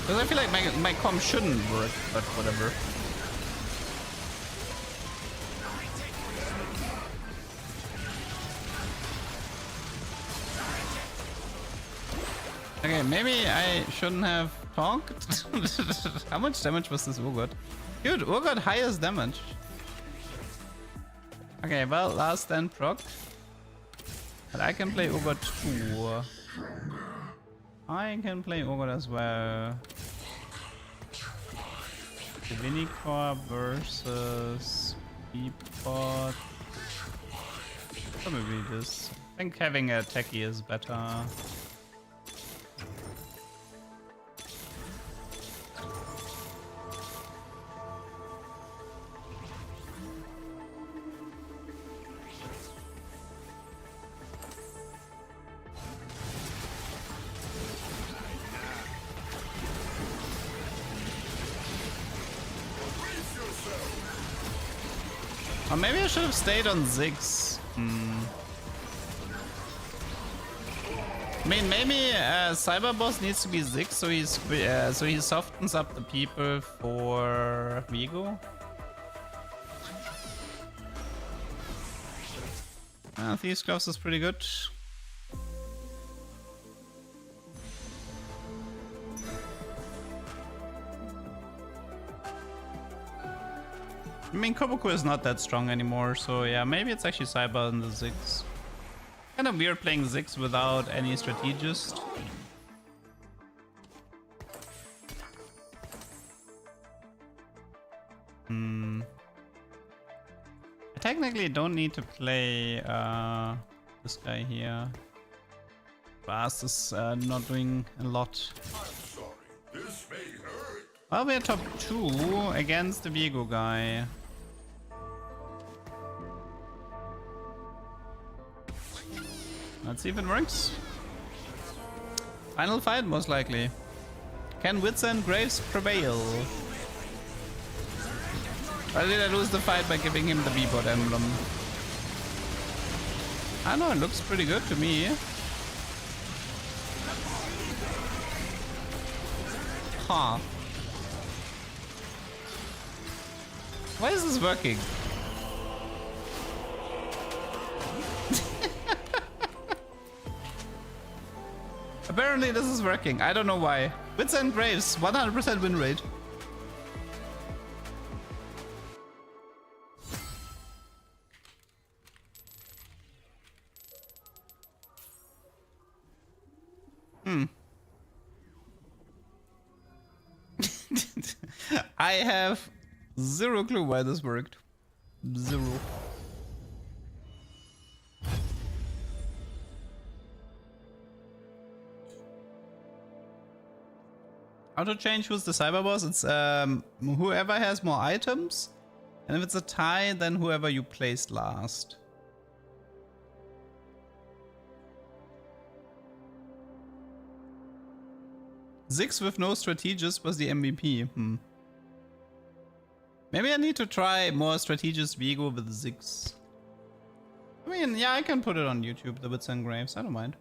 Because I feel like my comp shouldn't work, but whatever. Okay, maybe I shouldn't have talked. How much damage was this Urgot? Dude, Urgot highest damage. Okay, well, last stand proc. But I can play Urgot too. I can play Urgot as well. Divinicore versus Beepot. Probably this. I think having a techie is better. Or maybe I should have stayed on Ziggs. I mean, maybe Cyber Boss needs to be Ziggs, so he softens up the people for Vigo. Thieves' Gloves is pretty good. I mean, Koboku is not that strong anymore, so yeah, maybe it's actually Cyber and the Ziggs. Kind of weird playing Ziggs without any strategist. I technically don't need to play this guy here. Bast is not doing a lot. Well, we're top 2 against the Vigo guy. Let's see if it works. Final fight, most likely. Can Wits and Graves prevail? Or did I lose the fight by giving him the V-bot emblem? I don't know, it looks pretty good to me. Huh. Why is this working? Apparently this is working. I don't know why. Wits and Graves, 100% win rate. I have zero clue why this worked. Zero. How to change who's the cyber boss? It's whoever has more items, and if it's a tie, then whoever you placed last. Ziggs with no strategist was the MVP. Maybe I need to try more strategist Vigo with Ziggs. I mean, yeah, I can put it on YouTube, the Wits and Graves. I don't mind.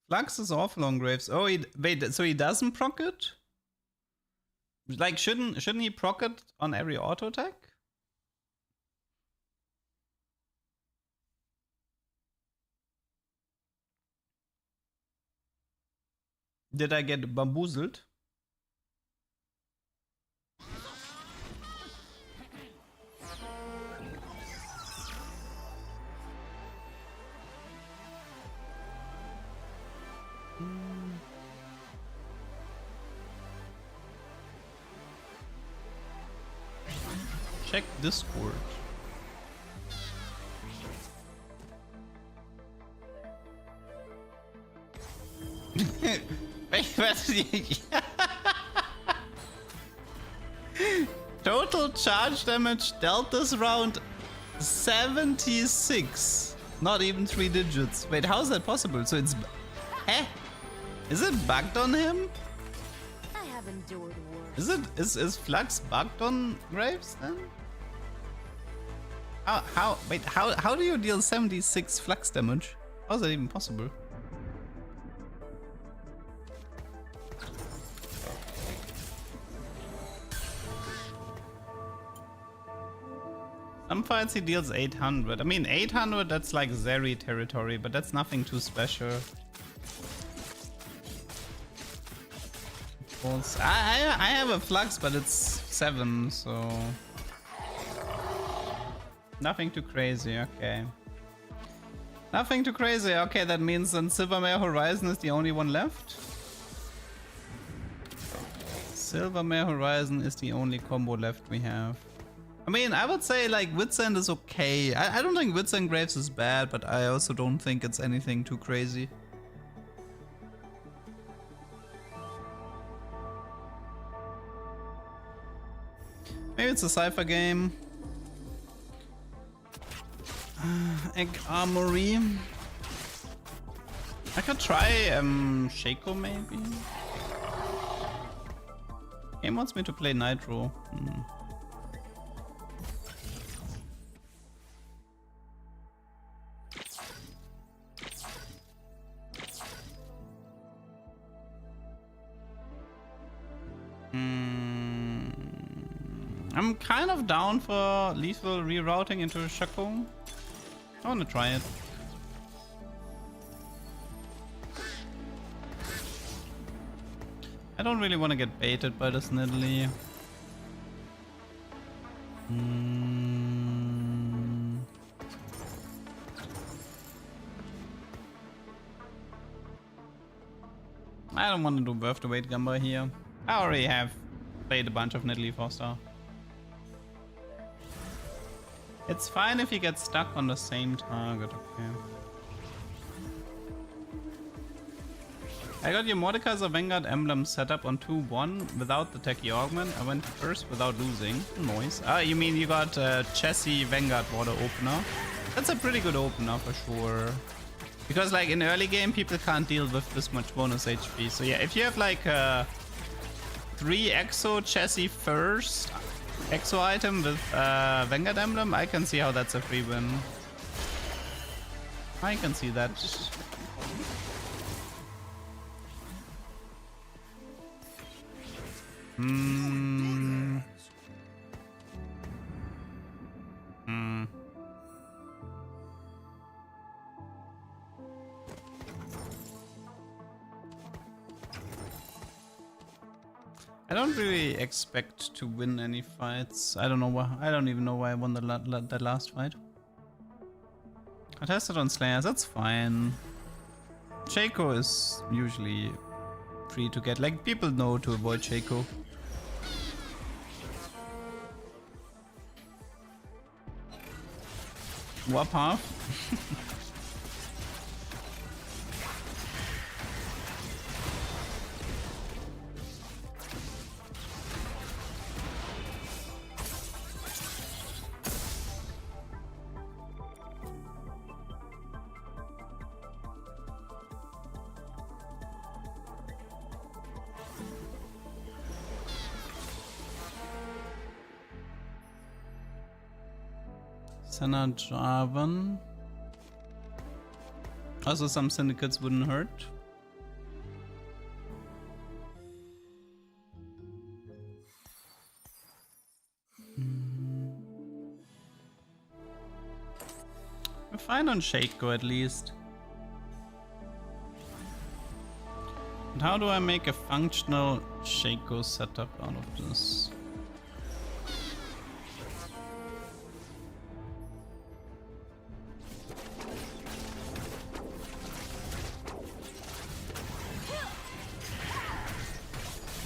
Flux is awful on Graves. Oh, wait, so he doesn't proc it? Like, shouldn't he proc it on every auto attack? Did I get bamboozled? Check Discord. Wait, Total charge damage dealt this round 76. Not even 3 digits. Wait, how is that possible? So it's... Eh? Is it bugged on him? I have endured worse. Is Flux bugged on Graves then? How do you deal 76 Flux damage? How is that even possible? Some fights he deals 800. I mean 800 that's like Zeri territory, but that's nothing too special. I have a Flux, but it's 7, so... Nothing too crazy, okay. Nothing too crazy, okay, that means then Silvermare Horizon is the only one left. Silvermare Horizon is the only combo left we have. I mean, I would say like Wits End is okay. I don't think Wits End Graves is bad, but I also don't think it's anything too crazy. Maybe it's a Cypher game. Egg Armory. I could try Shaco maybe. Game wants me to play Nitro. I'm kind of down for lethal rerouting into Shaco. I wanna try it. I don't really want to get baited by this Nidalee. I don't want to do Birth to Wait Gamba here. I already have played a bunch of Nidalee 4-star. It's fine if you get stuck on the same target, okay. I got your Mordekaiser Vanguard emblem set up on 2-1 without the techie augment. I went first without losing. Noise. Ah, you mean you got Chassis Vanguard water opener? That's a pretty good opener for sure. Because like in early game, people can't deal with this much bonus HP. So yeah, if you have like 3 Exo Chassis first, Exo item with Vanguard emblem, I can see how that's a free win. I can see that. I don't really expect to win any fights. I don't know why. I don't even know why I won that last fight. I tested on Slayers. That's fine. Shaco is usually free to get. Like people know to avoid Shaco. Warp half. Senna Javan. Also some syndicates wouldn't hurt. We're fine on Shaco at least. And how do I make a functional Shaco setup out of this?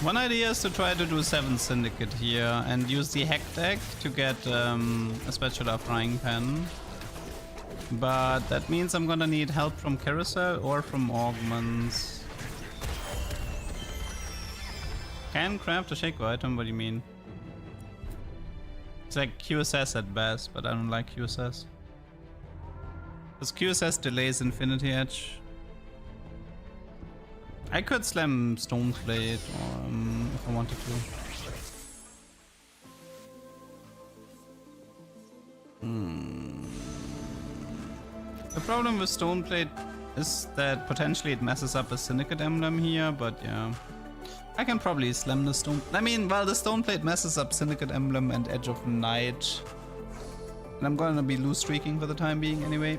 One idea is to try to do 7 Syndicate here and use the Hack deck to get a Spatula Frying Pan. But that means I'm gonna need help from Carousel or from Augments. Can craft a Shaco item? What do you mean? It's like QSS at best, but I don't like QSS. This Q says delays Infinity Edge. I could slam Stoneplate if I wanted to. The problem with Stoneplate is that potentially it messes up a Syndicate Emblem here, but yeah. I can probably slam the Stone... I mean, well, the Stoneplate messes up Syndicate Emblem and Edge of Night. And I'm gonna be loose streaking for the time being anyway.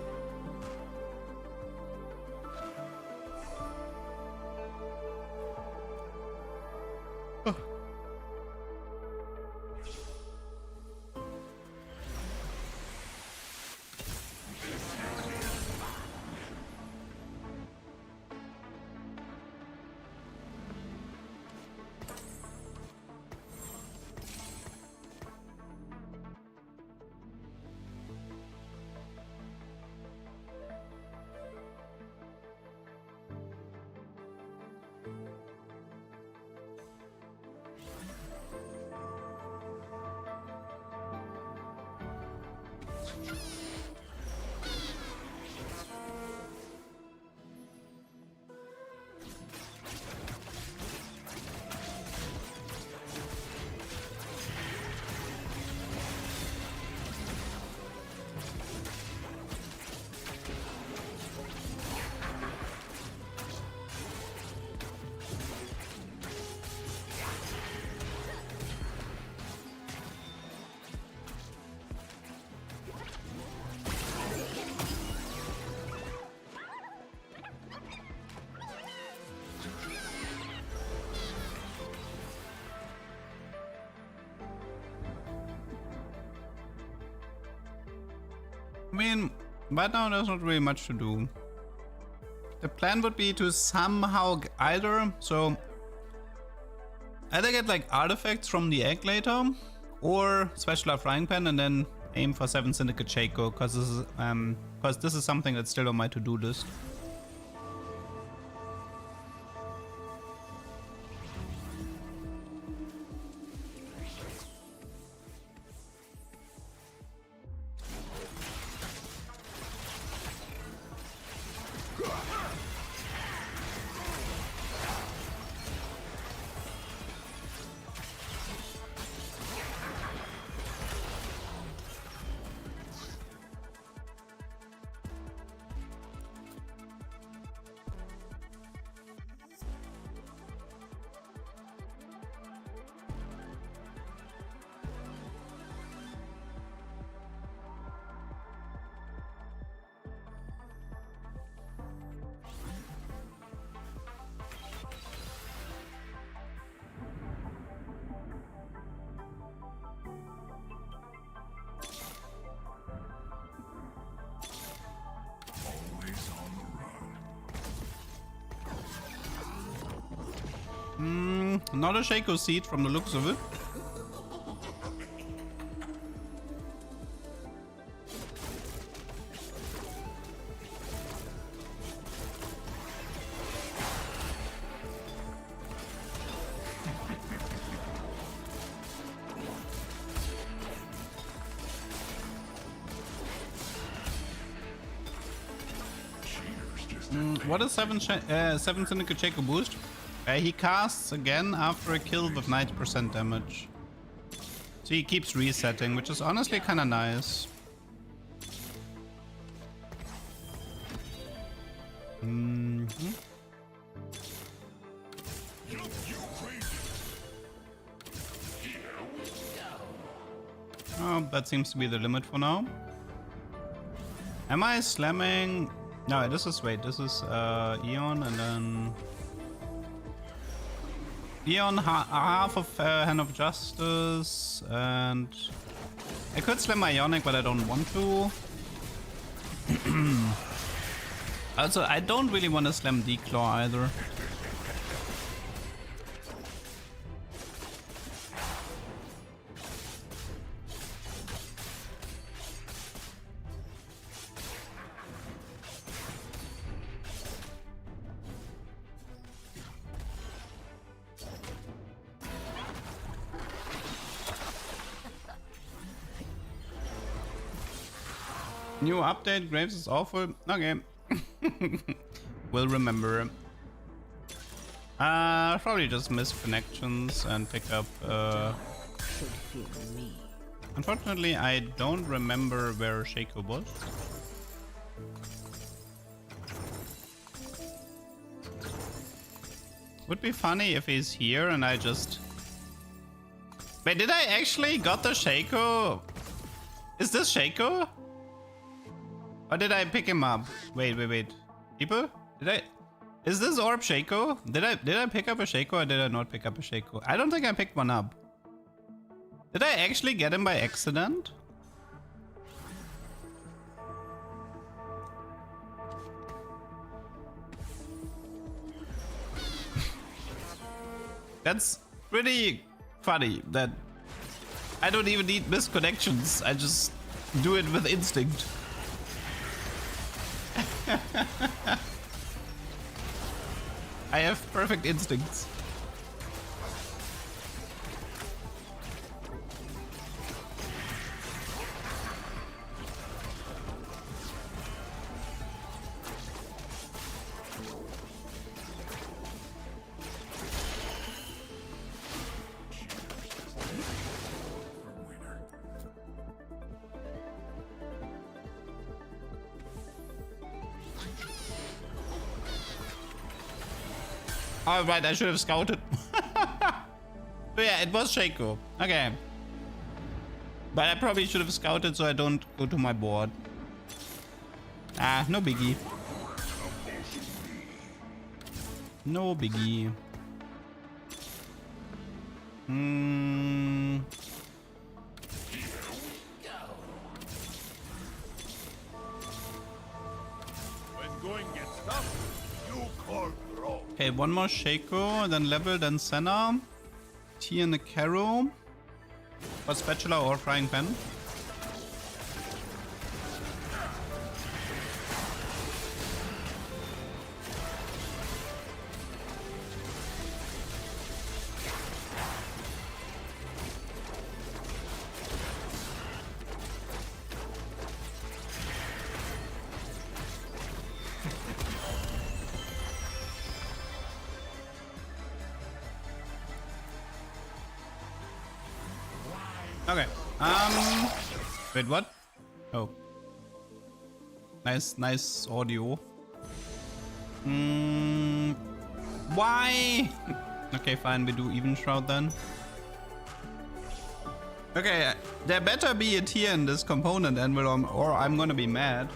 I mean, right now there's not really much to do. The plan would be to somehow either get like artifacts from the egg later, or special our frying pan and then aim for 7 Syndicate Shaco, because this is something that's still on my to-do list. Not a Shaco seed from the looks of it. What is 7 Syndicate Shaco boost? He casts again after a kill with 90% damage. So he keeps resetting, which is honestly kind of nice. Oh, that seems to be the limit for now. Am I slamming? No, this is, wait, this is Eon and then... Eon, half of Hand of Justice, and I could slam my Ionic, but I don't want to. Also, I don't really want to slam Declaw either. New update, Graves is awful. Okay. Will remember. Probably just miss connections and pick up. Should fear me. Unfortunately, I don't remember where Shaco was. Would be funny if he's here and I just... Wait, did I actually got the Shaco? Is this Shaco? Or did I pick him up? Wait. People? Did I... Is this orb Shaco? Did I pick up a Shaco or did I not pick up a Shaco? I don't think I picked one up. Did I actually get him by accident? That's pretty funny that I don't even need missed connections. I just do it with instinct. I have perfect instincts. Oh, right, I should have scouted. But yeah, it was Shaco. Okay. But I probably should have scouted so I don't go to my board. Ah, no biggie. No biggie. When going gets tough, you call bro. Okay, one more Shaco, then level, then Senna. T and a Caro. Or spatula or frying pan. Okay. Wait, what? Oh. Nice audio. Why? Okay, fine, we do even shroud then. Okay, there better be a tier in this component envelope or I'm gonna be mad.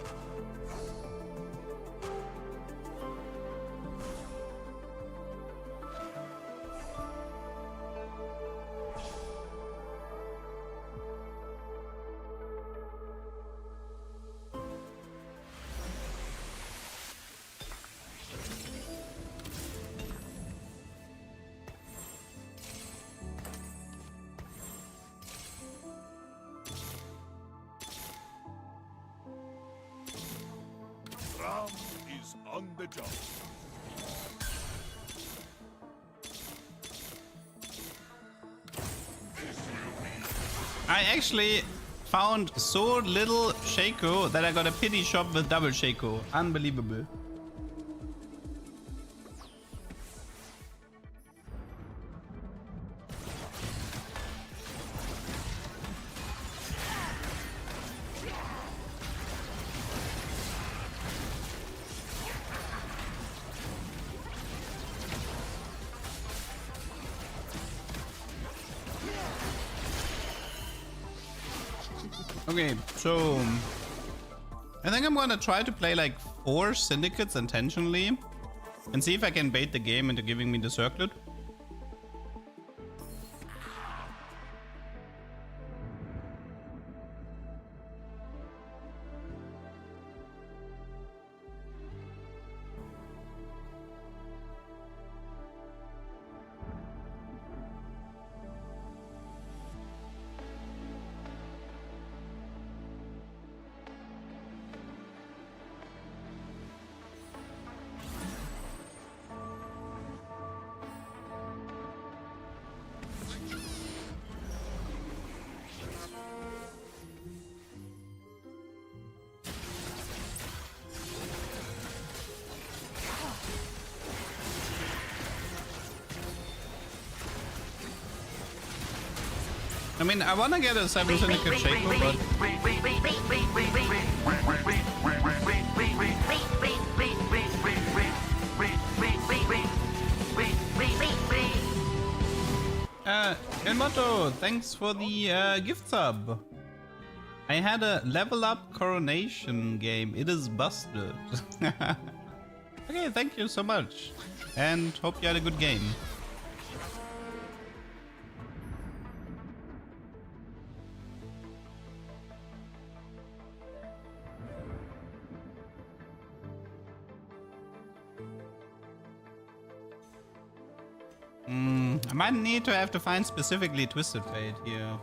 Ram is on the job. I actually found so little Shaco that I got a pity shop with double Shaco. Unbelievable. Okay, so I think I'm gonna try to play like 4 syndicates intentionally and see if I can bait the game into giving me the circlet. I mean, I wanna get a Cyber Syndicate Shaco, but... Elmoto, thanks for the gift sub. I had a level up coronation game. It is busted. Okay, thank you so much. And hope you had a good game. I might need to have to find specifically Twisted Fate here.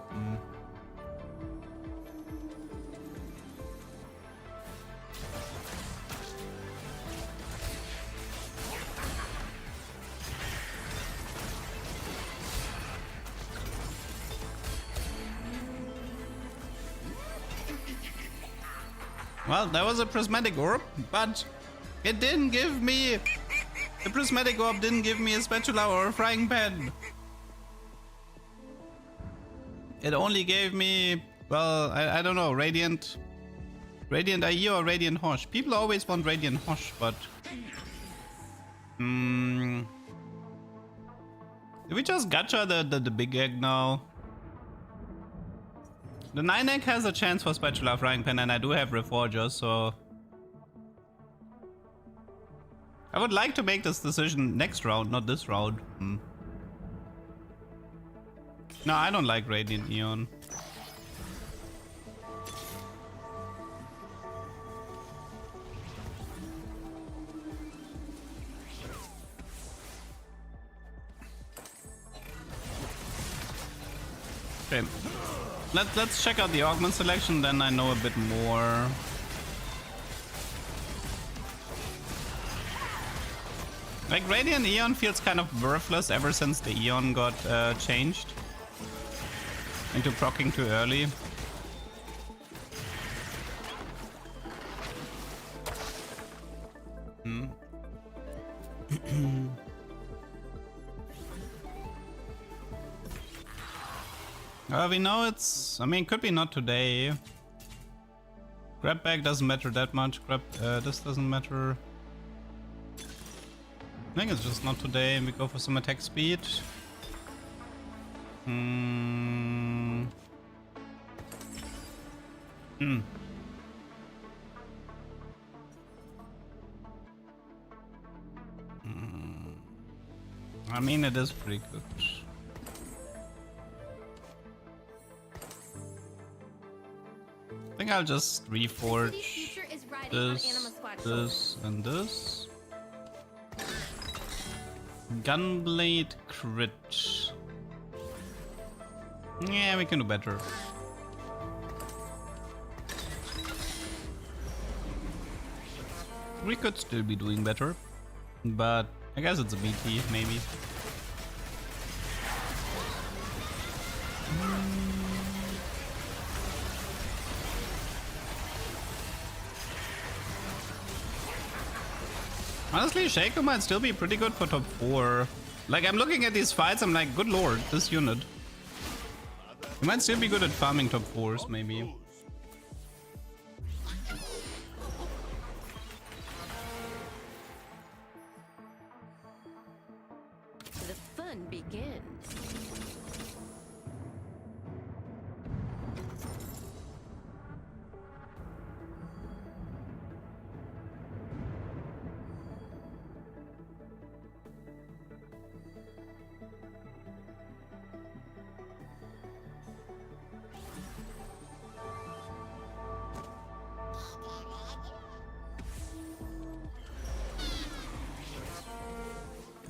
Well, that was a prismatic orb, but it didn't give me... The prismatic orb didn't give me a spatula or a frying pan. It only gave me, well, I don't know, Radiant IE or Radiant Hosh. People always want Radiant Hosh, but... Do we just gacha the big egg now? The 9 egg has a chance for spatula frying pan, and I do have Reforger, so... I would like to make this decision next round, not this round. No, I don't like Radiant Neon. Okay. Let's check out the augment selection, then I know a bit more. Like, Radiant Eon feels kind of worthless ever since the Eon got changed into proccing too early. We know it's... I mean, could be not today. Grab bag doesn't matter that much. This doesn't matter. I think it's just not today, and we go for some attack speed. I mean, it is pretty good. I think I'll just reforge this, and this. Gunblade crit. Yeah, we can do better. We could still be doing better, but I guess it's a BT, maybe. Honestly, Shaco might still be pretty good for top 4. Like, I'm looking at these fights, I'm like, good lord, this unit. He might still be good at farming top 4s, maybe. The fun begins.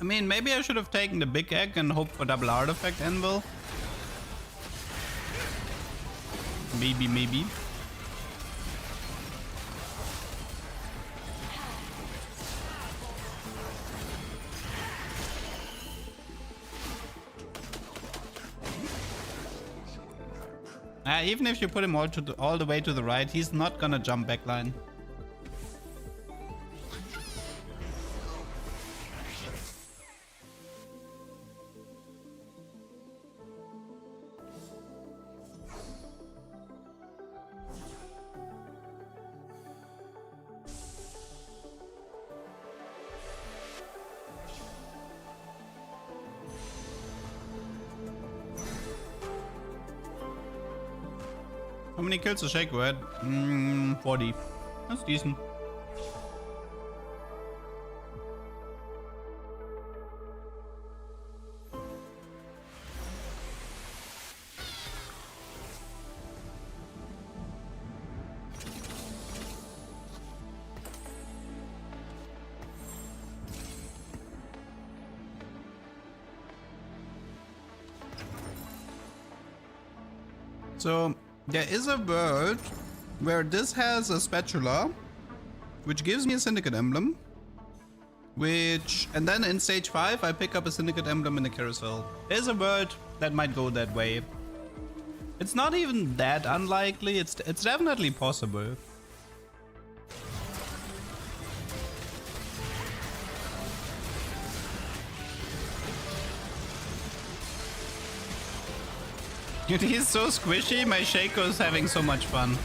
I mean, maybe I should have taken the big egg and hoped for double artifact anvil. Maybe. Even if you put him all the way to the right, he's not gonna jump backline. How many kills does Shaco had? 40. That's decent. So there is a world where this has a spatula, which gives me a Syndicate emblem, and then in stage 5 I pick up a Syndicate emblem in the carousel. There's a world that might go that way. It's not even that unlikely, it's definitely possible. Dude, he's so squishy, my Shaco is having so much fun.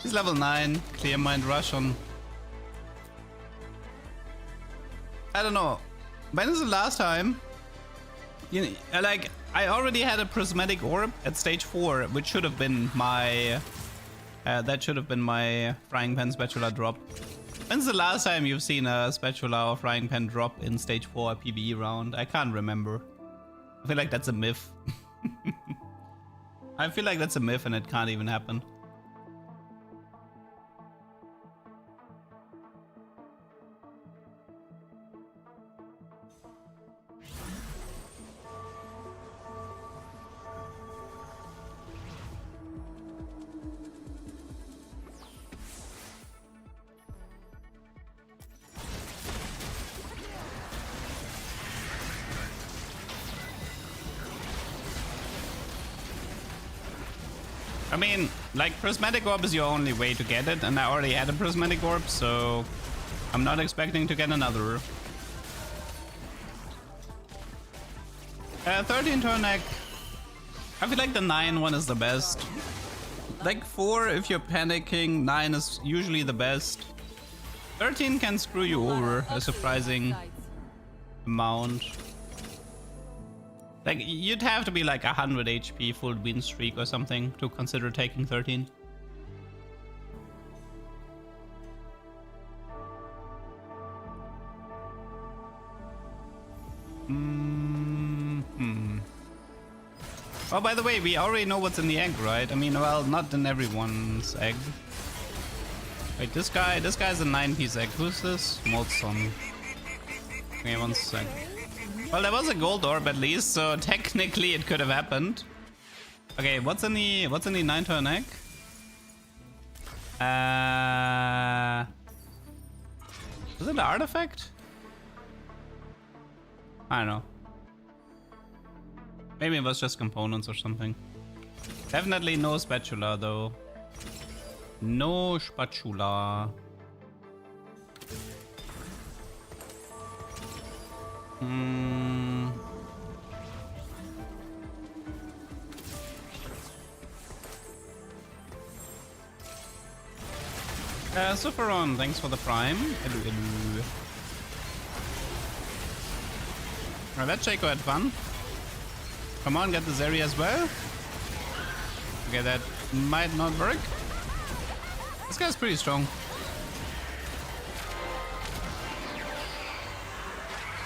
He's level 9, Clear Mind Rush on. I don't know. When is the last time? You know, like, I already had a Prismatic Orb at stage 4, which should have been my... that should have been my Frying Pan Spatula drop. When's the last time you've seen a Spatula or Frying Pan drop in stage 4 PvE round? I can't remember. I feel like that's a myth. I feel like that's a myth and it can't even happen. I mean, like, Prismatic Orb is your only way to get it, and I already had a Prismatic Orb, so I'm not expecting to get another. 13 turn egg. I feel like the 9 one is the best. Like 4 if you're panicking, 9 is usually the best. 13 can screw you over a surprising amount. Like, you'd have to be like 100 HP full win streak or something to consider taking 13. Oh, by the way, we already know what's in the egg, right? I mean, well, not in everyone's egg. Wait, this guy's a 9-piece egg. Who's this? Molson. Okay, 1 sec. Well, there was a gold orb at least, so technically it could have happened. Okay, what's in the 9-turn egg? Is it an artifact? I don't know. Maybe it was just components or something. Definitely no spatula though. No spatula. Superon, thanks for the prime. Hello, hello. Alright, that Shaco had fun. Come on, get this area as well. Okay, that might not work. This guy's pretty strong.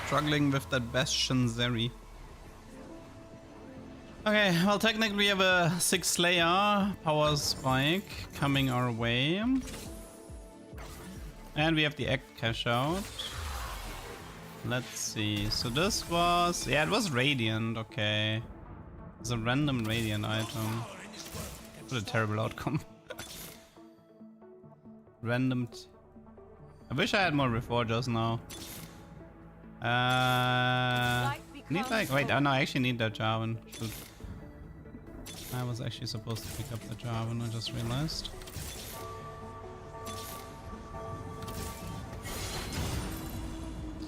Struggling with that Bastion Zeri. Okay, well, technically we have a 6 Slayer power spike coming our way. And we have the egg cash out. Let's see. So this was... yeah, it was Radiant, okay. It's a random Radiant item. What a terrible outcome. Random... I wish I had more Reforgers now. Need like... wait, oh no, I actually need that Jarvan. Shoot. I was actually supposed to pick up the Jarvan, I just realized.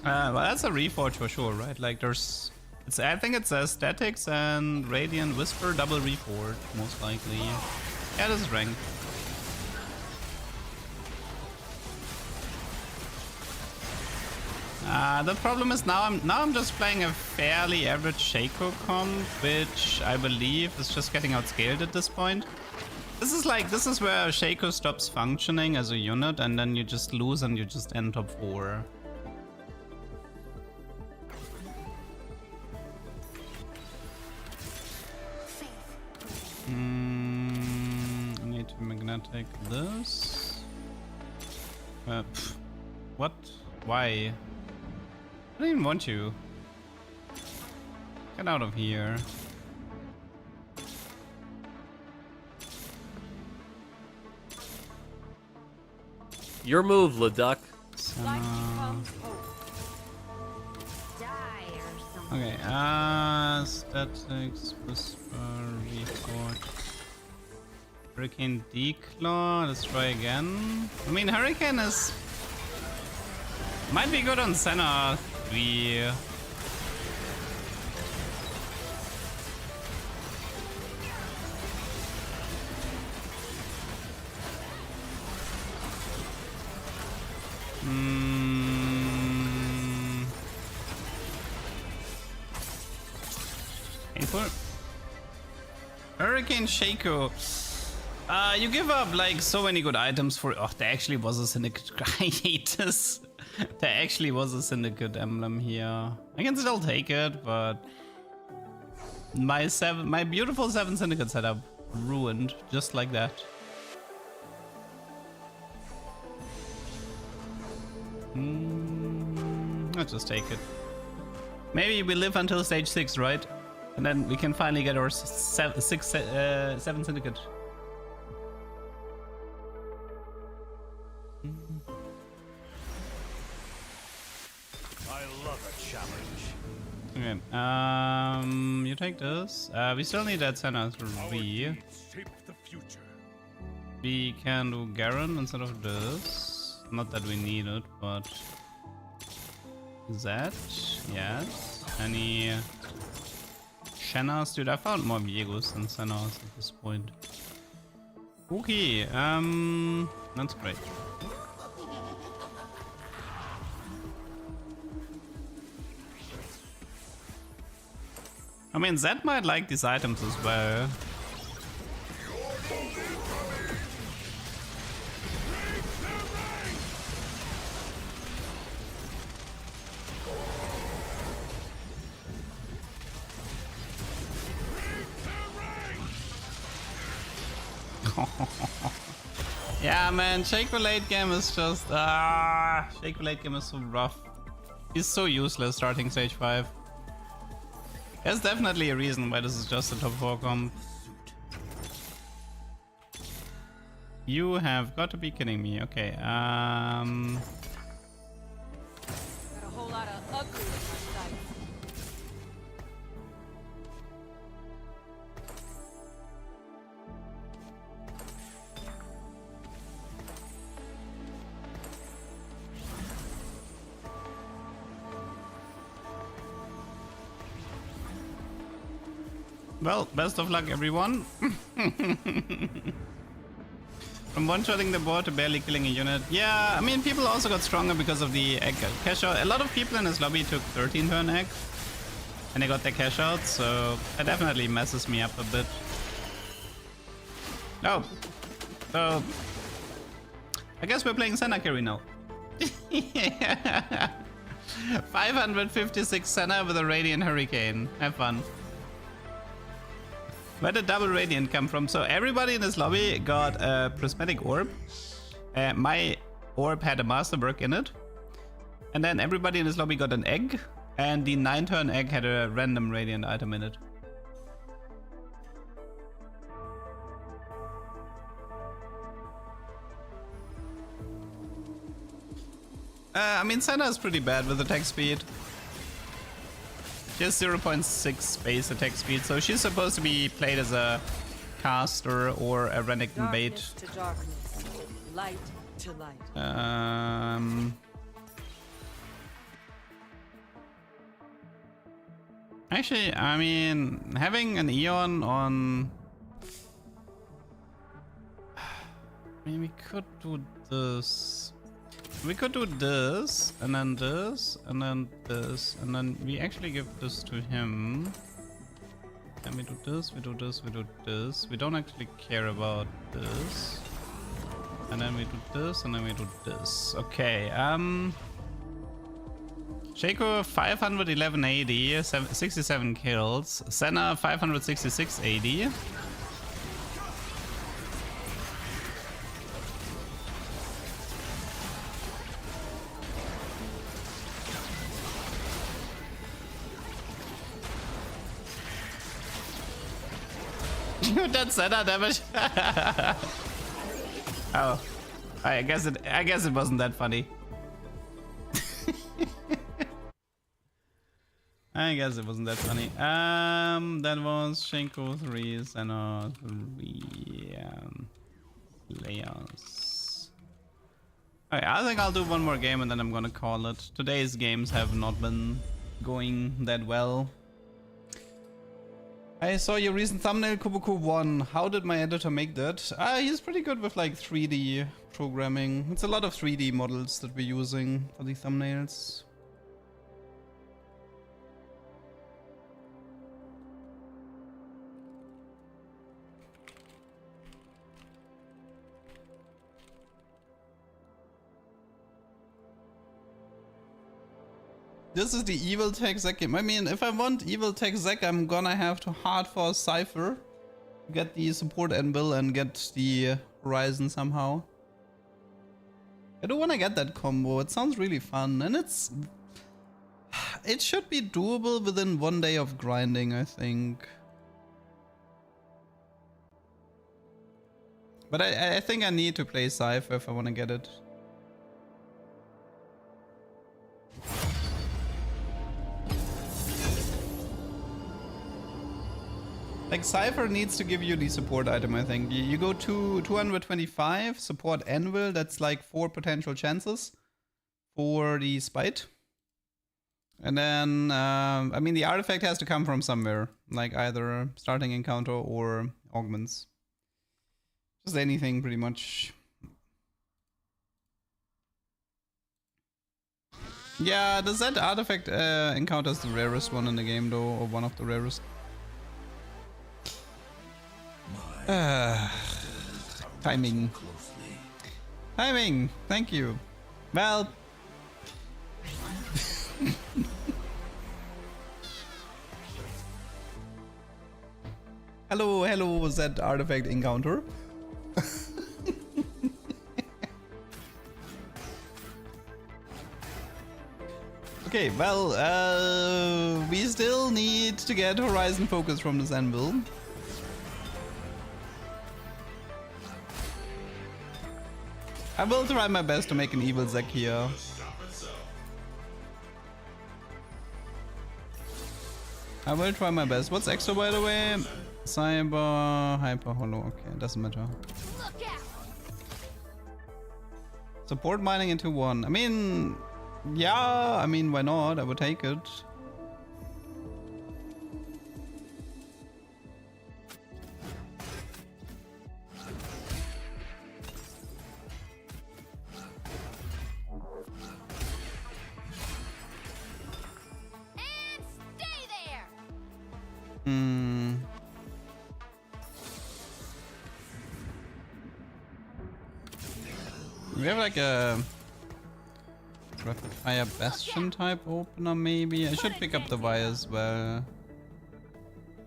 Well, that's a Reforge for sure, right? Like, there's... I think it's Statics and Radiant Whisper double Reforge, most likely. Yeah, this is ranked. The problem is now I'm just playing a fairly average Shaco comp, which I believe is just getting outscaled at this point. This is where Shaco stops functioning as a unit, and then you just lose and you just end top 4. I need to magnetic this. What? Why? I don't even want you. Get out of here. Your move, LeDuck. Okay, statics, whisper, report. Hurricane Declaw, let's try again. I mean, Hurricane might be good on Senna 3. Painful. Hurricane Shaco. You give up like so many good items for. Oh, there actually was a syndicate. I hate this. There actually was a syndicate emblem here. I can still take it, but my beautiful 7 syndicate setup ruined just like that. I'll just take it. Maybe we live until stage 6, right? And then we can finally get our 7 syndicate. I love a challenge. Okay, you take this. We still need that Senna 3. Shape the future. We can do Garen instead of this. Not that we need it, but that, yes. Any Shennas? Dude, I found more Viegos than Sennas at this point. Okay, that's great. I mean, Zed might like these items as well. Yeah, man, Shaco late game is just Shaco late game is so rough. He's so useless starting stage 5. There's definitely a reason why this is just a top 4 comp. You have got to be kidding me. Okay, Got a whole lot of ugly in my sight. well, best of luck, everyone. From one-shotting the board to barely killing a unit. Yeah, I mean, people also got stronger because of the egg cash out. A lot of people in this lobby took 13-turn egg, and they got their cash out, so that definitely messes me up a bit. Oh, so I guess we're playing Senna carry now. 556 Senna with a Radiant Hurricane. Have fun. Where did double Radiant come from? So everybody in this lobby got a Prismatic Orb. My orb had a Masterwork in it. And then everybody in this lobby got an egg. And the 9-turn egg had a random Radiant item in it. I mean, Senna is pretty bad with attack speed. She has 0.6 base attack speed, so she's supposed to be played as a caster or a Renekton bait. Darkness to darkness, light to light. Actually, I mean, having an Eon on... I mean, we could do this. We could do this, and then this, and then this, and then we actually give this to him. And we do this, we do this, we do this. We don't actually care about this. And then we do this, and then we do this. Okay, Shaco 511.80, 67 kills. Senna 566.80. That's Senna damage. Oh, I guess it wasn't that funny. I guess it wasn't that funny. That was Shenko 3, Senna 3, Layers. Alright, I think I'll do one more game and then I'm gonna call it. Today's games have not been going that well. I saw your recent thumbnail, Kuboku 1. How did my editor make that? He's pretty good with like 3D programming. It's a lot of 3D models that we're using for the thumbnails. This is the Evil Tech Zack game. I mean, if I want Evil Tech Zack, I'm gonna have to hard force Cypher, get the support anvil and get the Horizon somehow. I do wanna get that combo. It sounds really fun, and it should be doable within 1 day of grinding, I think. But I think I need to play Cypher if I wanna get it. Like, Cypher needs to give you the support item, I think. You go to 225, support anvil, that's like 4 potential chances for the spite. And then, I mean, the artifact has to come from somewhere, like either starting encounter or augments. Just anything, pretty much. Yeah, the Z artifact encounter is the rarest one in the game, though, or one of the rarest. Timing. Timing, thank you. Well. hello, Z artifact encounter. Okay, well, we still need to get Horizon focus from this anvil. I will try my best to make an evil Zack here. I will try my best. What's extra, by the way? Cyber, Hyper Hollow. Okay, doesn't matter. Support mining into 1. I mean, yeah, I mean, why not? I would take it. We have like a rapid fire bastion type opener, maybe. I should pick up the wire as well.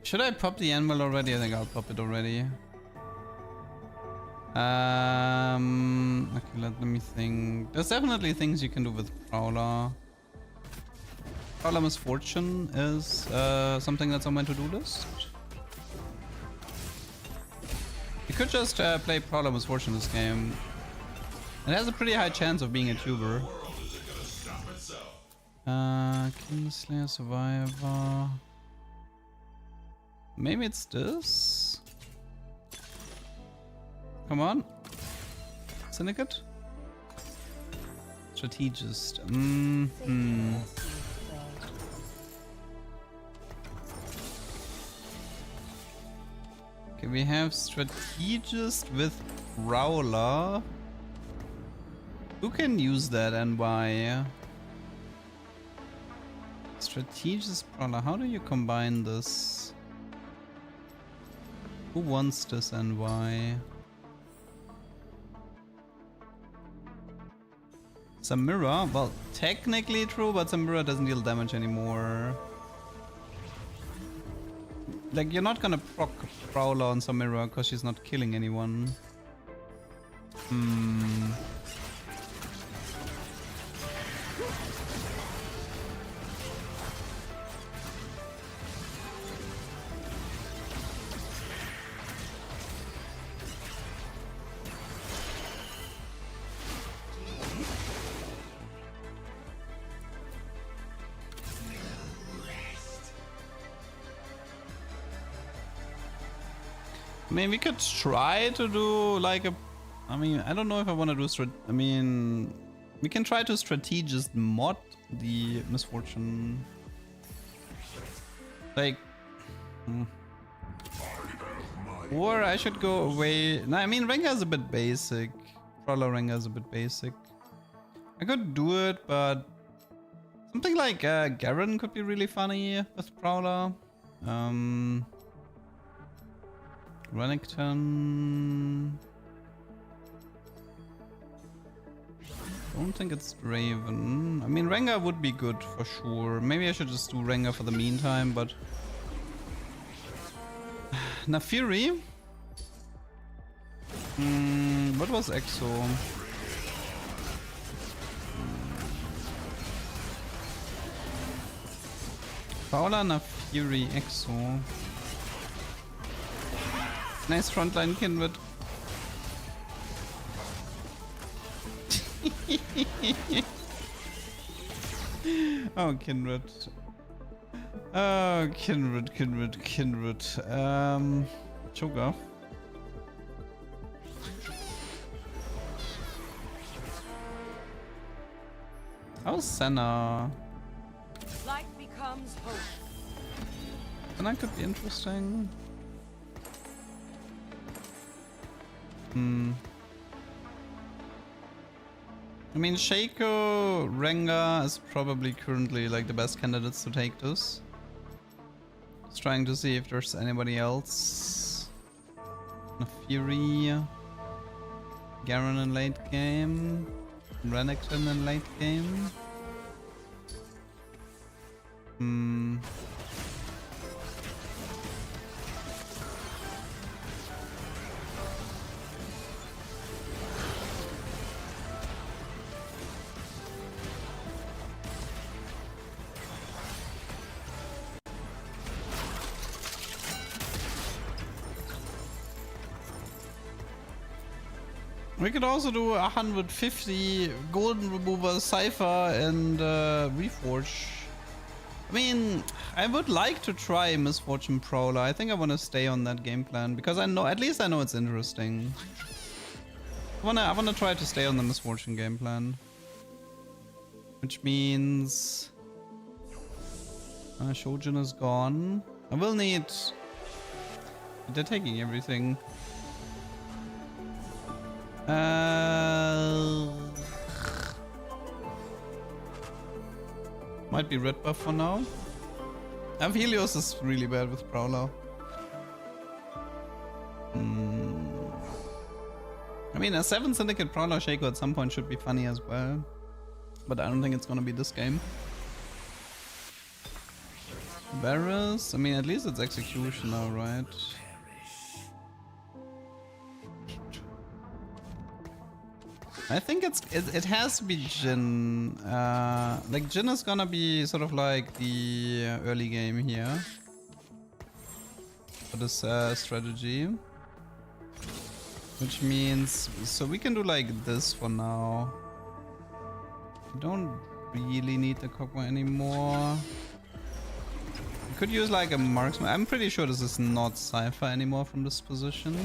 Should I pop the anvil already? I think I'll pop it already. Okay, let me think. There's definitely things you can do with Prowler. Prowler Misfortune is something that's on my to-do list. You could just play Prowler Misfortune this game. It has a pretty high chance of being a tuber. Kingslayer Survivor. Maybe it's this? Come on. Syndicate? Strategist. Okay, we have Strategist with Prowler. Who can use that and why? Strategist Brawler. How do you combine this? Who wants this and why? Samira? Well, technically true, but Samira doesn't deal damage anymore. Like, you're not gonna proc Prowler on Samira because she's not killing anyone. I mean, we could try to do like a... I mean, I don't know if I want to do... I mean, we can try to strategist mod the Misfortune. Like... Or I should go away... No, I mean, Rengar is a bit basic. Prowler Rengar is a bit basic. I could do it, but... Something like Garen could be really funny with Prowler. Renekton. Don't think it's Draven. I mean, Rengar would be good for sure. Maybe I should just do Rengar for the meantime, but... Nafiri? What was EXO? Paula, Nafiri, EXO. Nice frontline Kindred. Oh, Kindred. Oh, Kindred. Choke off. How's Senna? Light becomes hope. Senna could be interesting. I mean, Shaco, Rengar is probably currently like the best candidates to take this. Just trying to see if there's anybody else. Nafiri, Garen in late game, Renekton in late game. We could also do 150 Golden Remover, Cypher, and Reforge. I mean, I would like to try Misfortune Prowler. I think I want to stay on that game plan because I know, at least I know it's interesting. I wanna try to stay on the Misfortune game plan, which means Shojin is gone. I will need. They're taking everything. Might be red buff for now. Helios is really bad with Prowler. I mean, a 7 Syndicate Prowler Shaco at some point should be funny as well. But I don't think it's gonna be this game. Varus, I mean, at least it's execution now, right? I think it has to be Jhin. Like Jhin is gonna be sort of like the early game here for this strategy, which means so we can do like this for now. We don't really need the Kog'Maw anymore. We could use like a marksman. I'm pretty sure this is not Cypher anymore from this position.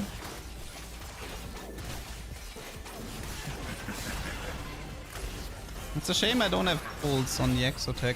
It's a shame I don't have pulls on the Exotech.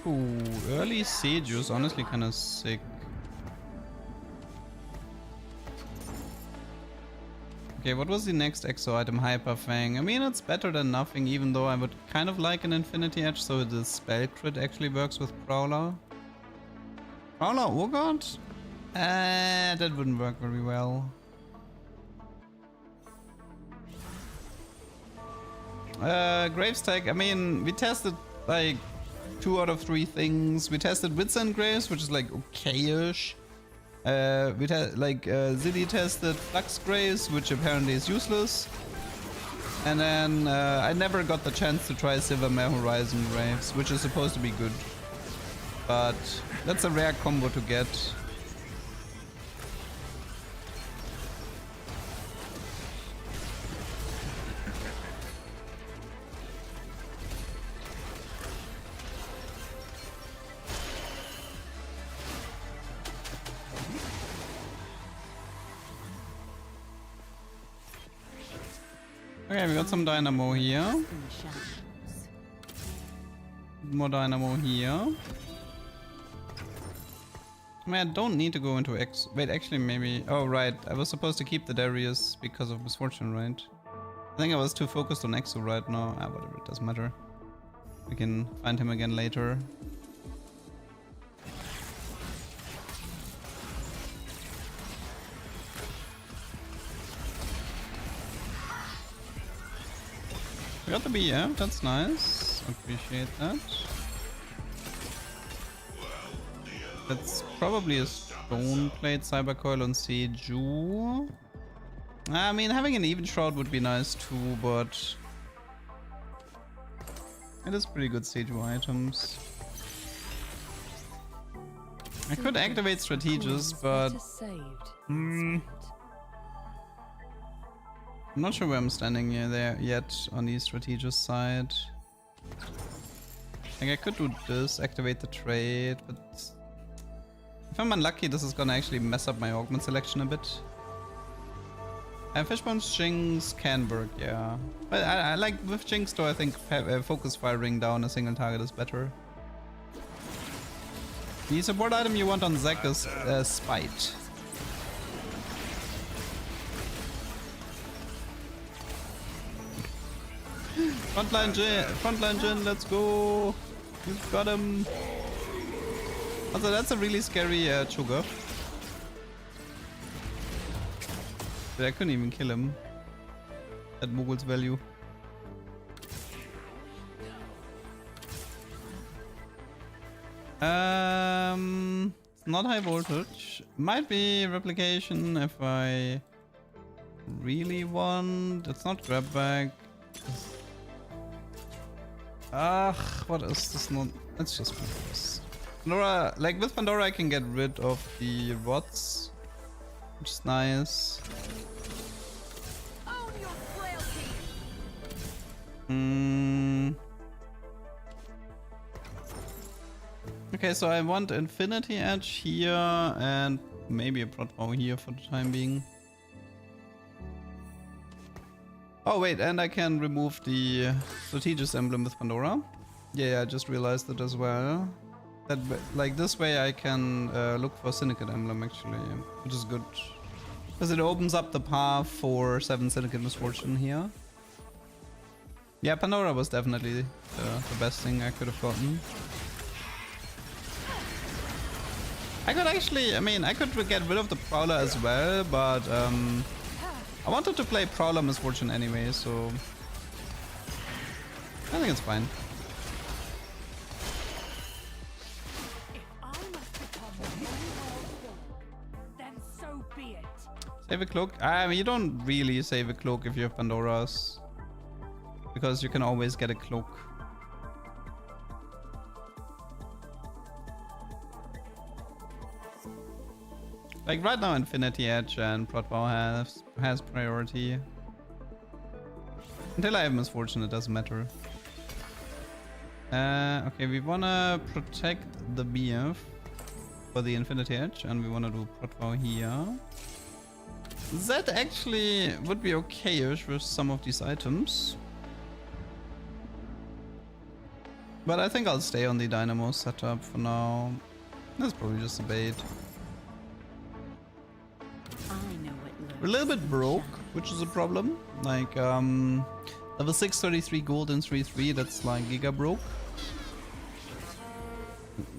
Ooh, early Seju is honestly kind of sick. Okay, what was the next exo item? Hyper Fang. I mean, it's better than nothing, even though I would kind of like an Infinity Edge, so the spell crit actually works with Prowler. Prowler Urgot? That wouldn't work very well. Gravestag, I mean, we tested like 2 out of 3 things. We tested Wits and Graves, which is like okay-ish. Zilly tested Flux Graves, which apparently is useless. And then I never got the chance to try Silvermare Horizon Graves, which is supposed to be good. But that's a rare combo to get. Okay, we got some dynamo here. More dynamo here. I mean, I don't need to go into X. Wait, actually, maybe. Oh, right. I was supposed to keep the Darius because of misfortune, right? I think I was too focused on Exo right now. Ah, whatever. It doesn't matter. We can find him again later. We got the BF, that's nice. Appreciate that. That's probably a Stone Plate Cyber Coil on Seju. I mean, having an Even Shroud would be nice too, but it is pretty good Seju items. I could activate Strategist, but I'm not sure where I'm standing there yet on the Strategist side. I think I could do this, activate the trade, but if I'm unlucky, this is gonna actually mess up my augment selection a bit. Fishbone's Jinx can work, yeah. But I like with Jinx though, I think focus firing down a single target is better. The support item you want on Zac is Spite. Frontline Jin, let's go! You've got him! Also, that's a really scary Cho'Gath. But I couldn't even kill him. At Mogul's value. It's not high voltage. Might be replication if I really want. It's not grab bag. Ugh, what is this? Not. Let's just do this. Pandora, like with Pandora, I can get rid of the rods, which is nice. Own your frailty. Okay, so I want Infinity Edge here and maybe a Protbow here for the time being. Oh wait, and I can remove the Strategist emblem with Pandora. Yeah, I just realized it as well. That like this way I can look for Syndicate emblem actually, which is good. Because it opens up the path for 7 Syndicate Misfortune here. Yeah, Pandora was definitely the best thing I could have gotten. I could actually, I mean, I could get rid of the Prowler as well, but I wanted to play Prowler Misfortune anyway, so I think it's fine. Save a cloak? I mean, you don't really save a cloak if you have Pandoras, because you can always get a cloak. Like right now, Infinity Edge and Protbow has priority. Until I have Misfortune, it doesn't matter. Okay, we wanna protect the BF for the Infinity Edge, and we wanna do Protbow here. That actually would be okay-ish with some of these items. But I think I'll stay on the Dynamo setup for now. That's probably just a bait. I know it We're a little bit broke, which is a problem. Like, level 6, 33 gold and 3-3, that's like giga broke.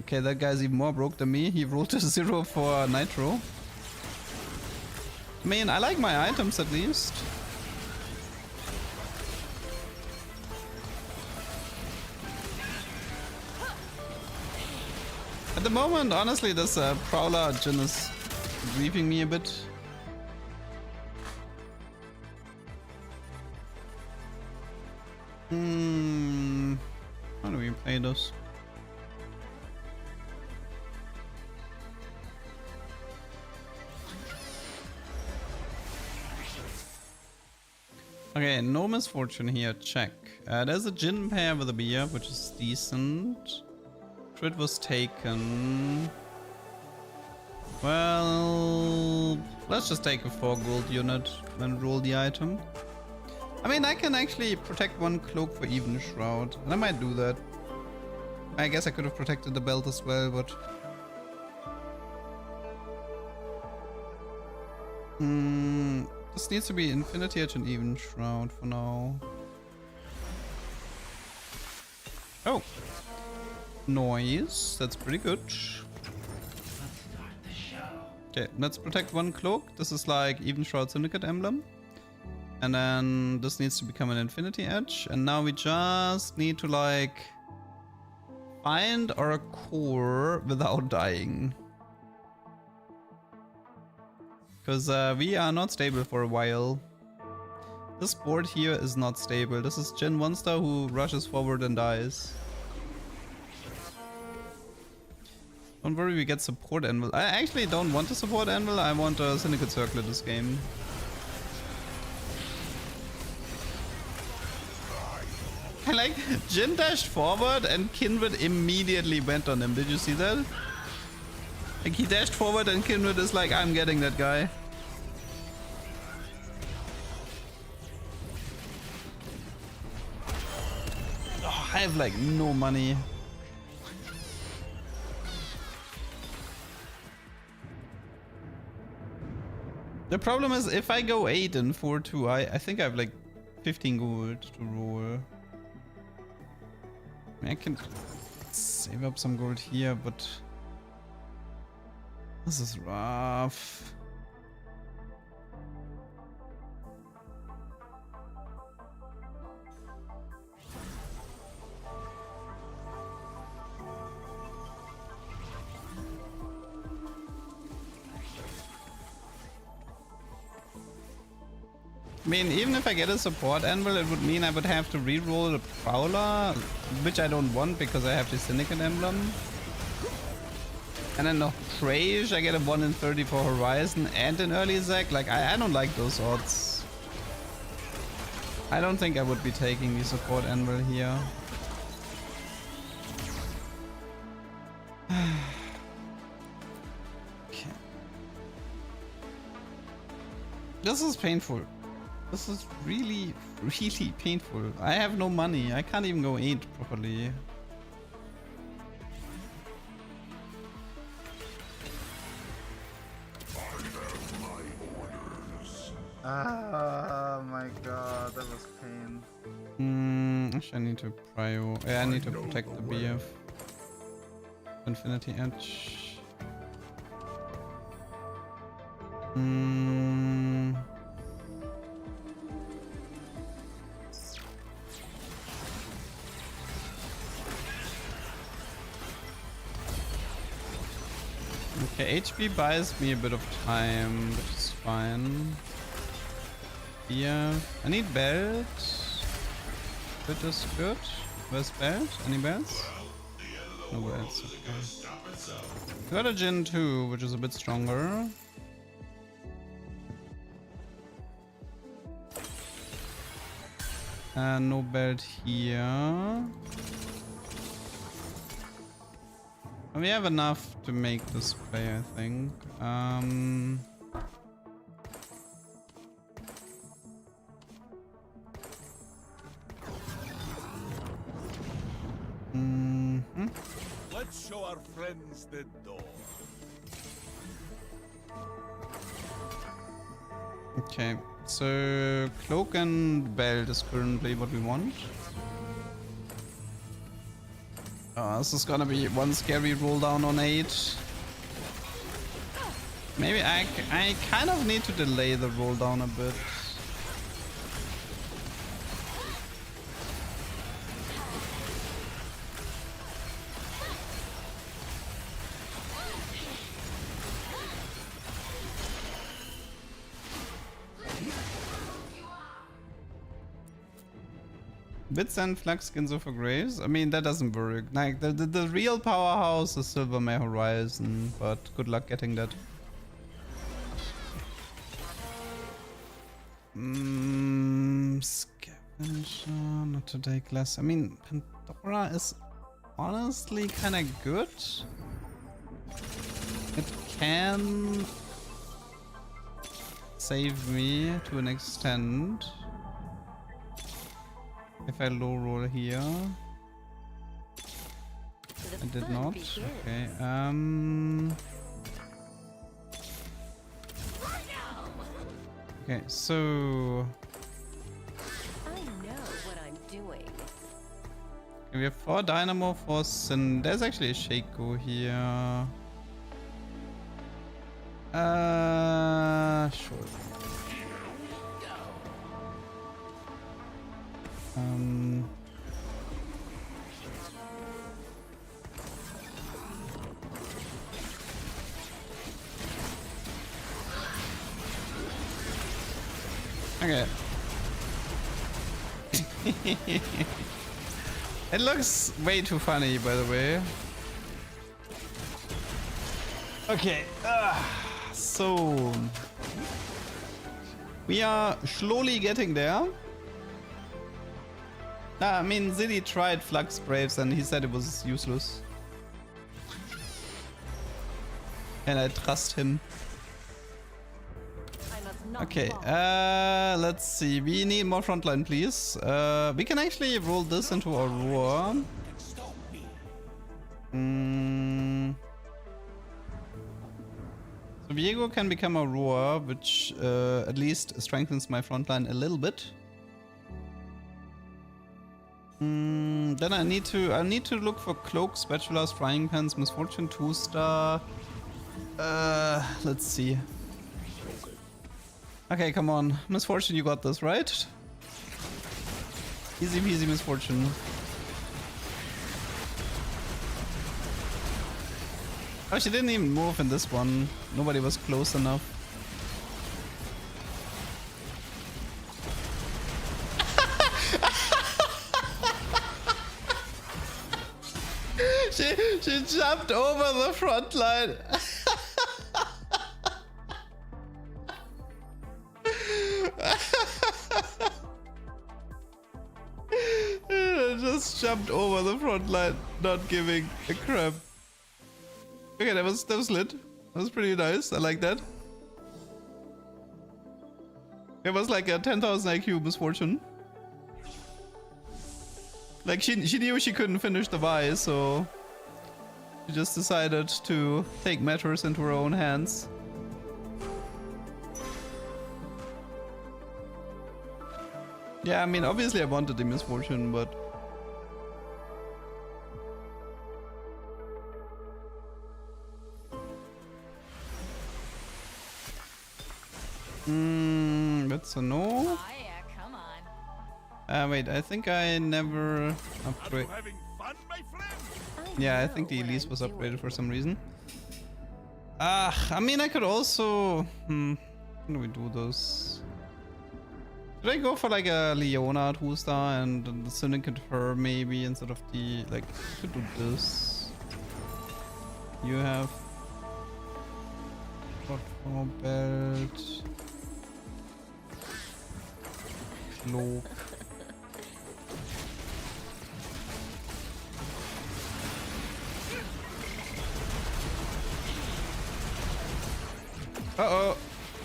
Okay, that guy's even more broke than me. He rolled a 0 for Nitro. I mean, I like my items at least. At the moment, honestly, this Prowler Jin is grieving me a bit. How do we play this? Okay, no misfortune here, check. There's a Jin pair with a BF, which is decent. Crit was taken. Well, let's just take a 4 gold unit and roll the item. I mean, I can actually protect 1 cloak for even shroud, and I might do that. I guess I could have protected the belt as well, but... this needs to be Infinity Edge and even shroud for now. Oh! Noise, that's pretty good. Okay, let's protect 1 cloak. This is like even shroud syndicate emblem. And then this needs to become an Infinity Edge. And now we just need to like find our core without dying. Because we are not stable for a while. This board here is not stable. This is Gen 1 star who rushes forward and dies. Don't worry, we get support anvil. I actually don't want a support anvil. I want a syndicate circle this game. I like Jin dashed forward and Kindred immediately went on him. Did you see that? Like he dashed forward and Kindred is like, I'm getting that guy. Oh, I have like no money. The problem is if I go 8 and 4-2, I think I have like 15 gold to roll. I mean, I can save up some gold here, but this is rough. I mean, even if I get a support anvil, it would mean I would have to re-roll the Prowler, which I don't want because I have the Syndicate emblem. And then the Trage, I get a 1 in 30 for Horizon and an early Zac. Like, I don't like those odds. I don't think I would be taking the support anvil here. Okay. This is painful. This is really, really painful. I have no money. I can't even go 8 properly. Oh my god, that was pain. Actually I need to prio. Yeah, I need to protect the BF. Infinity Edge. Okay, HP buys me a bit of time, which is fine. Yeah, I need belt. Bit is good. Where's belt? Any belts? No belts, okay. Got a Gen 2, which is a bit stronger. No belt here. We have enough to make this play, I think. our friends the door. Okay, so cloak and belt is currently what we want. Oh, this is gonna be one scary roll down on 8. Maybe I kind of need to delay the roll down a bit. Bits and flux Ginzo for Graves. I mean, that doesn't work. Like, the real powerhouse is Silvermare Horizon, but good luck getting that. Scavenger, not today class. I mean, Pandora is honestly kind of good. It can save me to an extent. If I low roll here. I did not. Okay. Okay, so I know what I'm doing. okay, we have 4 Dynamo, 4 Sin. There's actually a Shaco here. Sure. Okay. It looks way too funny, by the way. Okay. So we are slowly getting there. I mean, Ziddy tried Flux Braves and he said it was useless. And I trust him. Okay, let's see. We need more frontline, please. We can actually roll this into Aurora. So Viego can become Aurora, which at least strengthens my frontline a little bit. Then I need to look for Cloak, Spatulas, Frying Pans, Misfortune 2-star. Let's see. Okay, come on. Misfortune, you got this, right? Easy peasy Misfortune. Oh, she didn't even move in this one. Nobody was close enough. She jumped over the front line. Just jumped over the front line, not giving a crap. Okay, that was lit. That was pretty nice. I like that. It was like a 10,000 IQ Misfortune. Like she knew she couldn't finish the buy, so she just decided to take matters into her own hands. Yeah, I mean, obviously I wanted the Misfortune, but that's a no. Oh yeah, come on. Wait, I think I never upgrade. Having fun, my friend? Yeah, I think the Elise was upgraded for some reason. I mean, I could also... how do we do this? Should I go for like a Leona 2-star and the Syndicate her maybe instead of the... Like, I could do this. You have... Platform belt... Cloak... Uh-oh!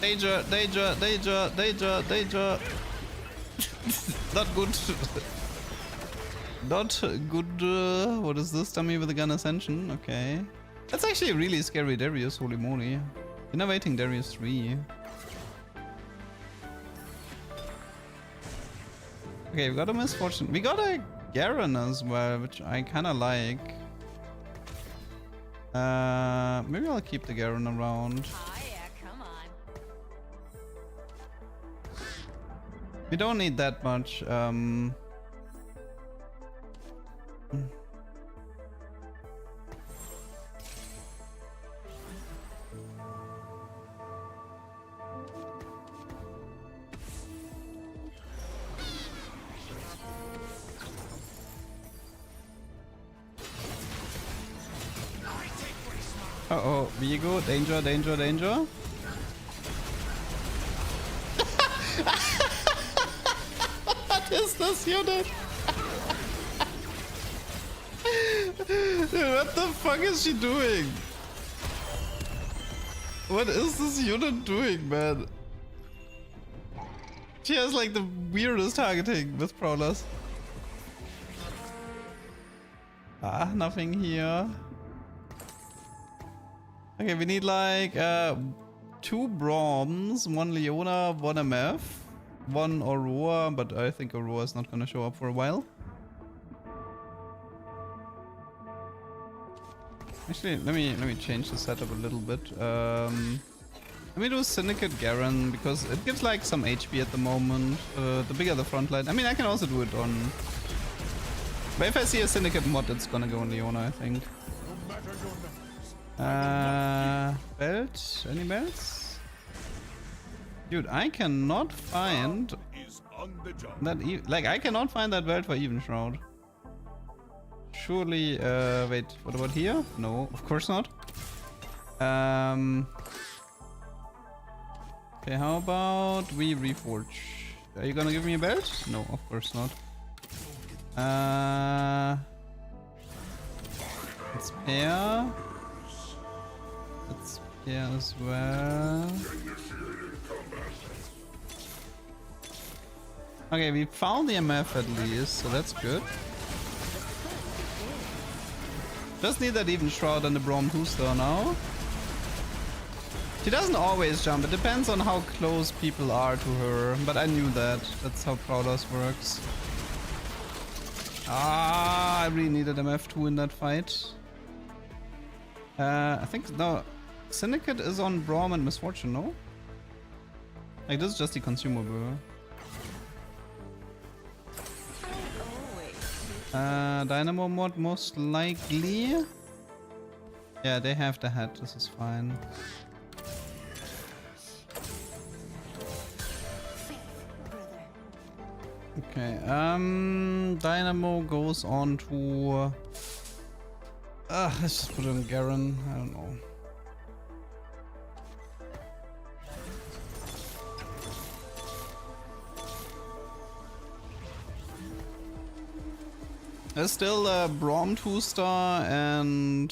Danger! Danger! Danger! Danger! Danger! Not good. Not good. What is this? Dummy with a gun ascension. Okay. That's actually a really scary Darius, holy moly. Innovating Darius 3. Okay, we got a misfortune. We got a Garen as well, which I kinda like. Maybe I'll keep the Garen around. Oh yeah, come on. We don't need that much. Uh-oh, Vigo, danger, danger, danger. What is this unit? Dude, what the fuck is she doing? What is this unit doing, man? She has like the weirdest targeting with prowlers. Ah, nothing here. Okay, we need like 2 Broms, 1 Leona, 1 MF, 1 Aurora, but I think Aurora is not gonna show up for a while. Actually, let me change the setup a little bit. Let me do Syndicate Garen because it gives like some HP at the moment. The bigger the front line. I mean, I can also do it on. But if I see a Syndicate mod, it's gonna go on Leona, I think. Belt? Any belts? Dude, I cannot find that. Like, I cannot find that belt for Even Shroud. Surely, wait, what about here? No, of course not. Okay, how about we reforge? Are you gonna give me a belt? No, of course not. Let's pair. Let's pair as well. Okay, we found the MF at least, so that's good. Just need that Even Shroud and the Brom 2-star now. She doesn't always jump, it depends on how close people are to her, but I knew that. That's how Prowlers works. Ah, I really needed MF2 in that fight. I think, no, Syndicate is on Brom and Misfortune, no? Like, this is just the consumable. Dynamo mod most likely. Yeah, they have the hat, this is fine. Okay, Dynamo goes on to... let's just put in Garen, I don't know. There's still a Brom 2-star and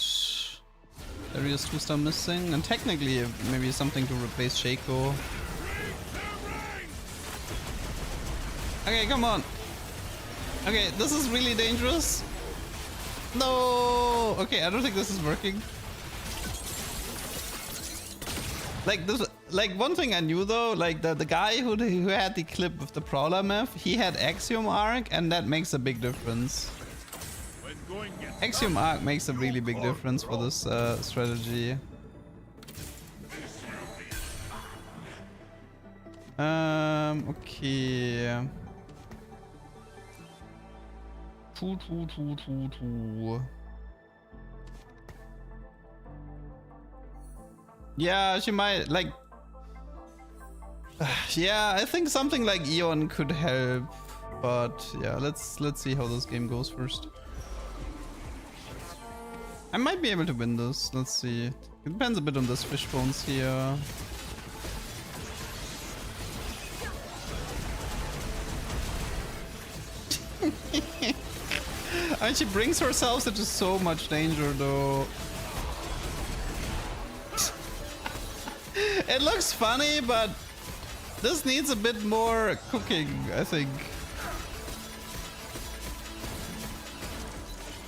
Darius 2-star missing, and technically maybe something to replace Shaco. Okay, come on. Okay, this is really dangerous. No. Okay, I don't think this is working. Like this, like one thing I knew though, like the guy who had the clip with the Prowler map, he had Axiom Arc, and that makes a big difference. Axiom Arc makes a really big difference for this strategy. Okay. Yeah, she might like. Yeah, I think something like Eon could help, but yeah, let's see how this game goes first. I might be able to win this. Let's see. It depends a bit on this fishbones here. And she brings herself into so much danger though. It looks funny, but this needs a bit more cooking, I think.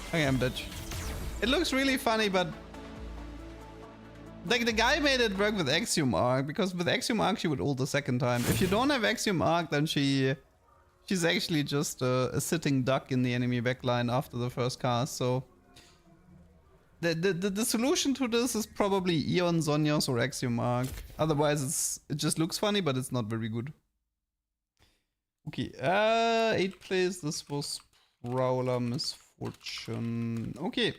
Okay, I'm dead. It looks really funny, but like the guy made it work with Axiom Arc, because with Axiom Arc she would ult the second time. If you don't have Axiom Arc, then she's actually just a sitting duck in the enemy backline after the first cast. So the solution to this is probably Eon, Zhonya's, or Axiom Arc. Otherwise, it just looks funny, but it's not very good. Okay, 8th place. This was Prowler Misfortune. Okay.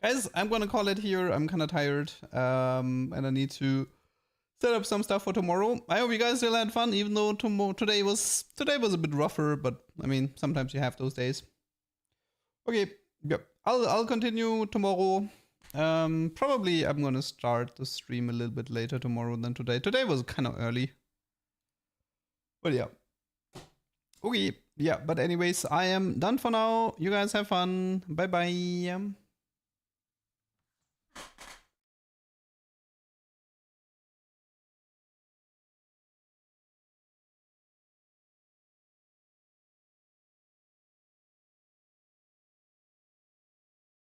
Guys, I'm gonna call it here. I'm kind of tired, and I need to set up some stuff for tomorrow. I hope you guys still had fun, even though today was a bit rougher. But I mean, sometimes you have those days. Okay, yep. I'll continue tomorrow. Probably I'm gonna start the stream a little bit later tomorrow than today. Today was kind of early, but yeah. Okay, yeah. But anyways, I am done for now. You guys have fun. Bye bye.